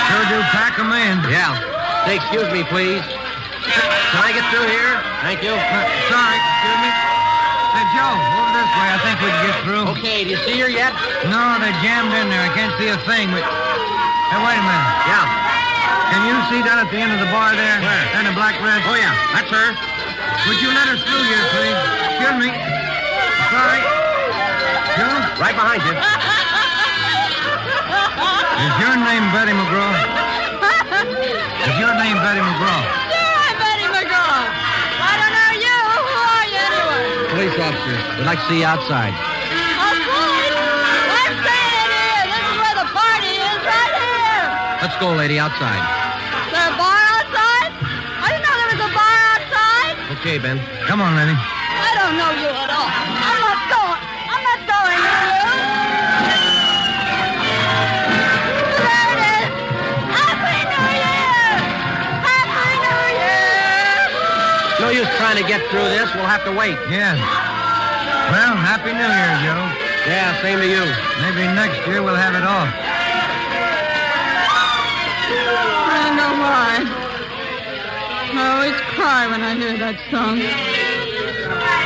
Speaker 11: Sure do pack 'em in.
Speaker 24: Yeah. Say, excuse me, please. Can I get through here? Thank you.
Speaker 11: Sorry, excuse me. Hey, Joe, over this way. I think we can get through.
Speaker 24: Okay, do you see her yet?
Speaker 11: No, they're jammed in there. I can't see a thing, but... Hey, wait a minute.
Speaker 24: Yeah.
Speaker 11: Can you see down at the end of the bar there?
Speaker 24: Where?
Speaker 11: In the black dress?
Speaker 24: Oh, yeah. That's her.
Speaker 11: Would you let us through here, please? Excuse me. Sorry. Joe?
Speaker 24: Right behind you.
Speaker 11: Is your name Betty McGraw? Is your name Betty McGraw?
Speaker 1: Sure, I'm Betty McGraw. I don't know you. Who are you anyway?
Speaker 24: Police officer. We'd like to see you outside.
Speaker 1: Outside? I'm staying in here. This is where the party is, right here.
Speaker 24: Let's go, lady, outside.
Speaker 1: Is there a bar outside? I didn't know there was a bar outside.
Speaker 24: Okay, Ben.
Speaker 11: Come on, lady.
Speaker 1: I don't know you at all. I'm not going. I'm not going with you. There it is. Happy New Year! Happy New Year!
Speaker 24: No use trying to get through this. We'll have to wait.
Speaker 11: Yeah. Well, Happy New Year, Joe.
Speaker 24: Yeah, same to you.
Speaker 11: Maybe next year we'll have it off.
Speaker 6: I don't know why. I always cry when I hear that song.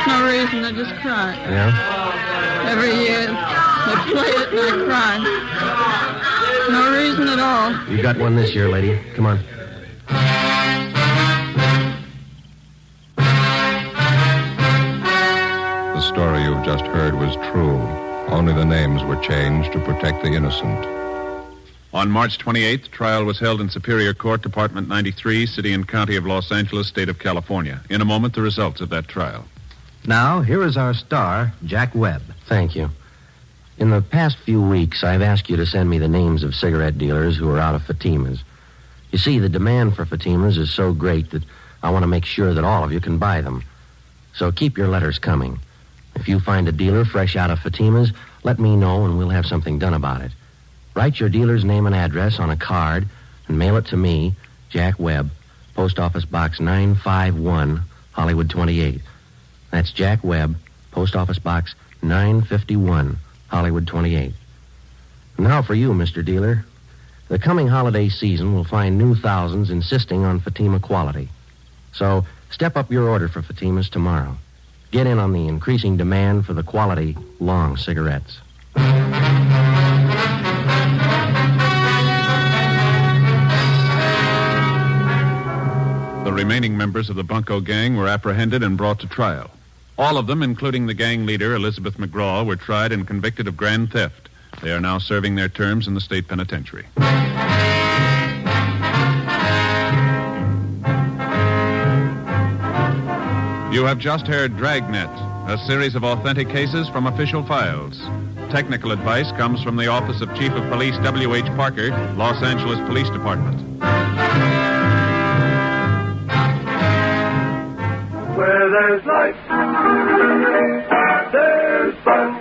Speaker 6: No reason, I just cry.
Speaker 24: Yeah?
Speaker 6: Every year, they play it and I cry. No reason at all.
Speaker 24: You got one this year, lady. Come on.
Speaker 2: The story you've just heard was true. Only the names were changed to protect the innocent.
Speaker 18: On March 28th, trial was held in Superior Court, Department 93, City and County of Los Angeles, State of California. In a moment, the results of that trial.
Speaker 19: Now, here is our star, Jack Webb.
Speaker 24: Thank you. In the past few weeks, I've asked you to send me the names of cigarette dealers who are out of Fatimas. You see, the demand for Fatimas is so great that I want to make sure that all of you can buy them. So keep your letters coming. If you find a dealer fresh out of Fatimas, let me know and we'll have something done about it. Write your dealer's name and address on a card and mail it to me, Jack Webb, Post Office Box 951, Hollywood 28. That's Jack Webb, Post Office Box 951, Hollywood 28. Now for you, Mr. Dealer. The coming holiday season will find new thousands insisting on Fatima quality. So step up your order for Fatimas tomorrow. Get in on the increasing demand for the quality long cigarettes.
Speaker 18: The remaining members of the Bunko gang were apprehended and brought to trial. All of them, including the gang leader, Elizabeth McGraw, were tried and convicted of grand theft. They are now serving their terms in the state penitentiary. You have just heard Dragnet, a series of authentic cases from official files. Technical advice comes from the Office of Chief of Police W.H. Parker, Los Angeles Police Department.
Speaker 16: Where there's life, there's fun.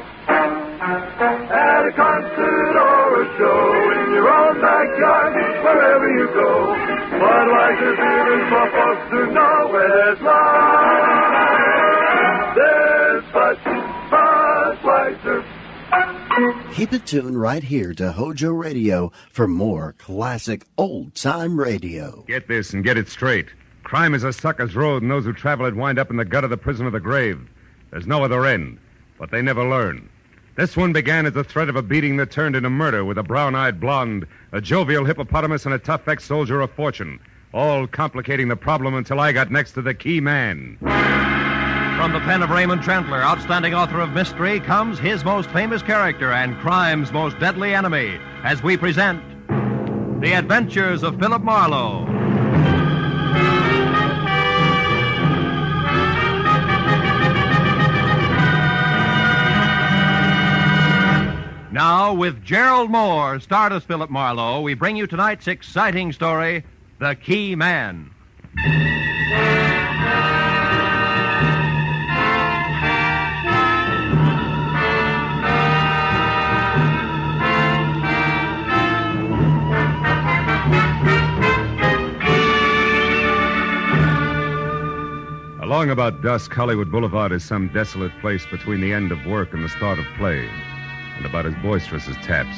Speaker 16: At a concert or a show, in your own backyard, wherever you go. Budweiser beer is for folks who know where there's life, there's Budweiser.
Speaker 8: Keep it tuned right here to Hojo Radio for more classic old-time radio.
Speaker 17: Get this and get it straight. Crime is a sucker's road, and those who travel it wind up in the gut of the prison of the grave. There's no other end, but they never learn. This one began as the threat of a beating that turned into murder with a brown-eyed blonde, a jovial hippopotamus, and a tough ex-soldier of fortune, all complicating the problem until I got next to the key man.
Speaker 4: From the pen of Raymond Chandler, outstanding author of mystery, comes his most famous character and crime's most deadly enemy, as we present The Adventures of Philip Marlowe. Now, with Gerald Moore, starred as Philip Marlowe, we bring you tonight's exciting story, The Key Man.
Speaker 17: Along about dusk, Hollywood Boulevard is some desolate place between the end of work and the start of play, and about as boisterous as taps.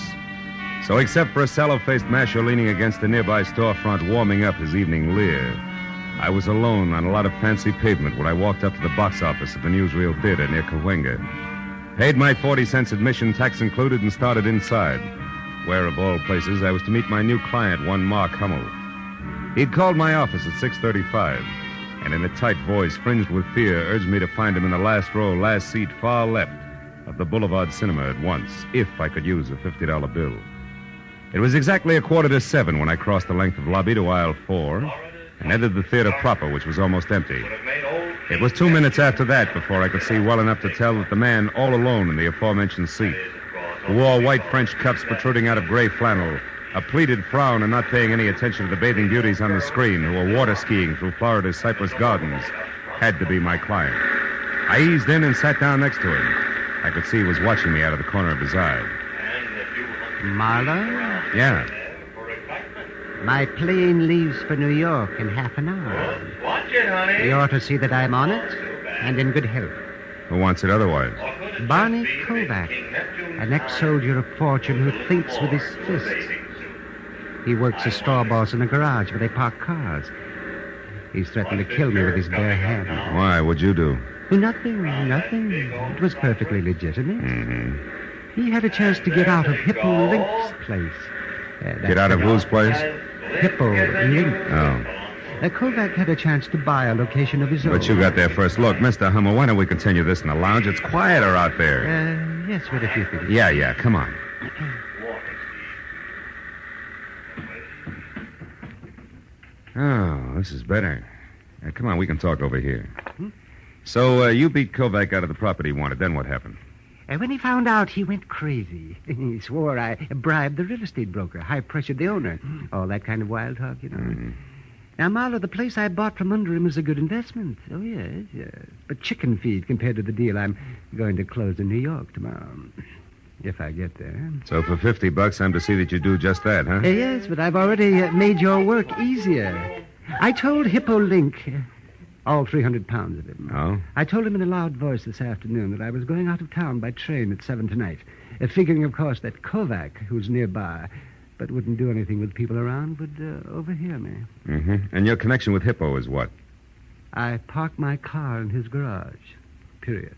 Speaker 17: So except for a sallow-faced masher leaning against a nearby storefront warming up his evening leer, I was alone on a lot of fancy pavement when I walked up to the box office of the newsreel theater near Cahuenga. Paid my 40-cent admission, tax included, and started inside, where, of all places, I was to meet my new client, one Mark Hummel. He'd called my office at 6:35, and in a tight voice, fringed with fear, urged me to find him in the last row, last seat, far left of the Boulevard Cinema at once, if I could use a $50 bill. It was exactly 6:45 when I crossed the length of lobby to aisle 4 and entered the theater proper, which was almost empty. It was 2 minutes after that before I could see well enough to tell that the man all alone in the aforementioned seat, who wore white French cuffs protruding out of gray flannel, a pleated frown and not paying any attention to the bathing beauties on the screen who were water skiing through Florida's Cypress Gardens, had to be my client. I eased in and sat down next to him. I could see he was watching me out of the corner of his eye.
Speaker 5: Marlowe?
Speaker 17: Yeah.
Speaker 5: My plane leaves for New York in half an hour.
Speaker 16: Watch it, honey.
Speaker 5: You ought to see that I'm on it and in good health.
Speaker 17: Who wants it otherwise?
Speaker 5: Barney Kovac, an ex-soldier of fortune who thinks with his fists. He works as straw boss in a garage where they park cars. He's threatened to kill me with his bare hands.
Speaker 17: Why? What'd you do?
Speaker 5: Nothing. It was perfectly legitimate.
Speaker 17: Mm-hmm.
Speaker 5: He had a chance to get out of Hippo Link's place.
Speaker 17: Get out of whose place?
Speaker 5: Hippo Link.
Speaker 17: Oh.
Speaker 5: Kovac had a chance to buy a location of his own.
Speaker 17: But you got there first. Look, Mr. Hummel, why don't we continue this in the lounge? It's quieter out there.
Speaker 5: Yes, with a few things.
Speaker 17: Yeah, come on. Oh, this is better. Come on, we can talk over here. So, you beat Kovac out of the property he wanted. Then what happened?
Speaker 5: When he found out, he went crazy. He swore I bribed the real estate broker, high-pressured the owner. All that kind of wild talk, you know.
Speaker 17: Mm-hmm.
Speaker 5: Now, Marlowe, the place I bought from under him is a good investment. Oh, yes. But chicken feed compared to the deal I'm going to close in New York tomorrow. If I get there.
Speaker 17: So for $50, I'm to see that you do just that, huh?
Speaker 5: Yes, but I've already made your work easier. I told Hippo Link, all 300 pounds of him.
Speaker 17: Oh?
Speaker 5: I told him in a loud voice this afternoon that I was going out of town by train at 7 tonight, figuring, of course, that Kovac, who's nearby, but wouldn't do anything with people around, would overhear me.
Speaker 17: Mm-hmm. And your connection with Hippo is what?
Speaker 5: I parked my car in his garage. Period.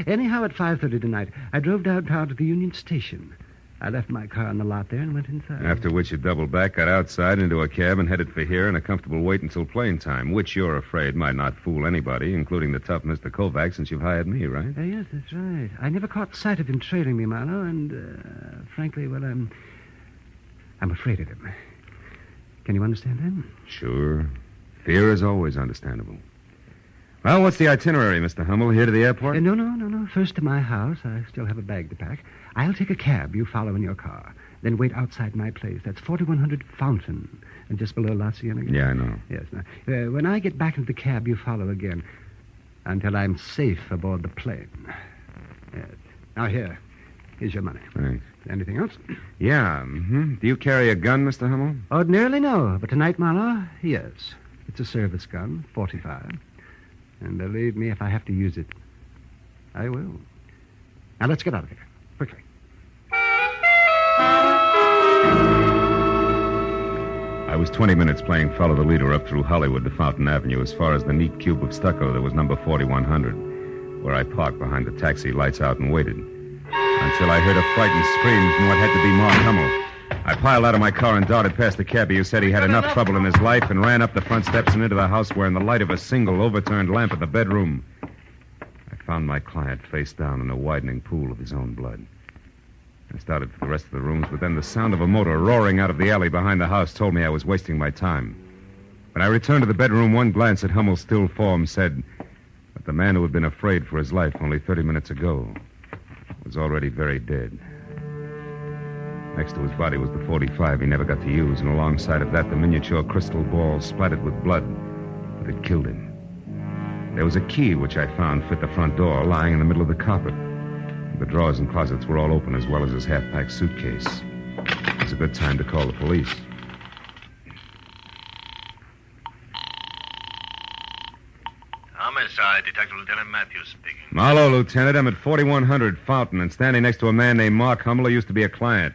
Speaker 5: Anyhow, at 5:30 tonight, I drove downtown to the Union Station. I left my car in the lot there and went inside.
Speaker 17: After which you doubled back, got outside into a cab, and headed for here in a comfortable wait until plane time, which you're afraid might not fool anybody, including the tough Mr. Kovac, since you've hired me, right?
Speaker 5: Yes, that's right. I never caught sight of him trailing me, Marlowe, and, frankly, well, I'm afraid of him. Can you understand that?
Speaker 17: Sure. Fear is always understandable. Well, what's the itinerary, Mr. Hummel? Here to the airport?
Speaker 5: No. First to my house. I still have a bag to pack. I'll take a cab. You follow in your car. Then wait outside my place. That's 4100 Fountain, and just below La Cienega.
Speaker 17: Yeah, I know.
Speaker 5: Yes. Now, when I get back into the cab, you follow again until I'm safe aboard the plane. Yes. Now, here's your money.
Speaker 17: Thanks.
Speaker 5: Anything else?
Speaker 17: Yeah. Mm-hmm. Do you carry a gun, Mr. Hummel?
Speaker 5: Ordinarily, no. But tonight, Marlowe, yes. It's a service gun, 45. And believe me, if I have to use it, I will. Now, let's get out of here. Quickly.
Speaker 17: I was 20 minutes playing follow the leader up through Hollywood to Fountain Avenue as far as the neat cube of stucco that was number 4100, where I parked behind the taxi, lights out, and waited. Until I heard a frightened scream from what had to be Mark Hummel. I piled out of my car and darted past the cabbie who said he had enough trouble in his life and ran up the front steps and into the house where in the light of a single overturned lamp in the bedroom, found my client face down in a widening pool of his own blood. I started for the rest of the rooms, but then the sound of a motor roaring out of the alley behind the house told me I was wasting my time. When I returned to the bedroom, one glance at Hummel's still form said that the man who had been afraid for his life only 30 minutes ago was already very dead. Next to his body was the .45 he never got to use, and alongside of that, the miniature crystal ball splattered with blood that had killed him. There was a key which I found fit the front door, lying in the middle of the carpet. The drawers and closets were all open, as well as his half-packed suitcase. It was a good time to call the police.
Speaker 7: Homicide, Detective Lieutenant Matthews speaking.
Speaker 17: Marlowe, Lieutenant. I'm at 4100 Fountain and standing next to a man named Mark Hummel who used to be a client.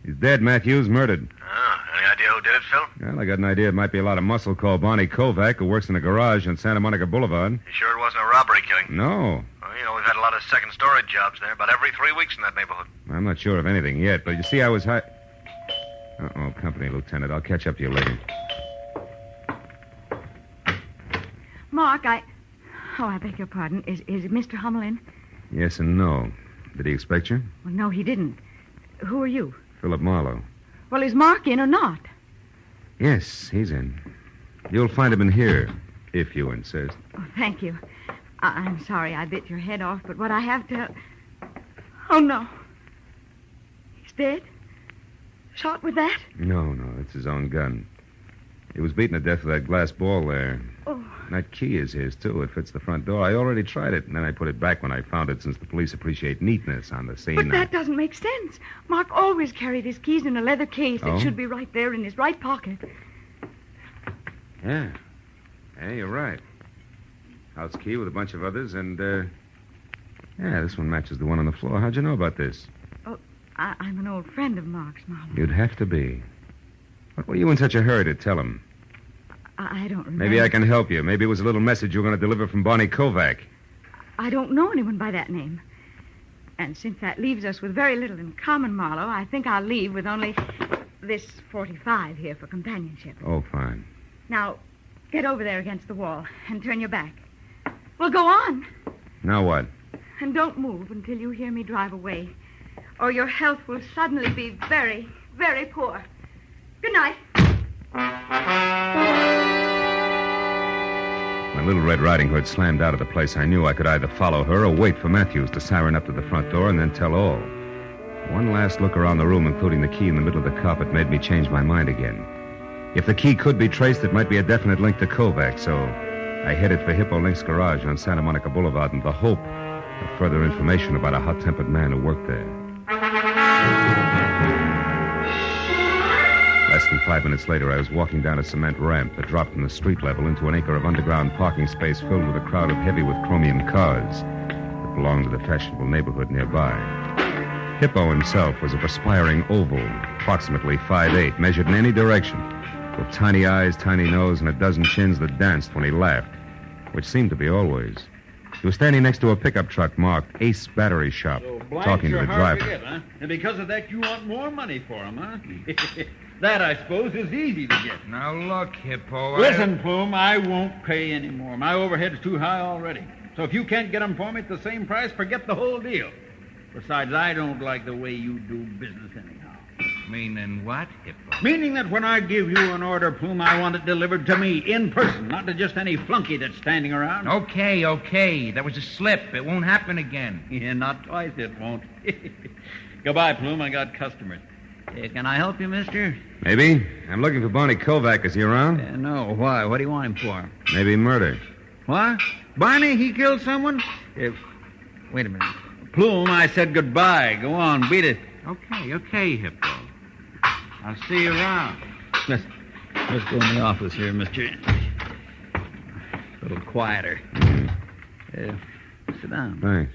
Speaker 17: He's dead, Matthews, murdered.
Speaker 7: Oh, any idea who did it, Phil?
Speaker 17: Well, I got an idea it might be a lot of muscle called Barney Kovac, who works in a garage on Santa Monica Boulevard.
Speaker 7: You sure it wasn't a robbery killing?
Speaker 17: No.
Speaker 7: Well, you know, we've had a lot of second storage jobs there, about every 3 weeks in that neighborhood.
Speaker 17: I'm not sure of anything yet, but you see, I was Uh-oh, company, Lieutenant. I'll catch up to you later.
Speaker 15: Mark, I beg your pardon. Is Mr. Hummel in?
Speaker 17: Yes and no. Did he expect you?
Speaker 15: Well, no, he didn't. Who are you?
Speaker 17: Philip Marlowe.
Speaker 15: Well, is Mark in or not?
Speaker 17: Yes, he's in. You'll find him in here, if you insist.
Speaker 15: Oh, thank you. I'm sorry I bit your head off, but what I have to... Oh, no. He's dead? Shot with that?
Speaker 17: No, it's his own gun. He was beaten to death with that glass ball there.
Speaker 15: Oh.
Speaker 17: And that key is his, too. It fits the front door. I already tried it, and then I put it back when I found it, since the police appreciate neatness on the scene.
Speaker 15: But that doesn't make sense. Mark always carried his keys in a leather case.
Speaker 17: Oh?
Speaker 15: It should be right there in his right pocket.
Speaker 17: Yeah. Yeah, you're right. House key with a bunch of others, and, yeah, this one matches the one on the floor. How'd you know about this?
Speaker 15: Oh, I'm an old friend of Mark's, Marlowe.
Speaker 17: You'd have to be. What were you in such a hurry to tell him?
Speaker 15: I don't remember.
Speaker 17: Maybe I can help you. Maybe it was a little message you were going to deliver from Barney Kovac.
Speaker 15: I don't know anyone by that name. And since that leaves us with very little in common, Marlowe, I think I'll leave with only this .45 here for companionship.
Speaker 17: Oh, fine.
Speaker 15: Now, get over there against the wall and turn your back. Well, go on.
Speaker 17: Now what?
Speaker 15: And don't move until you hear me drive away, or your health will suddenly be very, very poor. Good night.
Speaker 17: When Little Red Riding Hood slammed out of the place, I knew I could either follow her or wait for Matthews to siren up to the front door and then tell all. One last look around the room, including the key in the middle of the carpet, made me change my mind again. If the key could be traced, it might be a definite link to Kovac, so I headed for Hippo Link's garage on Santa Monica Boulevard in the hope of further information about a hot-tempered man who worked there. Less than 5 minutes later, I was walking down a cement ramp that dropped from the street level into an acre of underground parking space filled with a crowd of heavy with chromium cars that belonged to the fashionable neighborhood nearby. Hippo himself was a perspiring oval, approximately 5'8", measured in any direction, with tiny eyes, tiny nose, and a dozen chins that danced when he laughed, which seemed to be always. He was standing next to a pickup truck marked Ace Battery Shop, talking to the driver.
Speaker 20: Hard to get, huh? And because of that, you want more money for him, huh? That, I suppose, is easy to get.
Speaker 11: Now, look, Hippo.
Speaker 20: Listen, Plume, I won't pay any more. My overhead's too high already. So if you can't get them for me at the same price, forget the whole deal. Besides, I don't like the way you do business anyhow.
Speaker 11: Meaning what, Hippo?
Speaker 20: Meaning that when I give you an order, Plume, I want it delivered to me in person, not to just any flunky that's standing around.
Speaker 11: Okay. That was a slip. It won't happen again.
Speaker 20: Yeah, not twice it won't. Goodbye, Plume. I got customers. Can I help you, mister?
Speaker 17: Maybe. I'm looking for Barney Kovac. Is he around?
Speaker 20: No. Why? What do you want him for?
Speaker 17: Maybe murder.
Speaker 20: What? Barney, he killed someone? Wait a minute. Plume, I said goodbye. Go on, beat it.
Speaker 11: Okay, Hippo. I'll see you around.
Speaker 20: Let's go in the office here, mister. A little quieter. Sit down.
Speaker 17: Thanks.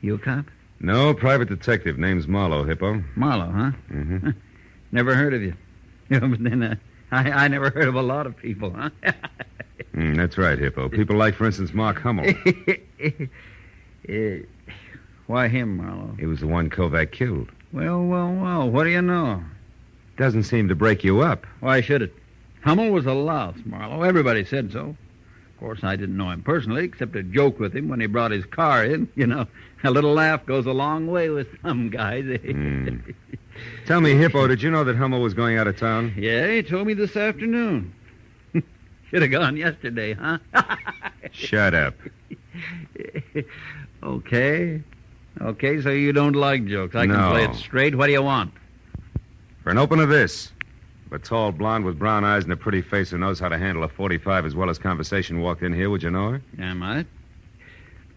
Speaker 20: You a cop?
Speaker 17: No, private detective. Name's Marlowe, Hippo.
Speaker 20: Marlowe, huh?
Speaker 17: Mm-hmm.
Speaker 20: Never heard of you. But then I never heard of a lot of people, huh?
Speaker 17: That's right, Hippo. People like, for instance, Mark Hummel.
Speaker 20: Why him, Marlowe?
Speaker 17: He was the one Kovac killed.
Speaker 20: Well. What do you know?
Speaker 17: Doesn't seem to break you up.
Speaker 20: Why should it? Hummel was a louse, Marlowe. Everybody said so. Of course, I didn't know him personally, except to joke with him when he brought his car in. You know, a little laugh goes a long way with some guys.
Speaker 17: Tell me, Hippo, did you know that Hummel was going out of town?
Speaker 20: Yeah, he told me this afternoon. Should have gone yesterday, huh?
Speaker 17: Shut up.
Speaker 20: Okay, so you don't like jokes. I
Speaker 17: No.
Speaker 20: can play it straight. What do you want?
Speaker 17: For an opener, this. A tall blonde with brown eyes and a pretty face who knows how to handle a 45 as well as conversation walked in here. Would you know her?
Speaker 20: I might.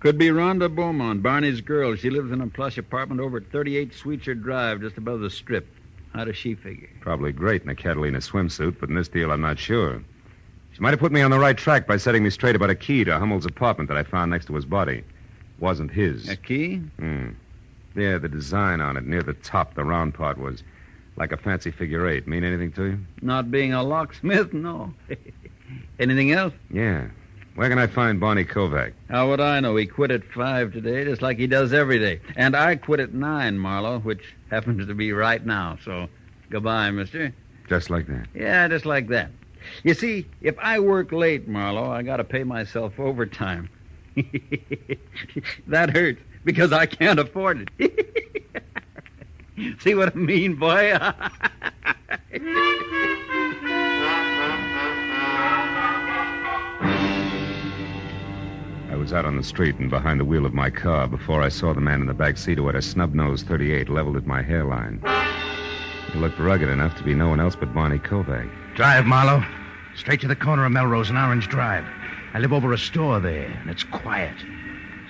Speaker 20: Could be Rhonda Beaumont, Barney's girl. She lives in a plush apartment over at 38 Sweetser Drive, just above the Strip. How does she figure?
Speaker 17: Probably great in a Catalina swimsuit, but in this deal, I'm not sure. She might have put me on the right track by setting me straight about a key to Hummel's apartment that I found next to his body. Wasn't his.
Speaker 20: A key?
Speaker 17: Yeah, the design on it near the top, the round part, was like a fancy figure 8. Mean anything to you?
Speaker 20: Not being a locksmith, no. Anything else?
Speaker 17: Yeah. Where can I find Barney Kovac?
Speaker 20: How would I know? He quit at 5 today, just like he does every day. And I quit at 9, Marlowe, which happens to be right now. So, goodbye, mister.
Speaker 17: Just like that?
Speaker 20: Yeah, just like that. You see, if I work late, Marlowe, I got to pay myself overtime. That hurts, because I can't afford it. See what I mean, boy?
Speaker 17: I was out on the street and behind the wheel of my car before I saw the man in the back seat who had a snub-nosed .38 leveled at my hairline. He looked rugged enough to be no one else but Barney Kovac.
Speaker 9: Drive, Marlowe. Straight to the corner of Melrose and Orange Drive. I live over a store there, and it's quiet,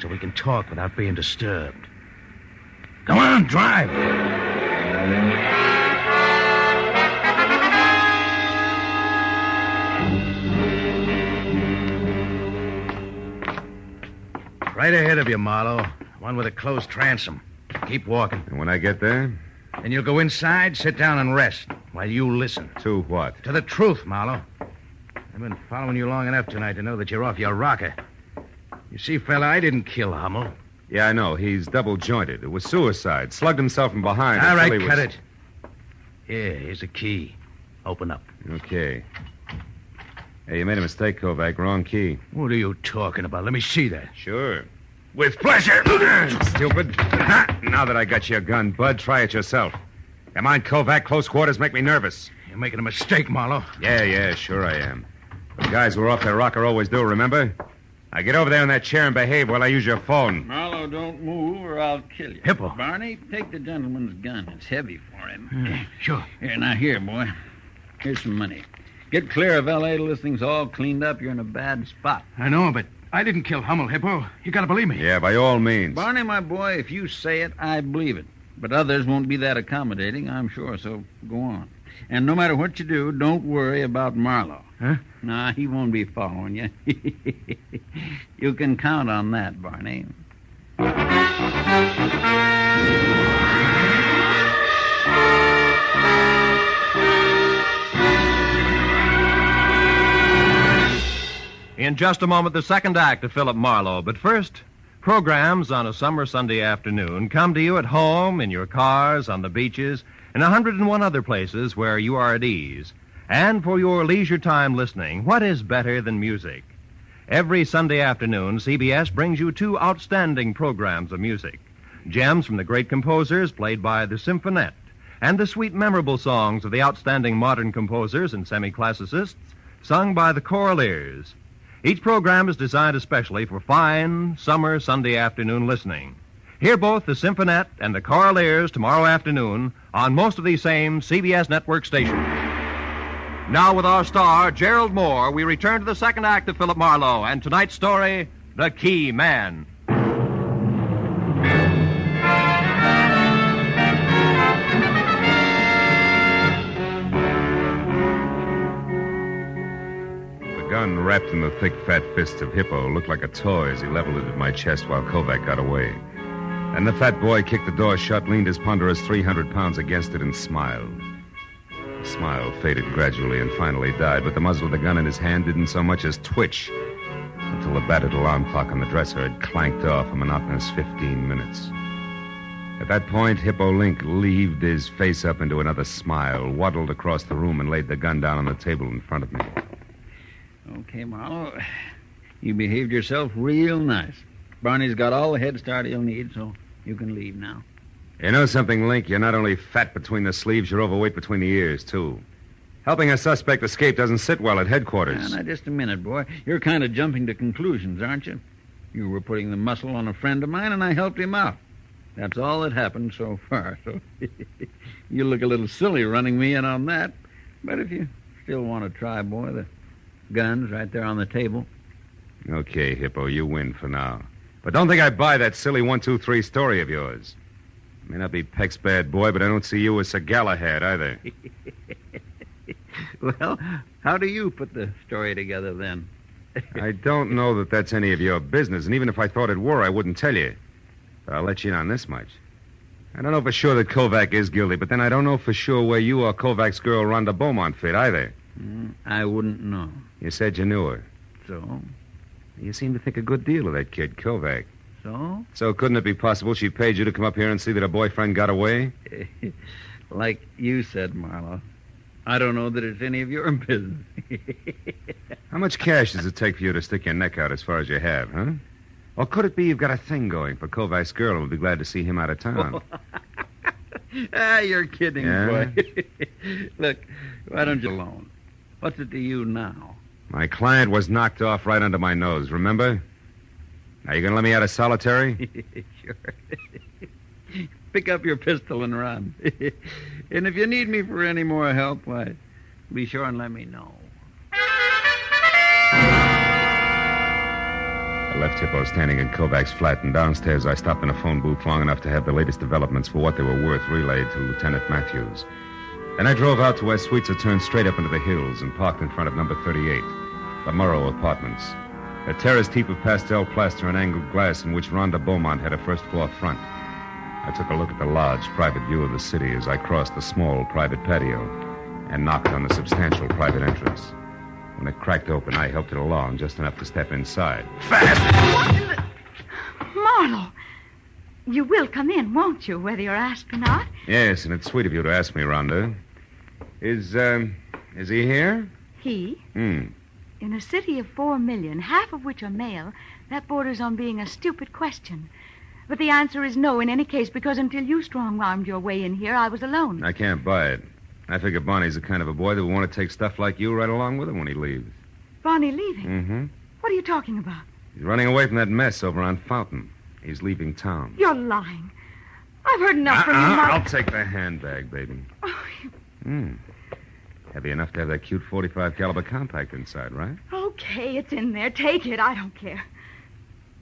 Speaker 9: so we can talk without being disturbed. Come on, drive. Right ahead of you, Marlowe. One with a closed transom. Keep walking.
Speaker 17: And when I get there?
Speaker 9: Then you'll go inside, sit down, and rest while you listen.
Speaker 17: To what?
Speaker 9: To the truth, Marlowe. I've been following you long enough tonight to know that you're off your rocker. You see, fella, I didn't kill Hummel.
Speaker 17: Yeah, I know. He's double-jointed. It was suicide. Slugged himself from behind.
Speaker 9: All right,
Speaker 17: until he
Speaker 9: cut
Speaker 17: was...
Speaker 9: it. Here, here's a key. Open up.
Speaker 17: Okay. Hey, you made a mistake, Kovac. Wrong key.
Speaker 9: What are you talking about? Let me see that.
Speaker 17: Sure.
Speaker 9: With pleasure.
Speaker 17: Stupid. Now that I got your gun, Bud, try it yourself. Come on, Kovac. Close quarters make me nervous.
Speaker 9: You're making a mistake, Marlowe.
Speaker 17: Yeah, sure I am. The guys who are off their rocker always do, remember? Now get over there in that chair and behave while I use your phone.
Speaker 20: Marlowe, don't move or I'll kill you.
Speaker 9: Hippo.
Speaker 20: Barney, take the gentleman's gun. It's heavy for him.
Speaker 9: Sure.
Speaker 20: Here, now here, boy. Here's some money. Get clear of L.A. till this thing's all cleaned up. You're in a bad spot.
Speaker 9: I know, but I didn't kill Hummel, Hippo. You gotta believe me.
Speaker 17: Yeah, by all means.
Speaker 20: Barney, my boy, if you say it, I believe it. But others won't be that accommodating, I'm sure, so go on. And no matter what you do, don't worry about Marlowe.
Speaker 9: Huh?
Speaker 20: Nah, he won't be following you. You can count on that, Barney.
Speaker 4: In just a moment, the second act of Philip Marlowe. But first, programs on a summer Sunday afternoon come to you at home, in your cars, on the beaches, and 101 other places where you are at ease. And for your leisure time listening, what is better than music? Every Sunday afternoon, CBS brings you two outstanding programs of music. Gems from the great composers played by the Symphonette, and the sweet, memorable songs of the outstanding modern composers and semi-classicists sung by the Choraleers. Each program is designed especially for fine, summer Sunday afternoon listening. Hear both the Symphonette and the Choraleers tomorrow afternoon on most of these same CBS network stations. Now, with our star, Gerald Moore, we return to the second act of Philip Marlowe and tonight's story, The Key Man.
Speaker 17: The gun wrapped in the thick, fat fists of Hippo looked like a toy as he leveled it at my chest while Kovac got away. And the fat boy kicked the door shut, leaned his ponderous 300 pounds against it, and smiled. The smile faded gradually and finally died, but the muzzle of the gun in his hand didn't so much as twitch until the battered alarm clock on the dresser had clanked off a monotonous 15 minutes. At that point, Hippo Link leaved his face up into another smile, waddled across the room, and laid the gun down on the table in front of me.
Speaker 20: Okay, Marlowe. You behaved yourself real nice. Barney's got all the head start he'll need, so you can leave now.
Speaker 17: You know something, Link? You're not only fat between the sleeves, you're overweight between the ears, too. Helping a suspect escape doesn't sit well at headquarters.
Speaker 20: Now, just a minute, boy. You're kind of jumping to conclusions, aren't you? You were putting the muscle on a friend of mine, and I helped him out. That's all that happened so far, so you look a little silly running me in on that. But if you still want to try, boy, the gun's right there on the table.
Speaker 17: Okay, Hippo, you win for now. But don't think I buy that silly 1, 2, 3 story of yours. May not be Peck's bad boy, but I don't see you as Sir Galahad either.
Speaker 20: Well, how do you put the story together, then?
Speaker 17: I don't know that that's any of your business, and even if I thought it were, I wouldn't tell you. But I'll let you in on this much. I don't know for sure that Kovac is guilty, but then I don't know for sure where you or Kovac's girl, Rhonda Beaumont, fit either.
Speaker 20: I wouldn't know.
Speaker 17: You said you knew her.
Speaker 20: So?
Speaker 17: You seem to think a good deal of that kid, Kovac.
Speaker 20: So?
Speaker 17: So couldn't it be possible she paid you to come up here and see that her boyfriend got away?
Speaker 20: Like you said, Marlowe, I don't know that it's any of your business.
Speaker 17: How much cash does it take for you to stick your neck out as far as you have, huh? Or could it be you've got a thing going for Kovac's girl and would be glad to see him out of town?
Speaker 20: You're kidding,
Speaker 17: Yeah?
Speaker 20: boy. Look, why don't you alone? What's it to you now?
Speaker 17: My client was knocked off right under my nose, remember? Now, you going to let me out of solitary?
Speaker 20: Sure. Pick up your pistol and run. And if you need me for any more help, why, be sure and let me know.
Speaker 17: I left Hippo standing in Kovac's flat, and downstairs I stopped in a phone booth long enough to have the latest developments for what they were worth relayed to Lieutenant Matthews. Then I drove out to where suites are turned straight up into the hills and parked in front of number 38, the Morrow Apartments. A terraced heap of pastel plaster and angled glass in which Rhonda Beaumont had a first-floor front. I took a look at the large, private view of the city as I crossed the small, private patio and knocked on the substantial private entrance. When it cracked open, I helped it along just enough to step inside.
Speaker 15: Fast! Marlowe, you will come in, won't you, whether you're asked or not?
Speaker 17: Yes, and it's sweet of you to ask me, Rhonda. Is he here?
Speaker 15: He?
Speaker 17: Hmm.
Speaker 15: In a city of 4 million, half of which are male, that borders on being a stupid question. But the answer is no in any case, because until you strong-armed your way in here, I was alone.
Speaker 17: I can't buy it. I figure Bonnie's the kind of a boy that would want to take stuff like you right along with him when he leaves.
Speaker 15: Bonnie leaving?
Speaker 17: Mm-hmm.
Speaker 15: What are you talking about?
Speaker 17: He's running away from that mess over on Fountain. He's leaving town.
Speaker 15: You're lying. I've heard enough from you, Marlowe.
Speaker 17: I'll take the handbag, baby. Heavy enough to have that cute .45 caliber compact inside, right?
Speaker 15: Okay, it's in there. Take it. I don't care.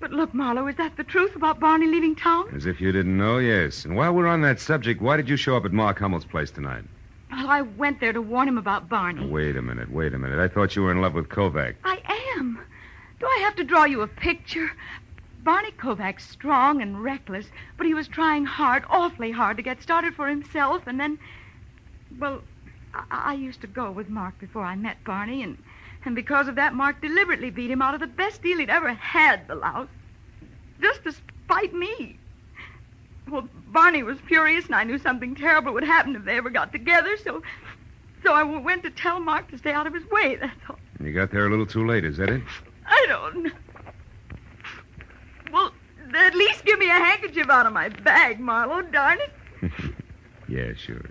Speaker 15: But look, Marlowe, is that the truth about Barney leaving town?
Speaker 17: As if you didn't know, yes. And while we're on that subject, why did you show up at Mark Hummel's place tonight?
Speaker 15: Well, I went there to warn him about Barney.
Speaker 17: Wait a minute. I thought you were in love with Kovac.
Speaker 15: I am. Do I have to draw you a picture? Barney Kovac's strong and reckless, but he was trying hard, awfully hard, to get started for himself, and then... Well, I used to go with Mark before I met Barney, and because of that, Mark deliberately beat him out of the best deal he'd ever had, the louse. Just to spite me. Well, Barney was furious, and I knew something terrible would happen if they ever got together, so I went to tell Mark to stay out of his way, that's all.
Speaker 17: You got there a little too late, is that it?
Speaker 15: I don't know. Well, at least give me a handkerchief out of my bag, Marlowe, darn it.
Speaker 17: Yeah, sure.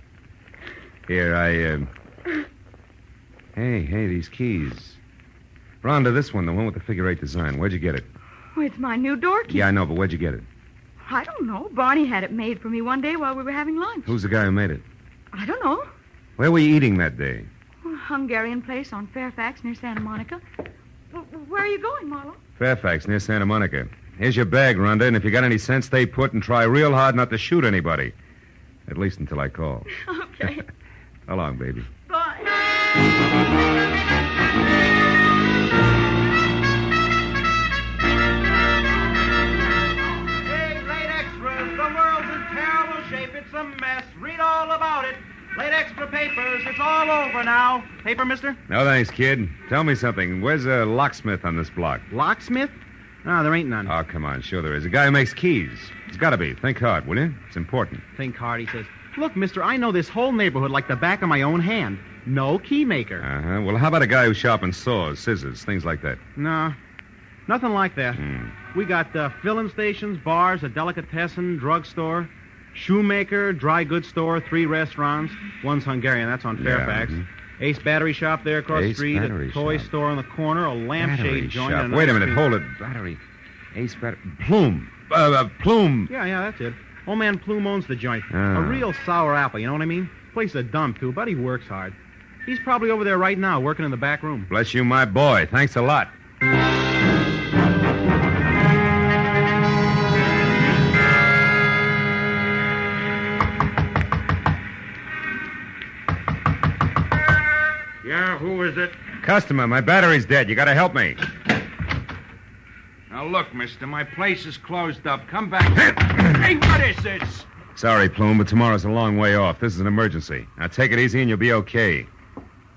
Speaker 17: Here, Hey, these keys. Rhonda, this one, the one with the figure 8 design. Where'd you get it?
Speaker 15: Oh, it's my new door key.
Speaker 17: Yeah, I know, but where'd you get it?
Speaker 15: I don't know. Barney had it made for me one day while we were having lunch.
Speaker 17: Who's the guy who made it?
Speaker 15: I don't know.
Speaker 17: Where were you eating that day?
Speaker 15: A Hungarian place on Fairfax near Santa Monica. Where are you going, Marlowe?
Speaker 17: Fairfax, near Santa Monica. Here's your bag, Rhonda, and if you got any sense, stay put and try real hard not to shoot anybody. At least until I call.
Speaker 15: Okay.
Speaker 17: So long, baby.
Speaker 15: Bye.
Speaker 12: Hey, late extras, the world's in terrible shape. It's a mess. Read all about it. Late extra papers. It's all over now. Paper, mister?
Speaker 17: No, thanks, kid. Tell me something. Where's a locksmith on this block?
Speaker 12: Locksmith? No, there ain't none.
Speaker 17: Oh, come on. Sure there is. A guy who makes keys. It's got to be. Think hard, will you? It's important.
Speaker 12: Think hard, he says. Look, mister, I know this whole neighborhood like the back of my own hand. No key maker.
Speaker 17: Uh-huh. Well, how about a guy who sharpens saws, scissors, things like that?
Speaker 12: No. Nothing like that. We got filling stations, bars, a delicatessen, drugstore, shoemaker, dry goods store, 3 restaurants. One's Hungarian. That's on Fairfax. Ace Battery Shop there across the street. A toy store on the corner. A lampshade joint. And
Speaker 17: Wait a minute. Hold it. Battery. Ace Battery. Plume. Plume.
Speaker 12: Yeah, that's it. Old man Plume owns the joint. A real sour apple, you know what I mean? Place a dump, too, but he works hard. He's probably over there right now, working in the back room.
Speaker 17: Bless you, my boy. Thanks a lot.
Speaker 9: Yeah, who is it?
Speaker 17: Customer, my battery's dead. You gotta help me.
Speaker 9: Now, look, mister, my place is closed up. Come back. Hey, what is this?
Speaker 17: Sorry, Plume, but tomorrow's a long way off. This is an emergency. Now, take it easy and you'll be okay.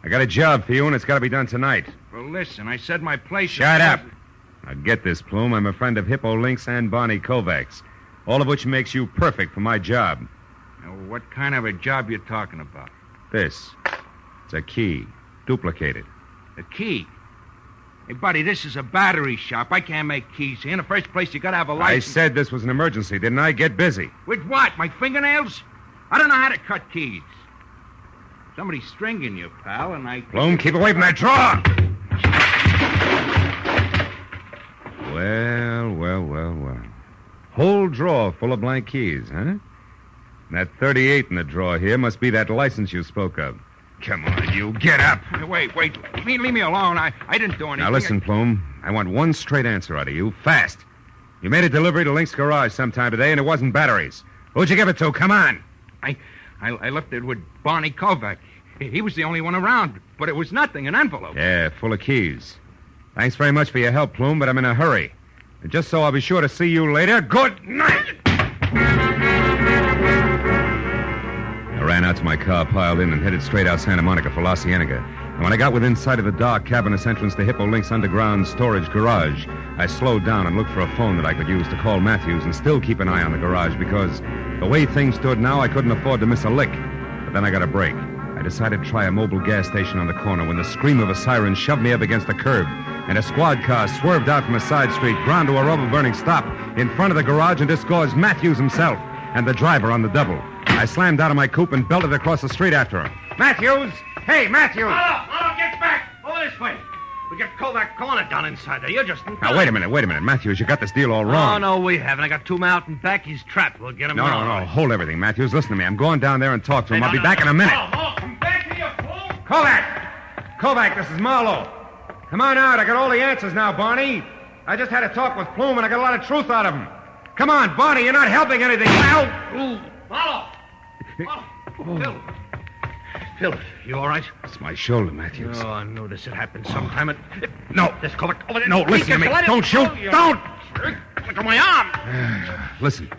Speaker 17: I got a job for you, and it's got to be done tonight.
Speaker 9: Well, listen, I said my place...
Speaker 17: Shut up! Now, get this, Plume. I'm a friend of Hippo Lynx and Barney Kovacs, all of which makes you perfect for my job.
Speaker 9: Now, what kind of a job you talking about?
Speaker 17: This. It's a key. Duplicated.
Speaker 9: A key? Hey, buddy, this is a battery shop. I can't make keys here. In the first place, you got to have a license.
Speaker 17: I said this was an emergency, didn't I? Get busy.
Speaker 9: With what? My fingernails? I don't know how to cut keys. Somebody's stringing you, pal, and I...
Speaker 17: Plume, keep away from that drawer! Well. Whole drawer full of blank keys, huh? That 38 in the drawer here must be that license you spoke of. Come on, you, get up.
Speaker 9: Wait. Leave me alone. I didn't do anything.
Speaker 17: Now, listen, Plume. I want one straight answer out of you, fast. You made a delivery to Link's garage sometime today, and it wasn't batteries. Who'd you give it to? Come on.
Speaker 9: I left it with Barney Kovac. He was the only one around, but it was nothing, an envelope.
Speaker 17: Yeah, full of keys. Thanks very much for your help, Plume, but I'm in a hurry. And just so I'll be sure to see you later, good night! I ran out to my car, piled in, and headed straight out Santa Monica for La Cienega. And when I got within sight of the dark, cavernous entrance to Hippo Link's underground storage garage, I slowed down and looked for a phone that I could use to call Matthews and still keep an eye on the garage because the way things stood now, I couldn't afford to miss a lick. But then I got a break. I decided to try a mobile gas station on the corner when the scream of a siren shoved me up against the curb, and a squad car swerved out from a side street, ground to a rubber-burning stop in front of the garage and disgorged Matthews himself and the driver on the double. I slammed out of my coupe and belted across the street after him. Matthews! Hey, Matthews!
Speaker 9: Marlowe, get back! Over this way. We get Kovac cornered down inside there. You're just...
Speaker 17: Now, wait a minute. Matthews, you got this deal all wrong.
Speaker 9: Oh, no, we haven't. I got 2 men out and back. He's trapped. We'll get him
Speaker 17: No. Hold everything, Matthews. Listen to me. I'm going down there and talk to him. I'll be back in a minute.
Speaker 9: Come back here, you fool!
Speaker 17: Kovac, this is Marlowe. Come on out. I got all the answers now, Barney. I just had a talk with Plume, and I got a lot of truth out of him. Come on, Barney. You're not helping anything.
Speaker 9: Marlowe! Phil, you all right?
Speaker 17: It's my shoulder, Matthews.
Speaker 9: Oh, I knew this had happened sometime.
Speaker 17: No.
Speaker 9: This Kovac over there.
Speaker 17: No, listen to me. Don't shoot. Don't!
Speaker 9: Look at my arm.
Speaker 17: Listen,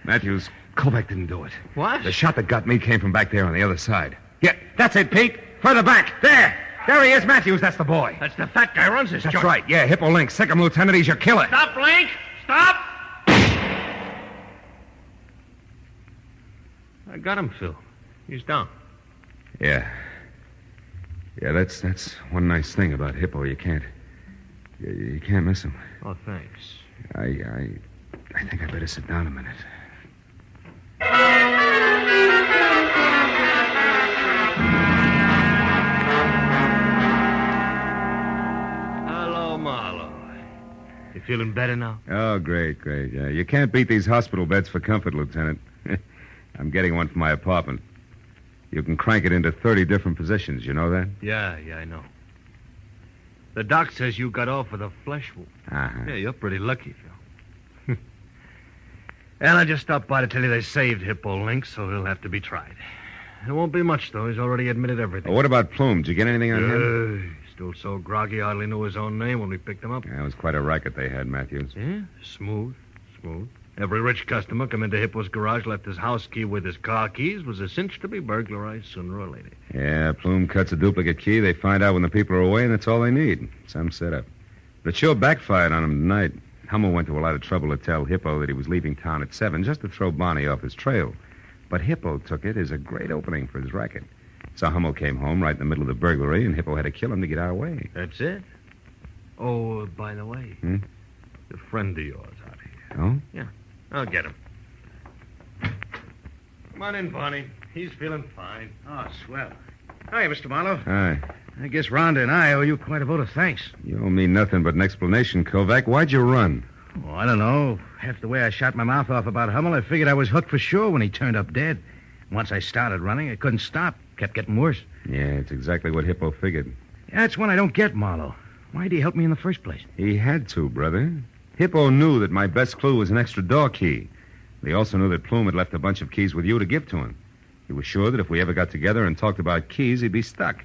Speaker 17: Matthews, Kovac didn't do it.
Speaker 9: What?
Speaker 17: The shot that got me came from back there on the other side. Yeah, that's it, Pete. Further back. There he is, Matthews. That's the boy.
Speaker 9: That's the fat guy who runs this
Speaker 17: That's
Speaker 9: joint.
Speaker 17: right. Yeah, Hippo Link. Sick him, Lieutenant. He's your killer.
Speaker 9: Stop, Link! Stop! I got him, Phil. He's down.
Speaker 17: Yeah. Yeah, that's one nice thing about Hippo. You can't miss him.
Speaker 9: Oh, thanks.
Speaker 17: I think I better sit down a minute.
Speaker 9: Hello, Marlowe. You feeling better now?
Speaker 17: Oh, great. Yeah, you can't beat these hospital beds for comfort, Lieutenant. I'm getting one for my apartment. You can crank it into 30 different positions. You know that?
Speaker 9: Yeah, I know. The doc says you got off with a flesh wound.
Speaker 17: Uh-huh.
Speaker 9: Yeah, you're pretty lucky, Phil. And I just stopped by to tell you they saved Hippo Link, so he'll have to be tried. It won't be much, though. He's already admitted everything.
Speaker 17: Well, what about Plume? Did you get anything on him?
Speaker 9: Still so groggy, hardly knew his own name when we picked him up.
Speaker 17: Yeah, it was quite a racket they had, Matthews.
Speaker 9: Yeah, smooth. Every rich customer come into Hippo's garage, left his house key with his car keys, was a cinch to be burglarized sooner or later.
Speaker 17: Yeah, Plume cuts a duplicate key. They find out when the people are away, and that's all they need. Some setup. But it sure backfired on him tonight. Hummel went to a lot of trouble to tell Hippo that he was leaving town at 7 just to throw Barney off his trail. But Hippo took it as a great opening for his racket. So Hummel came home right in the middle of the burglary, and Hippo had to kill him to get our way.
Speaker 9: That's it? Oh, by the way,
Speaker 17: A friend of yours out here.
Speaker 2: Oh?
Speaker 17: Yeah, I'll get him. Come on in, Barney. He's feeling fine.
Speaker 9: Oh, swell. Hi, Mr. Marlowe.
Speaker 2: Hi.
Speaker 9: I guess Rhonda and I owe you quite a vote of thanks.
Speaker 17: You owe me nothing but an explanation, Kovac. Why'd you run?
Speaker 9: Oh, I don't know. After the way I shot my mouth off about Hummel, I figured I was hooked for sure when he turned up dead. Once I started running, I couldn't stop. Kept getting worse.
Speaker 17: Yeah, it's exactly what Hippo figured.
Speaker 9: That's one I don't get, Marlowe. Why'd he help me in the first place?
Speaker 17: He had to, brother. Hippo knew that my best clue was an extra door key. He also knew that Plume had left a bunch of keys with you to give to him. He was sure that if we ever got together and talked about keys, he'd be stuck.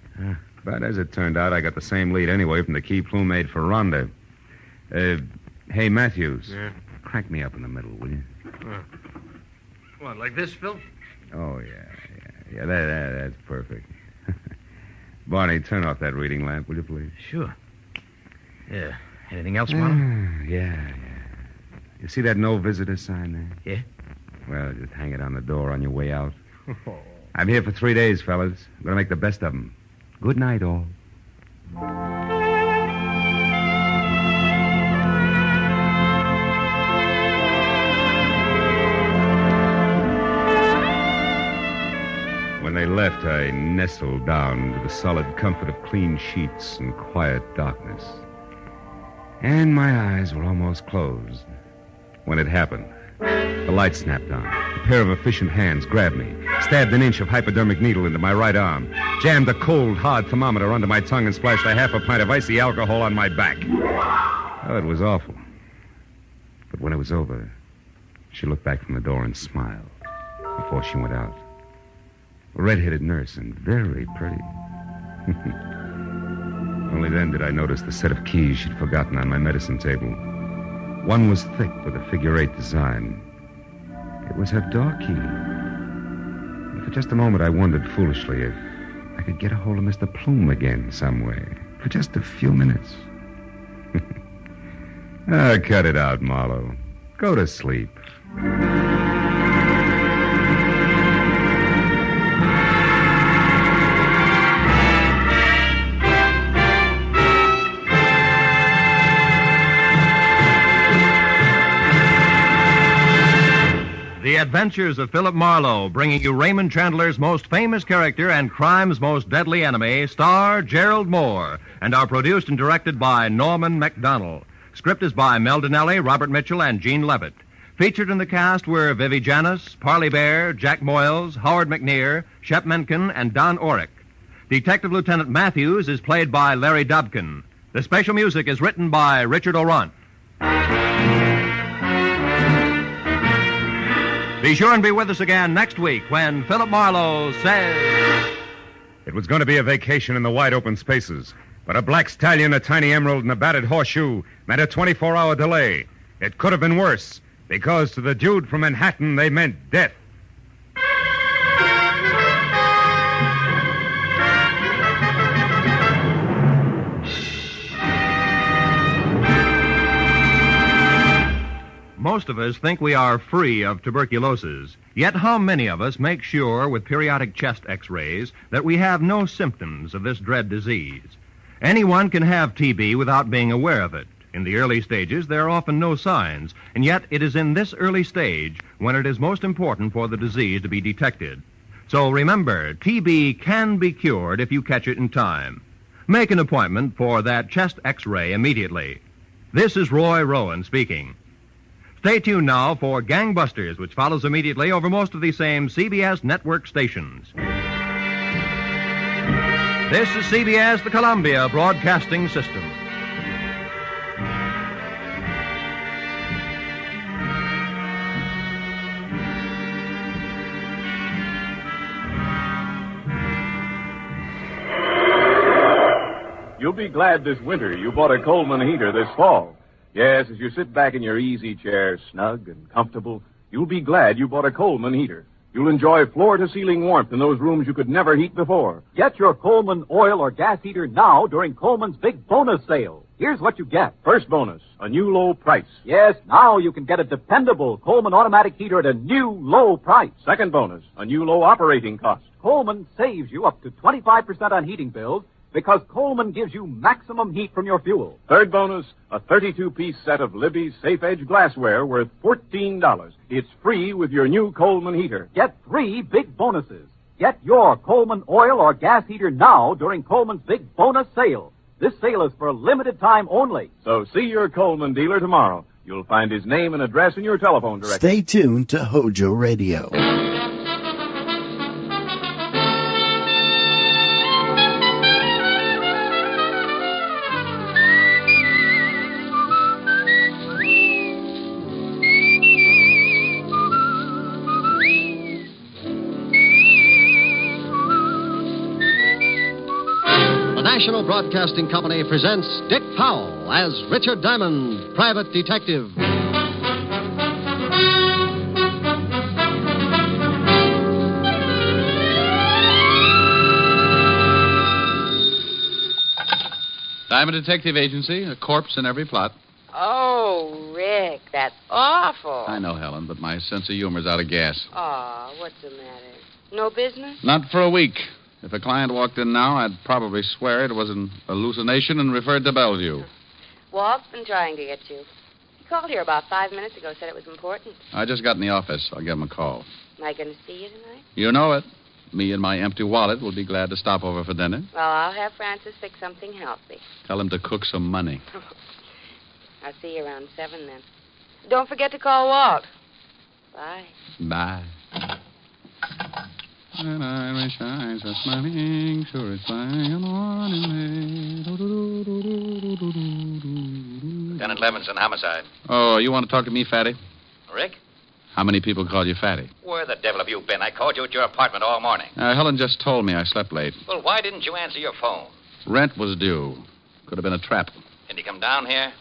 Speaker 17: But as it turned out, I got the same lead anyway from the key Plume made for Rhonda. Hey, Matthews.
Speaker 12: Yeah?
Speaker 17: Crank me up in the middle, will you?
Speaker 12: What, like this, Phil?
Speaker 17: Oh, yeah, that's perfect. Barney, turn off that reading lamp, will you, please?
Speaker 9: Sure. Yeah. Anything else, Marlowe?
Speaker 17: Yeah. You see that no visitor sign there?
Speaker 9: Yeah?
Speaker 17: Well, just hang it on the door on your way out. I'm here for 3 days, fellas. I'm going to make the best of them. Good night, all. When they left, I nestled down to the solid comfort of clean sheets and quiet darkness. And my eyes were almost closed when it happened. The light snapped on. A pair of efficient hands grabbed me, stabbed an inch of hypodermic needle into my right arm, jammed a cold, hard thermometer under my tongue, and splashed a half a pint of icy alcohol on my back. Oh, it was awful. But when it was over, she looked back from the door and smiled before she went out. A red-headed nurse and very pretty. Only then did I notice the set of keys she'd forgotten on my medicine table. One was thick with a figure-8 design. It was her door key. And for just a moment, I wondered foolishly if I could get a hold of Mr. Plume again some way. For just a few minutes. Cut it out, Marlowe. Go to sleep.
Speaker 4: The Adventures of Philip Marlowe, bringing you Raymond Chandler's most famous character and crime's most deadly enemy, star Gerald Moore, and are produced and directed by Norman MacDonald. Script is by Mel Donnelly, Robert Mitchell, and Gene Levitt. Featured in the cast were Vivi Janis, Parley Bear, Jack Moyles, Howard McNear, Shep Menken, and Don Orick. Detective Lieutenant Matthews is played by Larry Dobkin. The special music is written by Richard O'Runt. Be sure and be with us again next week when Philip Marlowe says...
Speaker 17: It was going to be a vacation in the wide open spaces, but a black stallion, a tiny emerald, and a battered horseshoe meant a 24-hour delay. It could have been worse, because to the dude from Manhattan, they meant death.
Speaker 4: Most of us think we are free of tuberculosis. Yet how many of us make sure with periodic chest x-rays that we have no symptoms of this dread disease? Anyone can have TB without being aware of it. In the early stages, there are often no signs, and yet it is in this early stage when it is most important for the disease to be detected. So remember, TB can be cured if you catch it in time. Make an appointment for that chest x-ray immediately. This is Roy Rowan speaking. Stay tuned now for Gangbusters, which follows immediately over most of the same CBS network stations. This is CBS, the Columbia Broadcasting System.
Speaker 10: You'll be glad this winter you bought a Coleman heater this fall. Yes, as you sit back in your easy chair, snug and comfortable, you'll be glad you bought a Coleman heater. You'll enjoy floor-to-ceiling warmth in those rooms you could never heat before.
Speaker 14: Get your Coleman oil or gas heater now during Coleman's big bonus sale. Here's what you get.
Speaker 10: First bonus, a new low price.
Speaker 14: Yes, now you can get a dependable Coleman automatic heater at a new low price.
Speaker 10: Second bonus, a new low operating cost.
Speaker 14: Coleman saves you up to 25% on heating bills because Coleman gives you maximum heat from your fuel.
Speaker 10: Third bonus, a 32-piece set of Libby's Safe Edge glassware worth $14. It's free with your new Coleman heater.
Speaker 14: Get 3 big bonuses. Get your Coleman oil or gas heater now during Coleman's big bonus sale. This sale is for a limited time only.
Speaker 10: So see your Coleman dealer tomorrow. You'll find his name and address in your telephone directory.
Speaker 8: Stay tuned to Hojo Radio.
Speaker 3: National Broadcasting Company presents Dick Powell as Richard Diamond, private detective.
Speaker 2: Diamond Detective Agency, a corpse in every plot.
Speaker 21: Oh, Rick, that's awful.
Speaker 2: I know, Helen, but my sense of humor's out of gas.
Speaker 21: Oh, what's the matter? No business?
Speaker 2: Not for a week. If a client walked in now, I'd probably swear it was an hallucination and referred to Bellevue.
Speaker 21: Walt's been trying to get you. He called here about 5 minutes ago, said it was important.
Speaker 2: I just got in the office. I'll give him a call.
Speaker 21: Am I going to see you tonight?
Speaker 2: You know it. Me and my empty wallet will be glad to stop over for dinner.
Speaker 21: Well, I'll have Francis fix something healthy.
Speaker 2: Tell him to cook some money.
Speaker 21: I'll see you around 7 then. Don't forget to call Walt. Bye.
Speaker 2: Bye. And I wish I was smiling, sure it's flying on in May.
Speaker 7: Lieutenant Levinson, homicide.
Speaker 2: Oh, you want to talk to me, Fatty?
Speaker 7: Rick?
Speaker 2: How many people call you Fatty?
Speaker 7: Where the devil have you been? I called you at your apartment all morning.
Speaker 2: Helen just told me I slept late.
Speaker 7: Well, why didn't you answer your phone?
Speaker 2: Rent was due. Could have been a trap.
Speaker 7: Can you come down here?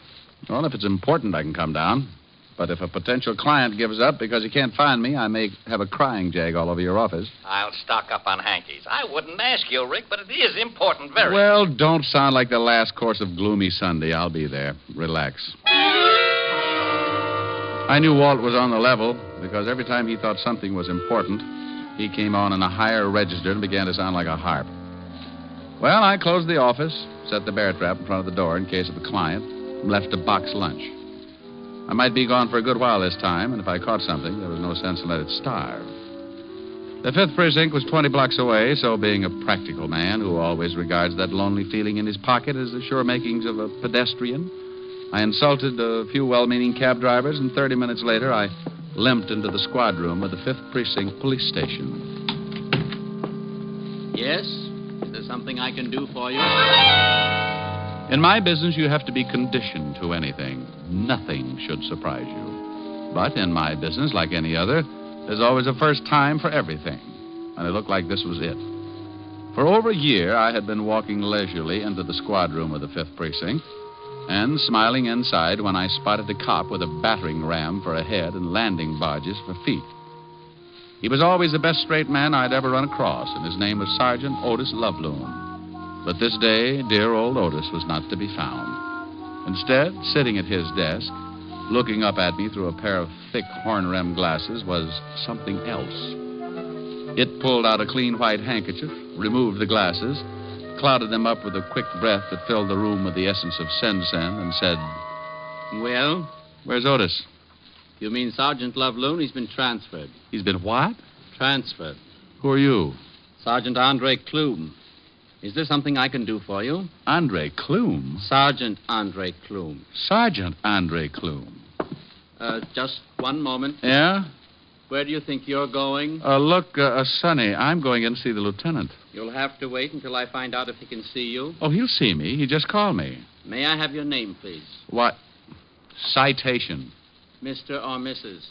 Speaker 2: Well, if it's important, I can come down. But if a potential client gives up because he can't find me, I may have a crying jag all over your office.
Speaker 7: I'll stock up on hankies. I wouldn't ask you, Rick, but it is important, very.
Speaker 2: Well, don't sound like the last course of Gloomy Sunday. I'll be there. Relax. I knew Walt was on the level because every time he thought something was important, he came on in a higher register and began to sound like a harp. Well, I closed the office, set the bear trap in front of the door in case of a client, and left to box lunch. I might be gone for a good while this time, and if I caught something, there was no sense in letting it starve. The 5th Precinct was 20 blocks away, so being a practical man who always regards that lonely feeling in his pocket as the sure makings of a pedestrian, I insulted a few well-meaning cab drivers, and 30 minutes later, I limped into the squad room of the 5th Precinct Police Station.
Speaker 22: Yes? Is there something I can do for you?
Speaker 2: In my business, you have to be conditioned to anything. Nothing should surprise you. But in my business, like any other, there's always a first time for everything. And it looked like this was it. For over a year, I had been walking leisurely into the squad room of the 5th Precinct and smiling inside when I spotted a cop with a battering ram for a head and landing barges for feet. He was always the best straight man I'd ever run across, and his name was Sergeant Otis Loveloon. But this day, dear old Otis was not to be found. Instead, sitting at his desk, looking up at me through a pair of thick horn-rimmed glasses, was something else. It pulled out a clean white handkerchief, removed the glasses, clouded them up with a quick breath that filled the room with the essence of sen-sen, and said,
Speaker 22: Well?
Speaker 2: Where's Otis?
Speaker 22: You mean Sergeant Loveloon? He's been transferred.
Speaker 2: He's been what?
Speaker 22: Transferred.
Speaker 2: Who are you?
Speaker 22: Sergeant Andre Klume. Is there something I can do for you?
Speaker 2: Andre Klume?
Speaker 22: Sergeant Andre Klume.
Speaker 2: Sergeant Andre Klume.
Speaker 22: Just one moment.
Speaker 2: Yeah?
Speaker 22: Where do you think you're going?
Speaker 2: Look, Sonny, I'm going in to see the lieutenant.
Speaker 22: You'll have to wait until I find out if he can see you.
Speaker 2: Oh, he'll see me. He just called me.
Speaker 22: May I have your name, please?
Speaker 2: What? Citation.
Speaker 22: Mr. or Mrs.?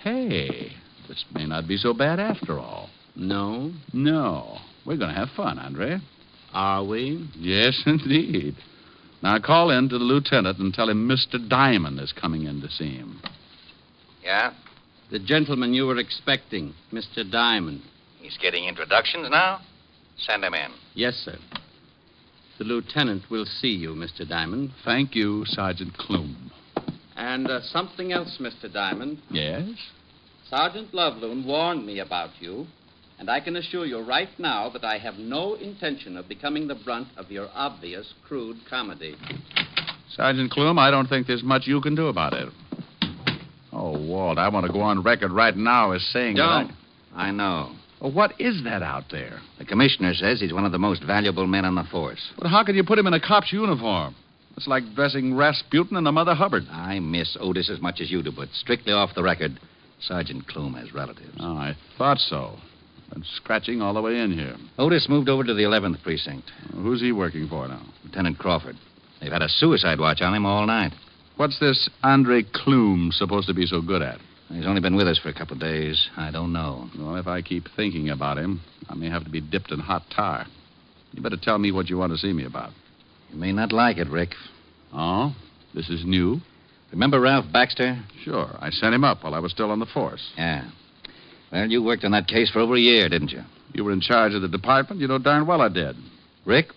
Speaker 2: Hey, this may not be so bad after all.
Speaker 22: No?
Speaker 2: No. We're going to have fun, Andre.
Speaker 22: Are we?
Speaker 2: Yes, indeed. Now call in to the lieutenant and tell him Mr. Diamond is coming in to see him.
Speaker 7: Yeah?
Speaker 22: The gentleman you were expecting, Mr. Diamond.
Speaker 7: He's getting introductions now? Send him in.
Speaker 22: Yes, sir. The lieutenant will see you, Mr. Diamond.
Speaker 2: Thank you, Sergeant Klume.
Speaker 22: And something else, Mr. Diamond.
Speaker 2: Yes?
Speaker 22: Sergeant Loveloon warned me about you. And I can assure you right now that I have no intention of becoming the brunt of your obvious, crude comedy.
Speaker 1: Sergeant Clume, I don't think there's much you can do about it. Oh, Walt, I want to go on record right now as saying
Speaker 22: Don't.
Speaker 1: that
Speaker 22: I know.
Speaker 1: Well, what is that out there?
Speaker 22: The commissioner says he's one of the most valuable men on the force.
Speaker 1: But how can you put him in a cop's uniform? It's like dressing Rasputin in a Mother Hubbard.
Speaker 22: I miss Otis as much as you do, but strictly off the record, Sergeant Clume has relatives.
Speaker 1: Oh, I thought so. Been scratching all the way in here.
Speaker 22: Otis moved over to the 11th precinct.
Speaker 1: Who's he working for now?
Speaker 22: Lieutenant Crawford. They've had a suicide watch on him all night.
Speaker 1: What's this Andre Clume supposed to be so good at?
Speaker 22: He's only been with us for a couple of days. I don't know.
Speaker 1: Well, if I keep thinking about him, I may have to be dipped in hot tar. You better tell me what you want to see me about.
Speaker 22: You may not like it, Rick.
Speaker 1: Oh? This is new?
Speaker 22: Remember Ralph Baxter?
Speaker 1: Sure. I sent him up while I was still on the force.
Speaker 22: Yeah. Well, you worked on that case for over a year, didn't you?
Speaker 1: You were in charge of the department. You know darn well I did.
Speaker 22: Rick,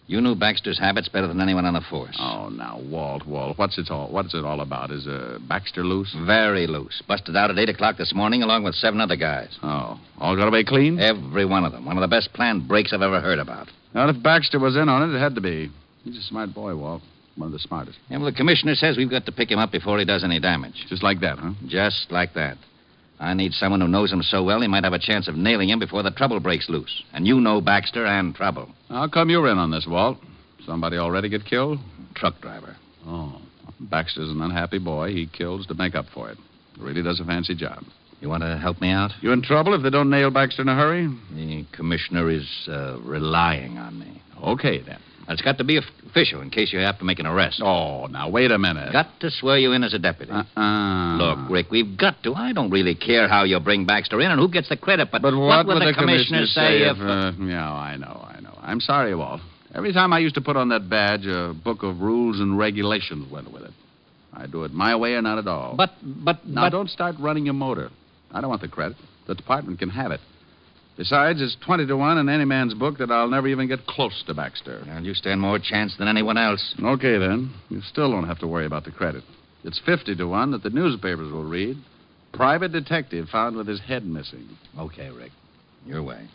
Speaker 22: you knew Baxter's habits better than anyone on the force.
Speaker 1: Oh, now, Walt, what's it all about? Is Baxter loose?
Speaker 22: Very loose. Busted out at 8 o'clock this morning along with 7 other guys.
Speaker 1: Oh, all got away clean?
Speaker 22: Every one of them. One of the best planned breaks I've ever heard about.
Speaker 1: Well, if Baxter was in on it, it had to be. He's a smart boy, Walt. One of the smartest.
Speaker 22: Yeah, well, the commissioner says we've got to pick him up before he does any damage.
Speaker 1: Just like that, huh?
Speaker 22: Just like that. I need someone who knows him so well he might have a chance of nailing him before the trouble breaks loose. And you know Baxter and trouble.
Speaker 1: How come you're in on this, Walt? Somebody already get killed?
Speaker 22: Truck driver.
Speaker 1: Oh. Baxter's an unhappy boy. He kills to make up for it. Really does a fancy job.
Speaker 22: You want to help me out?
Speaker 1: You in trouble if they don't nail Baxter in a hurry?
Speaker 22: The commissioner is relying on me.
Speaker 1: Okay, then.
Speaker 22: It's got to be official in case you have to make an arrest.
Speaker 1: Oh, now, wait a minute.
Speaker 22: Got to swear you in as a deputy. Look, Rick, we've got to. I don't really care how you bring Baxter in and who gets the credit, but
Speaker 1: what
Speaker 22: would the commissioner say if...
Speaker 1: Yeah, I know. I'm sorry, Walt. Every time I used to put on that badge, a book of rules and regulations went with it. I do it my way or not at all. Now, don't start running your motor. I don't want the credit. The department can have it. Besides, it's 20-1 in any man's book that I'll never even get close to Baxter.
Speaker 22: Well, you stand more chance than anyone else.
Speaker 1: Okay, then. You still don't have to worry about the credit. It's 50-1 that the newspapers will read. Private detective found with his head missing.
Speaker 22: Okay, Rick. Your way.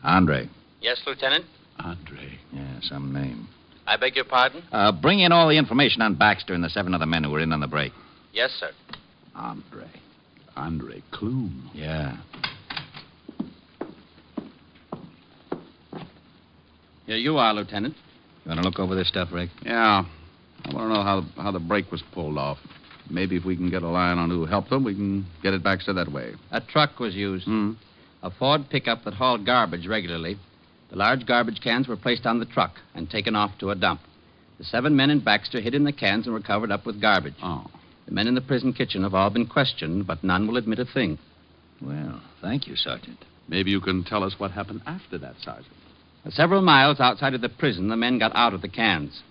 Speaker 22: Andre. Yes, Lieutenant?
Speaker 1: Andre.
Speaker 22: Yeah, some name. I beg your pardon? Bring in all the information on Baxter and the 7 other men who were in on the break. Yes, sir.
Speaker 1: Andre Clume.
Speaker 22: Yeah. Here you are, Lieutenant. You want to look over this stuff, Rick?
Speaker 1: Yeah. I want to know how the break was pulled off. Maybe if we can get a line on who helped them, we can get it Baxter that way.
Speaker 22: A truck was used. A Ford pickup that hauled garbage regularly. The large garbage cans were placed on the truck and taken off to a dump. The 7 men in Baxter hid in the cans and were covered up with garbage.
Speaker 1: Oh.
Speaker 22: The men in the prison kitchen have all been questioned, but none will admit a thing. Well, thank you, Sergeant.
Speaker 1: Maybe you can tell us what happened after that, Sergeant.
Speaker 22: Several miles outside of the prison, the men got out of the cans.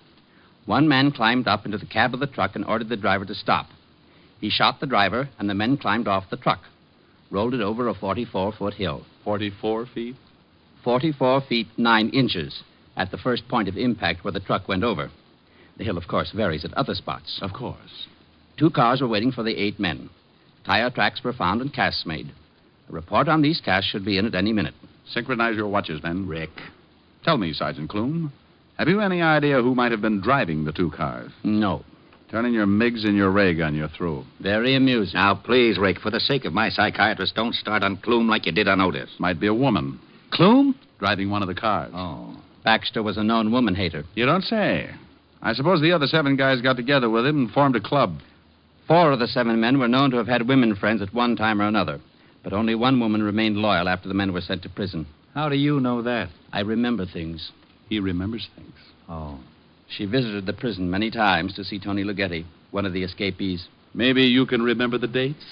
Speaker 22: One man climbed up into the cab of the truck and ordered the driver to stop. He shot the driver, and the men climbed off the truck, rolled it over a 44-foot hill.
Speaker 1: 44 feet?
Speaker 22: 44 feet 9 inches at the first point of impact where the truck went over. The hill, of course, varies at other spots.
Speaker 1: Of course.
Speaker 22: 2 cars were waiting for the 8 men. Tire tracks were found and casts made. A report on these casts should be in at any minute.
Speaker 1: Synchronize your watches, then.
Speaker 22: Rick.
Speaker 1: Tell me, Sergeant Clume, have you any idea who might have been driving the 2 cars?
Speaker 22: No.
Speaker 1: Turn in your MiGs and your ray gun. You're through.
Speaker 22: Very amusing. Now, please, Rick, for the sake of my psychiatrist, don't start on Clume like you did on Otis.
Speaker 1: Might be a woman.
Speaker 22: Clume?
Speaker 1: Driving one of the cars.
Speaker 22: Oh. Baxter was a known woman hater.
Speaker 1: You don't say. I suppose the other 7 guys got together with him and formed a club.
Speaker 22: 4 of the 7 men were known to have had women friends at one time or another. But only one woman remained loyal after the men were sent to prison.
Speaker 1: How do you know that?
Speaker 22: I remember things.
Speaker 1: He remembers things.
Speaker 22: Oh. She visited the prison many times to see Tony Ligeti, one of the escapees.
Speaker 1: Maybe you can remember the dates?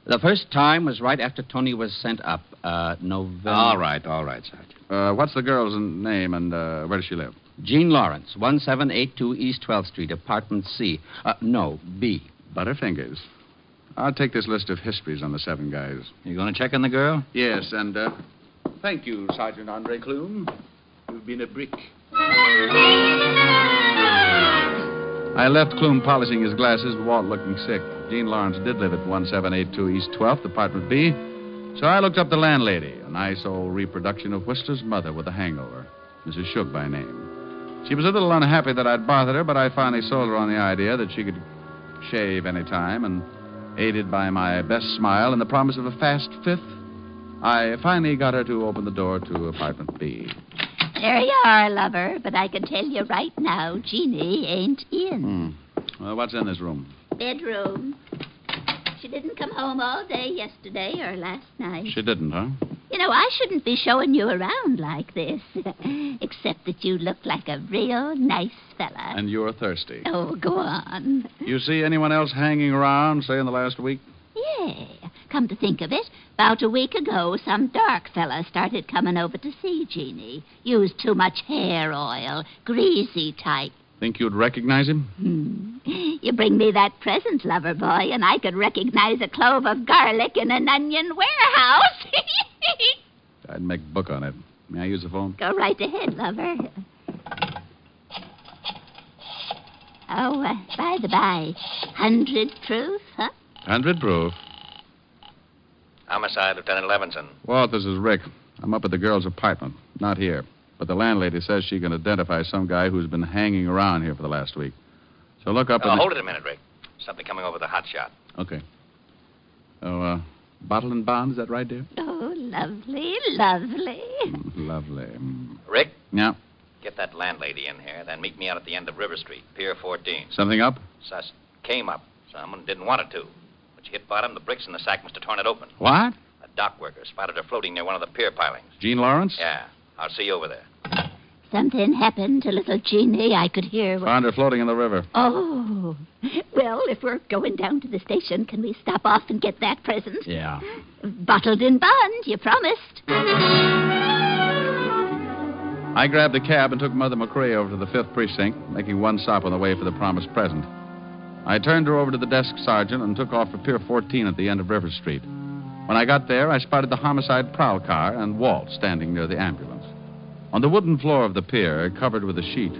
Speaker 22: The first time was right after Tony was sent up, November.
Speaker 1: All right, Sergeant. What's the girl's name and where does she live?
Speaker 22: Jean Lawrence, 1782 East 12th Street, apartment C. B.
Speaker 1: Butterfingers. I'll take this list of histories on the 7 guys.
Speaker 22: You going to check on the girl?
Speaker 1: Yes, and thank you, Sergeant Andre Clume. You've been a brick. I left Clume polishing his glasses, Walt looking sick. Jean Lawrence did live at 1782 East 12th, apartment B. So I looked up the landlady, a nice old reproduction of Whistler's mother with a hangover, Mrs. Shook by name. She was a little unhappy that I'd bothered her, but I finally sold her on the idea that she could shave any time, and aided by my best smile and the promise of a fast fifth, I finally got her to open the door to apartment B.
Speaker 6: There you are, lover, but I can tell you right now, Jeannie ain't in.
Speaker 1: Well, what's in this room?
Speaker 6: Bedroom. She didn't come home all day yesterday or last night.
Speaker 1: She didn't, huh?
Speaker 6: You know, I shouldn't be showing you around like this, except that you look like a real nice fella.
Speaker 1: And you're thirsty.
Speaker 6: Oh, go on.
Speaker 1: You see anyone else hanging around, say, in the last week?
Speaker 6: Yeah. Come to think of it, about a week ago, some dark fella started coming over to see Jeannie. Used too much hair oil, greasy type.
Speaker 1: Think you'd recognize him?
Speaker 6: You bring me that present, lover boy, and I could recognize a clove of garlic in an onion warehouse.
Speaker 1: I'd make book on it. May I use the phone?
Speaker 6: Go right ahead, lover. Oh, by the by, 100 proof, huh?
Speaker 1: 100 proof.
Speaker 7: Homicide, Lieutenant Levinson.
Speaker 1: Walt, this is Rick. I'm up at the girl's apartment. Not here. But the landlady says she can identify some guy who's been hanging around here for the last week. So look up...
Speaker 7: Hold it a minute, Rick. Something coming over the hot shot.
Speaker 1: Okay. Oh, bottle and bond, is that right, dear?
Speaker 6: Oh, lovely, lovely.
Speaker 1: Lovely.
Speaker 7: Rick?
Speaker 1: Yeah?
Speaker 7: Get that landlady in here, then meet me out at the end of River Street, Pier 14.
Speaker 1: Something up?
Speaker 7: Sus came up. Someone didn't want it to. When she hit bottom, the bricks in the sack must have torn it open.
Speaker 1: What?
Speaker 7: A dock worker spotted her floating near one of the pier pilings.
Speaker 1: Jean Lawrence?
Speaker 7: Yeah. I'll see you over there.
Speaker 6: Something happened to little Jeannie. I could hear...
Speaker 1: Found her floating in the river.
Speaker 6: Oh. Well, if we're going down to the station, can we stop off and get that present?
Speaker 1: Yeah.
Speaker 6: Bottled in bond, you promised.
Speaker 1: I grabbed a cab and took Mother McCrae over to the 5th Precinct, making one stop on the way for the promised present. I turned her over to the desk sergeant and took off for Pier 14 at the end of River Street. When I got there, I spotted the homicide prowl car and Walt standing near the ambulance. On the wooden floor of the pier, covered with a sheet,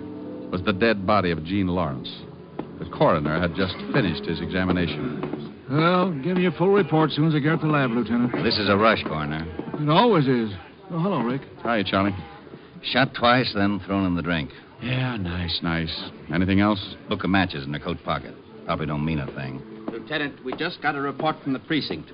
Speaker 1: was the dead body of Jean Lawrence. The coroner had just finished his examination.
Speaker 13: Well, give me a full report as soon as I get at the lab, Lieutenant.
Speaker 7: This is a rush, Coroner.
Speaker 13: It always is. Oh, hello, Rick.
Speaker 1: Hiya, Charlie.
Speaker 7: Shot twice, then thrown in the drink.
Speaker 1: Yeah, nice. Anything else?
Speaker 7: Book of matches in her coat pocket. Probably don't mean a thing.
Speaker 22: Lieutenant, we just got a report from the precinct.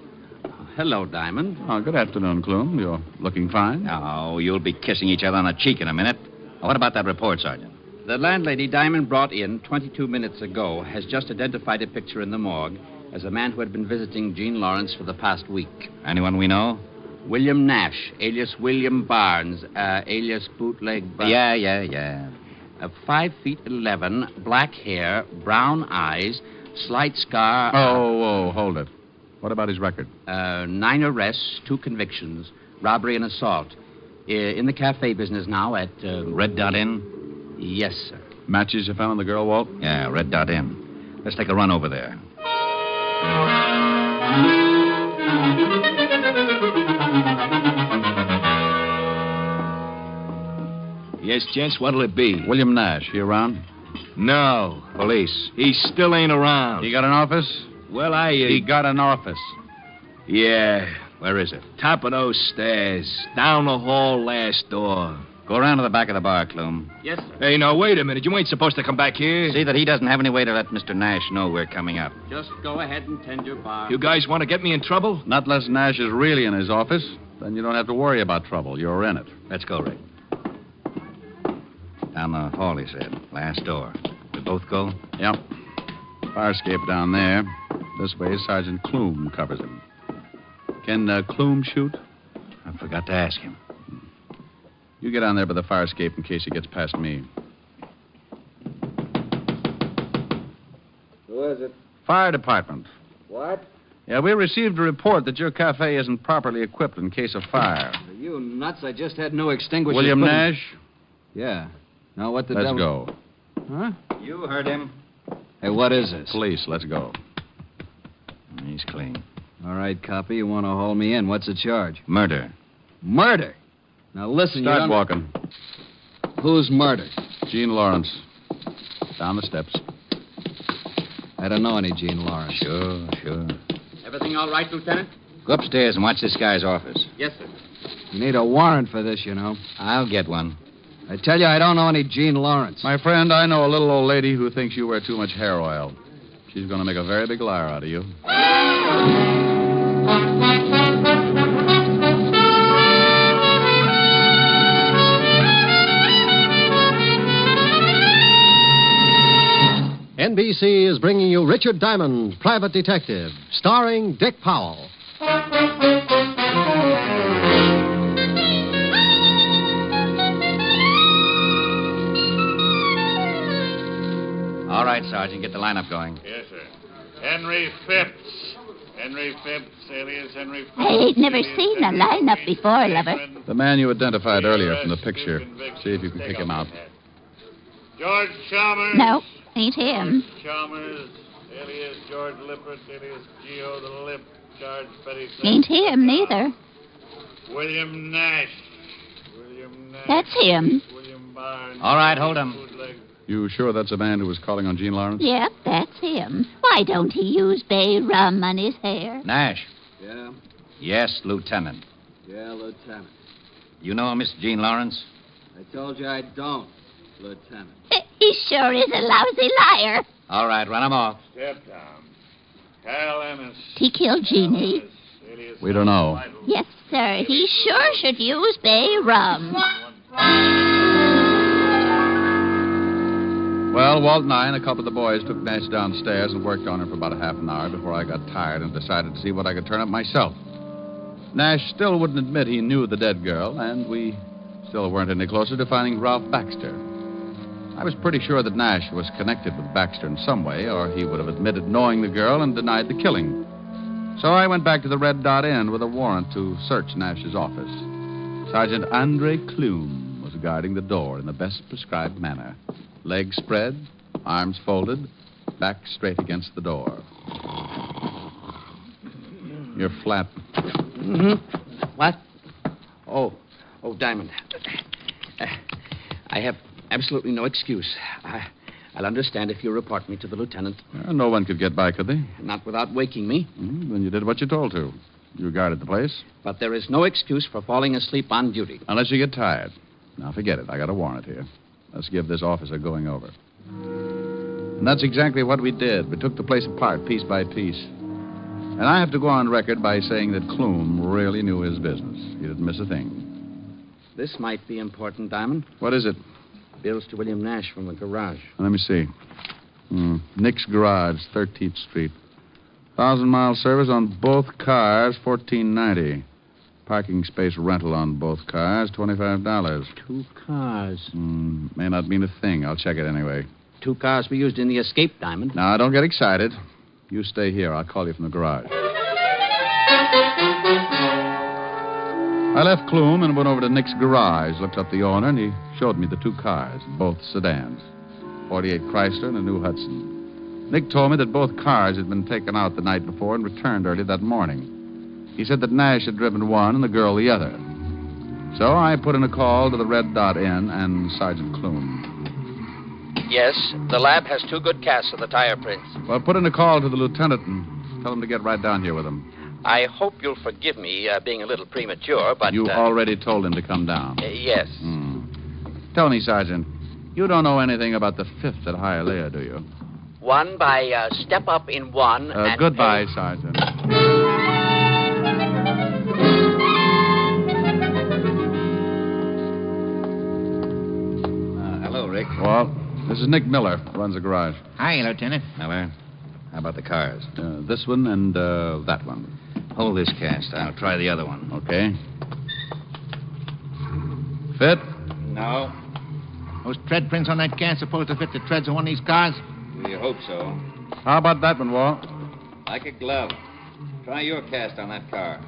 Speaker 22: Hello, Diamond.
Speaker 1: Oh, good afternoon, Clume. You're looking fine.
Speaker 7: Oh, you'll be kissing each other on the cheek in a minute. What about that report, Sergeant?
Speaker 22: The landlady Diamond brought in 22 minutes ago has just identified a picture in the morgue as a man who had been visiting Jean Lawrence for the past week.
Speaker 7: Anyone we know?
Speaker 22: William Nash, alias William Barnes, alias Bootleg Barnes.
Speaker 7: Yeah.
Speaker 22: 5'11", black hair, brown eyes, slight scar.
Speaker 1: Oh, hold it. What about his record?
Speaker 22: 9 arrests, 2 convictions, robbery and assault. In the cafe business now at...
Speaker 7: Red Dot Inn?
Speaker 22: Yes, sir.
Speaker 1: Matches you found on the girl, Walt?
Speaker 7: Yeah, Red Dot Inn. Let's take a run over there.
Speaker 11: Yes, gents, what'll it be?
Speaker 1: William Nash, he around?
Speaker 11: No.
Speaker 7: Police.
Speaker 11: He still ain't around.
Speaker 1: He got an office?
Speaker 11: Well,
Speaker 1: He got an office.
Speaker 11: Yeah.
Speaker 7: Where is it?
Speaker 11: Top of those stairs. Down the hall, last door.
Speaker 7: Go around to the back of the bar, Clume.
Speaker 22: Yes, sir.
Speaker 11: Hey, now, wait a minute. You ain't supposed to come back here.
Speaker 7: See that he doesn't have any way to let Mr. Nash know we're coming up.
Speaker 22: Just go ahead and tend your bar.
Speaker 11: You guys want to get me in trouble?
Speaker 1: Not unless Nash is really in his office. Then you don't have to worry about trouble. You're in it.
Speaker 7: Let's go, Rick. Down the hall, he said. Last door. We both go?
Speaker 1: Yep. Fire escape down there. This way, Sergeant Clume covers him. Can Clume shoot?
Speaker 7: I forgot to ask him.
Speaker 1: You get on there by the fire escape in case he gets past me.
Speaker 19: Who is it?
Speaker 1: Fire department.
Speaker 19: What?
Speaker 1: Yeah, we received a report that your cafe isn't properly equipped in case of fire.
Speaker 19: Are you nuts? I just had no extinguishers.
Speaker 1: William Nash?
Speaker 19: Yeah. Now what the
Speaker 1: Let's
Speaker 19: devil...
Speaker 1: go.
Speaker 19: Huh?
Speaker 7: You heard him.
Speaker 19: Hey, what is this?
Speaker 1: Police, let's go.
Speaker 7: He's clean.
Speaker 19: All right, copy. You want to haul me in. What's the charge?
Speaker 7: Murder.
Speaker 19: Murder? Now, listen,
Speaker 1: Start walking.
Speaker 19: Who's murdered?
Speaker 1: Jean Lawrence. Down the steps.
Speaker 19: I don't know any Jean Lawrence.
Speaker 7: Sure.
Speaker 22: Everything all right, Lieutenant?
Speaker 19: Go upstairs and watch this guy's office.
Speaker 22: Yes, sir.
Speaker 19: You need a warrant for this, you know. I'll get one. I tell you, I don't know any Jean Lawrence.
Speaker 1: My friend, I know a little old lady who thinks you wear too much hair oil. She's going to make a very big liar out of you.
Speaker 3: NBC is bringing you Richard Diamond, Private Detective, starring Dick Powell.
Speaker 22: All right, Sergeant, get the lineup going.
Speaker 16: Yes, sir. Henry Phipps. Henry Phipps, alias Henry Phipps.
Speaker 6: I ain't never seen a lineup before, lover.
Speaker 1: The man you identified earlier from the picture. See if you can pick him out.
Speaker 16: George Chalmers.
Speaker 6: No, ain't him.
Speaker 16: George Chalmers, alias George Lippert, alias Geo the Lip, charged petty theft.
Speaker 6: Ain't him neither.
Speaker 16: William Nash. William Nash.
Speaker 6: That's him.
Speaker 16: William Barnes.
Speaker 22: All right, hold him.
Speaker 1: You sure that's the man who was calling on Jean Lawrence?
Speaker 6: Yep, that's him. Why don't he use bay rum on his hair?
Speaker 22: Nash.
Speaker 11: Yeah?
Speaker 22: Yes, Lieutenant.
Speaker 11: Yeah, Lieutenant.
Speaker 22: You know Miss Jean Lawrence?
Speaker 11: I told you I don't, Lieutenant.
Speaker 6: He sure is a lousy liar.
Speaker 22: All right, run him off.
Speaker 16: Step down. Kyle Ennis.
Speaker 6: He killed Jeannie.
Speaker 1: We don't know.
Speaker 6: Yes, sir. He sure should use bay rum.
Speaker 1: Well, Walt and I and a couple of the boys took Nash downstairs and worked on him for about a half an hour before I got tired and decided to see what I could turn up myself. Nash still wouldn't admit he knew the dead girl, and we still weren't any closer to finding Ralph Baxter. I was pretty sure that Nash was connected with Baxter in some way, or he would have admitted knowing the girl and denied the killing. So I went back to the Red Dot Inn with a warrant to search Nash's office. Sergeant Andre Clume was guarding the door in the best prescribed manner. Legs spread, arms folded, back straight against the door. You're flat.
Speaker 22: Mm-hmm. What? Oh, Diamond. I have absolutely no excuse. I'll understand if you report me to the lieutenant.
Speaker 1: No one could get by, could they?
Speaker 22: Not without waking me.
Speaker 1: Then you did what you're told to. You guarded the place.
Speaker 22: But there is no excuse for falling asleep on duty.
Speaker 1: Unless you get tired. Now, forget it. I got a warrant here. Let's give this officer going over. And that's exactly what we did. We took the place apart, piece by piece. And I have to go on record by saying that Clume really knew his business. He didn't miss a thing.
Speaker 22: This might be important, Diamond.
Speaker 1: What is it?
Speaker 22: Bills to William Nash from the garage.
Speaker 1: Let me see. Nick's Garage, 13th Street. 1,000-mile service on both cars, $14.90. Parking space rental on both cars, $25.
Speaker 22: 2 cars.
Speaker 1: May not mean a thing. I'll check it anyway.
Speaker 22: 2 cars were used in the escape, Diamond.
Speaker 1: Now, don't get excited. You stay here. I'll call you from the garage. I left Clume and went over to Nick's Garage, looked up the owner, and he showed me the 2 cars, both sedans. 48 Chrysler and a new Hudson. Nick told me that both cars had been taken out the night before and returned early that morning. He said that Nash had driven one and the girl the other. So I put in a call to the Red Dot Inn and Sergeant Clume.
Speaker 7: Yes, the lab has 2 good casts of the tire prints.
Speaker 1: Well, put in a call to the lieutenant and tell him to get right down here with him.
Speaker 7: I hope you'll forgive me being a little premature, but...
Speaker 1: You already told him to come down.
Speaker 7: Yes.
Speaker 1: Tell me, Sergeant, you don't know anything about the 5th at Hialeah, do you?
Speaker 7: 1 by Step Up in 1 and...
Speaker 1: Goodbye, Sergeant.
Speaker 22: Hello, Rick.
Speaker 1: Well, this is Nick Miller, runs the garage.
Speaker 18: Hi, Lieutenant.
Speaker 22: Miller, how about the cars?
Speaker 1: This one and that one.
Speaker 22: Hold this cast. I'll try the other one.
Speaker 1: Okay. Fit?
Speaker 22: No.
Speaker 18: Those tread prints on that can supposed to fit the treads of one of these cars?
Speaker 22: We hope so.
Speaker 1: How about that one, Walt?
Speaker 22: Like a glove. Try your cast on that car.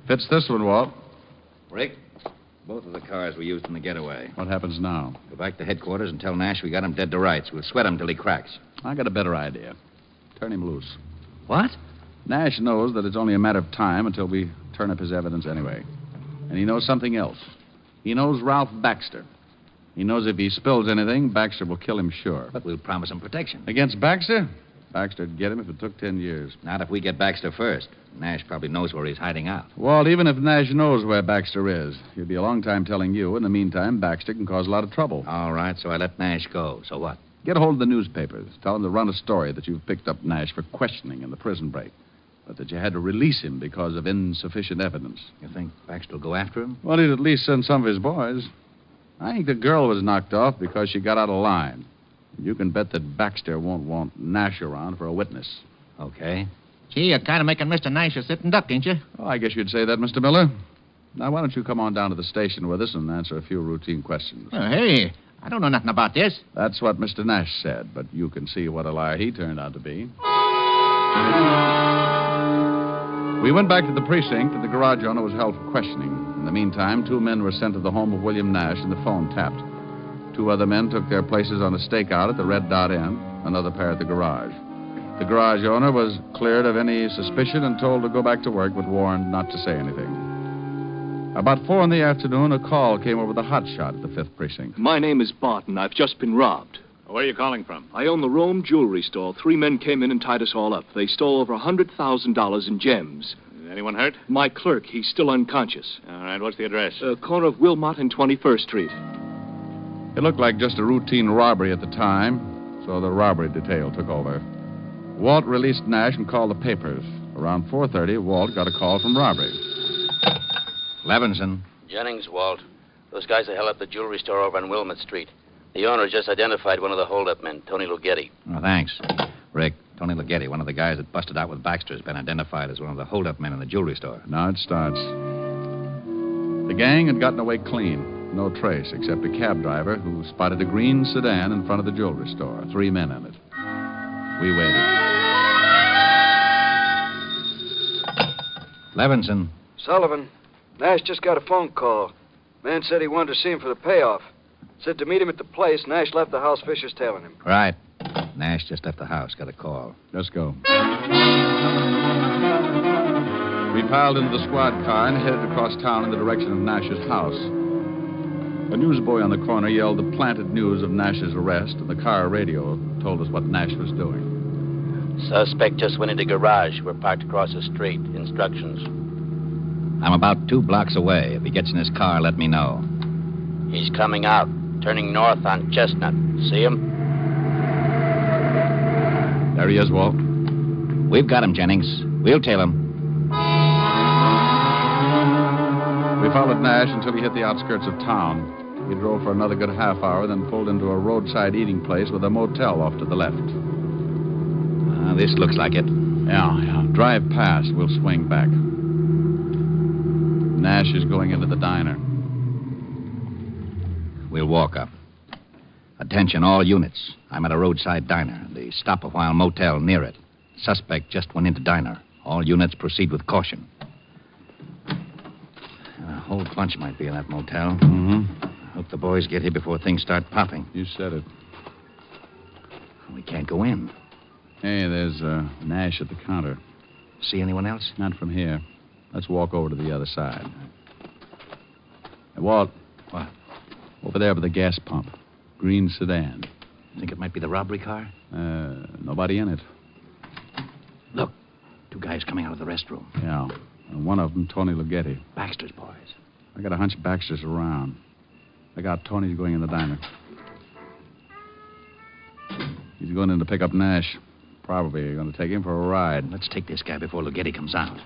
Speaker 1: Fits this one, Walt.
Speaker 22: Rick, both of the cars were used in the getaway.
Speaker 1: What happens now?
Speaker 22: Go back to headquarters and tell Nash we got him dead to rights. We'll sweat him till he cracks.
Speaker 1: I got a better idea. Turn him loose.
Speaker 22: What?
Speaker 1: Nash knows that it's only a matter of time until we turn up his evidence anyway. And he knows something else. He knows Ralph Baxter. He knows if he spills anything, Baxter will kill him sure.
Speaker 18: But we'll promise him protection.
Speaker 1: Against Baxter? Baxter'd get him if it took 10 years.
Speaker 18: Not if we get Baxter first. Nash probably knows where he's hiding out.
Speaker 1: Walt, even if Nash knows where Baxter is, he'll be a long time telling you. In the meantime, Baxter can cause a lot of trouble.
Speaker 18: All right, so I let Nash go. So what?
Speaker 1: Get a hold of the newspapers. Tell them to run a story that you've picked up Nash for questioning in the prison break, but that you had to release him because of insufficient evidence.
Speaker 18: You think Baxter will go after him?
Speaker 1: Well, he'd at least send some of his boys. I think the girl was knocked off because she got out of line. You can bet that Baxter won't want Nash around for a witness.
Speaker 18: Okay. Gee, you're kind of making Mr. Nash a sitting duck, ain't you?
Speaker 1: Oh, I guess you'd say that, Mr. Miller. Now, why don't you come on down to the station with us and answer a few routine questions?
Speaker 18: Oh, hey, I don't know nothing about this.
Speaker 1: That's what Mr. Nash said, but you can see what a liar he turned out to be. We went back to the precinct, and the garage owner was held for questioning. In the meantime, 2 men were sent to the home of William Nash, and the phone tapped. 2 other men took their places on a stakeout at the Red Dot Inn, another pair at the garage. The garage owner was cleared of any suspicion and told to go back to work, but warned not to say anything. About 4 in the afternoon, a call came over the hotshot at the 5th Precinct.
Speaker 5: My name is Barton. I've just been robbed.
Speaker 16: Where are you calling from?
Speaker 5: I own the Rome jewelry store. 3 men came in and tied us all up. They stole over $100,000 in gems.
Speaker 16: Anyone hurt?
Speaker 5: My clerk, he's still unconscious.
Speaker 16: All right, what's the address?
Speaker 5: Corner of Wilmot and 21st Street.
Speaker 1: It looked like just a routine robbery at the time, so the robbery detail took over. Walt released Nash and called the papers. Around 4:30, Walt got a call from robbery.
Speaker 22: Levinson.
Speaker 20: Jennings, Walt. Those guys that held up the jewelry store over on Wilmot Street. The owner just identified one of the hold-up men, Tony Lughetti.
Speaker 18: Oh, thanks. Rick, Tony Lughetti, one of the guys that busted out with Baxter, has been identified as one of the hold-up men in the jewelry store.
Speaker 1: Now it starts. The gang had gotten away clean. No trace, except a cab driver who spotted a green sedan in front of the jewelry store. 3 men in it. We waited.
Speaker 5: Levinson.
Speaker 23: Sullivan. Nash just got a phone call. Man said he wanted to see him for the payoff. Said to meet him at the place. Nash left the house. Fisher's tailing him.
Speaker 18: Right. Nash just left the house. Got a call.
Speaker 1: Let's go. We piled into the squad car and headed across town in the direction of Nash's house. A newsboy on the corner yelled the planted news of Nash's arrest, and the car radio told us what Nash was doing.
Speaker 20: Suspect just went into garage. We're parked across the street. Instructions.
Speaker 18: I'm about 2 blocks away. If he gets in his car, let me know.
Speaker 20: He's coming out, turning north on Chestnut. See him?
Speaker 1: There he is, Walt.
Speaker 18: We've got him, Jennings. We'll tail him.
Speaker 1: We followed Nash until he hit the outskirts of town. He drove for another good half hour, then pulled into a roadside eating place with a motel off to the left.
Speaker 18: This looks like it.
Speaker 1: Yeah. Drive past. We'll swing back. Nash is going into the diner.
Speaker 18: We'll walk up. Attention, all units. I'm at a roadside diner. The stop-a-while motel near it. Suspect just went into diner. All units proceed with caution. A whole bunch might be in that motel.
Speaker 1: Mm-hmm.
Speaker 18: I hope the boys get here before things start popping.
Speaker 1: You said it.
Speaker 18: We can't go in.
Speaker 1: Hey, there's Nash at the counter.
Speaker 18: See anyone else?
Speaker 1: Not from here. Let's walk over to the other side. Hey, Walt.
Speaker 18: What?
Speaker 1: Over there by the gas pump. Green sedan.
Speaker 18: Think it might be the robbery car?
Speaker 1: Nobody in it.
Speaker 18: Look, 2 guys coming out of the restroom.
Speaker 1: Yeah. And one of them, Tony Lughetti.
Speaker 18: Baxter's boys.
Speaker 1: I got a hunch Baxter's around. I got Tony's going in the diner. He's going in to pick up Nash. Probably going to take him for a ride.
Speaker 18: Let's take this guy before Lughetti comes out.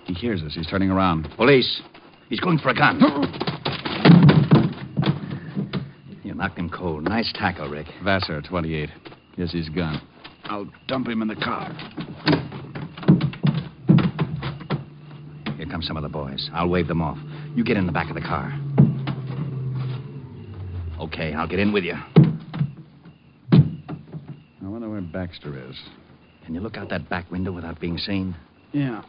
Speaker 1: He hears us. He's turning around.
Speaker 18: Police. He's going for a gun. You knocked him cold. Nice tackle, Rick.
Speaker 1: Vassar, 28. Here's his gun. I'll dump him in the car.
Speaker 18: Here come some of the boys. I'll wave them off. You get in the back of the car. Okay, I'll get in with you.
Speaker 1: I wonder where Baxter is.
Speaker 18: Can you look out that back window without being seen?
Speaker 1: Yeah.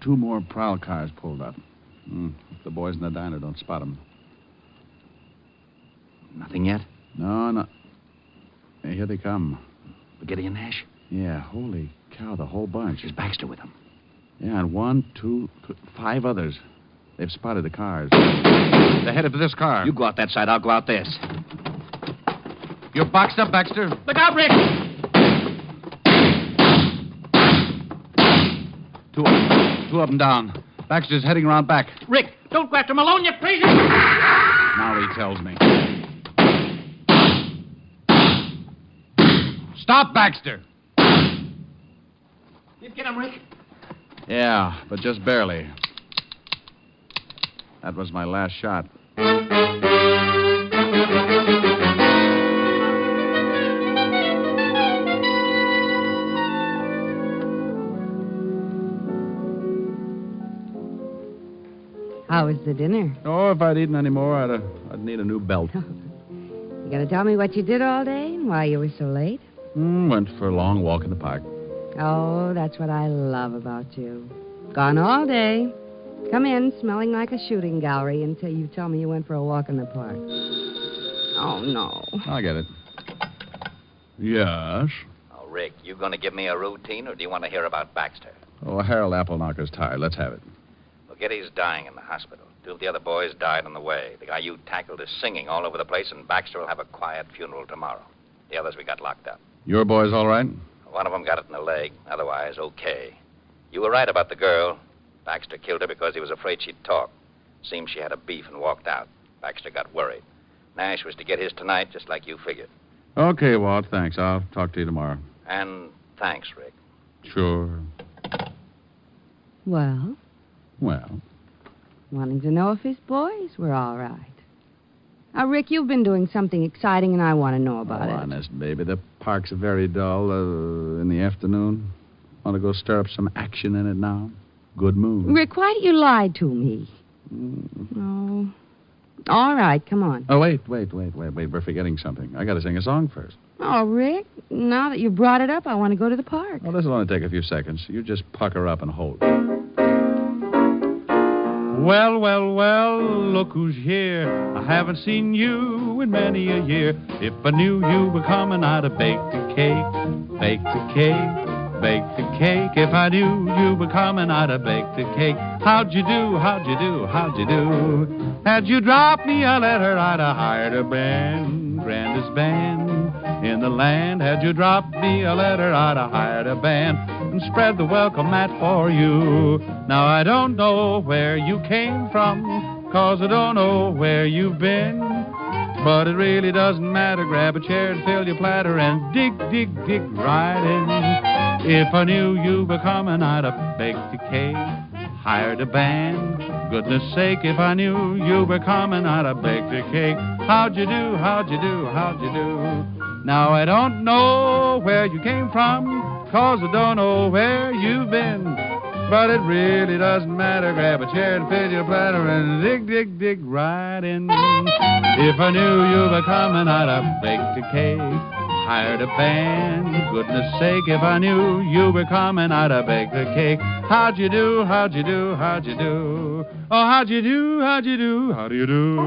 Speaker 1: 2 more prowl cars pulled up. If the boys in the diner don't spot them.
Speaker 18: Nothing yet?
Speaker 1: No. Hey, here they come.
Speaker 18: Lughetti and Nash?
Speaker 1: Yeah, holy cow, the whole bunch.
Speaker 18: Is Baxter with them?
Speaker 1: Yeah, and 1, 2, 5 others. They've spotted the cars. They're headed for this car.
Speaker 18: You go out that side, I'll go out this.
Speaker 1: You're boxed up, Baxter.
Speaker 7: Look out, Rick!
Speaker 1: Two of them down. Baxter's heading around back.
Speaker 7: Rick, don't go after Malone, you crazy!
Speaker 1: Now he tells me. Stop, Baxter!
Speaker 7: You get him, Rick.
Speaker 1: Yeah, but just barely. That was my last shot.
Speaker 9: How was the dinner?
Speaker 1: Oh, if I'd eaten any more, I'd need a new belt.
Speaker 9: You gonna tell me what you did all day and why you were so late?
Speaker 1: Went for a long walk in the park.
Speaker 9: Oh, that's what I love about you. Gone all day. Come in smelling like a shooting gallery until you tell me you went for a walk in the park. Oh, no.
Speaker 1: I'll get it. Yes?
Speaker 7: Oh, Rick, you going to give me a routine, or do you want to hear about Baxter?
Speaker 1: Oh, Harold Appleknocker's tired. Let's have it.
Speaker 7: Well, Giddy's dying in the hospital. 2 of the other boys died on the way. The guy you tackled is singing all over the place, and Baxter will have a quiet funeral tomorrow. The others we got locked up.
Speaker 1: Your boys all right?
Speaker 7: One of them got it in the leg. Otherwise, okay. You were right about the girl. Baxter killed her because he was afraid she'd talk. Seems she had a beef and walked out. Baxter got worried. Nash was to get his tonight, just like you figured.
Speaker 1: Okay, Walt, thanks. I'll talk to you tomorrow.
Speaker 7: And thanks, Rick.
Speaker 1: Sure.
Speaker 9: Well?
Speaker 1: Well?
Speaker 9: Wanting to know if his boys were all right. Now, Rick, you've been doing something exciting, and I want to know about it.
Speaker 1: Honest, baby. The park's very dull in the afternoon. Want to go stir up some action in it now? Good mood.
Speaker 9: Rick, why do you lie to me? Oh. All right, come on.
Speaker 1: Oh, wait. We're forgetting something. I got to sing a song first.
Speaker 9: Oh, Rick, now that you brought it up, I want to go to the park.
Speaker 1: Oh, this will only take a few seconds. You just pucker up and hold.
Speaker 12: Well, look who's here. I haven't seen you in many a year. If I knew you were coming, I'd have baked a cake, baked a cake. Baked a cake. If I knew you were coming, I'd have baked a cake. How'd you do? How'd you do? How'd you do? Had you dropped me a letter, I'd have hired a band, grandest band in the land. Had you dropped me a letter, I'd have hired a band and spread the welcome mat for you. Now I don't know where you came from, 'cause I don't know where you've been. But it really doesn't matter. Grab a chair and fill your platter and dig right in. If I knew you were coming, I'd have baked a cake, hired a band. Goodness sake, if I knew you were coming, I'd have baked a cake. How'd you do? How'd you do? How'd you do? Now I don't know where you came from, 'cause I don't know where you've been. But it really doesn't matter. Grab a chair and fill your platter and dig right in. If I knew you were coming, I'd have baked a cake, hired a band. Goodness sake, if I knew you were coming, I'd have baked a cake. How'd you do? How'd you do? How'd you do? Oh, how'd you do? How'd you do? How do you do?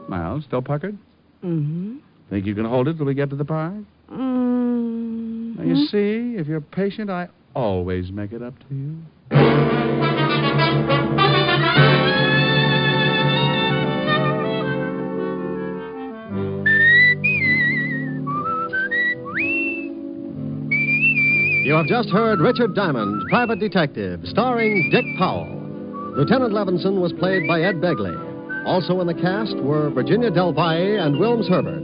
Speaker 1: Miles, still puckered?
Speaker 9: Mm-hmm.
Speaker 1: Think you can hold it till we get to the park? Now, you see, if you're patient, I always make it up to you.
Speaker 3: You have just heard Richard Diamond, Private Detective, starring Dick Powell. Lieutenant Levinson was played by Ed Begley. Also in the cast were Virginia Del Valle and Wilms Herbert.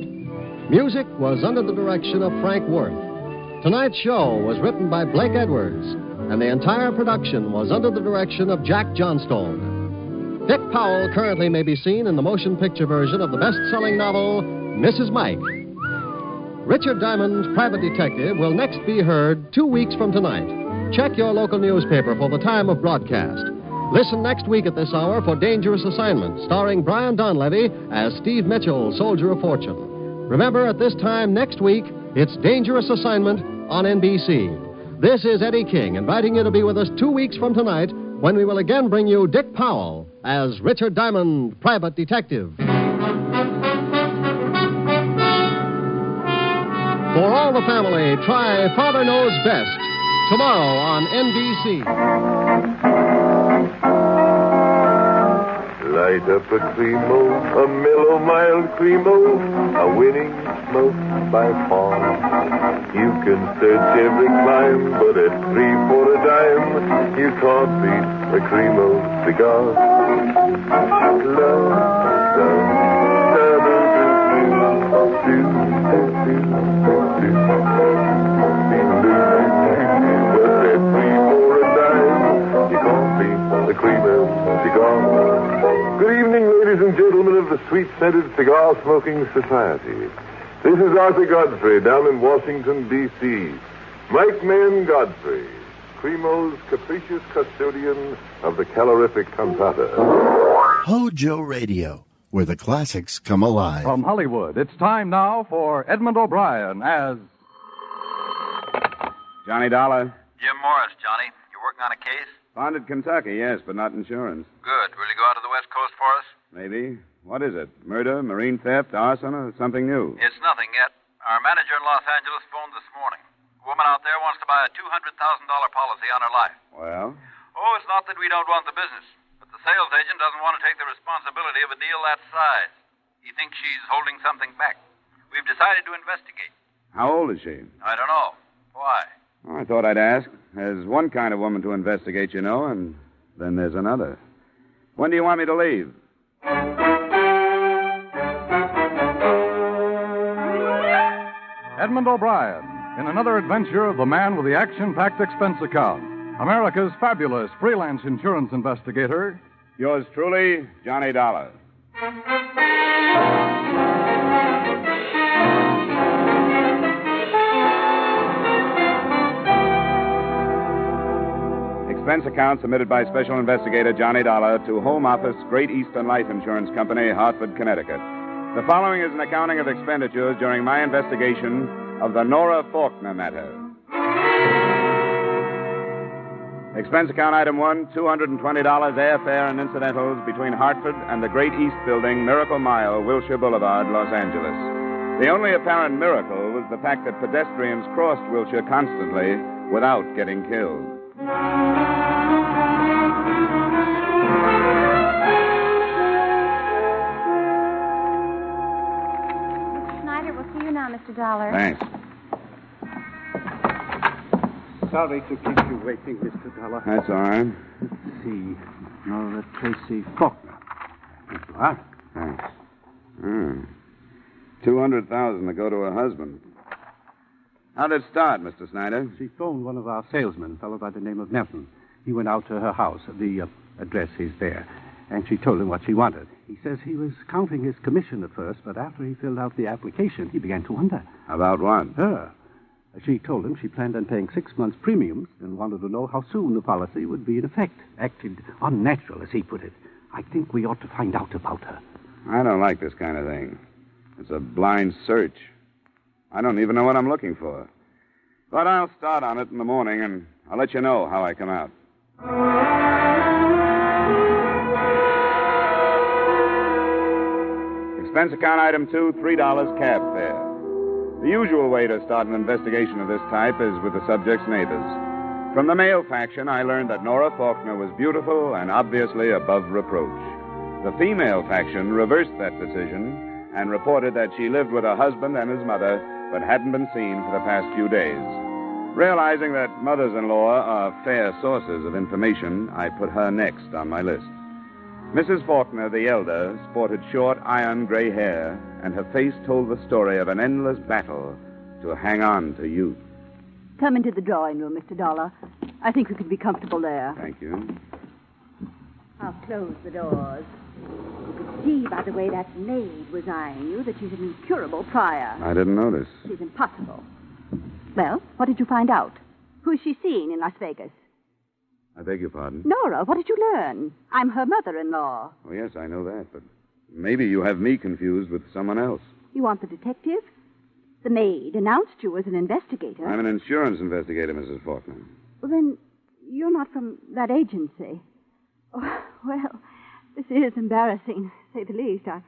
Speaker 3: Music was under the direction of Frank Worth. Tonight's show was written by Blake Edwards, and the entire production was under the direction of Jack Johnstone. Dick Powell currently may be seen in the motion picture version of the best-selling novel, Mrs. Mike. Richard Diamond's Private Detective will next be heard 2 weeks from tonight. Check your local newspaper for the time of broadcast. Listen next week at this hour for Dangerous Assignment, starring Brian Donlevy as Steve Mitchell, Soldier of Fortune. Remember, at this time next week, it's Dangerous Assignment on NBC. This is Eddie King, inviting you to be with us 2 weeks from tonight when we will again bring you Dick Powell as Richard Diamond, Private Detective. For all the family, try Father Knows Best tomorrow on NBC.
Speaker 4: light up a Cremo, a mellow, mild Cremo, a winning smoke by far. You can search every clime, but at 3 for a dime, you can't beat a Cremo cigar. The Cremo cigar. Good evening, ladies and gentlemen of the Sweet-Scented Cigar Smoking Society. This is Arthur Godfrey down in Washington, D.C. Mike Mayen Godfrey, Cremo's capricious custodian of the calorific cantata.
Speaker 8: Hojo Radio, where the classics come alive.
Speaker 15: From Hollywood, it's time now for Edmund O'Brien as...
Speaker 10: Johnny Dollar.
Speaker 17: Jim Morris, Johnny. You working on a case?
Speaker 10: Founded Kentucky, yes, but not insurance.
Speaker 17: Good. Will you go out to the West Coast for us?
Speaker 10: Maybe. What is it? Murder, marine theft, arson, or something new?
Speaker 17: It's nothing yet. Our manager in Los Angeles phoned this morning. A woman out there wants to buy a $200,000 policy on her life.
Speaker 10: Well?
Speaker 17: Oh, it's not that we don't want the business, but the sales agent doesn't want to take the responsibility of a deal that size. He thinks she's holding something back. We've decided to investigate.
Speaker 10: How old is she?
Speaker 17: I don't know. Why?
Speaker 10: Oh, I thought I'd ask. There's one kind of woman to investigate, you know, and then there's another. When do you want me to leave?
Speaker 15: Edmund O'Brien, in another adventure of the man with the action-packed expense account. America's fabulous freelance insurance investigator.
Speaker 10: Yours truly, Johnny Dollar. Expense account submitted by Special Investigator Johnny Dollar to Home Office, Great Eastern Life Insurance Company, Hartford, Connecticut. The following is an accounting of expenditures during my investigation of the Nora Falkner matter. Expense account item 1, $220 airfare and incidentals between Hartford and the Great East Building, Miracle Mile, Wilshire Boulevard, Los Angeles. The only apparent miracle was the fact that pedestrians crossed Wilshire constantly without getting killed.
Speaker 24: Snyder, we'll see you now, Mr. Dollar.
Speaker 10: Thanks.
Speaker 25: Sorry to keep you waiting, Mr. Dollar.
Speaker 10: That's all right.
Speaker 25: Let's see. Nora Tracy Falkner. Here you are.
Speaker 10: Thanks. 200,000 to go to her husband. How'd it start, Mr. Snyder?
Speaker 25: She phoned one of our salesmen, a fellow by the name of Nelson. He went out to her house. The address is there. And she told him what she wanted. He says he was counting his commission at first, but after he filled out the application, he began to wonder.
Speaker 10: About what?
Speaker 25: Her. She told him she planned on paying 6 months' premiums and wanted to know how soon the policy would be in effect. Acted unnatural, as he put it. I think we ought to find out about her.
Speaker 10: I don't like this kind of thing. It's a blind search. I don't even know what I'm looking for. But I'll start on it in the morning, and I'll let you know how I come out. Expense account item 2, $3 cab fare. The usual way to start an investigation of this type is with the subject's neighbors. From the male faction, I learned that Nora Falkner was beautiful and obviously above reproach. The female faction reversed that decision and reported that she lived with her husband and his mother, but hadn't been seen for the past few days. Realizing that mothers-in-law are fair sources of information, I put her next on my list. Mrs. Falkner, the elder, sported short, iron gray hair, and her face told the story of an endless battle to hang on to youth.
Speaker 26: Come into the drawing room, Mr. Dollar. I think we could be comfortable there.
Speaker 10: Thank you.
Speaker 26: I'll close the doors. You could see, by the way that maid was eyeing you, that she's an incurable pariah.
Speaker 10: I didn't notice.
Speaker 26: She's impossible. Well, what did you find out? Who's she seen in Las Vegas?
Speaker 10: I beg your pardon?
Speaker 26: Nora, what did you learn? I'm her mother-in-law.
Speaker 10: Oh, yes, I know that, but maybe you have me confused with someone else.
Speaker 26: You want the detective? The maid announced you as an investigator.
Speaker 10: I'm an insurance investigator, Mrs. Faulkner.
Speaker 26: Well, then, you're not from that agency. Oh, well, this is embarrassing, to say the least. I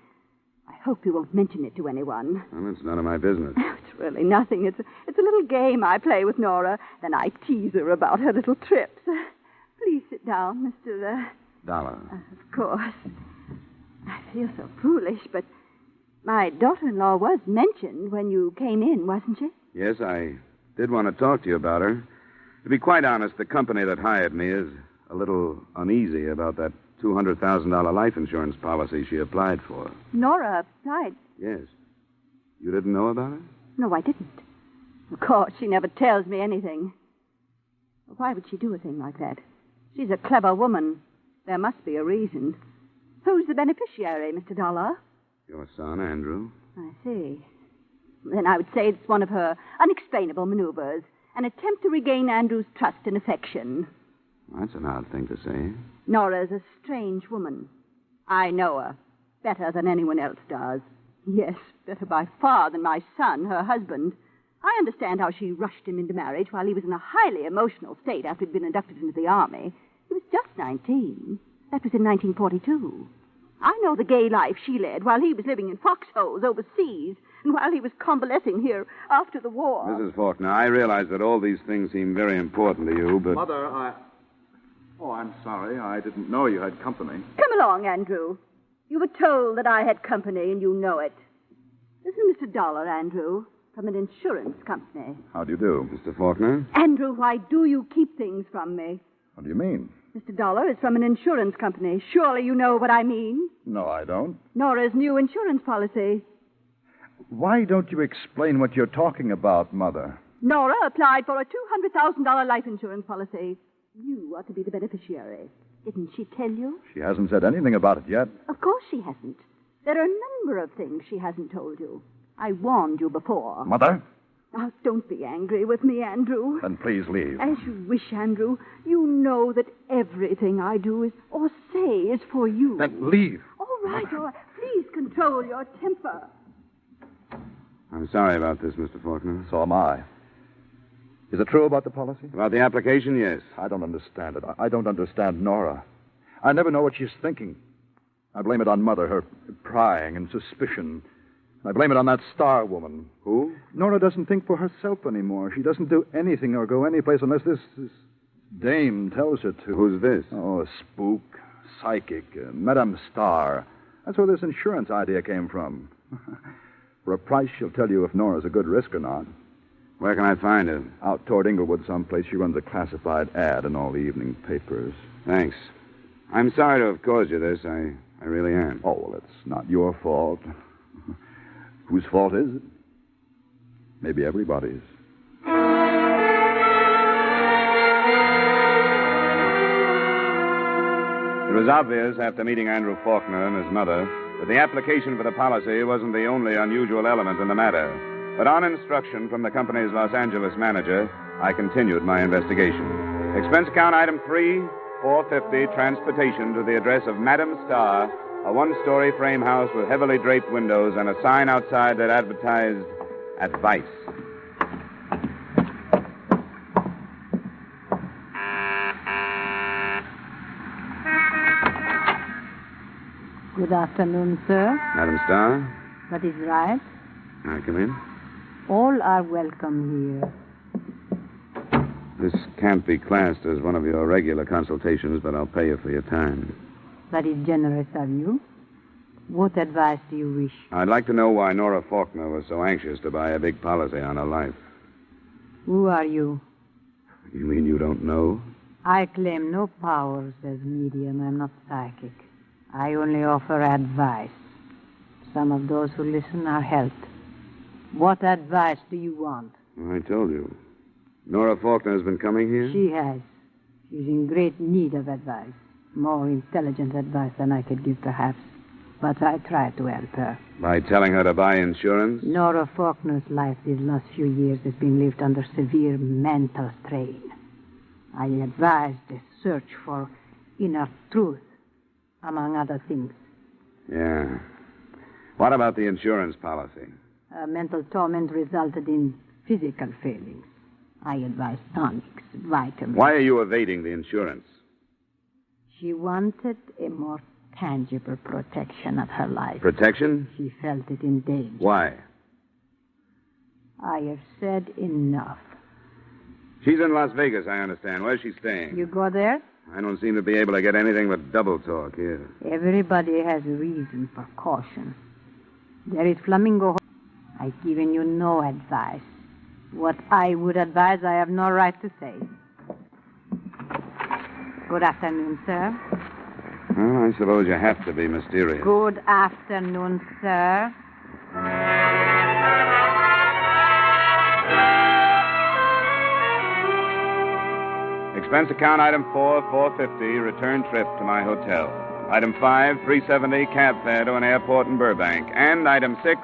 Speaker 26: hope you won't mention it to anyone.
Speaker 10: Well, it's none of my business.
Speaker 26: It's really nothing. It's a little game I play with Nora. Then I tease her about her little trips. Please sit down, Mr.
Speaker 10: Dollar.
Speaker 26: Of course. you're so foolish, but my daughter-in-law was mentioned when you came in, wasn't she?
Speaker 2: Yes, I did want to talk to you about her. To be quite honest, the company that hired me is a little uneasy about that $200,000 life insurance policy she applied for.
Speaker 26: Nora applied.
Speaker 2: Yes. You didn't know about it?
Speaker 26: No, I didn't. Of course, she never tells me anything. Why would she do a thing like that? She's a clever woman. There must be a reason. Who's the beneficiary, Mr. Dollar?
Speaker 2: Your son, Andrew.
Speaker 26: I see. Then I would say it's one of her unexplainable maneuvers, an attempt to regain Andrew's trust and affection.
Speaker 2: That's an odd thing to say.
Speaker 26: Nora's a strange woman. I know her better than anyone else does. Yes, better by far than my son, her husband. I understand how she rushed him into marriage while he was in a highly emotional state after he'd been inducted into the army. He was just 19. That was in 1942. I know the gay life she led while he was living in foxholes overseas and while he was convalescing here after the war.
Speaker 2: Mrs. Falkner, I realize that all these things seem very important to you, but...
Speaker 11: Mother, Oh, I'm sorry. I didn't know you had company.
Speaker 26: Come along, Andrew. You were told that I had company, and you know it. This is Mr. Dollar, Andrew, from an insurance company.
Speaker 11: How do you do?
Speaker 2: Mr. Falkner?
Speaker 26: Andrew, why do you keep things from me?
Speaker 11: What do you mean?
Speaker 26: Mr. Dollar is from an insurance company. Surely you know what I mean.
Speaker 11: No, I don't.
Speaker 26: Nora's new insurance policy.
Speaker 11: Why don't you explain what you're talking about, Mother?
Speaker 26: Nora applied for a $200,000 life insurance policy. You are to be the beneficiary. Didn't she tell you?
Speaker 11: She hasn't said anything about it yet.
Speaker 26: Of course she hasn't. There are a number of things she hasn't told you. I warned you before.
Speaker 11: Mother?
Speaker 26: Now, don't be angry with me, Andrew.
Speaker 11: Then please leave.
Speaker 26: As you wish, Andrew. You know that everything I do is or say is for you.
Speaker 11: Then leave.
Speaker 26: All right, all right. Please control your temper.
Speaker 2: I'm sorry about this, Mr. Falkner.
Speaker 11: So am I. Is it true about the policy?
Speaker 2: About the application, yes.
Speaker 11: I don't understand it. I don't understand Nora. I never know what she's thinking. I blame it on Mother, her prying and suspicion. I blame it on that star woman.
Speaker 2: Who?
Speaker 11: Nora doesn't think for herself anymore. She doesn't do anything or go anyplace unless this dame tells her to.
Speaker 2: Who's this?
Speaker 11: Oh, a spook, psychic, Madame Star. That's where this insurance idea came from. For a price, she'll tell you if Nora's a good risk or not.
Speaker 2: Where can I find her?
Speaker 11: Out toward Inglewood someplace. She runs a classified ad in all the evening papers.
Speaker 2: Thanks. I'm sorry to have caused you this. I really am.
Speaker 11: Oh, well, it's not your fault. Whose fault is it? Maybe everybody's.
Speaker 2: It was obvious after meeting Andrew Falkner and his mother that the application for the policy wasn't the only unusual element in the matter. But on instruction from the company's Los Angeles manager, I continued my investigation. Expense account item 3, $450, transportation to the address of Madame Star, a one-story frame house with heavily draped windows and a sign outside that advertised advice.
Speaker 13: Good afternoon, sir.
Speaker 2: Madame Star?
Speaker 13: That is right.
Speaker 2: May I come in?
Speaker 13: All are welcome here.
Speaker 2: This can't be classed as one of your regular consultations, but I'll pay you for your time.
Speaker 13: That is generous of you. What advice do you wish?
Speaker 2: I'd like to know why Nora Falkner was so anxious to buy a big policy on her life.
Speaker 13: Who are you?
Speaker 2: You mean you don't know?
Speaker 13: I claim no powers as medium. I'm not psychic. I only offer advice. Some of those who listen are helped. What advice do you want?
Speaker 2: I told you. Nora Falkner has been coming here?
Speaker 13: She has. She's in great need of advice. More intelligent advice than I could give, perhaps. But I try to help her.
Speaker 2: By telling her to buy insurance?
Speaker 13: Nora Falkner's life these last few years has been lived under severe mental strain. I advised a search for inner truth, among other things.
Speaker 2: Yeah. What about the insurance policy?
Speaker 13: Mental torment resulted in physical failings. I advised tonics, vitamins.
Speaker 2: Why are you evading the insurance?
Speaker 13: She wanted a more tangible protection of her life.
Speaker 2: Protection?
Speaker 13: She felt it in danger.
Speaker 2: Why?
Speaker 13: I have said enough.
Speaker 2: She's in Las Vegas, I understand. Where's she staying?
Speaker 13: You go there?
Speaker 2: I don't seem to be able to get anything but double talk here.
Speaker 13: Everybody has a reason for caution. There is Flamingo. I've given you no advice. What I would advise, I have no right to say. Good afternoon, sir.
Speaker 2: Well, I suppose you have to be mysterious.
Speaker 13: Good afternoon, sir.
Speaker 2: Expense account item 4, $450, return trip to my hotel. Item 5, $370, cab fare to an airport in Burbank. And item 6,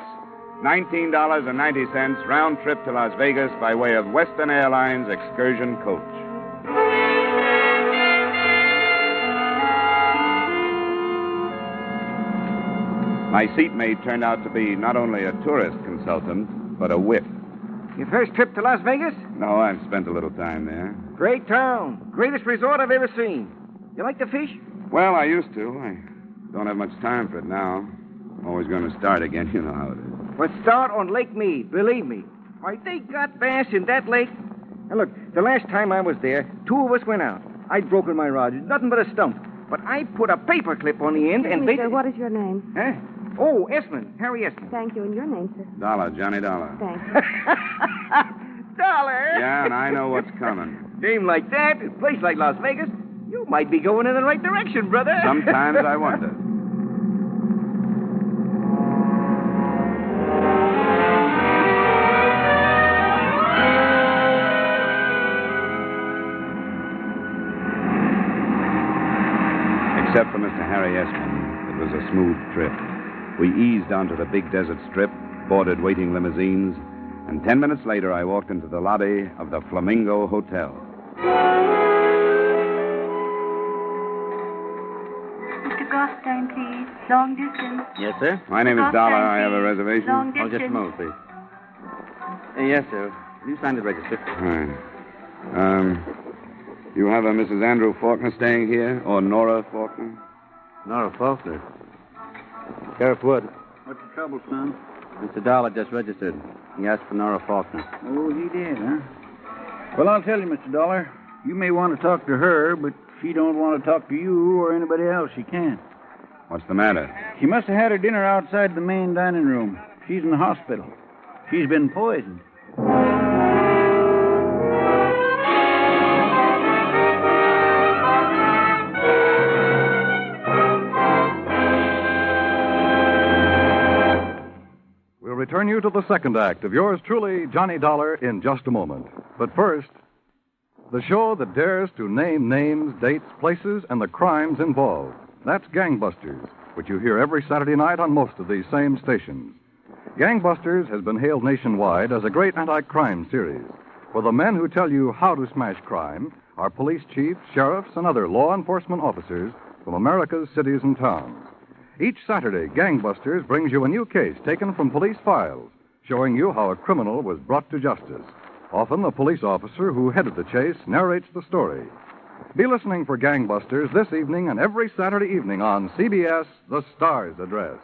Speaker 2: $19.90, round trip to Las Vegas by way of Western Airlines excursion coach. My seatmate turned out to be not only a tourist consultant, but a wit.
Speaker 6: Your first trip to Las Vegas?
Speaker 2: No, I've spent a little time there.
Speaker 6: Great town. Greatest resort I've ever seen. You like to fish?
Speaker 2: Well, I used to. I don't have much time for it now. I'm always going to start again. You know how it is.
Speaker 6: But start on Lake Mead, believe me. Why, they got bass in that lake. Now, look, the last time I was there, 2 of us went out. I'd broken my rod. Nothing but a stump. But I put a paper clip on the end and
Speaker 9: Excuse me, sir, what is your name?
Speaker 6: Huh? Oh, Esmond. Harry Esmond.
Speaker 9: Thank you. And your name, sir?
Speaker 2: Dollar, Johnny Dollar.
Speaker 9: Thanks.
Speaker 6: Dollar?
Speaker 2: Yeah, and I know what's coming.
Speaker 6: Name like that, a place like Las Vegas, you might be going in the right direction, brother.
Speaker 2: Sometimes I wonder. Except for Mr. Harry Esmond, it was a smooth trip. We eased onto the big desert strip, boarded waiting limousines, and 10 minutes later I walked into the lobby of the Flamingo Hotel.
Speaker 24: Mr. Gostein, please. Long distance.
Speaker 11: Yes, sir?
Speaker 2: My name is Dollar. I have a reservation.
Speaker 24: Long
Speaker 11: Oh, just a moment, please. Yes, sir. You signed the register.
Speaker 2: Right. You have a Mrs. Andrew Falkner staying here, or Nora Falkner?
Speaker 11: Nora Falkner. Sheriff Wood.
Speaker 23: What's the trouble, son?
Speaker 11: Mr. Dollar just registered. He asked for Nora Falkner.
Speaker 23: Oh, he did, huh? Well, I'll tell you, Mr. Dollar. You may want to talk to her, but she don't want to talk to you or anybody else. She can't.
Speaker 2: What's the matter?
Speaker 23: She must have had her dinner outside the main dining room. She's in the hospital. She's been poisoned.
Speaker 15: We'll return you to the second act of yours truly, Johnny Dollar, in just a moment. But first, the show that dares to name names, dates, places, and the crimes involved. That's Gangbusters, which you hear every Saturday night on most of these same stations. Gangbusters has been hailed nationwide as a great anti-crime series, where the men who tell you how to smash crime are police chiefs, sheriffs, and other law enforcement officers from America's cities and towns. Each Saturday, Gangbusters brings you a new case taken from police files, showing you how a criminal was brought to justice. Often, the police officer who headed the chase narrates the story. Be listening for Gangbusters this evening and every Saturday evening on CBS, The Star's Address.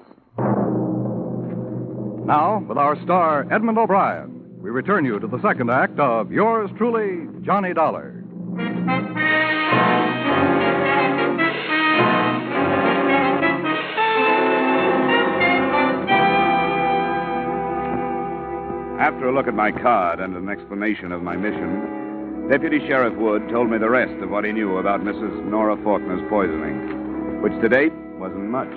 Speaker 15: Now, with our star, Edmund O'Brien, we return you to the second act of yours truly, Johnny Dollar.
Speaker 2: After a look at my card and an explanation of my mission, Deputy Sheriff Wood told me the rest of what he knew about Mrs. Nora Faulkner's poisoning, which to date wasn't much.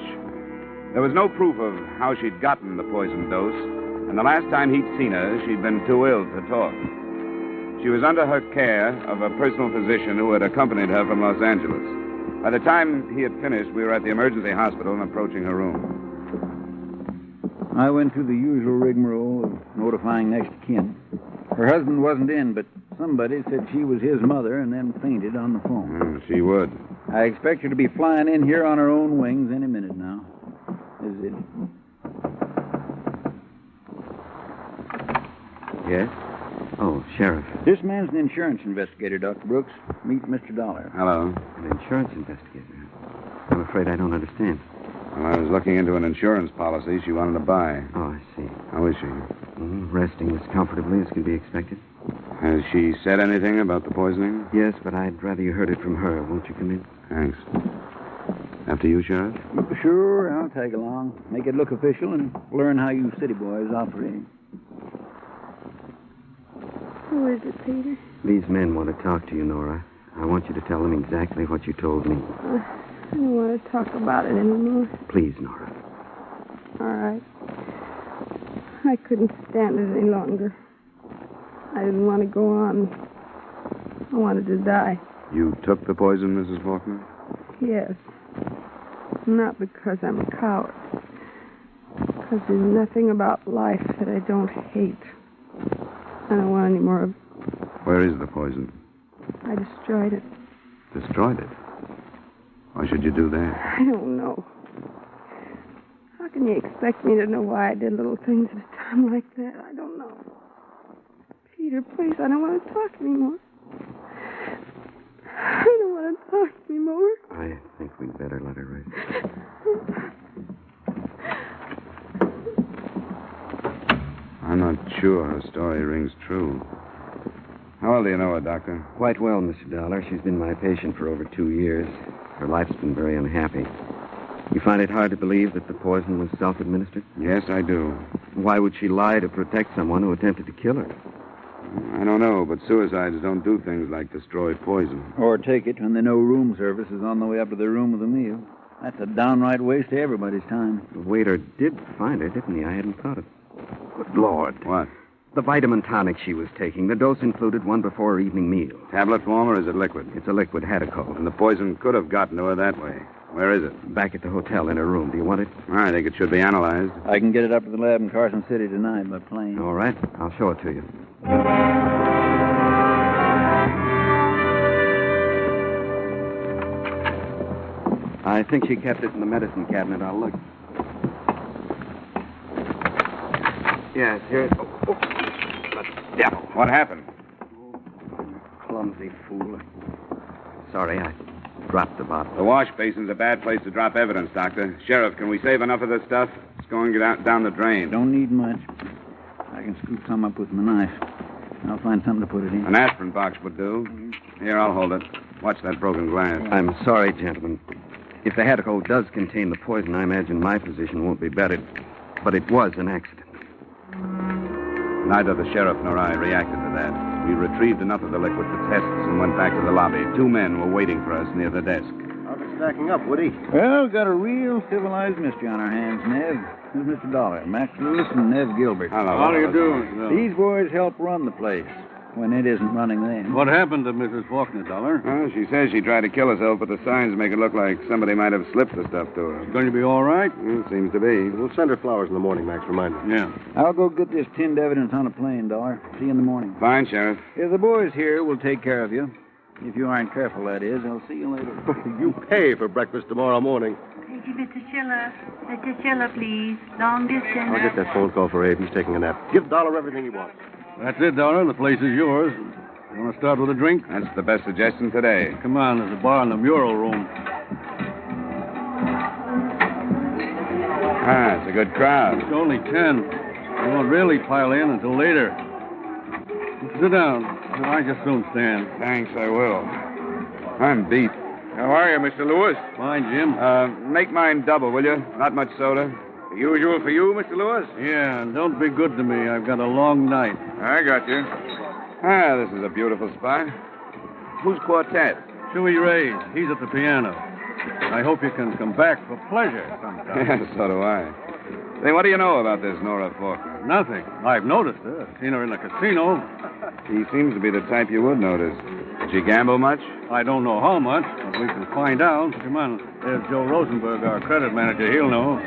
Speaker 2: There was no proof of how she'd gotten the poison dose, and the last time he'd seen her, she'd been too ill to talk. She was under her care of a personal physician who had accompanied her from Los Angeles. By the time he had finished, we were at the emergency hospital and approaching her room.
Speaker 23: I went through the usual rigmarole of notifying next of kin. Her husband wasn't in, but somebody said she was his mother and then fainted on the phone.
Speaker 2: She would.
Speaker 23: I expect her to be flying in here on her own wings any minute now. Is it?
Speaker 11: Yes? Oh, Sheriff.
Speaker 23: This man's an insurance investigator, Dr. Brooks. Meet Mr. Dollar.
Speaker 2: Hello.
Speaker 11: An insurance investigator? I'm afraid I don't understand.
Speaker 2: Well, I was looking into an insurance policy she wanted to buy.
Speaker 11: Oh, I see.
Speaker 2: How is she?
Speaker 11: Resting as comfortably as can be expected.
Speaker 2: Has she said anything about the poisoning?
Speaker 5: Yes, but I'd rather you heard it from her. Won't you come in?
Speaker 2: Thanks. After you, Sheriff?
Speaker 23: Sure, I'll tag along. Make it look official and learn how you city boys operate.
Speaker 26: Who is it, Peter?
Speaker 5: These men want to talk to you, Nora. I want you to tell them exactly what you told me.
Speaker 26: I don't want to talk about it anymore.
Speaker 5: Please, Nora.
Speaker 26: All right. I couldn't stand it any longer. I didn't want to go on. I wanted to die.
Speaker 2: You took the poison, Mrs. Falkner?
Speaker 26: Yes. Not because I'm a coward. Because there's nothing about life that I don't hate. I don't want any more of it.
Speaker 2: Where is the poison?
Speaker 26: I destroyed it.
Speaker 2: Destroyed it? Why should you do that?
Speaker 26: I don't know. How can you expect me to know why I did little things at a time like that? I don't know. Peter, please, I don't want to talk anymore. I don't want to talk anymore.
Speaker 5: I think we'd better let her rest.
Speaker 2: I'm not sure her story rings true. How well do you know her, Doctor?
Speaker 5: Quite well, Mr. Dollar. She's been my patient for over 2 years. Her life's been very unhappy. You find it hard to believe that the poison was self-administered?
Speaker 2: Yes, I do.
Speaker 5: Why would she lie to protect someone who attempted to kill her?
Speaker 2: I don't know, but suicides don't do things like destroy poison.
Speaker 23: Or take it when they know room service is on the way up to their room with a meal. That's a downright waste of everybody's time.
Speaker 5: The waiter did find her, didn't he? I hadn't thought of it. Good Lord.
Speaker 2: What?
Speaker 5: The vitamin tonic she was taking. The dose included one before her evening meal.
Speaker 2: Tablet form, or is it liquid?
Speaker 5: It's a liquid Hadaco.
Speaker 2: And the poison could have gotten to her that way. Where is it?
Speaker 5: Back at the hotel in her room. Do you want it?
Speaker 2: I think it should be analyzed.
Speaker 23: I can get it up to the lab in Carson City tonight by plane.
Speaker 5: All right. I'll show it to you. I think she kept it in the medicine cabinet. I'll look. Yes, here it is. Oh, the devil.
Speaker 2: What happened?
Speaker 5: Clumsy fool. Sorry, I dropped the bottle.
Speaker 2: The wash basin's a bad place to drop evidence, Doctor. Sheriff, can we save enough of this stuff? It's going down the drain.
Speaker 23: Don't need much. I can scoop some up with my knife. I'll find something to put it in.
Speaker 2: An aspirin box would do. Here, I'll hold it. Watch that broken glass.
Speaker 5: I'm sorry, gentlemen. If the Hadaco does contain the poison, I imagine my position won't be better. But it was an accident.
Speaker 2: Neither the sheriff nor I reacted to that. We retrieved enough of the liquid for tests and went back to the lobby. 2 men were waiting for us near the desk.
Speaker 23: How's it stacking up, Woody? Well, got a real civilized mystery on our hands, Nev. This is Mr. Dollar, Max Lewis, and Nev Gilbert.
Speaker 2: Hello.
Speaker 23: How do you do? These boys help run the place when it isn't running them.
Speaker 12: What happened to Mrs. Falkner, Dollar?
Speaker 2: Well, she says she tried to kill herself, but the signs make it look like somebody might have slipped the stuff to her.
Speaker 12: Going to be all right?
Speaker 2: Seems to be.
Speaker 14: We'll send her flowers in the morning, Max. Remind her.
Speaker 12: Yeah.
Speaker 23: I'll go get this tinned evidence on a plane, Dollar. See you in the morning.
Speaker 2: Fine, Sheriff.
Speaker 23: If the boys here will take care of you. If you aren't careful, that is. I'll see you later.
Speaker 14: You pay for breakfast tomorrow morning.
Speaker 24: Thank you, Mr. Schiller. Mr. Schiller, please. Long distance.
Speaker 14: I'll get that phone call for Abe. He's taking a nap. Give Dollar everything he wants.
Speaker 12: That's it, Dollar. The place is yours. You want to start with a drink?
Speaker 2: That's the best suggestion today.
Speaker 12: Come on, there's a bar in the mural room.
Speaker 2: It's a good crowd.
Speaker 12: It's only 10. You won't really pile in until later. Sit down. I just soon stand.
Speaker 2: Thanks, I will. I'm beat. How are you, Mr. Lewis?
Speaker 12: Fine, Jim.
Speaker 2: Make mine double, will you? Not much soda. The usual for you, Mr. Lewis?
Speaker 12: Yeah, and don't be good to me. I've got a long night.
Speaker 2: I got you. This is a beautiful spot. Who's quartet?
Speaker 12: Chewy Ray's. He's at the piano. I hope you can come back for pleasure sometime.
Speaker 2: Yeah, so do I. Say, what do you know about this Nora Falkner?
Speaker 12: Nothing. I've noticed her. I've seen her in the casino.
Speaker 2: She seems to be the type you would notice. Did she gamble much?
Speaker 12: I don't know how much, but we can find out. Come on. There's Joe Rosenberg, our credit manager. He'll know.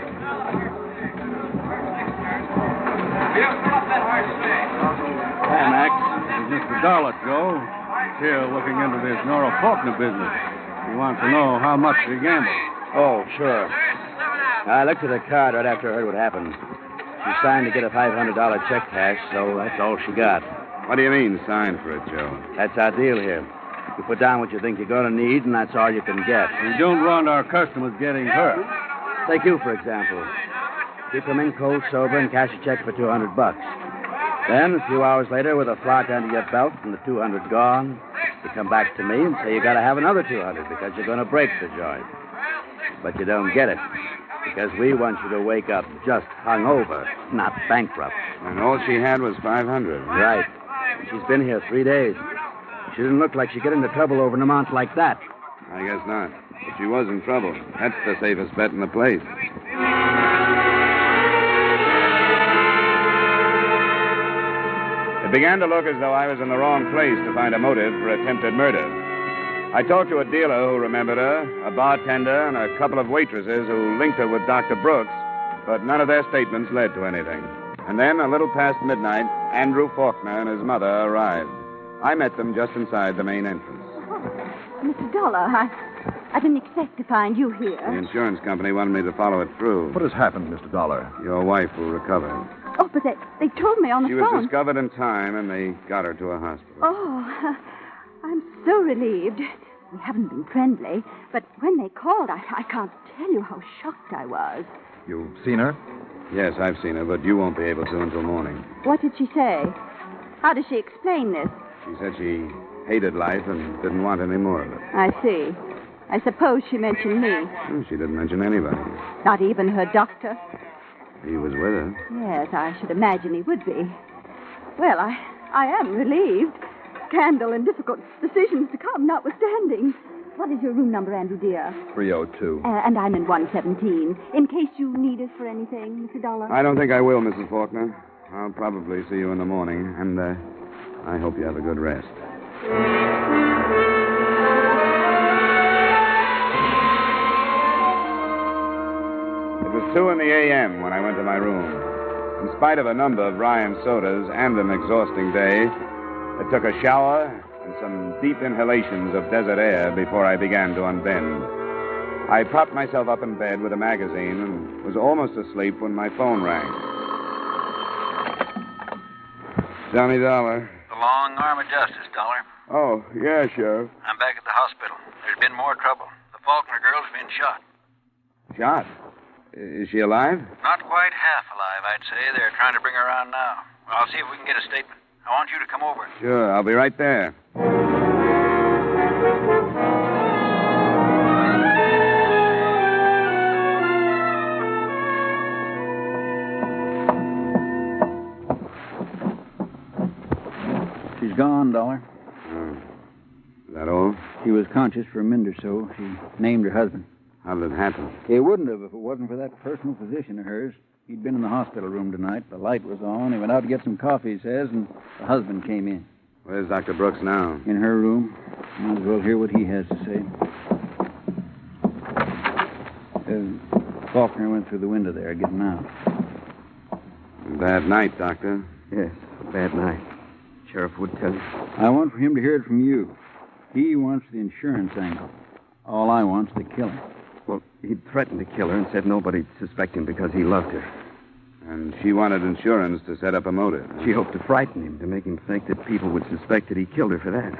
Speaker 23: Hi, Max.
Speaker 12: This is Mr. Dollar, Joe. He's here looking into this Nora Falkner business. He wants to know how much she gambled.
Speaker 23: Oh, sure. I looked at her card right after I heard what happened. She signed to get a $500 check cash, so that's all she got.
Speaker 2: What do you mean, sign for it, Joe?
Speaker 23: That's our deal here. You put down what you think you're going to need, and that's all you can get.
Speaker 12: We don't want our customers getting hurt.
Speaker 23: Take you, for example. You come in cold, sober, and cash a check for $200.
Speaker 16: Then, a few hours later, with a flock under your belt and the 200 gone, you come back to me and say you got to have another 200 because you're going to break the joint. But you don't get it because we want you to wake up just hungover, not bankrupt.
Speaker 2: And all she had was 500.
Speaker 16: Right. She's been here 3 days. She didn't look like she'd get into trouble over an amount like that.
Speaker 2: I guess not. But she was in trouble. That's the safest bet in the place. It began to look as though I was in the wrong place to find a motive for attempted murder. I talked to a dealer who remembered her, a bartender, and a couple of waitresses who linked her with Dr. Brooks, but none of their statements led to anything. And then, a little past midnight, Andrew Falkner and his mother arrived. I met them just inside the main entrance.
Speaker 26: Oh, Mr. Dollar, I didn't expect to find you here.
Speaker 2: The insurance company wanted me to follow it through.
Speaker 11: What has happened, Mr. Dollar?
Speaker 2: Your wife will recover.
Speaker 26: Oh, but they told me on the
Speaker 2: phone. She was discovered in time, and they got her to a hospital.
Speaker 26: Oh, I'm so relieved. We haven't been friendly, but when they called, I can't tell you how shocked I was.
Speaker 11: You've seen her?
Speaker 2: Yes, I've seen her, but you won't be able to until morning.
Speaker 26: What did she say? How does she explain this?
Speaker 2: She said she hated life and didn't want any more of it.
Speaker 26: I see. I suppose she mentioned me.
Speaker 2: She didn't mention anybody.
Speaker 26: Not even her doctor?
Speaker 2: He was with her.
Speaker 26: Yes, I should imagine he would be. Well, I am relieved. Scandal and difficult decisions to come, notwithstanding. What is your room number, Andrew, dear?
Speaker 11: 302.
Speaker 26: And I'm in 117. In case you need us for anything, Mr. Dollar.
Speaker 2: I don't think I will, Mrs. Faulkner. I'll probably see you in the morning, and I hope you have a good rest. It was 2 a.m. when I went to my room. In spite of a number of rye and sodas and an exhausting day, I took a shower and some deep inhalations of desert air before I began to unbend. I propped myself up in bed with a magazine and was almost asleep when my phone rang. Johnny Dollar.
Speaker 17: The long arm of justice, Dollar.
Speaker 2: Oh, yeah, Sheriff.
Speaker 17: I'm back at the hospital. There's been more trouble. The Falkner girl's been shot.
Speaker 2: Shot? Is she alive?
Speaker 17: Not quite half alive, I'd say. They're trying to bring her around now. Well, I'll see if we can get a statement. I want you to come over.
Speaker 2: Sure, I'll be right there.
Speaker 23: She's gone, Dollar.
Speaker 2: Is that all?
Speaker 23: She was conscious for a minute or so. She named her husband.
Speaker 2: How did it happen?
Speaker 23: It wouldn't have if it wasn't for that personal physician of hers. He'd been in the hospital room tonight. The light was on. He went out to get some coffee, he says, and the husband came in.
Speaker 2: Where's Dr. Brooks now?
Speaker 23: In her room. Might as well hear what he has to say. Falkner went through the window there, getting out.
Speaker 2: Bad night, Doctor.
Speaker 5: Yes, a bad night. Sheriff would tell you.
Speaker 23: I want for him to hear it from you. He wants the insurance angle. All I want's to kill him.
Speaker 5: Well, he'd threatened to kill her and said nobody'd suspect him because he loved her.
Speaker 2: And she wanted insurance to set up a motive.
Speaker 5: She hoped to frighten him, to make him think that people would suspect that he killed her for that.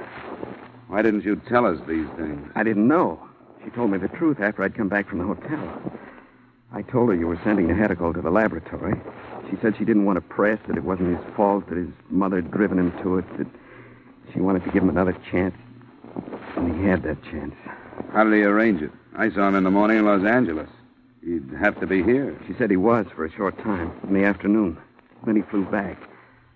Speaker 2: Why didn't you tell us these things?
Speaker 5: I didn't know. She told me the truth after I'd come back from the hotel. I told her you were sending the Hedical to the laboratory. She said she didn't want to press, that it wasn't his fault, that his mother had driven him to it, that she wanted to give him another chance. And he had that chance.
Speaker 2: How did he arrange it? I saw him in the morning in Los Angeles. He'd have to be here.
Speaker 5: She said he was for a short time, in the afternoon. Then he flew back.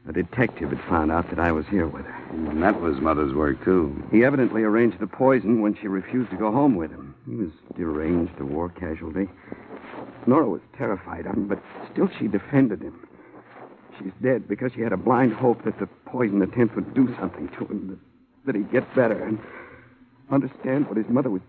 Speaker 5: A detective had found out that I was here with her.
Speaker 2: And that was Mother's work, too.
Speaker 5: He evidently arranged the poison when she refused to go home with him. He was deranged, a war casualty. Nora was terrified of him, but still she defended him. She's dead because she had a blind hope that the poison attempt would do something to him, that he'd get better and understand what his mother was...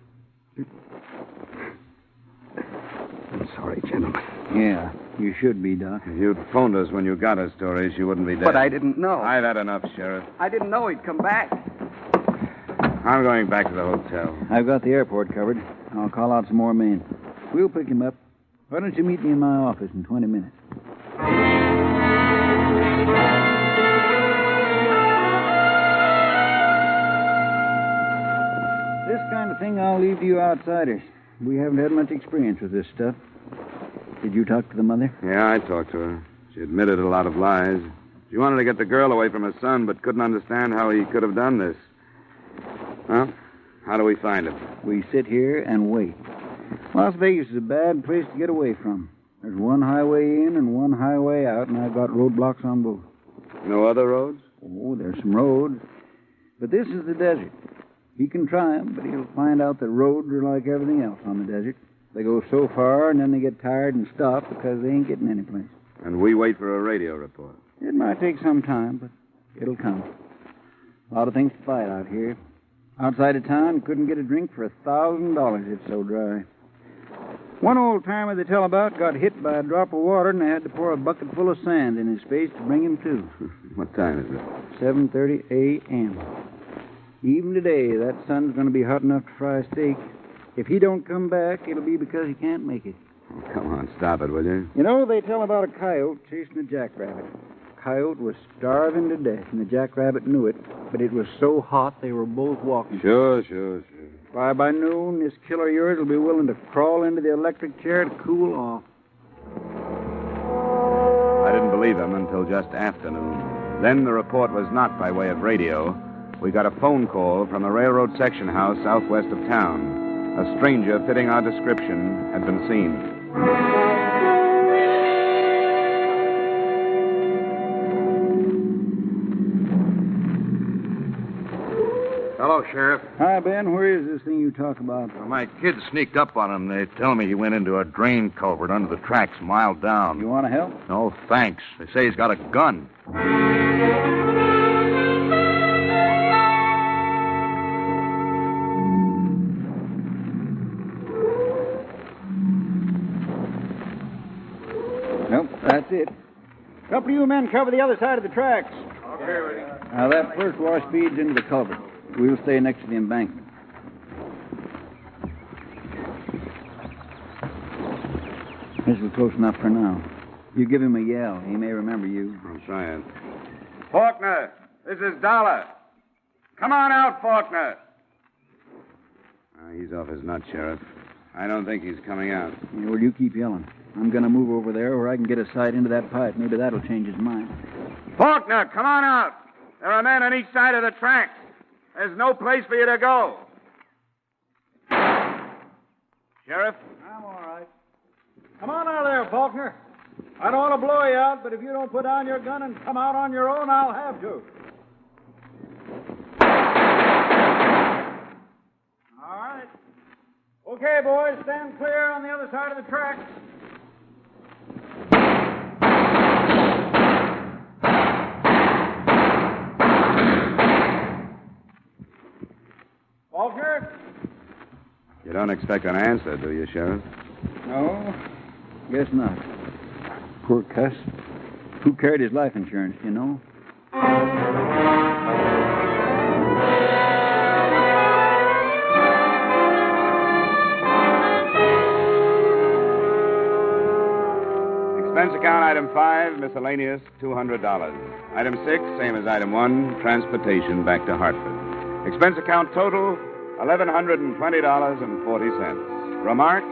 Speaker 5: I'm sorry, gentlemen.
Speaker 23: Yeah, you should be, Doc.
Speaker 2: If you'd phoned us when you got her story, she wouldn't be dead.
Speaker 5: But I didn't know.
Speaker 2: I've had enough, Sheriff.
Speaker 5: I didn't know he'd come back.
Speaker 2: I'm going back to the hotel.
Speaker 23: I've got the airport covered. I'll call out some more men. We'll pick him up. Why don't you meet me in my office in 20 minutes? This kind of thing I'll leave to you outsiders. We haven't had much experience with this stuff. Did you talk to the mother?
Speaker 2: Yeah, I talked to her. She admitted a lot of lies. She wanted to get the girl away from her son, but couldn't understand how he could have done this. Well, how do we find him?
Speaker 23: We sit here and wait. Las Vegas is a bad place to get away from. There's one highway in and one highway out, and I've got roadblocks on both.
Speaker 2: No other roads?
Speaker 23: Oh, there's some roads. But this is the desert. He can try 'em, but he'll find out that roads are like everything else on the desert. They go so far, and then they get tired and stop because they ain't getting any place.
Speaker 2: And we wait for a radio report.
Speaker 23: It might take some time, but it'll come. A lot of things to fight out here. Outside of town, you couldn't get a drink for $1,000. It's so dry. One old-timer they tell about got hit by a drop of water, and they had to pour a bucket full of sand in his face to bring him to.
Speaker 2: What time is it?
Speaker 23: 7:30 a.m. Even today, that sun's going to be hot enough to fry a steak. If he don't come back, it'll be because he can't make it.
Speaker 2: Oh, come on, stop it, will you?
Speaker 23: You know, they tell about a coyote chasing a jackrabbit. Coyote was starving to death, and the jackrabbit knew it, but it was so hot they were both walking.
Speaker 2: Sure.
Speaker 23: By noon, this killer of yours will be willing to crawl into the electric chair to cool off.
Speaker 2: I didn't believe him until just afternoon. Then the report was not by way of radio. We got a phone call from the railroad section house southwest of town. A stranger fitting our description had been seen.
Speaker 7: Hello, Sheriff.
Speaker 23: Hi, Ben. Where is this thing you talk about?
Speaker 7: Well, my kids sneaked up on him. They tell me he went into a drain culvert under the tracks a mile down.
Speaker 23: You want to help?
Speaker 7: No, thanks. They say he's got a gun.
Speaker 23: Nope, that's it. A couple of you men cover the other side of the tracks.
Speaker 7: Okay,
Speaker 23: Now, that first wash feeds into the culvert. We'll stay next to the embankment. This is close enough for now. You give him a yell. He may remember you.
Speaker 2: I'm trying. Falkner, this is Dollar. Come on out, Falkner. He's off his nut, Sheriff. I don't think he's coming out.
Speaker 23: Yeah, well, you keep yelling. I'm going to move over there where I can get a sight into that pipe. Maybe that'll change his mind.
Speaker 2: Falkner, come on out. There are men on each side of the tracks. There's no place for you to go. Sheriff?
Speaker 23: I'm all right. Come on out of there, Falkner. I don't want to blow you out, but if you don't put down your gun and come out on your own, I'll have to. All right. Okay, boys, stand clear on the other side of the tracks. Falkner?
Speaker 2: You don't expect an answer, do you, Sheriff?
Speaker 23: No, guess not. Poor cuss. Who carried his life insurance, you know?
Speaker 2: Expense account item 5, miscellaneous, $200. Item 6, same as item 1, transportation back to Hartford. Expense account total, $1,120.40. Remarks?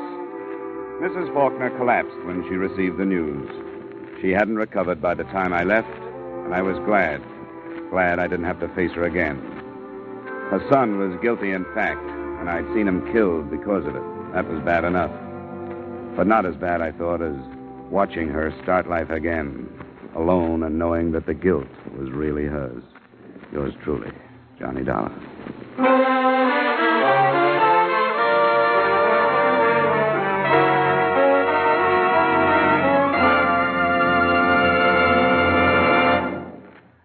Speaker 2: Mrs. Falkner collapsed when she received the news. She hadn't recovered by the time I left, and I was glad I didn't have to face her again. Her son was guilty in fact, and I'd seen him killed because of it. That was bad enough. But not as bad, I thought, as watching her start life again, alone and knowing that the guilt was really hers. Yours truly, Johnny Dollar.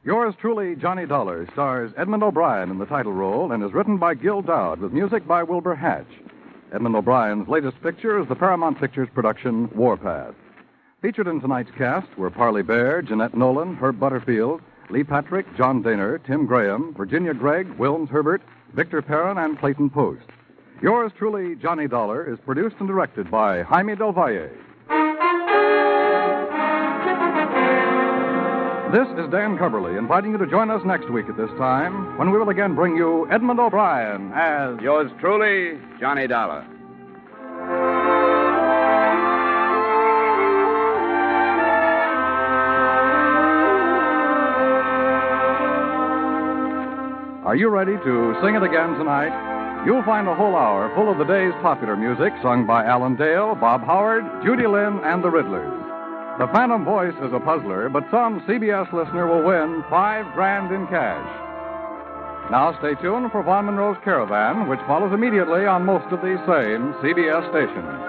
Speaker 15: Yours truly, Johnny Dollar, stars Edmund O'Brien in the title role and is written by Gil Dowd with music by Wilbur Hatch. Edmund O'Brien's latest picture is the Paramount Pictures production Warpath. Featured in tonight's cast were Parley Bear, Jeanette Nolan, Herb Butterfield, Lee Patrick, John Daner, Tim Graham, Virginia Gregg, Wilms Herbert, Victor Perrin, and Clayton Post. Yours truly, Johnny Dollar, is produced and directed by Jaime Del Valle. This is Dan Cubberly inviting you to join us next week at this time when we will again bring you Edmund O'Brien as...
Speaker 2: Yours truly, Johnny Dollar.
Speaker 15: Are you ready to sing it again tonight? You'll find a whole hour full of the day's popular music sung by Alan Dale, Bob Howard, Judy Lynn, and the Riddlers. The Phantom Voice is a puzzler, but some CBS listener will win $5,000 in cash. Now stay tuned for Von Monroe's Caravan, which follows immediately on most of these same CBS stations.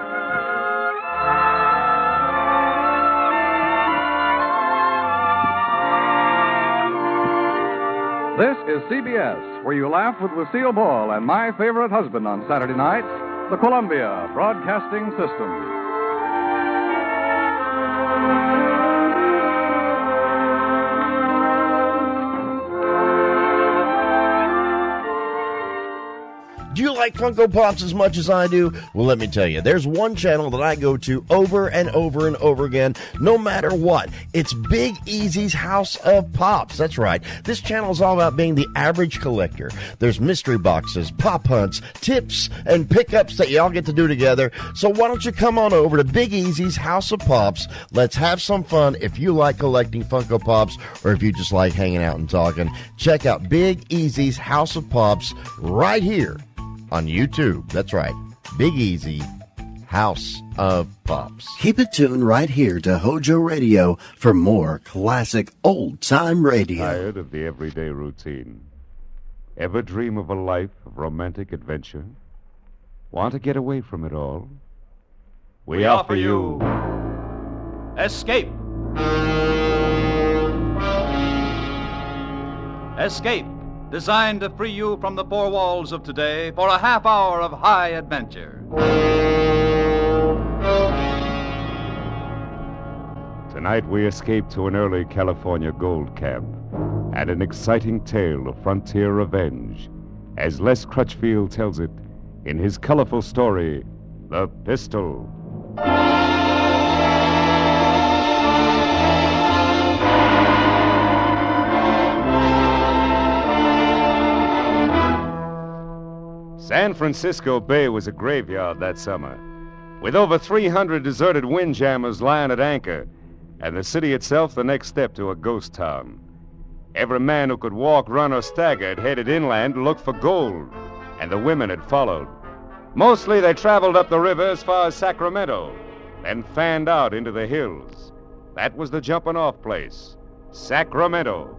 Speaker 15: This is CBS, where you laugh with Lucille Ball and my favorite husband on Saturday nights, the Columbia Broadcasting System.
Speaker 8: Do you like Funko Pops as much as I do? Well, let me tell you, there's one channel that I go to over and over and over again, no matter what. It's Big Easy's House of Pops. That's right. This channel is all about being the average collector. There's mystery boxes, pop hunts, tips, and pickups that y'all get to do together. So why don't you come on over to Big Easy's House of Pops? Let's have some fun if you like collecting Funko Pops or if you just like hanging out and talking. Check out Big Easy's House of Pops right here on YouTube. That's right. Big Easy, House of Pops. Keep it tuned right here to Hojo Radio for more classic old-time radio.
Speaker 1: Tired of the everyday routine? Ever dream of a life of romantic adventure? Want to get away from it all? We offer you
Speaker 18: Escape. Escape. Designed to free you from the four walls of today for a half hour of high adventure.
Speaker 1: Tonight we escape to an early California gold camp and an exciting tale of frontier revenge, as Les Crutchfield tells it in his colorful story, The Pistol. San Francisco Bay was a graveyard that summer, with over 300 deserted windjammers lying at anchor, and the city itself the next step to a ghost town. Every man who could walk, run, or stagger had headed inland to look for gold, and the women had followed. Mostly they traveled up the river as far as Sacramento, then fanned out into the hills. That was the jumping-off place, Sacramento.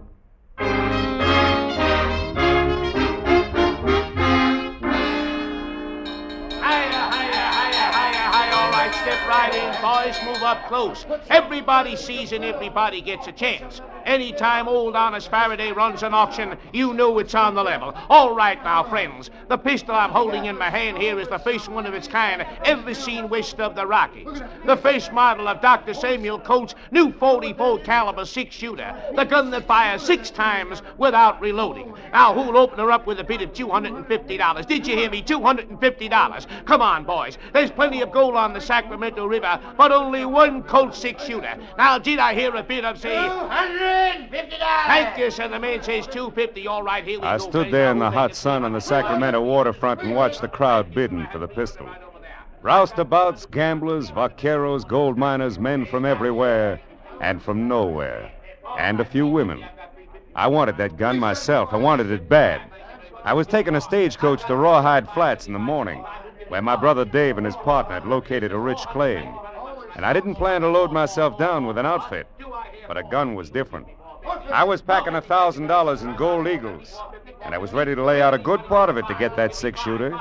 Speaker 19: Step right in, boys. Move up close. Everybody sees and everybody gets a chance. Anytime old honest Faraday runs an auction, you know it's on the level. All right now, friends. The pistol I'm holding in my hand here is the first one of its kind ever seen west of the Rockies. The first model of Dr. Samuel Coates' new 44 caliber 6-shooter. The gun that fires 6 times without reloading. Now, who'll open her up with a bid of $250? Did you hear me? $250. Come on, boys. There's plenty of gold on the Sacramento River, but only one Colt 6-shooter. Now, did I hear a bid of, say, $250? Thank you, sir. The man says $250. All right, here we go.
Speaker 1: I stood there in the hot sun on the Sacramento waterfront and watched the crowd bidding for the pistol. Roustabouts, gamblers, vaqueros, gold miners, men from everywhere and from nowhere, and a few women. I wanted that gun myself. I wanted it bad. I was taking a stagecoach to Rawhide Flats in the morning, where my brother Dave and his partner had located a rich claim. And I didn't plan to load myself down with an outfit, but a gun was different. I was packing $1,000 in gold eagles, and I was ready to lay out a good part of it to get that 6-shooter.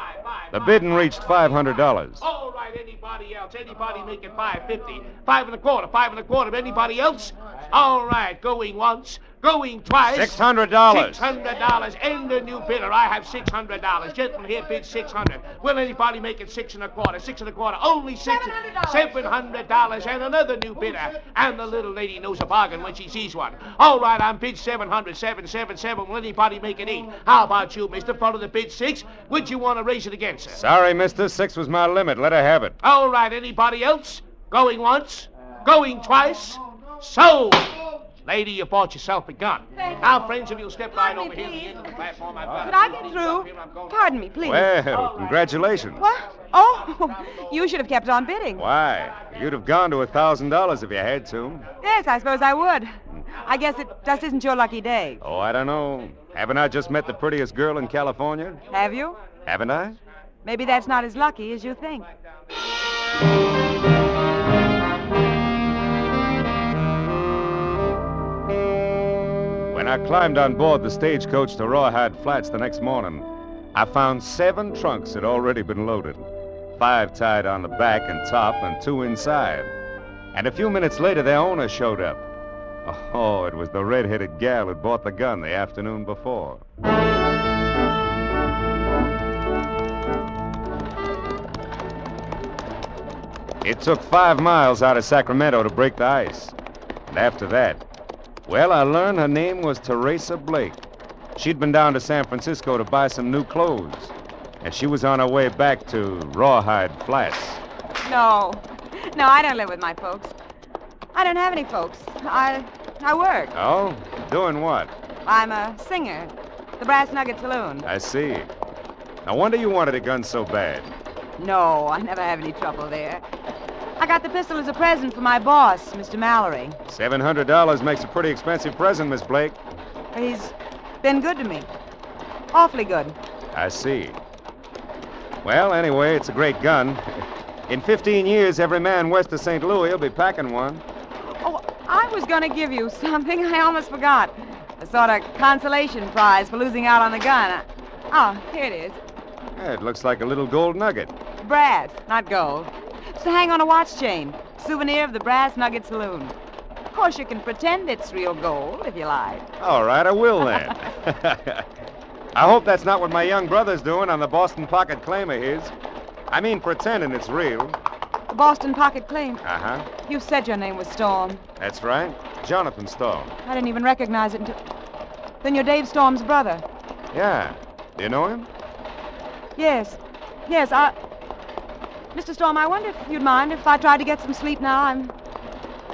Speaker 1: The bidding reached $500.
Speaker 19: All right, anybody else? Anybody making $550? $525. Anybody else? All right, going once. Going twice.
Speaker 1: $600.
Speaker 19: $600. And the new bidder. I have $600. Gentleman here bids $600. Will anybody make it $6 1/4? $6 1/4. Only $700. And another new bidder. And the little lady knows a bargain when she sees one. All right, I'm bid $700. 777. Will anybody make it $8? How about you, Mr. Fellow that bid $6? Would you want to raise it again, sir?
Speaker 1: Sorry, mister. 6 was my limit. Let her have it.
Speaker 19: All right, anybody else? Going once? Going twice? Sold! Lady, you bought yourself a gun. Now, friends, if you'll step right over here to the end of the platform, I've got...
Speaker 20: Could I get through? Pardon me, please.
Speaker 1: Well, congratulations.
Speaker 20: What? Oh, you should have kept on bidding.
Speaker 1: Why? You'd have gone to $1,000 if you had to.
Speaker 20: Yes, I suppose I would. I guess it just isn't your lucky day.
Speaker 1: Oh, I don't know. Haven't I just met the prettiest girl in California?
Speaker 20: Have you?
Speaker 1: Haven't I?
Speaker 20: Maybe that's not as lucky as you think.
Speaker 1: When I climbed on board the stagecoach to Rawhide Flats the next morning, I found 7 trunks had already been loaded. 5 tied on the back and top and 2 inside. And a few minutes later, their owner showed up. Oh, it was the red-headed gal who'd bought the gun the afternoon before. It took 5 miles out of Sacramento to break the ice. And after that, well, I learned her name was Teresa Blake. She'd been down to San Francisco to buy some new clothes. And she was on her way back to Rawhide Flats.
Speaker 20: No, I don't live with my folks. I don't have any folks. I work.
Speaker 1: Oh? Doing what?
Speaker 20: I'm a singer. The Brass Nugget Saloon.
Speaker 1: I see. No wonder you wanted a gun so bad.
Speaker 20: No, I never have any trouble there. I got the pistol as a present for my boss, Mr. Mallory.
Speaker 1: $700 makes a pretty expensive present, Miss Blake.
Speaker 20: He's been good to me. Awfully good.
Speaker 1: I see. Well, anyway, it's a great gun. In 15 years, every man west of St. Louis will be packing one.
Speaker 20: Oh, I was going to give you something. I almost forgot. A sort of consolation prize for losing out on the gun. Oh, here it is.
Speaker 1: Yeah, it looks like a little gold nugget.
Speaker 20: Brass, not gold. It's to hang on a watch chain. Souvenir of the Brass Nugget Saloon. Of course, you can pretend it's real gold if you like.
Speaker 1: All right, I will then. I hope that's not what my young brother's doing on the Boston Pocket claim of his. I mean, pretending it's real.
Speaker 20: The Boston Pocket claim?
Speaker 1: Uh-huh.
Speaker 20: You said your name was Storm.
Speaker 1: That's right. Jonathan Storm.
Speaker 20: I didn't even recognize it until... Then you're Dave Storm's brother.
Speaker 1: Yeah. Do you know him?
Speaker 20: Yes. Mr. Storm, I wonder if you'd mind if I tried to get some sleep now.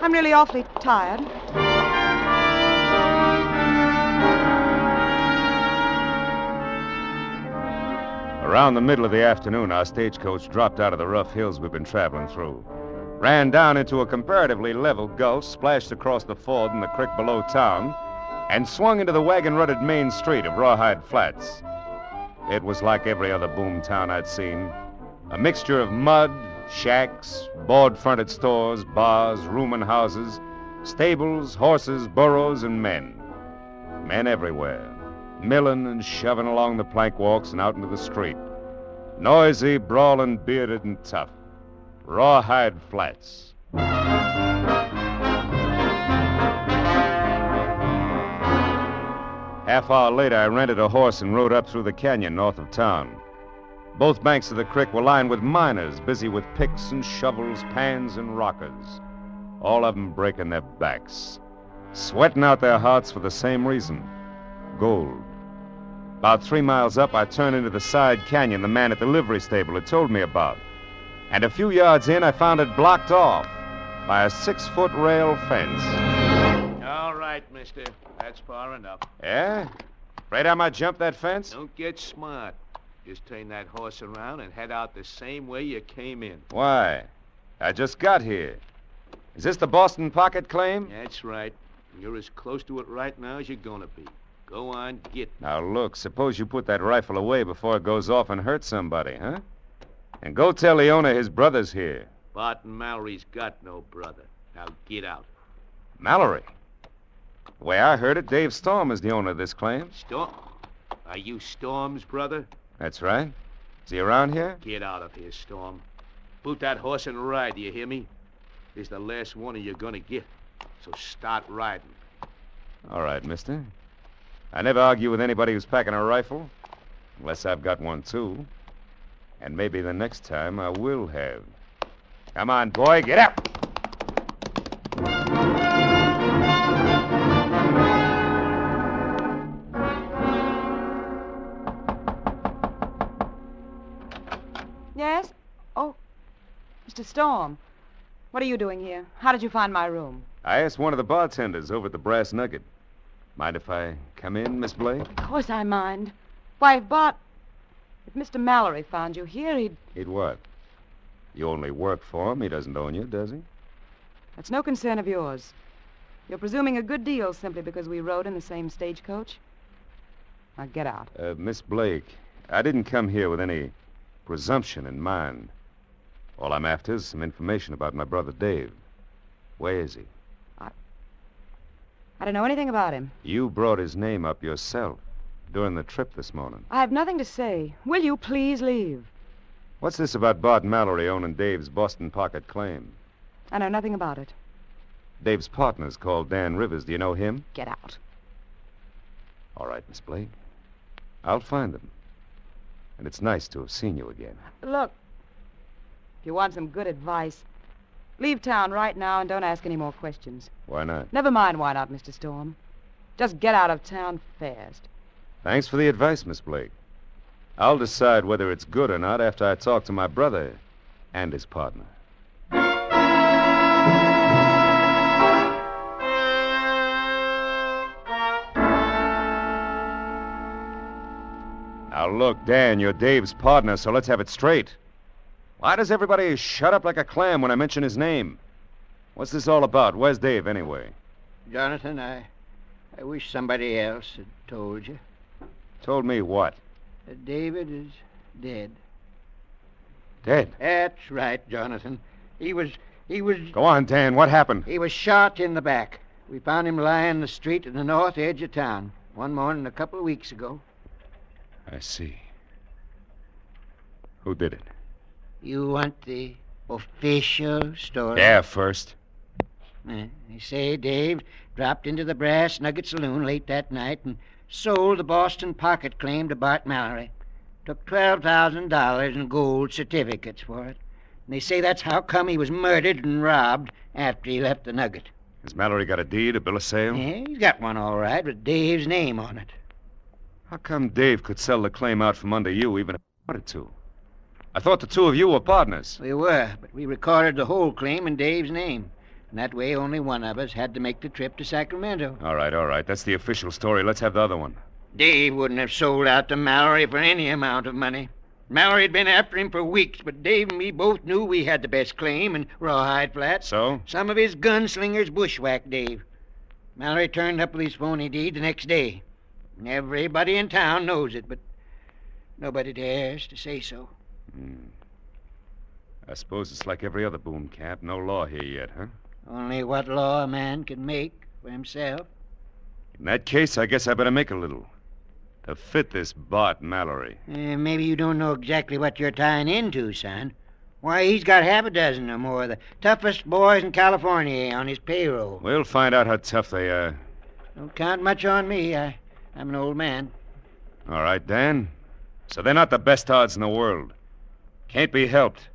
Speaker 20: I'm really awfully tired.
Speaker 1: Around the middle of the afternoon, our stagecoach dropped out of the rough hills we've been traveling through, ran down into a comparatively level gulch, splashed across the ford in the creek below town, and swung into the wagon-rutted main street of Rawhide Flats. It was like every other boom town I'd seen. A mixture of mud, shacks, board-fronted stores, bars, rooming houses, stables, horses, burros, and men. Men everywhere, milling and shoving along the plank walks and out into the street. Noisy, brawling, bearded, and tough. Rawhide Flats. Half hour later, I rented a horse and rode up through the canyon north of town. Both banks of the creek were lined with miners busy with picks and shovels, pans and rockers, all of them breaking their backs, sweating out their hearts for the same reason, gold. About 3 miles up, I turned into the side canyon the man at the livery stable had told me about. And a few yards in, I found it blocked off by a 6-foot rail fence.
Speaker 19: All right, mister. That's far enough.
Speaker 1: Yeah? Afraid I might jump that fence?
Speaker 19: Don't get smart. Just turn that horse around and head out the same way you came in.
Speaker 1: Why? I just got here. Is this the Boston Pocket claim?
Speaker 19: That's right. You're as close to it right now as you're gonna be. Go on, get.
Speaker 1: Now, look, suppose you put that rifle away before it goes off and hurts somebody, huh? And go tell the owner his brother's here.
Speaker 19: Barton Mallory's got no brother. Now get out.
Speaker 1: Mallory? The way I heard it, Dave Storm is the owner of this claim.
Speaker 19: Storm? Are you Storm's brother?
Speaker 1: That's right. Is he around here?
Speaker 19: Get out of here, Storm. Boot that horse and ride, do you hear me? This is the last warning you're gonna get. So start riding.
Speaker 1: All right, mister. I never argue with anybody who's packing a rifle, unless I've got one, too. And maybe the next time I will have. Come on, boy, get out!
Speaker 20: Yes? Oh, Mr. Storm. What are you doing here? How did you find my room?
Speaker 1: I asked one of the bartenders over at the Brass Nugget. Mind if I come in, Miss Blake?
Speaker 20: Of course I mind. Why, if Mr. Mallory found you here, he'd...
Speaker 1: He'd what? You only work for him. He doesn't own you, does he?
Speaker 20: That's no concern of yours. You're presuming a good deal simply because we rode in the same stagecoach. Now get out.
Speaker 1: Miss Blake, I didn't come here with any presumption in mind. All I'm after is some information about my brother Dave. Where is he?
Speaker 20: I don't know anything about him.
Speaker 1: You brought his name up yourself during the trip this morning.
Speaker 20: I have nothing to say. Will you please leave?
Speaker 1: What's this about Bart Mallory owning Dave's Boston Pocket claim?
Speaker 20: I know nothing about it.
Speaker 1: Dave's partner's called Dan Rivers. Do you know him?
Speaker 20: Get out.
Speaker 1: All right, Miss Blake. I'll find him. And it's nice to have seen you again.
Speaker 20: Look, if you want some good advice, leave town right now and don't ask any more questions.
Speaker 1: Why not?
Speaker 20: Never mind why not, Mr. Storm. Just get out of town fast.
Speaker 1: Thanks for the advice, Miss Blake. I'll decide whether it's good or not after I talk to my brother and his partner. Now, look, Dan, you're Dave's partner, so let's have it straight. Why does everybody shut up like a clam when I mention his name? What's this all about? Where's Dave, anyway?
Speaker 3: Jonathan, I wish somebody else had told you.
Speaker 1: Told me what?
Speaker 3: That David is dead.
Speaker 1: Dead?
Speaker 3: That's right, Jonathan. He was...
Speaker 1: Go on, Dan. What happened?
Speaker 3: He was shot in the back. We found him lying in the street at the north edge of town one morning a couple of weeks ago.
Speaker 1: I see. Who did it?
Speaker 3: You want the official story?
Speaker 1: Yeah, first.
Speaker 3: They say Dave dropped into the Brass Nugget Saloon late that night and sold the Boston Pocket claim to Bart Mallory. Took $12,000 in gold certificates for it. And they say that's how come he was murdered and robbed after he left the Nugget.
Speaker 1: Has Mallory got a deed, a bill of sale?
Speaker 3: Yeah, he's got one all right with Dave's name on it.
Speaker 1: How come Dave could sell the claim out from under you even if he wanted to? I thought the two of you were partners.
Speaker 3: We were, but we recorded the whole claim in Dave's name. And that way only one of us had to make the trip to Sacramento.
Speaker 1: All right. That's the official story. Let's have the other one.
Speaker 3: Dave wouldn't have sold out to Mallory for any amount of money. Mallory had been after him for weeks, but Dave and me both knew we had the best claim in Rawhide Flats.
Speaker 1: So?
Speaker 3: Some of his gunslingers bushwhacked Dave. Mallory turned up with his phony deed the next day. And everybody in town knows it, but nobody dares to say so.
Speaker 1: I suppose it's like every other boom camp. No law here yet, huh?
Speaker 3: Only what law a man can make for himself.
Speaker 1: In that case, I guess I better make a little. To fit this Bart Mallory.
Speaker 3: Maybe you don't know exactly what you're tying into, son. Why, he's got half a dozen or more of the toughest boys in California on his payroll.
Speaker 1: We'll find out how tough they are.
Speaker 3: Don't count much on me. I'm an old man.
Speaker 1: All right, Dan. So they're not the best odds in the world. Can't be helped.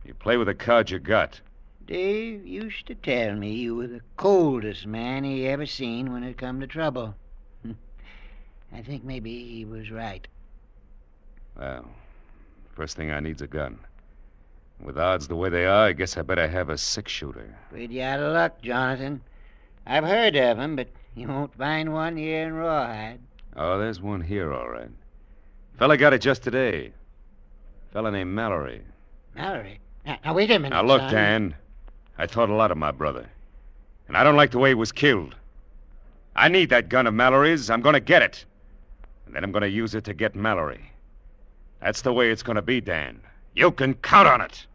Speaker 1: You play with the cards you got.
Speaker 3: Dave used to tell me you were the coldest man he ever seen when it come to trouble. I think maybe he was right.
Speaker 1: Well, first thing I need's a gun. With odds the way they are, I guess I better have a 6-shooter.
Speaker 3: Pretty out of luck, Jonathan. I've heard of 'em, but you won't find one here in Rawhide.
Speaker 1: Oh, there's one here, all right. Fella got it just today. Fella named Mallory.
Speaker 3: Mallory? Now, wait a minute,
Speaker 1: Now, look,
Speaker 3: son.
Speaker 1: Dan. I thought a lot of my brother. And I don't like the way he was killed. I need that gun of Mallory's. I'm going to get it. And then I'm going to use it to get Mallory. That's the way it's going to be, Dan. You can count on it.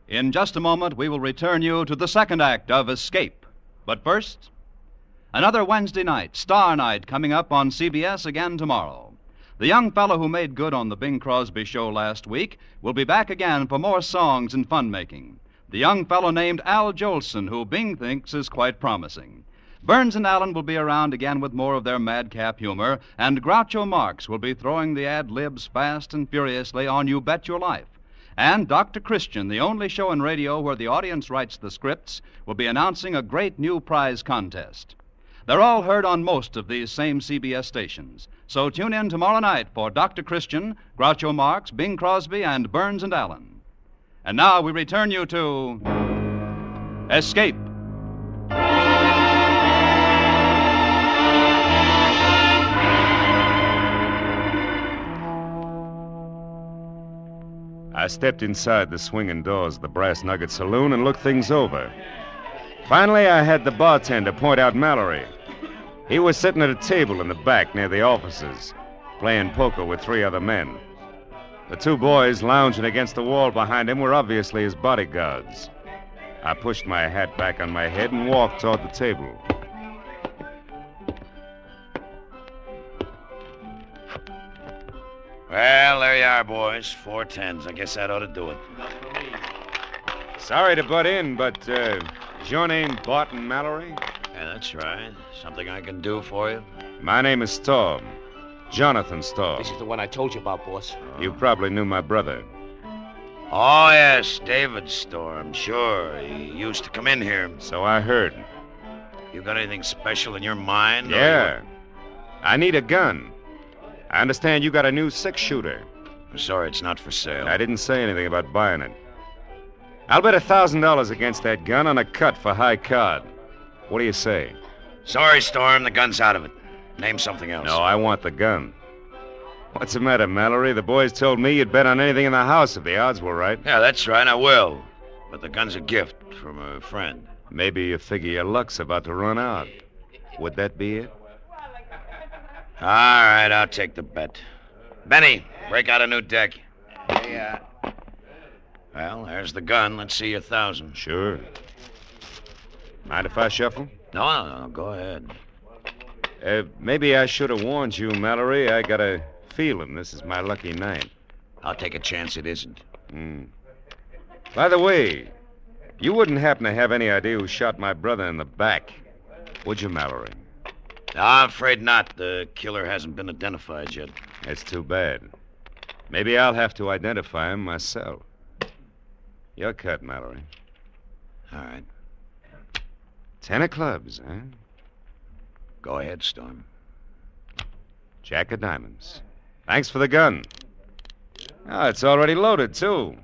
Speaker 18: In just a moment, we will return you to the second act of Escape. But first, another Wednesday night, Star Night, coming up on CBS again tomorrow. The young fellow who made good on the Bing Crosby show last week will be back again for more songs and fun-making. The young fellow named Al Jolson, who Bing thinks is quite promising. Burns and Allen will be around again with more of their madcap humor, and Groucho Marx will be throwing the ad-libs fast and furiously on You Bet Your Life. And Dr. Christian, the only show in radio where the audience writes the scripts, will be announcing a great new prize contest. They're all heard on most of these same CBS stations. So tune in tomorrow night for Dr. Christian, Groucho Marx, Bing Crosby, and Burns and Allen. And now we return you to Escape.
Speaker 1: I stepped inside the swinging doors of the Brass Nugget Saloon and looked things over. Finally, I had the bartender point out Mallory. He was sitting at a table in the back near the offices, playing poker with 3 other men. The 2 boys lounging against the wall behind him were obviously his bodyguards. I pushed my hat back on my head and walked toward the table.
Speaker 4: Well, there you are, boys. 4 10s. I guess that ought to do it.
Speaker 1: Sorry to butt in, but is your name Barton Mallory?
Speaker 4: Yeah, that's right. Something I can do for you?
Speaker 1: My name is Storm. Jonathan Storm.
Speaker 19: This is the one I told you about, boss.
Speaker 1: You probably knew my brother.
Speaker 4: Oh, yes, David Storm. Sure. He used to come in here.
Speaker 1: So I heard.
Speaker 4: You got anything special in your mind?
Speaker 1: Yeah. I need a gun. I understand you got a new 6-shooter.
Speaker 4: I'm sorry, it's not for sale.
Speaker 1: I didn't say anything about buying it. I'll bet $1,000 against that gun on a cut for high card. What do you say?
Speaker 4: Sorry, Storm, the gun's out of it. Name something else.
Speaker 1: No, I want the gun. What's the matter, Mallory? The boys told me you'd bet on anything in the house if the odds were right.
Speaker 4: Yeah, that's right, I will. But the gun's a gift from a friend.
Speaker 1: Maybe you figure your luck's about to run out. Would that be it?
Speaker 4: All right, I'll take the bet. Benny, break out a new deck.
Speaker 16: Yeah.
Speaker 4: Well, there's the gun. Let's see your 1,000.
Speaker 1: Sure. Mind if I shuffle?
Speaker 4: No, go ahead.
Speaker 1: Maybe I should have warned you, Mallory. I got a feeling this is my lucky night.
Speaker 4: I'll take a chance it isn't.
Speaker 1: By the way, you wouldn't happen to have any idea who shot my brother in the back, would you, Mallory?
Speaker 4: No, I'm afraid not. The killer hasn't been identified yet.
Speaker 1: That's too bad. Maybe I'll have to identify him myself. You're cut, Mallory.
Speaker 4: All right.
Speaker 1: 10 of clubs, huh?
Speaker 4: Go ahead, Storm.
Speaker 1: Jack of diamonds. Thanks for the gun. Oh, it's already loaded, too.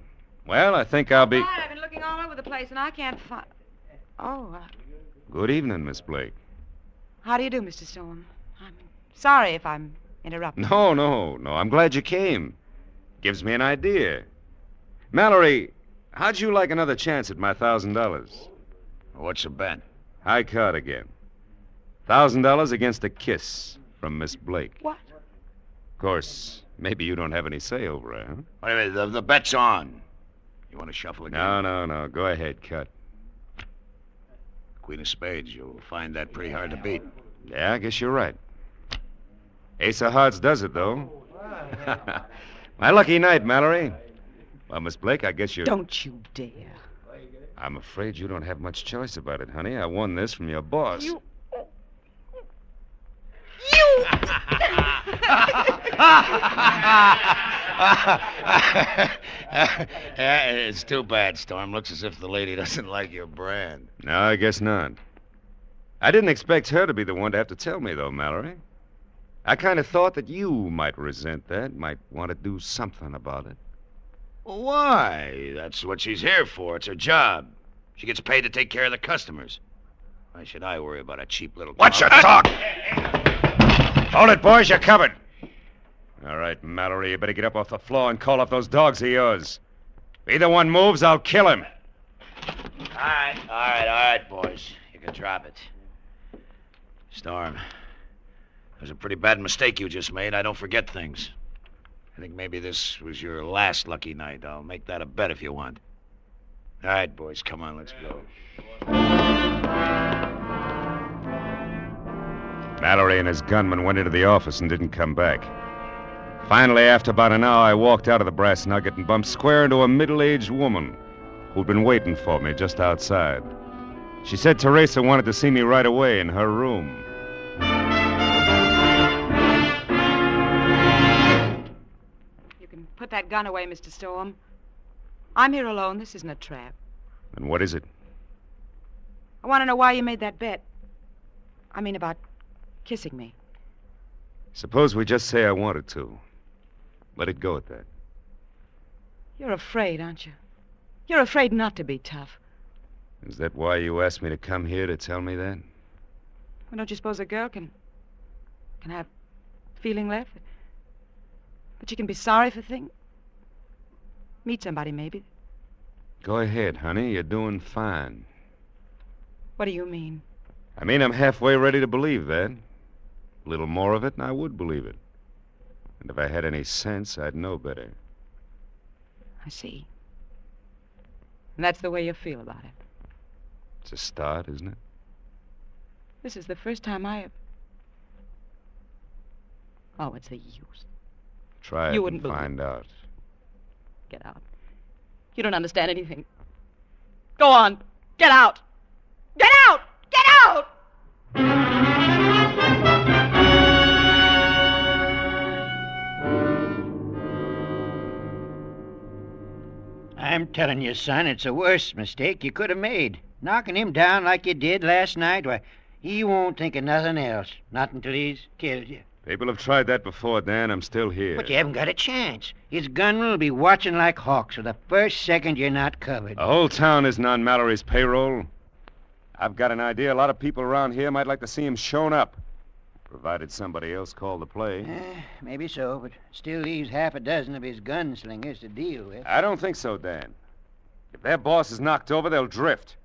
Speaker 1: Well, I think I'll be...
Speaker 20: I've been looking all over the place, and I can't find... Oh,
Speaker 1: Good evening, Miss Blake.
Speaker 20: how do you do, Mr. Storm? I'm sorry if I'm interrupting.
Speaker 1: No. I'm glad you came. Gives me an idea. Mallory, how'd you like another chance at my $1,000?
Speaker 4: What's the bet?
Speaker 1: High card again. $1,000 against a kiss from Miss Blake.
Speaker 20: What?
Speaker 1: Of course, maybe you don't have any say over her, huh?
Speaker 4: Wait a minute, the bet's on. You want to shuffle again?
Speaker 1: No. Go ahead, cut.
Speaker 4: Queen of spades. You'll find that pretty hard to beat.
Speaker 1: Yeah, I guess you're right. Ace of hearts does it, though. My lucky night, Mallory. Well, Miss Blake, I guess you're...
Speaker 20: Don't you dare.
Speaker 1: I'm afraid you don't have much choice about it, honey. I won this from your boss.
Speaker 20: You...
Speaker 4: It's too bad, Storm. Looks as if the lady doesn't like your brand.
Speaker 1: No, I guess not. I didn't expect her to be the one to have to tell me, though, Mallory. I kind of thought that you might resent that, might want to do something about it.
Speaker 4: Why? That's what she's here for. It's her job. She gets paid to take care of the customers. Why should I worry about a cheap little...
Speaker 1: Watch your talk! Hold it, boys. You're covered. All right, Mallory, you better get up off the floor and call off those dogs of yours. If either one moves, I'll kill him.
Speaker 4: All right, boys. You can drop it. Storm, it was a pretty bad mistake you just made. I don't forget things. I think maybe this was your last lucky night. I'll make that a bet if you want. All right, boys, come on, let's go.
Speaker 1: Mallory and his gunman went into the office and didn't come back. Finally, after about an hour, I walked out of the Brass Nugget and bumped square into a middle-aged woman who'd been waiting for me just outside. She said Teresa wanted to see me right away in her room.
Speaker 20: You can put that gun away, Mr. Storm. I'm here alone. This isn't a trap.
Speaker 1: And what is it?
Speaker 20: I want to know why you made that bet. I mean, about kissing me.
Speaker 1: Suppose we just say I wanted to. Let it go at that.
Speaker 20: You're afraid, aren't you? You're afraid not to be tough.
Speaker 1: Is that why you asked me to come here to tell me that?
Speaker 20: Well, don't you suppose a girl can have feeling left? That you can be sorry for things? Meet somebody, maybe.
Speaker 1: Go ahead, honey. You're doing fine.
Speaker 20: What do you mean?
Speaker 1: I mean, I'm halfway ready to believe that. A little more of it, and I would believe it. And if I had any sense, I'd know better.
Speaker 20: I see. And that's the way you feel about it.
Speaker 1: It's a start, isn't it?
Speaker 20: This is the first time I have... Oh, what's the use?
Speaker 1: Try it
Speaker 20: You wouldn't
Speaker 1: and find out.
Speaker 20: Get out. You don't understand anything. Go on. Get out. Get out! Get out!
Speaker 3: I'm telling you, son, it's the worst mistake you could have made. Knocking him down like you did last night, why, he won't think of nothing else. Not until he's killed you.
Speaker 1: People have tried that before, Dan. I'm still here.
Speaker 3: But you haven't got a chance. His gunmen will be watching like hawks for the first second you're not covered.
Speaker 1: The whole town isn't on Mallory's payroll. I've got an idea a lot of people around here might like to see him shown up. Provided somebody else called the play.
Speaker 3: Maybe so, but still leaves half a dozen of his gunslingers to deal with.
Speaker 1: I don't think so, Dan. If their boss is knocked over, they'll drift.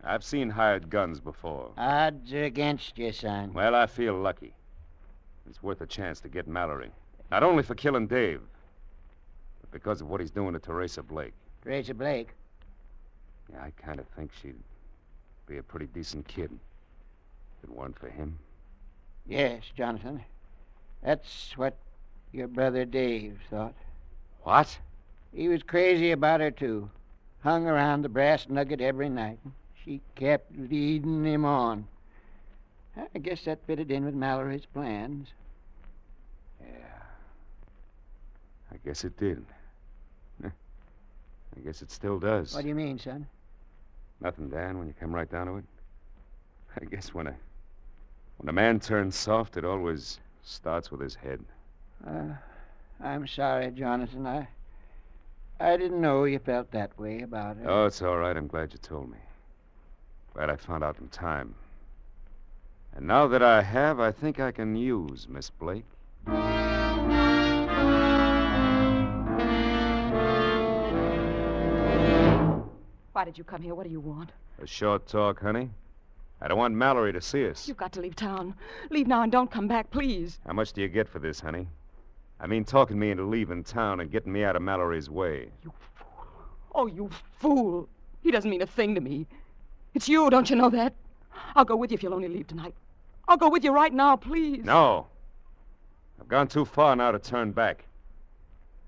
Speaker 1: I've seen hired guns before.
Speaker 3: Odds are against you, son.
Speaker 1: Well, I feel lucky. It's worth a chance to get Mallory. Not only for killing Dave, but because of what he's doing to Teresa Blake.
Speaker 3: Teresa Blake?
Speaker 1: Yeah, I kind of think she'd be a pretty decent kid if it weren't for him.
Speaker 3: Yes, Jonathan. That's what your brother Dave thought.
Speaker 1: What?
Speaker 3: He was crazy about her, too. Hung around the Brass Nugget every night. She kept leading him on. I guess that fitted in with Mallory's plans.
Speaker 1: Yeah. I guess it did. I guess it still does.
Speaker 3: What do you mean, son?
Speaker 1: Nothing, Dan, when you come right down to it. I guess when a man turns soft, it always starts with his head.
Speaker 3: I'm sorry, Jonathan. I didn't know you felt that way about her.
Speaker 1: Oh, it's all right. I'm glad you told me. Glad I found out in time. And now that I have, I think I can use Miss Blake.
Speaker 20: Why did you come here? What do you want?
Speaker 1: A short talk, honey. I don't want Mallory to see us.
Speaker 20: You've got to leave town. Leave now and don't come back, please.
Speaker 1: How much do you get for this, honey? I mean, talking me into leaving town and getting me out of Mallory's way.
Speaker 20: Oh, you fool. He doesn't mean a thing to me. It's you, don't you know that? I'll go with you if you'll only leave tonight. I'll go with you right now, please.
Speaker 1: No. I've gone too far now to turn back.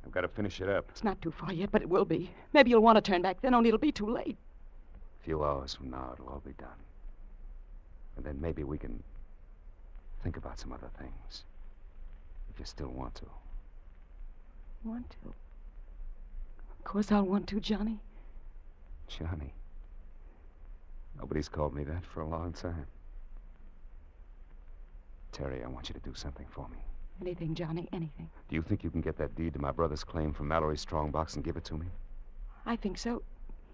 Speaker 1: I've got to finish it up.
Speaker 20: It's not too far yet, but it will be. Maybe you'll want to turn back then, only it'll be too late.
Speaker 1: A few hours from now, it'll all be done. And then maybe we can think about some other things. If you still want to.
Speaker 20: Want to? Of course I'll want to, Johnny.
Speaker 1: Johnny. Nobody's called me that for a long time. Terry, I want you to do something for me.
Speaker 20: Anything, Johnny, anything.
Speaker 1: Do you think you can get that deed to my brother's claim from Mallory's strongbox and give it to me?
Speaker 20: I think so.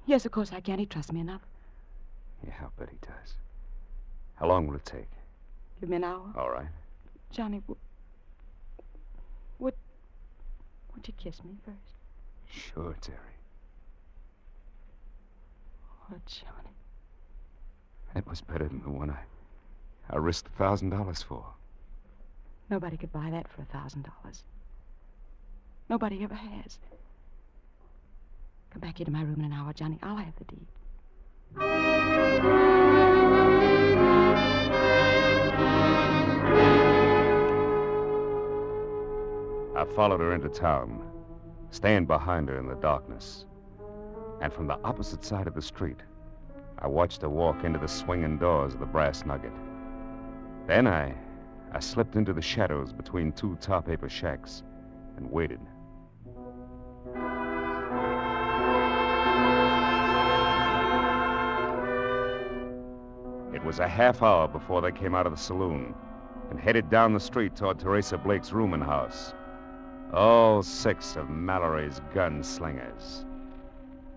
Speaker 20: Yes, of course I can. He trusts me enough.
Speaker 1: Yeah, I'll bet he does. How long will it take?
Speaker 20: Give me an hour.
Speaker 1: All right.
Speaker 20: Johnny, would you kiss me first?
Speaker 1: Sure, Terry.
Speaker 20: Oh, Johnny.
Speaker 1: That was better than the one I risked $1,000 for.
Speaker 20: Nobody could buy that for $1,000. Nobody ever has. Come back here to my room in an hour, Johnny. I'll have the deed.
Speaker 1: I followed her into town, staying behind her in the darkness. And from the opposite side of the street, I watched her walk into the swinging doors of the Brass Nugget. Then I slipped into the shadows between two tar paper shacks and waited. It was a half hour before they came out of the saloon and headed down the street toward Teresa Blake's rooming house. All 6 of Mallory's gunslingers.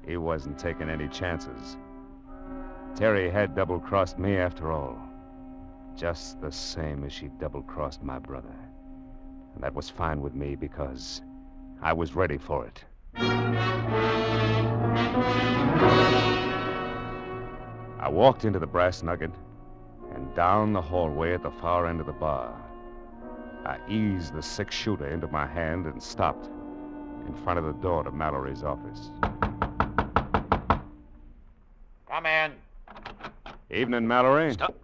Speaker 1: He wasn't taking any chances. Terry had double-crossed me after all. Just the same as she double-crossed my brother. And that was fine with me because I was ready for it. I walked into the Brass Nugget and down the hallway at the far end of the bar. I eased the six-shooter into my hand and stopped in front of the door to Mallory's office.
Speaker 4: Come in.
Speaker 1: Evening, Mallory.
Speaker 4: Stop.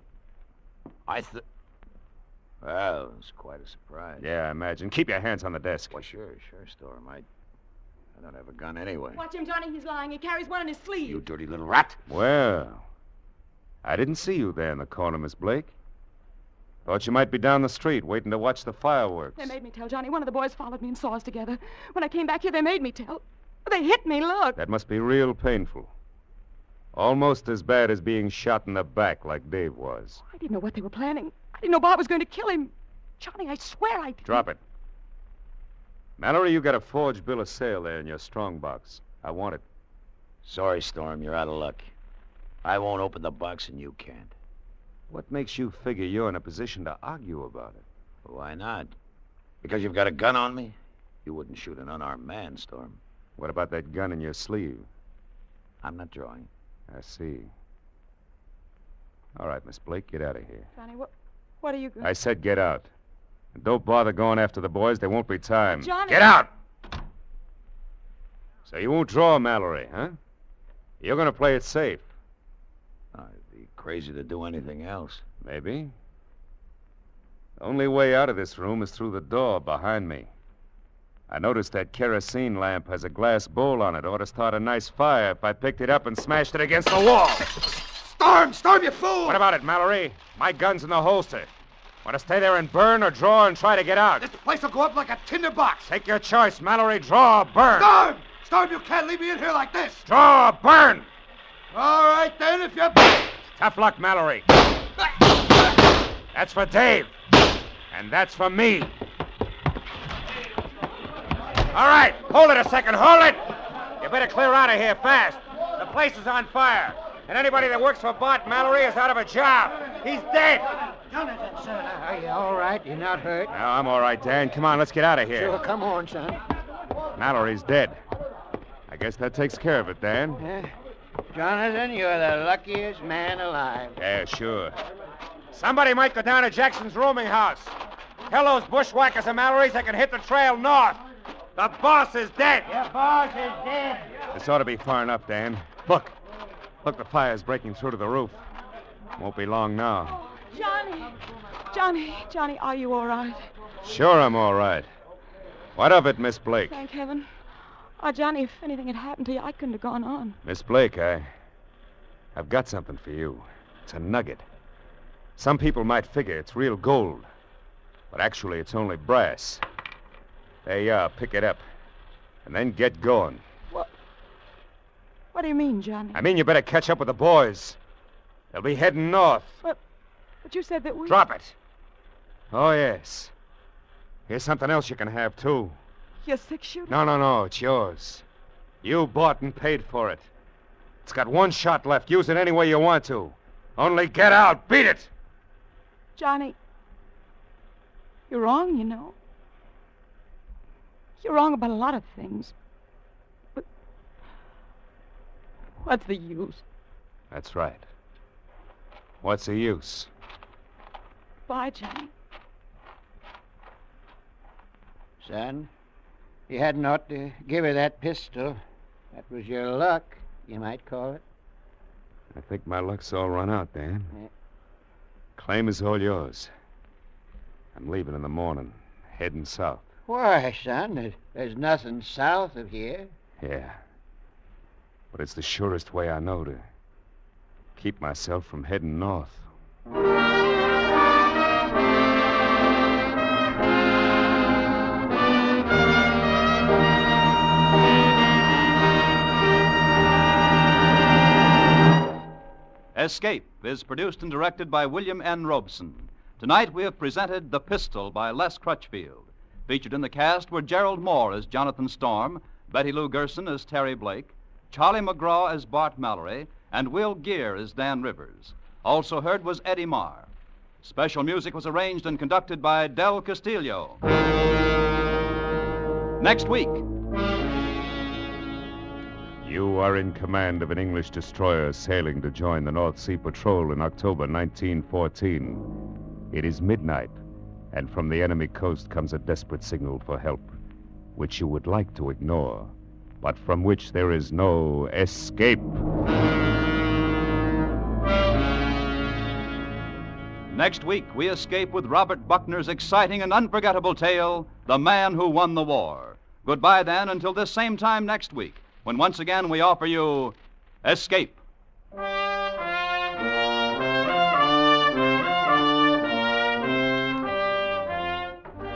Speaker 4: Well, it's quite a surprise.
Speaker 1: Yeah, I imagine. Keep your hands on the desk.
Speaker 4: Well, sure, Storm. I don't have a gun anyway.
Speaker 20: Watch him, Johnny. He's lying. He carries one in his sleeve.
Speaker 4: You dirty little rat.
Speaker 1: Well, I didn't see you there in the corner, Miss Blake. Thought you might be down the street waiting to watch the fireworks.
Speaker 20: They made me tell, Johnny. One of the boys followed me and saw us together. When I came back here, they made me tell. They hit me, look.
Speaker 1: That must be real painful. Almost as bad as being shot in the back like Dave was.
Speaker 20: I didn't know what they were planning. I didn't know Bob was going to kill him. Johnny, I swear I didn't.
Speaker 1: Drop it. Mallory, you got a forged bill of sale there in your strong box. I want it.
Speaker 4: Sorry, Storm. You're out of luck. I won't open the box and you can't.
Speaker 1: What makes you figure you're in a position to argue about it?
Speaker 4: Why not? Because you've got a gun on me? You wouldn't shoot an unarmed man, Storm.
Speaker 1: What about that gun in your sleeve?
Speaker 4: I'm not drawing.
Speaker 1: I see. All right, Miss Blake, get out of here.
Speaker 20: Johnny, what are you going...
Speaker 1: I said get out. And don't bother going after the boys. There won't be time.
Speaker 20: Johnny...
Speaker 1: Get out! So you won't draw, Mallory, huh? You're going to play it safe.
Speaker 4: I'd be crazy to do anything else.
Speaker 1: Maybe. The only way out of this room is through the door behind me. I noticed that kerosene lamp has a glass bowl on it. Ought to start a nice fire if I picked it up and smashed it against the wall.
Speaker 19: Storm, you fool!
Speaker 1: What about it, Mallory? My gun's in the holster. Want to stay there and burn or draw and try to get out?
Speaker 19: This place will go up like a tinder box.
Speaker 1: Take your choice, Mallory. Draw or burn.
Speaker 19: Storm, you can't leave me in here like this.
Speaker 1: Draw or burn.
Speaker 19: All right, then, if you...
Speaker 1: Tough luck, Mallory. That's for Dave. And that's for me. All right, hold it a second, hold it! You better clear out of here fast. The place is on fire. And anybody that works for Bart Mallory is out of a job. He's dead.
Speaker 3: Jonathan, son, are you all right? You're not hurt?
Speaker 1: No, I'm all right, Dan. Come on, let's get out of here.
Speaker 3: Sure, come on, son.
Speaker 1: Mallory's dead. I guess that takes care of it, Dan.
Speaker 3: Jonathan, you're the luckiest man alive.
Speaker 1: Yeah, sure. Somebody might go down to Jackson's rooming house. Tell those bushwhackers of Mallory's they can hit the trail north. The boss is dead.
Speaker 3: Your boss is dead.
Speaker 1: This ought to be far enough, Dan. Look, the fire's breaking through to the roof. Won't be long now.
Speaker 20: Johnny, are you all right?
Speaker 1: Sure, I'm all right. What of it, Miss Blake?
Speaker 20: Thank heaven. Oh, Johnny, if anything had happened to you, I couldn't have gone on.
Speaker 1: Miss Blake, I've got something for you. It's a nugget. Some people might figure it's real gold, but actually it's only brass. There you are. Pick it up. And then get going.
Speaker 20: What do you mean, Johnny?
Speaker 1: I mean you better catch up with the boys. They'll be heading north.
Speaker 20: But you said that we...
Speaker 1: Drop it. Oh, yes. Here's something else you can have, too.
Speaker 20: Your six-shooter?
Speaker 1: No. It's yours. You bought and paid for it. It's got one shot left. Use it any way you want to. Only get out. Beat it.
Speaker 20: Johnny, you're wrong, you know. You're wrong about a lot of things. But what's the use?
Speaker 1: That's right. What's the use?
Speaker 20: Bye, Johnny.
Speaker 3: Son, you hadn't ought to give her that pistol. That was your luck, you might call it.
Speaker 1: I think my luck's all run out, Dan.
Speaker 3: Yeah.
Speaker 1: Claim is all yours. I'm leaving in the morning, heading south.
Speaker 3: Why, son, there's nothing south of here.
Speaker 1: Yeah. But it's the surest way I know to keep myself from heading north.
Speaker 18: Escape is produced and directed by William N. Robeson. Tonight we have presented The Pistol by Les Crutchfield. Featured in the cast were Gerald Moore as Jonathan Storm, Betty Lou Gerson as Terry Blake, Charlie McGraw as Bart Mallory, and Will Gear as Dan Rivers. Also heard was Eddie Marr. Special music was arranged and conducted by Del Castillo. Next week,
Speaker 1: You are in command of an English destroyer sailing to join the North Sea Patrol in October 1914. It is midnight, and from the enemy coast comes a desperate signal for help, which you would like to ignore, but from which there is no escape.
Speaker 18: Next week, we escape with Robert Buckner's exciting and unforgettable tale, The Man Who Won the War. Goodbye, then, until this same time next week, when once again we offer you Escape.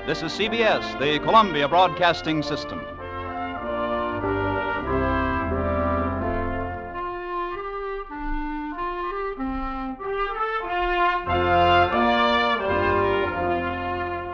Speaker 18: This is CBS, the Columbia Broadcasting System.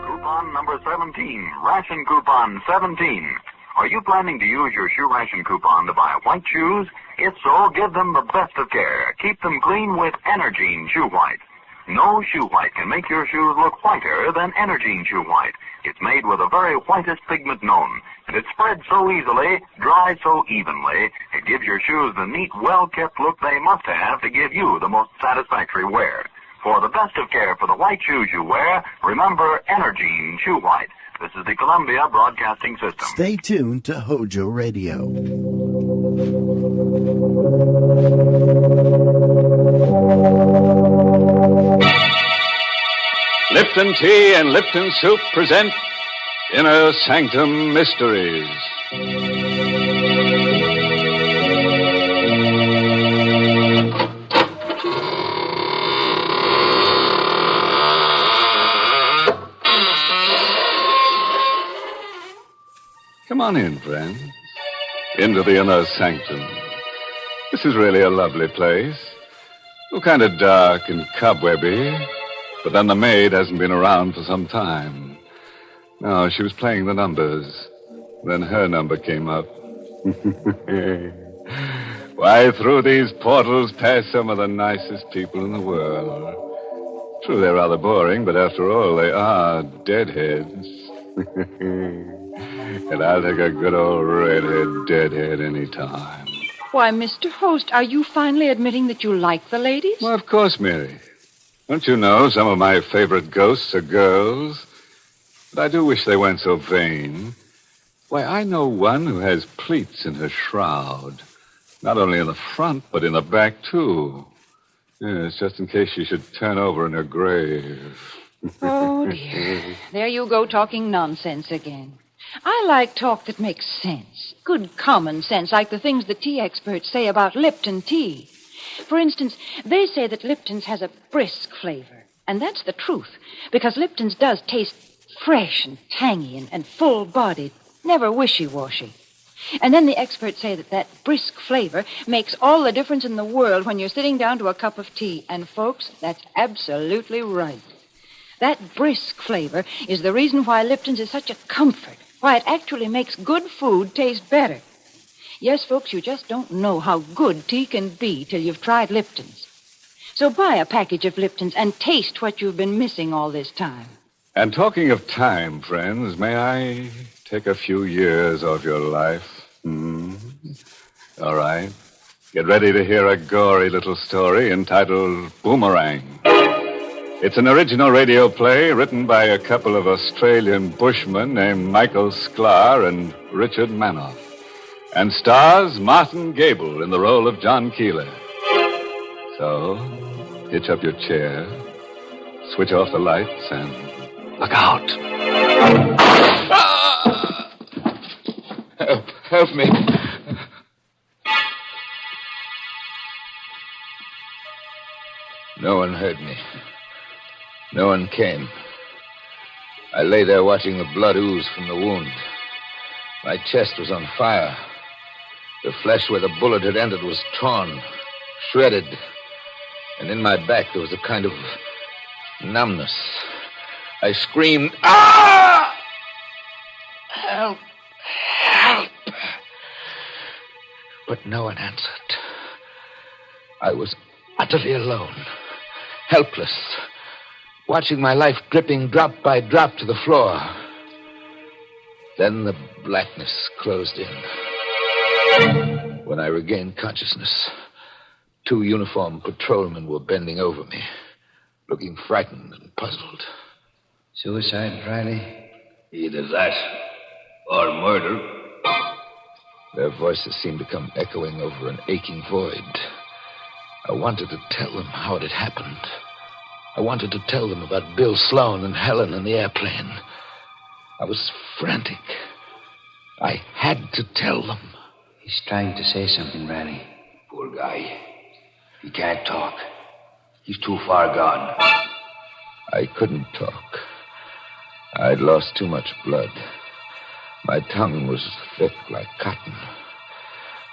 Speaker 9: Coupon number 17, ration coupon 17. Are you planning to use your shoe ration coupon to buy white shoes? If so, give them the best of care. Keep them clean with Energine Shoe White. No shoe white can make your shoes look whiter than Energine Shoe White. It's made with the very whitest pigment known, and it spreads so easily, dries so evenly, it gives your shoes the neat, well-kept look they must have to give you the most satisfactory wear. For the best of care for the white shoes you wear, remember Energine Shoe White. This is the Columbia Broadcasting System.
Speaker 8: Stay tuned to Hojo Radio.
Speaker 10: Lipton Tea and Lipton Soup present Inner Sanctum Mysteries. Come on in, friends. Into the Inner Sanctum. This is really a lovely place. Oh, kind of dark and cobwebby. But then the maid hasn't been around for some time. No, she was playing the numbers. Then her number came up. Why, through these portals pass some of the nicest people in the world. True, they're rather boring, but after all, they are deadheads. And I'll take a good old redhead deadhead any time.
Speaker 13: Why, Mr. Host, are you finally admitting that you like the ladies?
Speaker 10: Well, of course, Mary. Don't you know some of my favorite ghosts are girls? But I do wish they weren't so vain. Why, I know one who has pleats in her shroud. Not only in the front, but in the back, too. Yes, just in case she should turn over in her grave.
Speaker 13: Oh, dear. There you go talking nonsense again. I like talk that makes sense. Good common sense, like the things the tea experts say about Lipton tea. For instance, they say that Lipton's has a brisk flavor. And that's the truth, because Lipton's does taste fresh and tangy and full-bodied, never wishy-washy. And then the experts say that brisk flavor makes all the difference in the world when you're sitting down to a cup of tea. And, folks, that's absolutely right. That brisk flavor is the reason why Lipton's is such a comfort, why it actually makes good food taste better. Yes, folks, you just don't know how good tea can be till you've tried Lipton's. So buy a package of Lipton's and taste what you've been missing all this time.
Speaker 10: And talking of time, friends, may I take a few years off your life? All right. Get ready to hear a gory little story entitled Boomerang. It's an original radio play written by a couple of Australian bushmen named Michael Sklar and Richard Manoff, and stars Martin Gable in the role of John Keeler. So, hitch up your chair, switch off the lights, and look out.
Speaker 21: Help me. No one heard me. No one came. I lay there watching the blood ooze from the wound. My chest was on fire. The flesh where the bullet had entered was torn, shredded. And in my back there was a kind of numbness. I screamed, "Ah! Help! Help!" But no one answered. I was utterly alone, helpless, watching my life dripping drop by drop to the floor. Then the blackness closed in. When I regained consciousness, 2 uniformed patrolmen were bending over me, looking frightened and puzzled.
Speaker 16: Suicide, Riley?
Speaker 21: Either that or murder. Their voices seemed to come echoing over an aching void. I wanted to tell them how it had happened. I wanted to tell them about Bill Sloan and Helen and the airplane. I was frantic. I had to tell them.
Speaker 16: He's trying to say something, Riley.
Speaker 21: Poor guy. He can't talk. He's too far gone. I couldn't talk. I'd lost too much blood. My tongue was thick like cotton.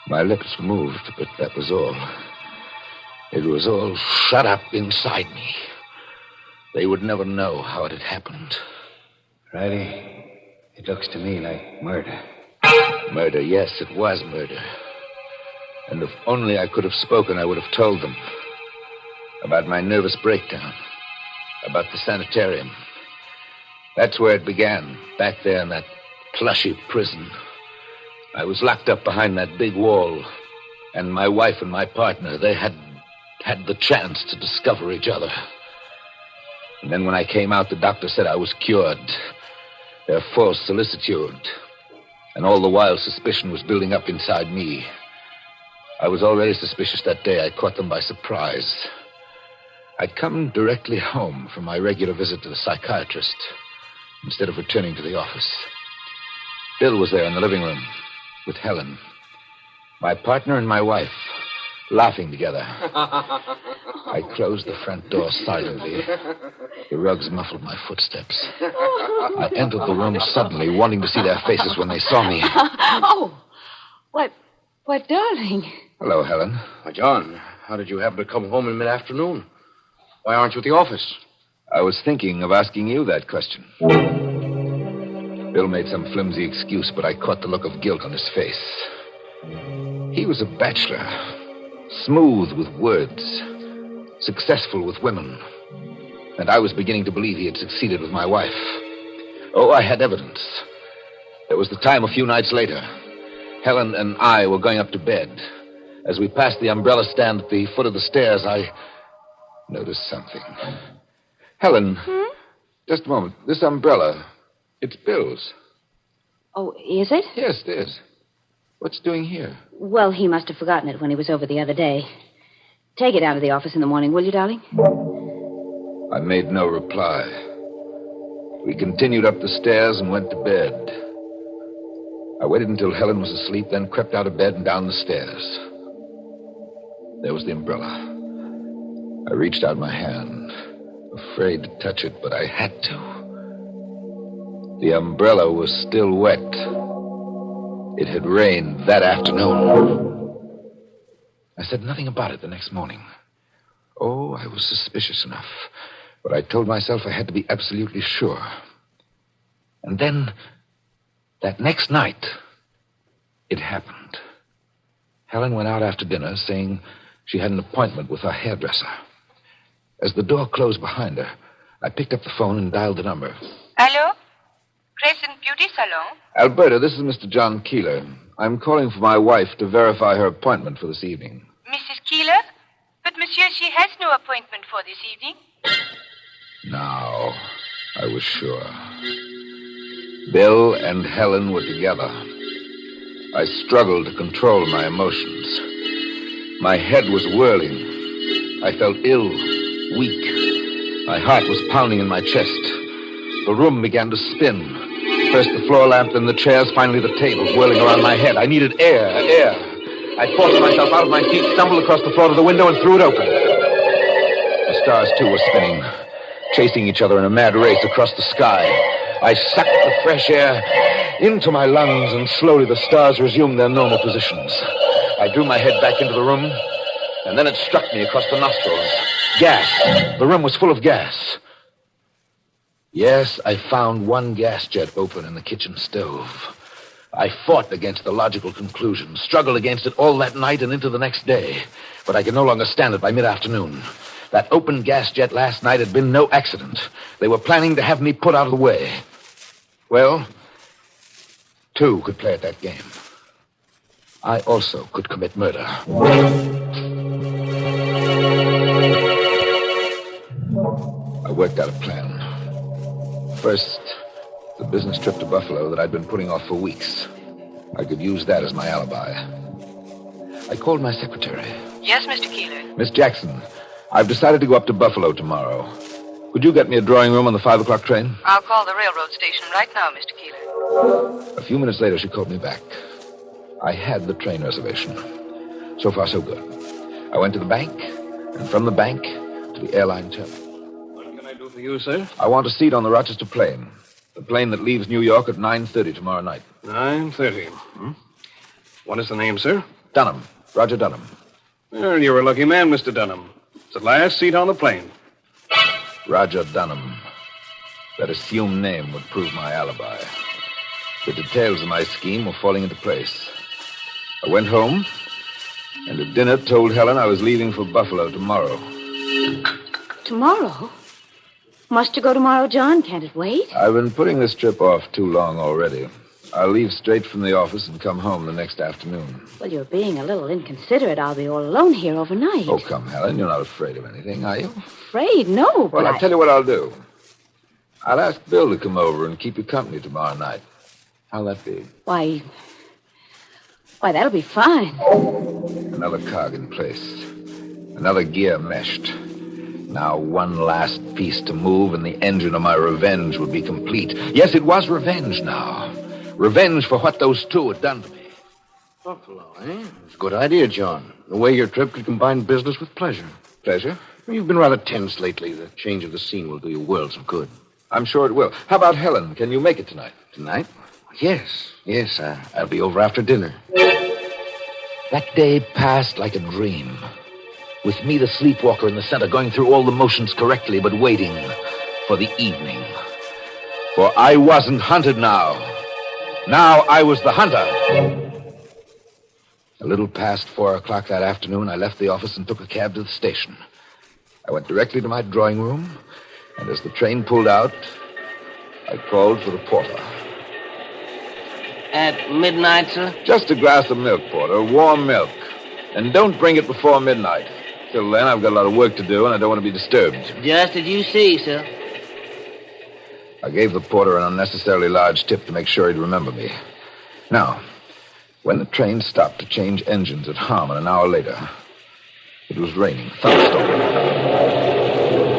Speaker 21: My lips moved, but that was all. It was all shut up inside me. They would never know how it had happened.
Speaker 16: Riley, it looks to me like murder.
Speaker 21: Murder, yes, it was murder. And if only I could have spoken, I would have told them. About my nervous breakdown. About the sanitarium. That's where it began, back there in that plushy prison. I was locked up behind that big wall. And my wife and my partner, they had the chance to discover each other. And then when I came out, the doctor said I was cured. Their false solicitude. And all the while, suspicion was building up inside me. I was already suspicious that day. I caught them by surprise. I'd come directly home from my regular visit to the psychiatrist instead of returning to the office. Bill was there in the living room with Helen, my partner and my wife, laughing together. I closed the front door silently. The rugs muffled my footsteps. I entered the room suddenly, wanting to see their faces when they saw me.
Speaker 13: Oh, what, darling?
Speaker 21: Hello, Helen.
Speaker 6: Why, John, how did you happen to come home in mid-afternoon? Why aren't you at the office?
Speaker 21: I was thinking of asking you that question. Bill made some flimsy excuse, but I caught the look of guilt on his face. He was a bachelor, smooth with words, successful with women. And I was beginning to believe he had succeeded with my wife. Oh, I had evidence. There was the time a few nights later. Helen and I were going up to bed. As we passed the umbrella stand at the foot of the stairs, I noticed something. Helen, just a moment. This umbrella, it's Bill's.
Speaker 12: Oh, is it?
Speaker 21: Yes, it is. What's it doing here?
Speaker 12: Well, he must have forgotten it when he was over the other day. Take it down to the office in the morning, will you, darling?
Speaker 21: I made no reply. We continued up the stairs and went to bed. I waited until Helen was asleep, then crept out of bed and down the stairs. There was the umbrella. I reached out my hand, afraid to touch it, but I had to. The umbrella was still wet. It had rained that afternoon. I said nothing about it the next morning. Oh, I was suspicious enough, but I told myself I had to be absolutely sure. And then, that next night, it happened. Helen went out after dinner, saying she had an appointment with her hairdresser. As the door closed behind her, I picked up the phone and dialed the number.
Speaker 14: Hello? Crescent Beauty Salon?
Speaker 21: Alberta, this is Mr. John Keeler. I'm calling for my wife to verify her appointment for this evening.
Speaker 14: Mrs. Keeler? But, monsieur, she has no appointment for this evening.
Speaker 21: Now, I was sure. Bill and Helen were together. I struggled to control my emotions. My head was whirling. I felt ill, weak. My heart was pounding in my chest. The room began to spin. First the floor lamp, then the chairs, finally the table whirling around my head. I needed air. I forced myself out of my seat, stumbled across the floor to the window, and threw it open. The stars, too, were spinning, chasing each other in a mad race across the sky. I sucked the fresh air into my lungs, and slowly the stars resumed their normal positions. I drew my head back into the room, and then it struck me across the nostrils. Gas. The room was full of gas. Yes, I found one gas jet open in the kitchen stove. I fought against the logical conclusion, struggled against it all that night and into the next day. But I could no longer stand it by mid-afternoon. That open gas jet last night had been no accident. They were planning to have me put out of the way. Well, two could play at that game. I also could commit murder. I worked out a plan. First, the business trip to Buffalo that I'd been putting off for weeks. I could use that as my alibi. I called my secretary.
Speaker 14: Yes, Mr. Keeler.
Speaker 21: Miss Jackson, I've decided to go up to Buffalo tomorrow. Could you get me a drawing room on the 5 o'clock train?
Speaker 14: I'll call the railroad station right now, Mr. Keeler.
Speaker 21: A few minutes later, she called me back. I had the train reservation. So far, so good. I went to the bank, and from the bank to the airline terminal.
Speaker 6: What can I do for you, sir?
Speaker 21: I want a seat on the Rochester plane. The plane that leaves New York at 9:30 tomorrow night.
Speaker 6: 9:30. What is the name, sir?
Speaker 21: Dunham. Roger Dunham.
Speaker 6: Well, you're a lucky man, Mr. Dunham. It's the last seat on the plane.
Speaker 21: Roger Dunham. That assumed name would prove my alibi. The details of my scheme were falling into place. I went home, and at dinner told Helen I was leaving for Buffalo tomorrow.
Speaker 12: Tomorrow? Must you go tomorrow, John? Can't it wait?
Speaker 21: I've been putting this trip off too long already. I'll leave straight from the office and come home the next afternoon.
Speaker 12: Well, you're being a little inconsiderate. I'll be all alone here overnight.
Speaker 21: Oh, come, Helen. You're not afraid of anything, are you?
Speaker 12: Afraid? No, but
Speaker 21: Well, I'll tell you what I'll do. I'll ask Bill to come over and keep you company tomorrow night. How'll that be?
Speaker 12: Why, that'll be fine.
Speaker 21: Another cog in place. Another gear meshed. Now one last piece to move and the engine of my revenge would be complete. Yes, it was revenge now. Revenge for what those two had done to me.
Speaker 6: Buffalo, eh? It's a good idea, John. The way your trip could combine business with pleasure.
Speaker 21: Pleasure?
Speaker 6: You've been rather tense lately. The change of the scene will do you worlds of good.
Speaker 21: I'm sure it will. How about Helen? Can you make it tonight?
Speaker 6: Tonight? Yes. I'll be over after dinner.
Speaker 21: That day passed like a dream. With me, the sleepwalker in the center, going through all the motions correctly, but waiting for the evening. For I wasn't hunted now. Now I was the hunter. A little past 4 o'clock that afternoon, I left the office and took a cab to the station. I went directly to my drawing room, and as the train pulled out, I called for the porter.
Speaker 11: At midnight, sir?
Speaker 21: Just a glass of milk, porter, warm milk. And don't bring it before midnight. Till then, I've got a lot of work to do, and I don't want to be disturbed.
Speaker 11: Just as you see, sir.
Speaker 21: I gave the porter an unnecessarily large tip to make sure he'd remember me. Now, when the train stopped to change engines at Harmon an hour later, it was raining, thunderstorm.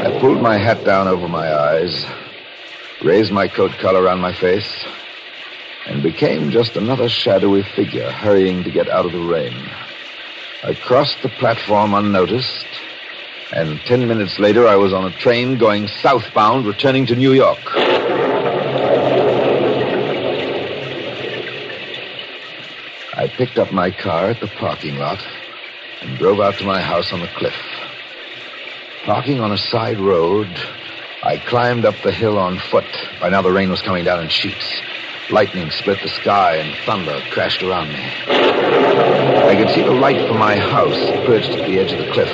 Speaker 21: I pulled my hat down over my eyes, raised my coat collar around my face, and became just another shadowy figure hurrying to get out of the rain. I crossed the platform unnoticed, and 10 minutes later I was on a train going southbound, returning to New York. I picked up my car at the parking lot and drove out to my house on the cliff. Parking on a side road, I climbed up the hill on foot. By now the rain was coming down in sheets. Lightning split the sky and thunder crashed around me. I could see the light from my house perched at the edge of the cliff.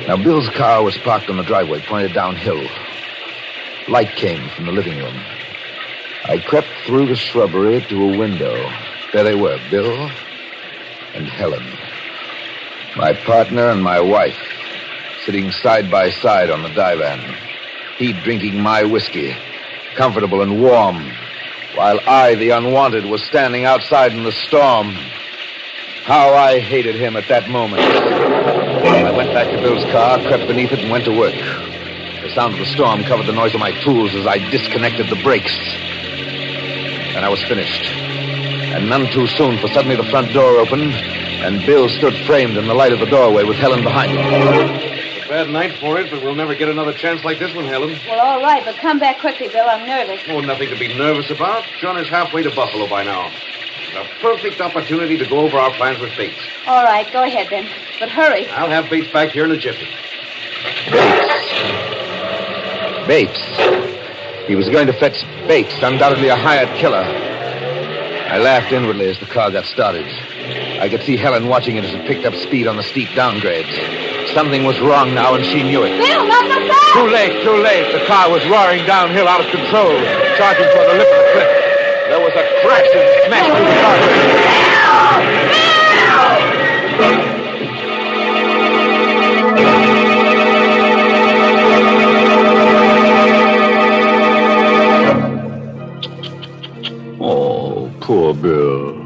Speaker 21: Now, Bill's car was parked on the driveway, pointed downhill. Light came from the living room. I crept through the shrubbery to a window. There they were, Bill and Helen. My partner and my wife, sitting side by side on the divan. He drinking my whiskey, comfortable and warm, while I, the unwanted, was standing outside in the storm. How I hated him at that moment. I went back to Bill's car, crept beneath it, and went to work. The sound of the storm covered the noise of my tools as I disconnected the brakes. And I was finished. And none too soon, for suddenly the front door opened, and Bill stood framed in the light of the doorway with Helen behind him.
Speaker 6: It's a bad night for it, but we'll never get another chance like this one, Helen.
Speaker 12: Well, all right, but come back quickly, Bill. I'm nervous.
Speaker 6: Oh, nothing to be nervous about. John is halfway to Buffalo by now. A perfect opportunity to go over our plans with Bates.
Speaker 12: All right, go ahead then. But hurry.
Speaker 6: I'll have Bates back here in a jiffy.
Speaker 21: Bates. He was going to fetch Bates, undoubtedly a hired killer. I laughed inwardly as the car got started. I could see Helen watching it as it picked up speed on the steep downgrades. Something was wrong now, and she knew it.
Speaker 12: Bill, not so fast!
Speaker 21: Too late. The car was roaring downhill out of control, charging toward the lip of the cliff.
Speaker 6: There was a crash and smash through the carpet.
Speaker 10: Oh, poor Bill.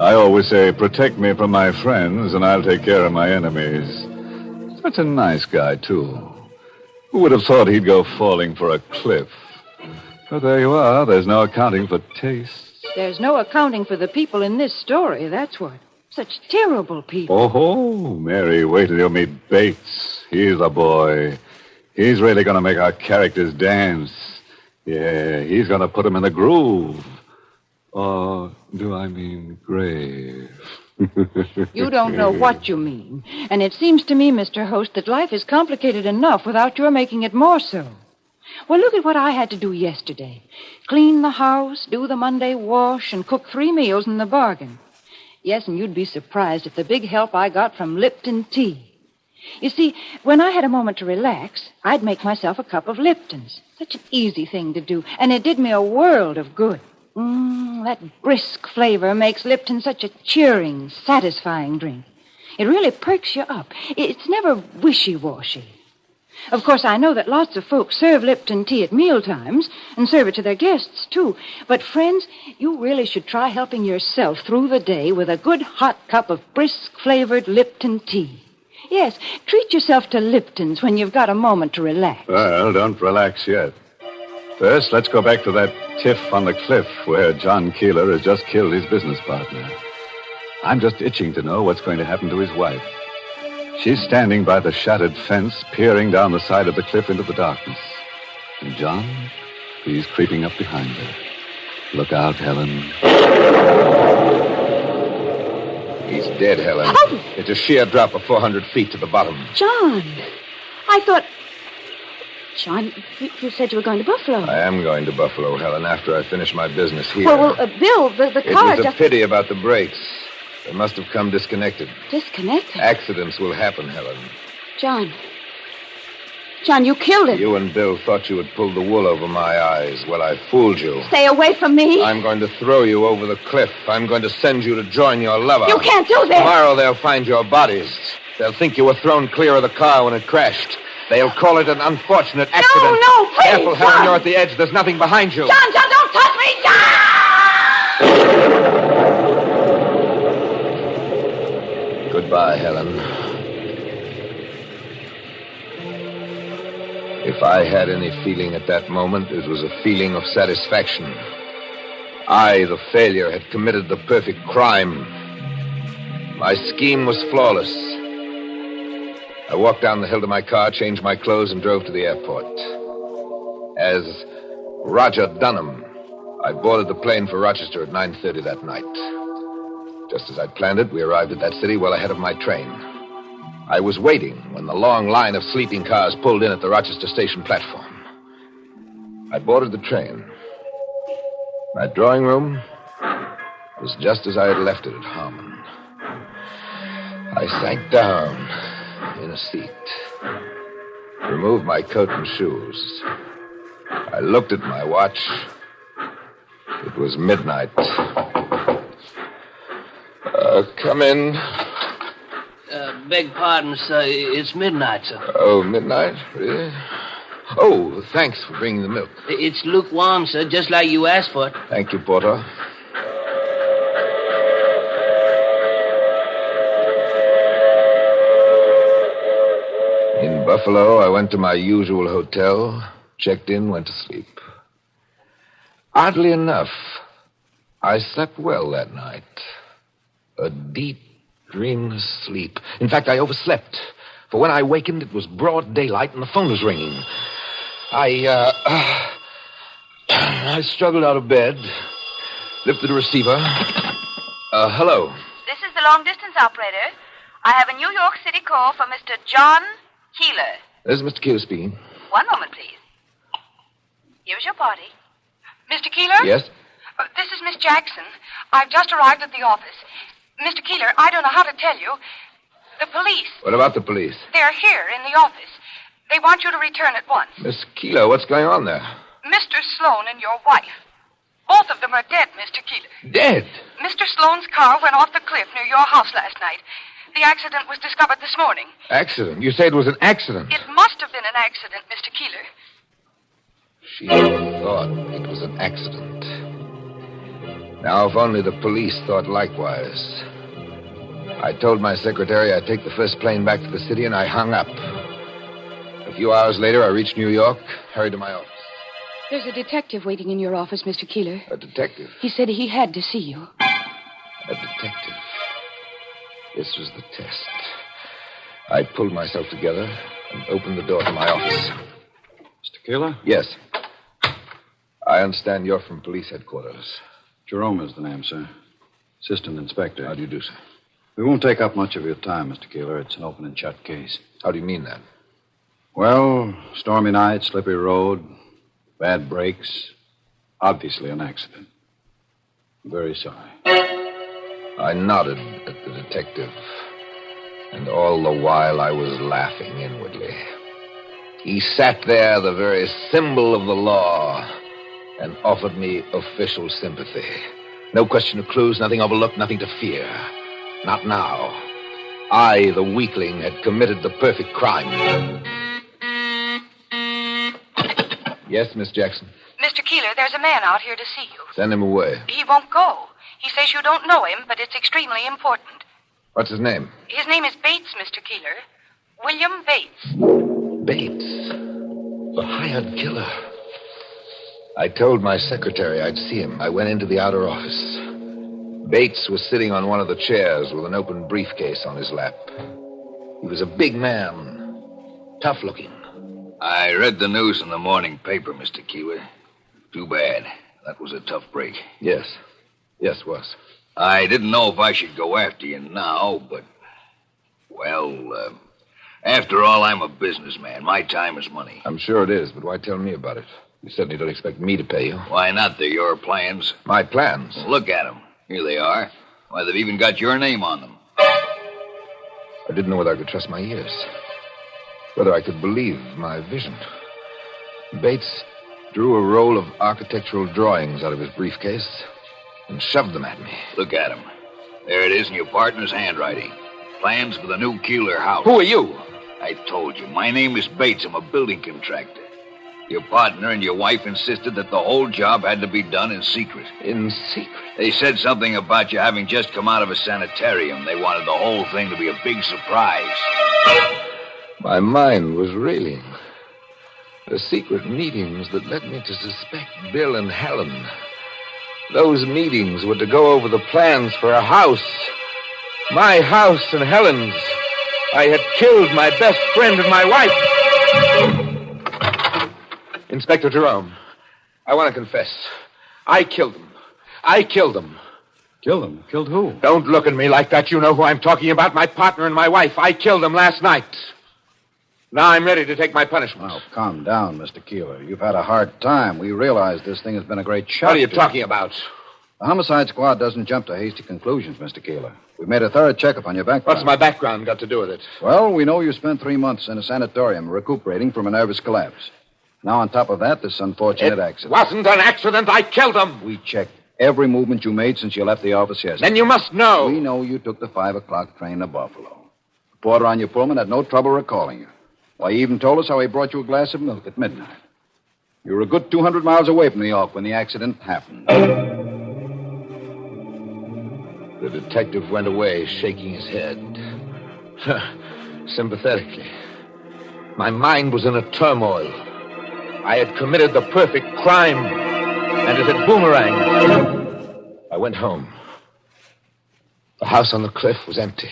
Speaker 10: I always say, protect me from my friends, and I'll take care of my enemies. Such a nice guy, too. Who would have thought he'd go falling for a cliff? But there you are. There's no accounting for tastes.
Speaker 13: There's no accounting for the people in this story, that's what. Such terrible people.
Speaker 10: Oh, Mary, wait till you meet Bates. He's a boy. He's really going to make our characters dance. Yeah, he's going to put them in the groove. Or do I mean grave?
Speaker 13: You don't know what you mean. And it seems to me, Mr. Host, that life is complicated enough without your making it more so. Well, look at what I had to do yesterday. Clean the house, do the Monday wash, and cook 3 meals in the bargain. Yes, and you'd be surprised at the big help I got from Lipton tea. You see, when I had a moment to relax, I'd make myself a cup of Lipton's. Such an easy thing to do, and it did me a world of good. That brisk flavor makes Lipton such a cheering, satisfying drink. It really perks you up. It's never wishy-washy. Of course, I know that lots of folks serve Lipton tea at mealtimes and serve it to their guests, too. But, friends, you really should try helping yourself through the day with a good hot cup of brisk-flavored Lipton tea. Yes, treat yourself to Lipton's when you've got a moment to relax.
Speaker 10: Well, don't relax yet. First, let's go back to that tiff on the cliff where John Keeler has just killed his business partner. I'm just itching to know what's going to happen to his wife. She's standing by the shattered fence, peering down the side of the cliff into the darkness. And John, he's creeping up behind her. Look out, Helen.
Speaker 21: He's dead, Helen.
Speaker 12: Oh!
Speaker 21: It's a sheer drop of 400 feet to the bottom.
Speaker 12: John, I thought... John, you said you were going to Buffalo.
Speaker 21: I am going to Buffalo, Helen, after I finish my business here.
Speaker 12: Well, Bill, the car
Speaker 21: It was
Speaker 12: just...
Speaker 21: a pity about the brakes. They must have come disconnected.
Speaker 12: Disconnected?
Speaker 21: Accidents will happen, Helen.
Speaker 12: John, you killed him.
Speaker 21: You and Bill thought you had pulled the wool over my eyes. Well, I fooled you.
Speaker 12: Stay away from me.
Speaker 21: I'm going to throw you over the cliff. I'm going to send you to join your lover.
Speaker 12: You can't do this.
Speaker 21: Tomorrow they'll find your bodies. They'll think you were thrown clear of the car when it crashed. They'll call it an unfortunate accident.
Speaker 12: No, please,
Speaker 21: Careful,
Speaker 12: John.
Speaker 21: Helen, you're at the edge. There's nothing behind you.
Speaker 12: John, don't touch me, John!
Speaker 21: Goodbye, Helen. If I had any feeling at that moment, it was a feeling of satisfaction. I, the failure, had committed the perfect crime. My scheme was flawless. I walked down the hill to my car, changed my clothes, and drove to the airport. As Roger Dunham, I boarded the plane for Rochester at 9:30 that night. Just as I'd planned it, we arrived at that city well ahead of my train. I was waiting when the long line of sleeping cars pulled in at the Rochester station platform. I boarded the train. My drawing room was just as I had left it at Harmon. I sank down in a seat, removed my coat and shoes. I looked at my watch. It was midnight. Come in.
Speaker 11: Beg pardon, sir. It's midnight, sir.
Speaker 21: Oh, midnight? Really? Oh, thanks for bringing the milk.
Speaker 11: It's lukewarm, sir, just like you asked for it.
Speaker 21: Thank you, Porter. In Buffalo, I went to my usual hotel, checked in, went to sleep. Oddly enough, I slept well that night. A deep, dreamless sleep. In fact, I overslept. For when I wakened, it was broad daylight and the phone was ringing. I struggled out of bed, lifted the receiver. Hello.
Speaker 14: This is the long-distance operator. I have a New York City call for Mr. John Keeler.
Speaker 21: This is Mr. Keeler speaking.
Speaker 14: One moment, please. Here's your party.
Speaker 5: Mr. Keeler?
Speaker 21: Yes?
Speaker 5: This is Miss Jackson. I've just arrived at the office. Mr. Keeler, I don't know how to tell you. The police,
Speaker 21: What about the police?
Speaker 5: they're here in the office. They want you to return at once.
Speaker 21: Miss Keeler, what's going on there?
Speaker 5: Mr. Sloan and your wife. Both of them are dead, Mr. Keeler.
Speaker 21: Dead?
Speaker 5: Mr. Sloane's car went off the cliff near your house last night. The accident was discovered this morning.
Speaker 21: Accident? You say it was an accident?
Speaker 5: It must have been an accident, Mr. Keeler.
Speaker 21: She thought it was an accident. Now, if only the police thought likewise. I told my secretary I'd take the first plane back to the city, and I hung up. A few hours later, I reached New York, hurried to my office.
Speaker 12: There's a detective waiting in your office, Mr. Keeler.
Speaker 21: A detective?
Speaker 12: He said he had to see you.
Speaker 21: A detective. This was the test. I pulled myself together and opened the door to my office.
Speaker 15: Mr. Keeler?
Speaker 21: Yes. I understand you're from police headquarters.
Speaker 15: Jerome is the name, sir. Assistant Inspector.
Speaker 21: How do you do, sir?
Speaker 15: We won't take up much of your time, Mr. Keeler. It's an open and shut case.
Speaker 21: How do you mean that?
Speaker 15: Well, stormy night, slippery road, bad brakes. Obviously an accident. I'm very sorry.
Speaker 21: I nodded at the detective, and all the while I was laughing inwardly. He sat there, the very symbol of the law, and offered me official sympathy. No question of clues, nothing overlooked, nothing to fear. Not now. I, the weakling, had committed the perfect crime. Yes, Miss Jackson?
Speaker 5: Mr. Keeler, there's a man out here to see you.
Speaker 21: Send him away.
Speaker 5: He won't go. He says you don't know him, but it's extremely important.
Speaker 21: What's his name?
Speaker 5: His name is Bates, Mr. Keeler. William Bates.
Speaker 21: Bates? The hired killer. I told my secretary I'd see him. I went into the outer office. Bates was sitting on one of the chairs with an open briefcase on his lap. He was a big man, tough-looking.
Speaker 7: I read the news in the morning paper, Mr. Keeler. Too bad. That was a tough break.
Speaker 21: Yes. Yes, was.
Speaker 7: I didn't know if I should go after you now, but... Well, after all, I'm a businessman. My time is money.
Speaker 21: I'm sure it is, but why tell me about it? You certainly don't expect me to pay you.
Speaker 7: Why not? They're your plans.
Speaker 21: My plans?
Speaker 7: Well, look at them. Here they are. Why, they've even got your name on them.
Speaker 21: I didn't know whether I could trust my ears. Whether I could believe my vision. Bates drew a roll of architectural drawings out of his briefcase and shoved them at me.
Speaker 7: Look at them. There it is in your partner's handwriting. Plans for the new Keeler house.
Speaker 21: Who are you?
Speaker 7: I told you. My name is Bates. I'm a building contractor. Your partner and your wife insisted that the whole job had to be done in secret.
Speaker 21: In secret?
Speaker 7: They said something about you having just come out of a sanitarium. They wanted the whole thing to be a big surprise.
Speaker 21: My mind was reeling. The secret meetings that led me to suspect Bill and Helen. Those meetings were to go over the plans for a house. My house and Helen's. I had killed my best friend and my wife. Inspector Jerome, I want to confess. I killed them. I killed them.
Speaker 15: Killed them? Killed who?
Speaker 21: Don't look at me like that. You know who I'm talking about. My partner and my wife. I killed them last night. Now I'm ready to take my punishment.
Speaker 15: Now, calm down, Mr. Keeler. You've had a hard time. We realize this thing has been a great shock.
Speaker 21: What are you talking about?
Speaker 15: The homicide squad doesn't jump to hasty conclusions, Mr. Keeler. We've made a thorough checkup on your background.
Speaker 21: What's my background got to do with it?
Speaker 15: Well, we know you spent 3 months in a sanatorium recuperating from a nervous collapse. Now, on top of that, this unfortunate accident.
Speaker 21: It wasn't an accident. I killed them.
Speaker 15: We checked every movement you made since you left the office yesterday.
Speaker 21: Then you must know.
Speaker 15: We know you took the 5 o'clock train to Buffalo. The porter on your Pullman had no trouble recalling you. Why, he even told us how he brought you a glass of milk at midnight. You were a good 200 miles away from New York when the accident happened.
Speaker 21: The detective went away, shaking his head. Sympathetically. My mind was in a turmoil. I had committed the perfect crime, and it had boomeranged. I went home. The house on the cliff was empty.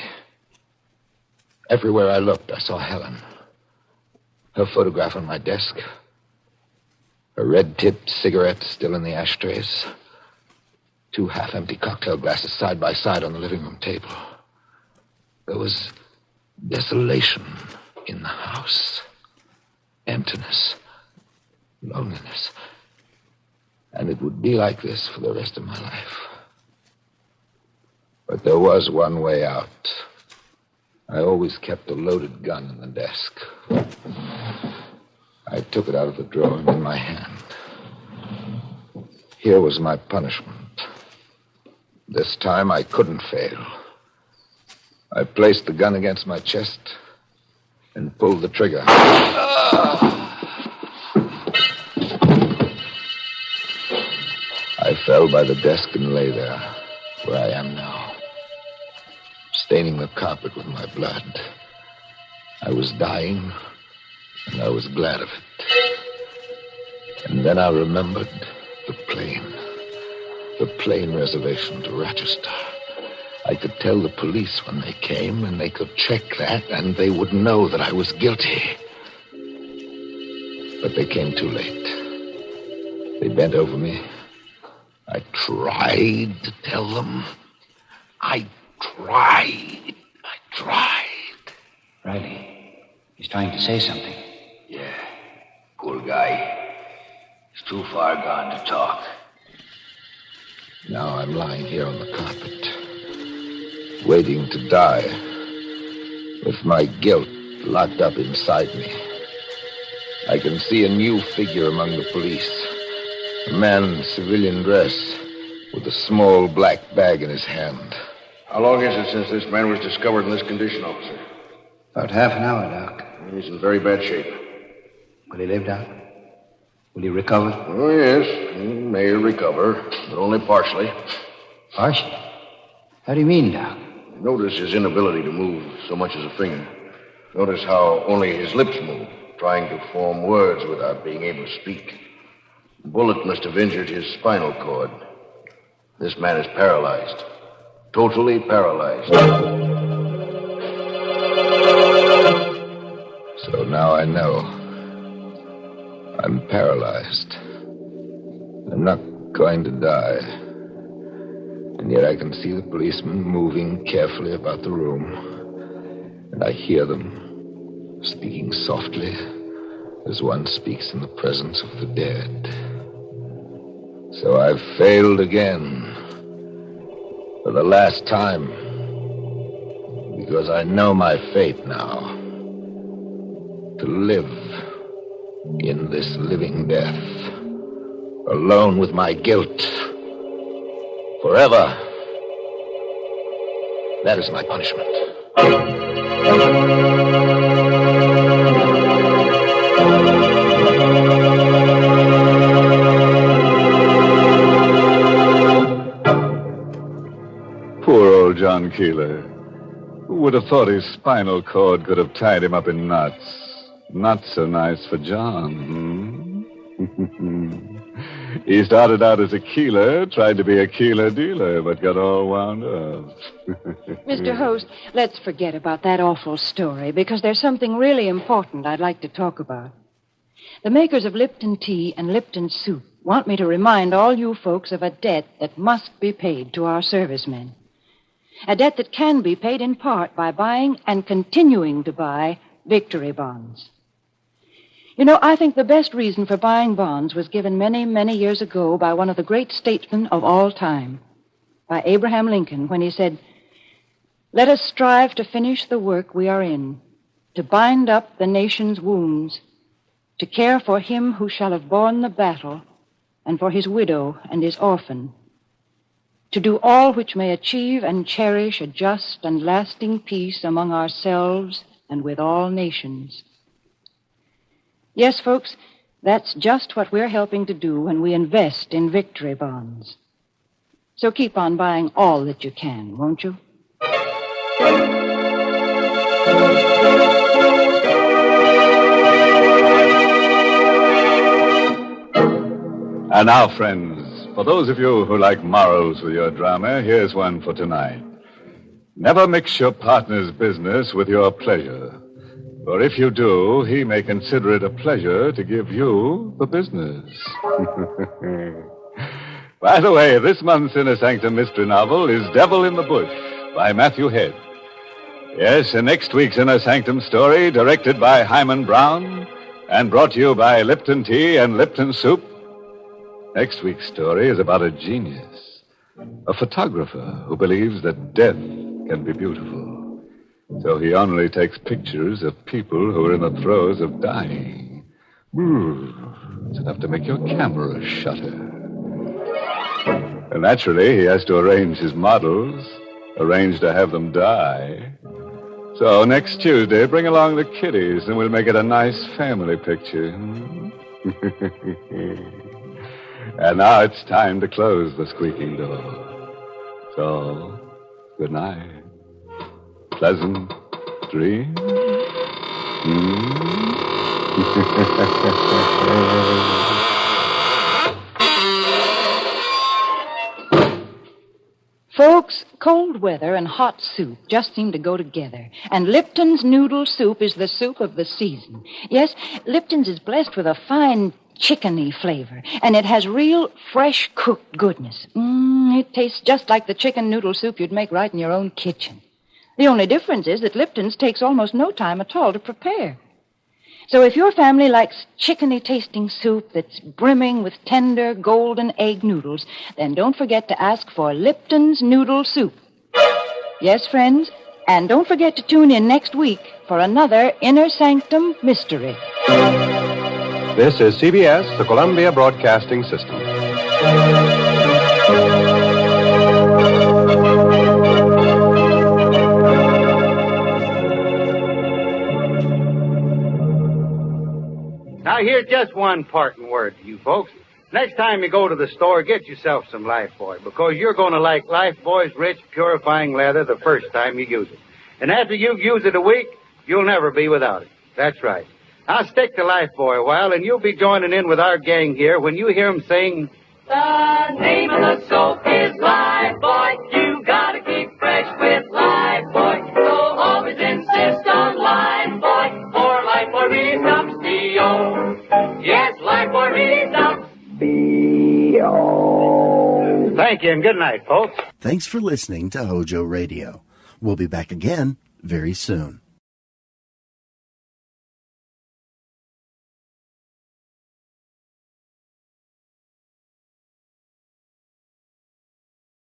Speaker 21: Everywhere I looked, I saw Helen. Her photograph on my desk. Her red-tipped cigarette still in the ashtrays. 2 half-empty cocktail glasses side by side on the living room table. There was desolation in the house. Emptiness. Loneliness. And it would be like this for the rest of my life. But there was one way out. I always kept a loaded gun in the desk. I took it out of the drawer and in my hand. Here was my punishment. This time I couldn't fail. I placed the gun against my chest and pulled the trigger. I fell by the desk and lay there, where I am now, staining the carpet with my blood. I was dying, and I was glad of it. And then I remembered the plane reservation to Rochester. I could tell the police when they came, and they could check that, and they would know that I was guilty. But they came too late. They bent over me. I tried to tell them. I tried.
Speaker 3: Riley, he's trying to say something.
Speaker 7: Yeah, poor guy. He's too far gone to talk.
Speaker 21: Now I'm lying here on the carpet, waiting to die, with my guilt locked up inside me. I can see a new figure among the police. A man in civilian dress with a small black bag in his hand.
Speaker 6: How long is it since this man was discovered in this condition, officer?
Speaker 3: About half an hour, Doc.
Speaker 6: He's in very bad shape.
Speaker 3: Will he live, Doc? Will he recover?
Speaker 6: Oh, yes. He may recover, but only partially.
Speaker 3: Partially? How do you mean, Doc?
Speaker 6: Notice his inability to move so much as a finger. Notice how only his lips move, trying to form words without being able to speak. The bullet must have injured his spinal cord. This man is paralyzed. Totally paralyzed.
Speaker 21: So now I know. I'm paralyzed. I'm not going to die. And yet I can see the policemen moving carefully about the room. And I hear them speaking softly as one speaks in the presence of the dead. So I've failed again. For the last time. Because I know my fate now. To live in this living death, alone with my guilt, forever. That is my punishment.
Speaker 10: Poor old John Keeler. Who would have thought his spinal cord could have tied him up in knots? Not so nice for John, He started out as a Keeler, tried to be a Keeler dealer, but got all wound up.
Speaker 13: Mr. Host, let's forget about that awful story, because there's something really important I'd like to talk about. The makers of Lipton tea and Lipton soup want me to remind all you folks of a debt that must be paid to our servicemen. A debt that can be paid in part by buying and continuing to buy victory bonds. You know, I think the best reason for buying bonds was given many, many years ago by one of the great statesmen of all time, by Abraham Lincoln, when he said, "Let us strive to finish the work we are in, to bind up the nation's wounds, to care for him who shall have borne the battle, and for his widow and his orphan, to do all which may achieve and cherish a just and lasting peace among ourselves and with all nations." Yes, folks, that's just what we're helping to do when we invest in victory bonds. So keep on buying all that you can, won't you?
Speaker 10: And now, friends, for those of you who like morals with your drama, here's one for tonight. Never mix your partner's business with your pleasure. For if you do, he may consider it a pleasure to give you the business. By the way, this month's Inner Sanctum mystery novel is Devil in the Bush by Matthew Head. Yes, and next week's Inner Sanctum story, directed by Hyman Brown and brought to you by Lipton Tea and Lipton Soup. Next week's story is about a genius, a photographer who believes that death can be beautiful. So he only takes pictures of people who are in the throes of dying. It's enough to make your camera shudder. Naturally, he has to arrange his models, arrange to have them die. So next Tuesday, bring along the kiddies, and we'll make it a nice family picture. And now it's time to close the squeaking door. So, good night. Pleasant dreams.
Speaker 13: Folks, cold weather and hot soup just seem to go together. And Lipton's noodle soup is the soup of the season. Yes, Lipton's is blessed with a fine chickeny flavor, and it has real fresh cooked goodness. It tastes just like the chicken noodle soup you'd make right in your own kitchen. The only difference is that Lipton's takes almost no time at all to prepare. So if your family likes chickeny-tasting soup that's brimming with tender golden egg noodles, then don't forget to ask for Lipton's Noodle Soup. Yes, friends, and don't forget to tune in next week for another Inner Sanctum Mystery.
Speaker 17: This is CBS, the Columbia Broadcasting System.
Speaker 22: Now, here's just one parting word to you folks. Next time you go to the store, get yourself some Lifebuoy, because you're going to like Lifebuoy's rich, purifying leather the first time you use it. And after you've used it a week, you'll never be without it. That's right. Now, stick to Lifebuoy a while, and you'll be joining in with our gang here when you hear them sing,
Speaker 23: the name of the soap is Lifebuoy. You gotta keep fresh with Lifebuoy. So always insist on Lifebuoy, for Lifebuoy restops B.O. Yes, Lifebuoy restops B.O.
Speaker 22: Thank you, and good night, folks.
Speaker 8: Thanks for listening to Hojo Radio. We'll be back again very soon.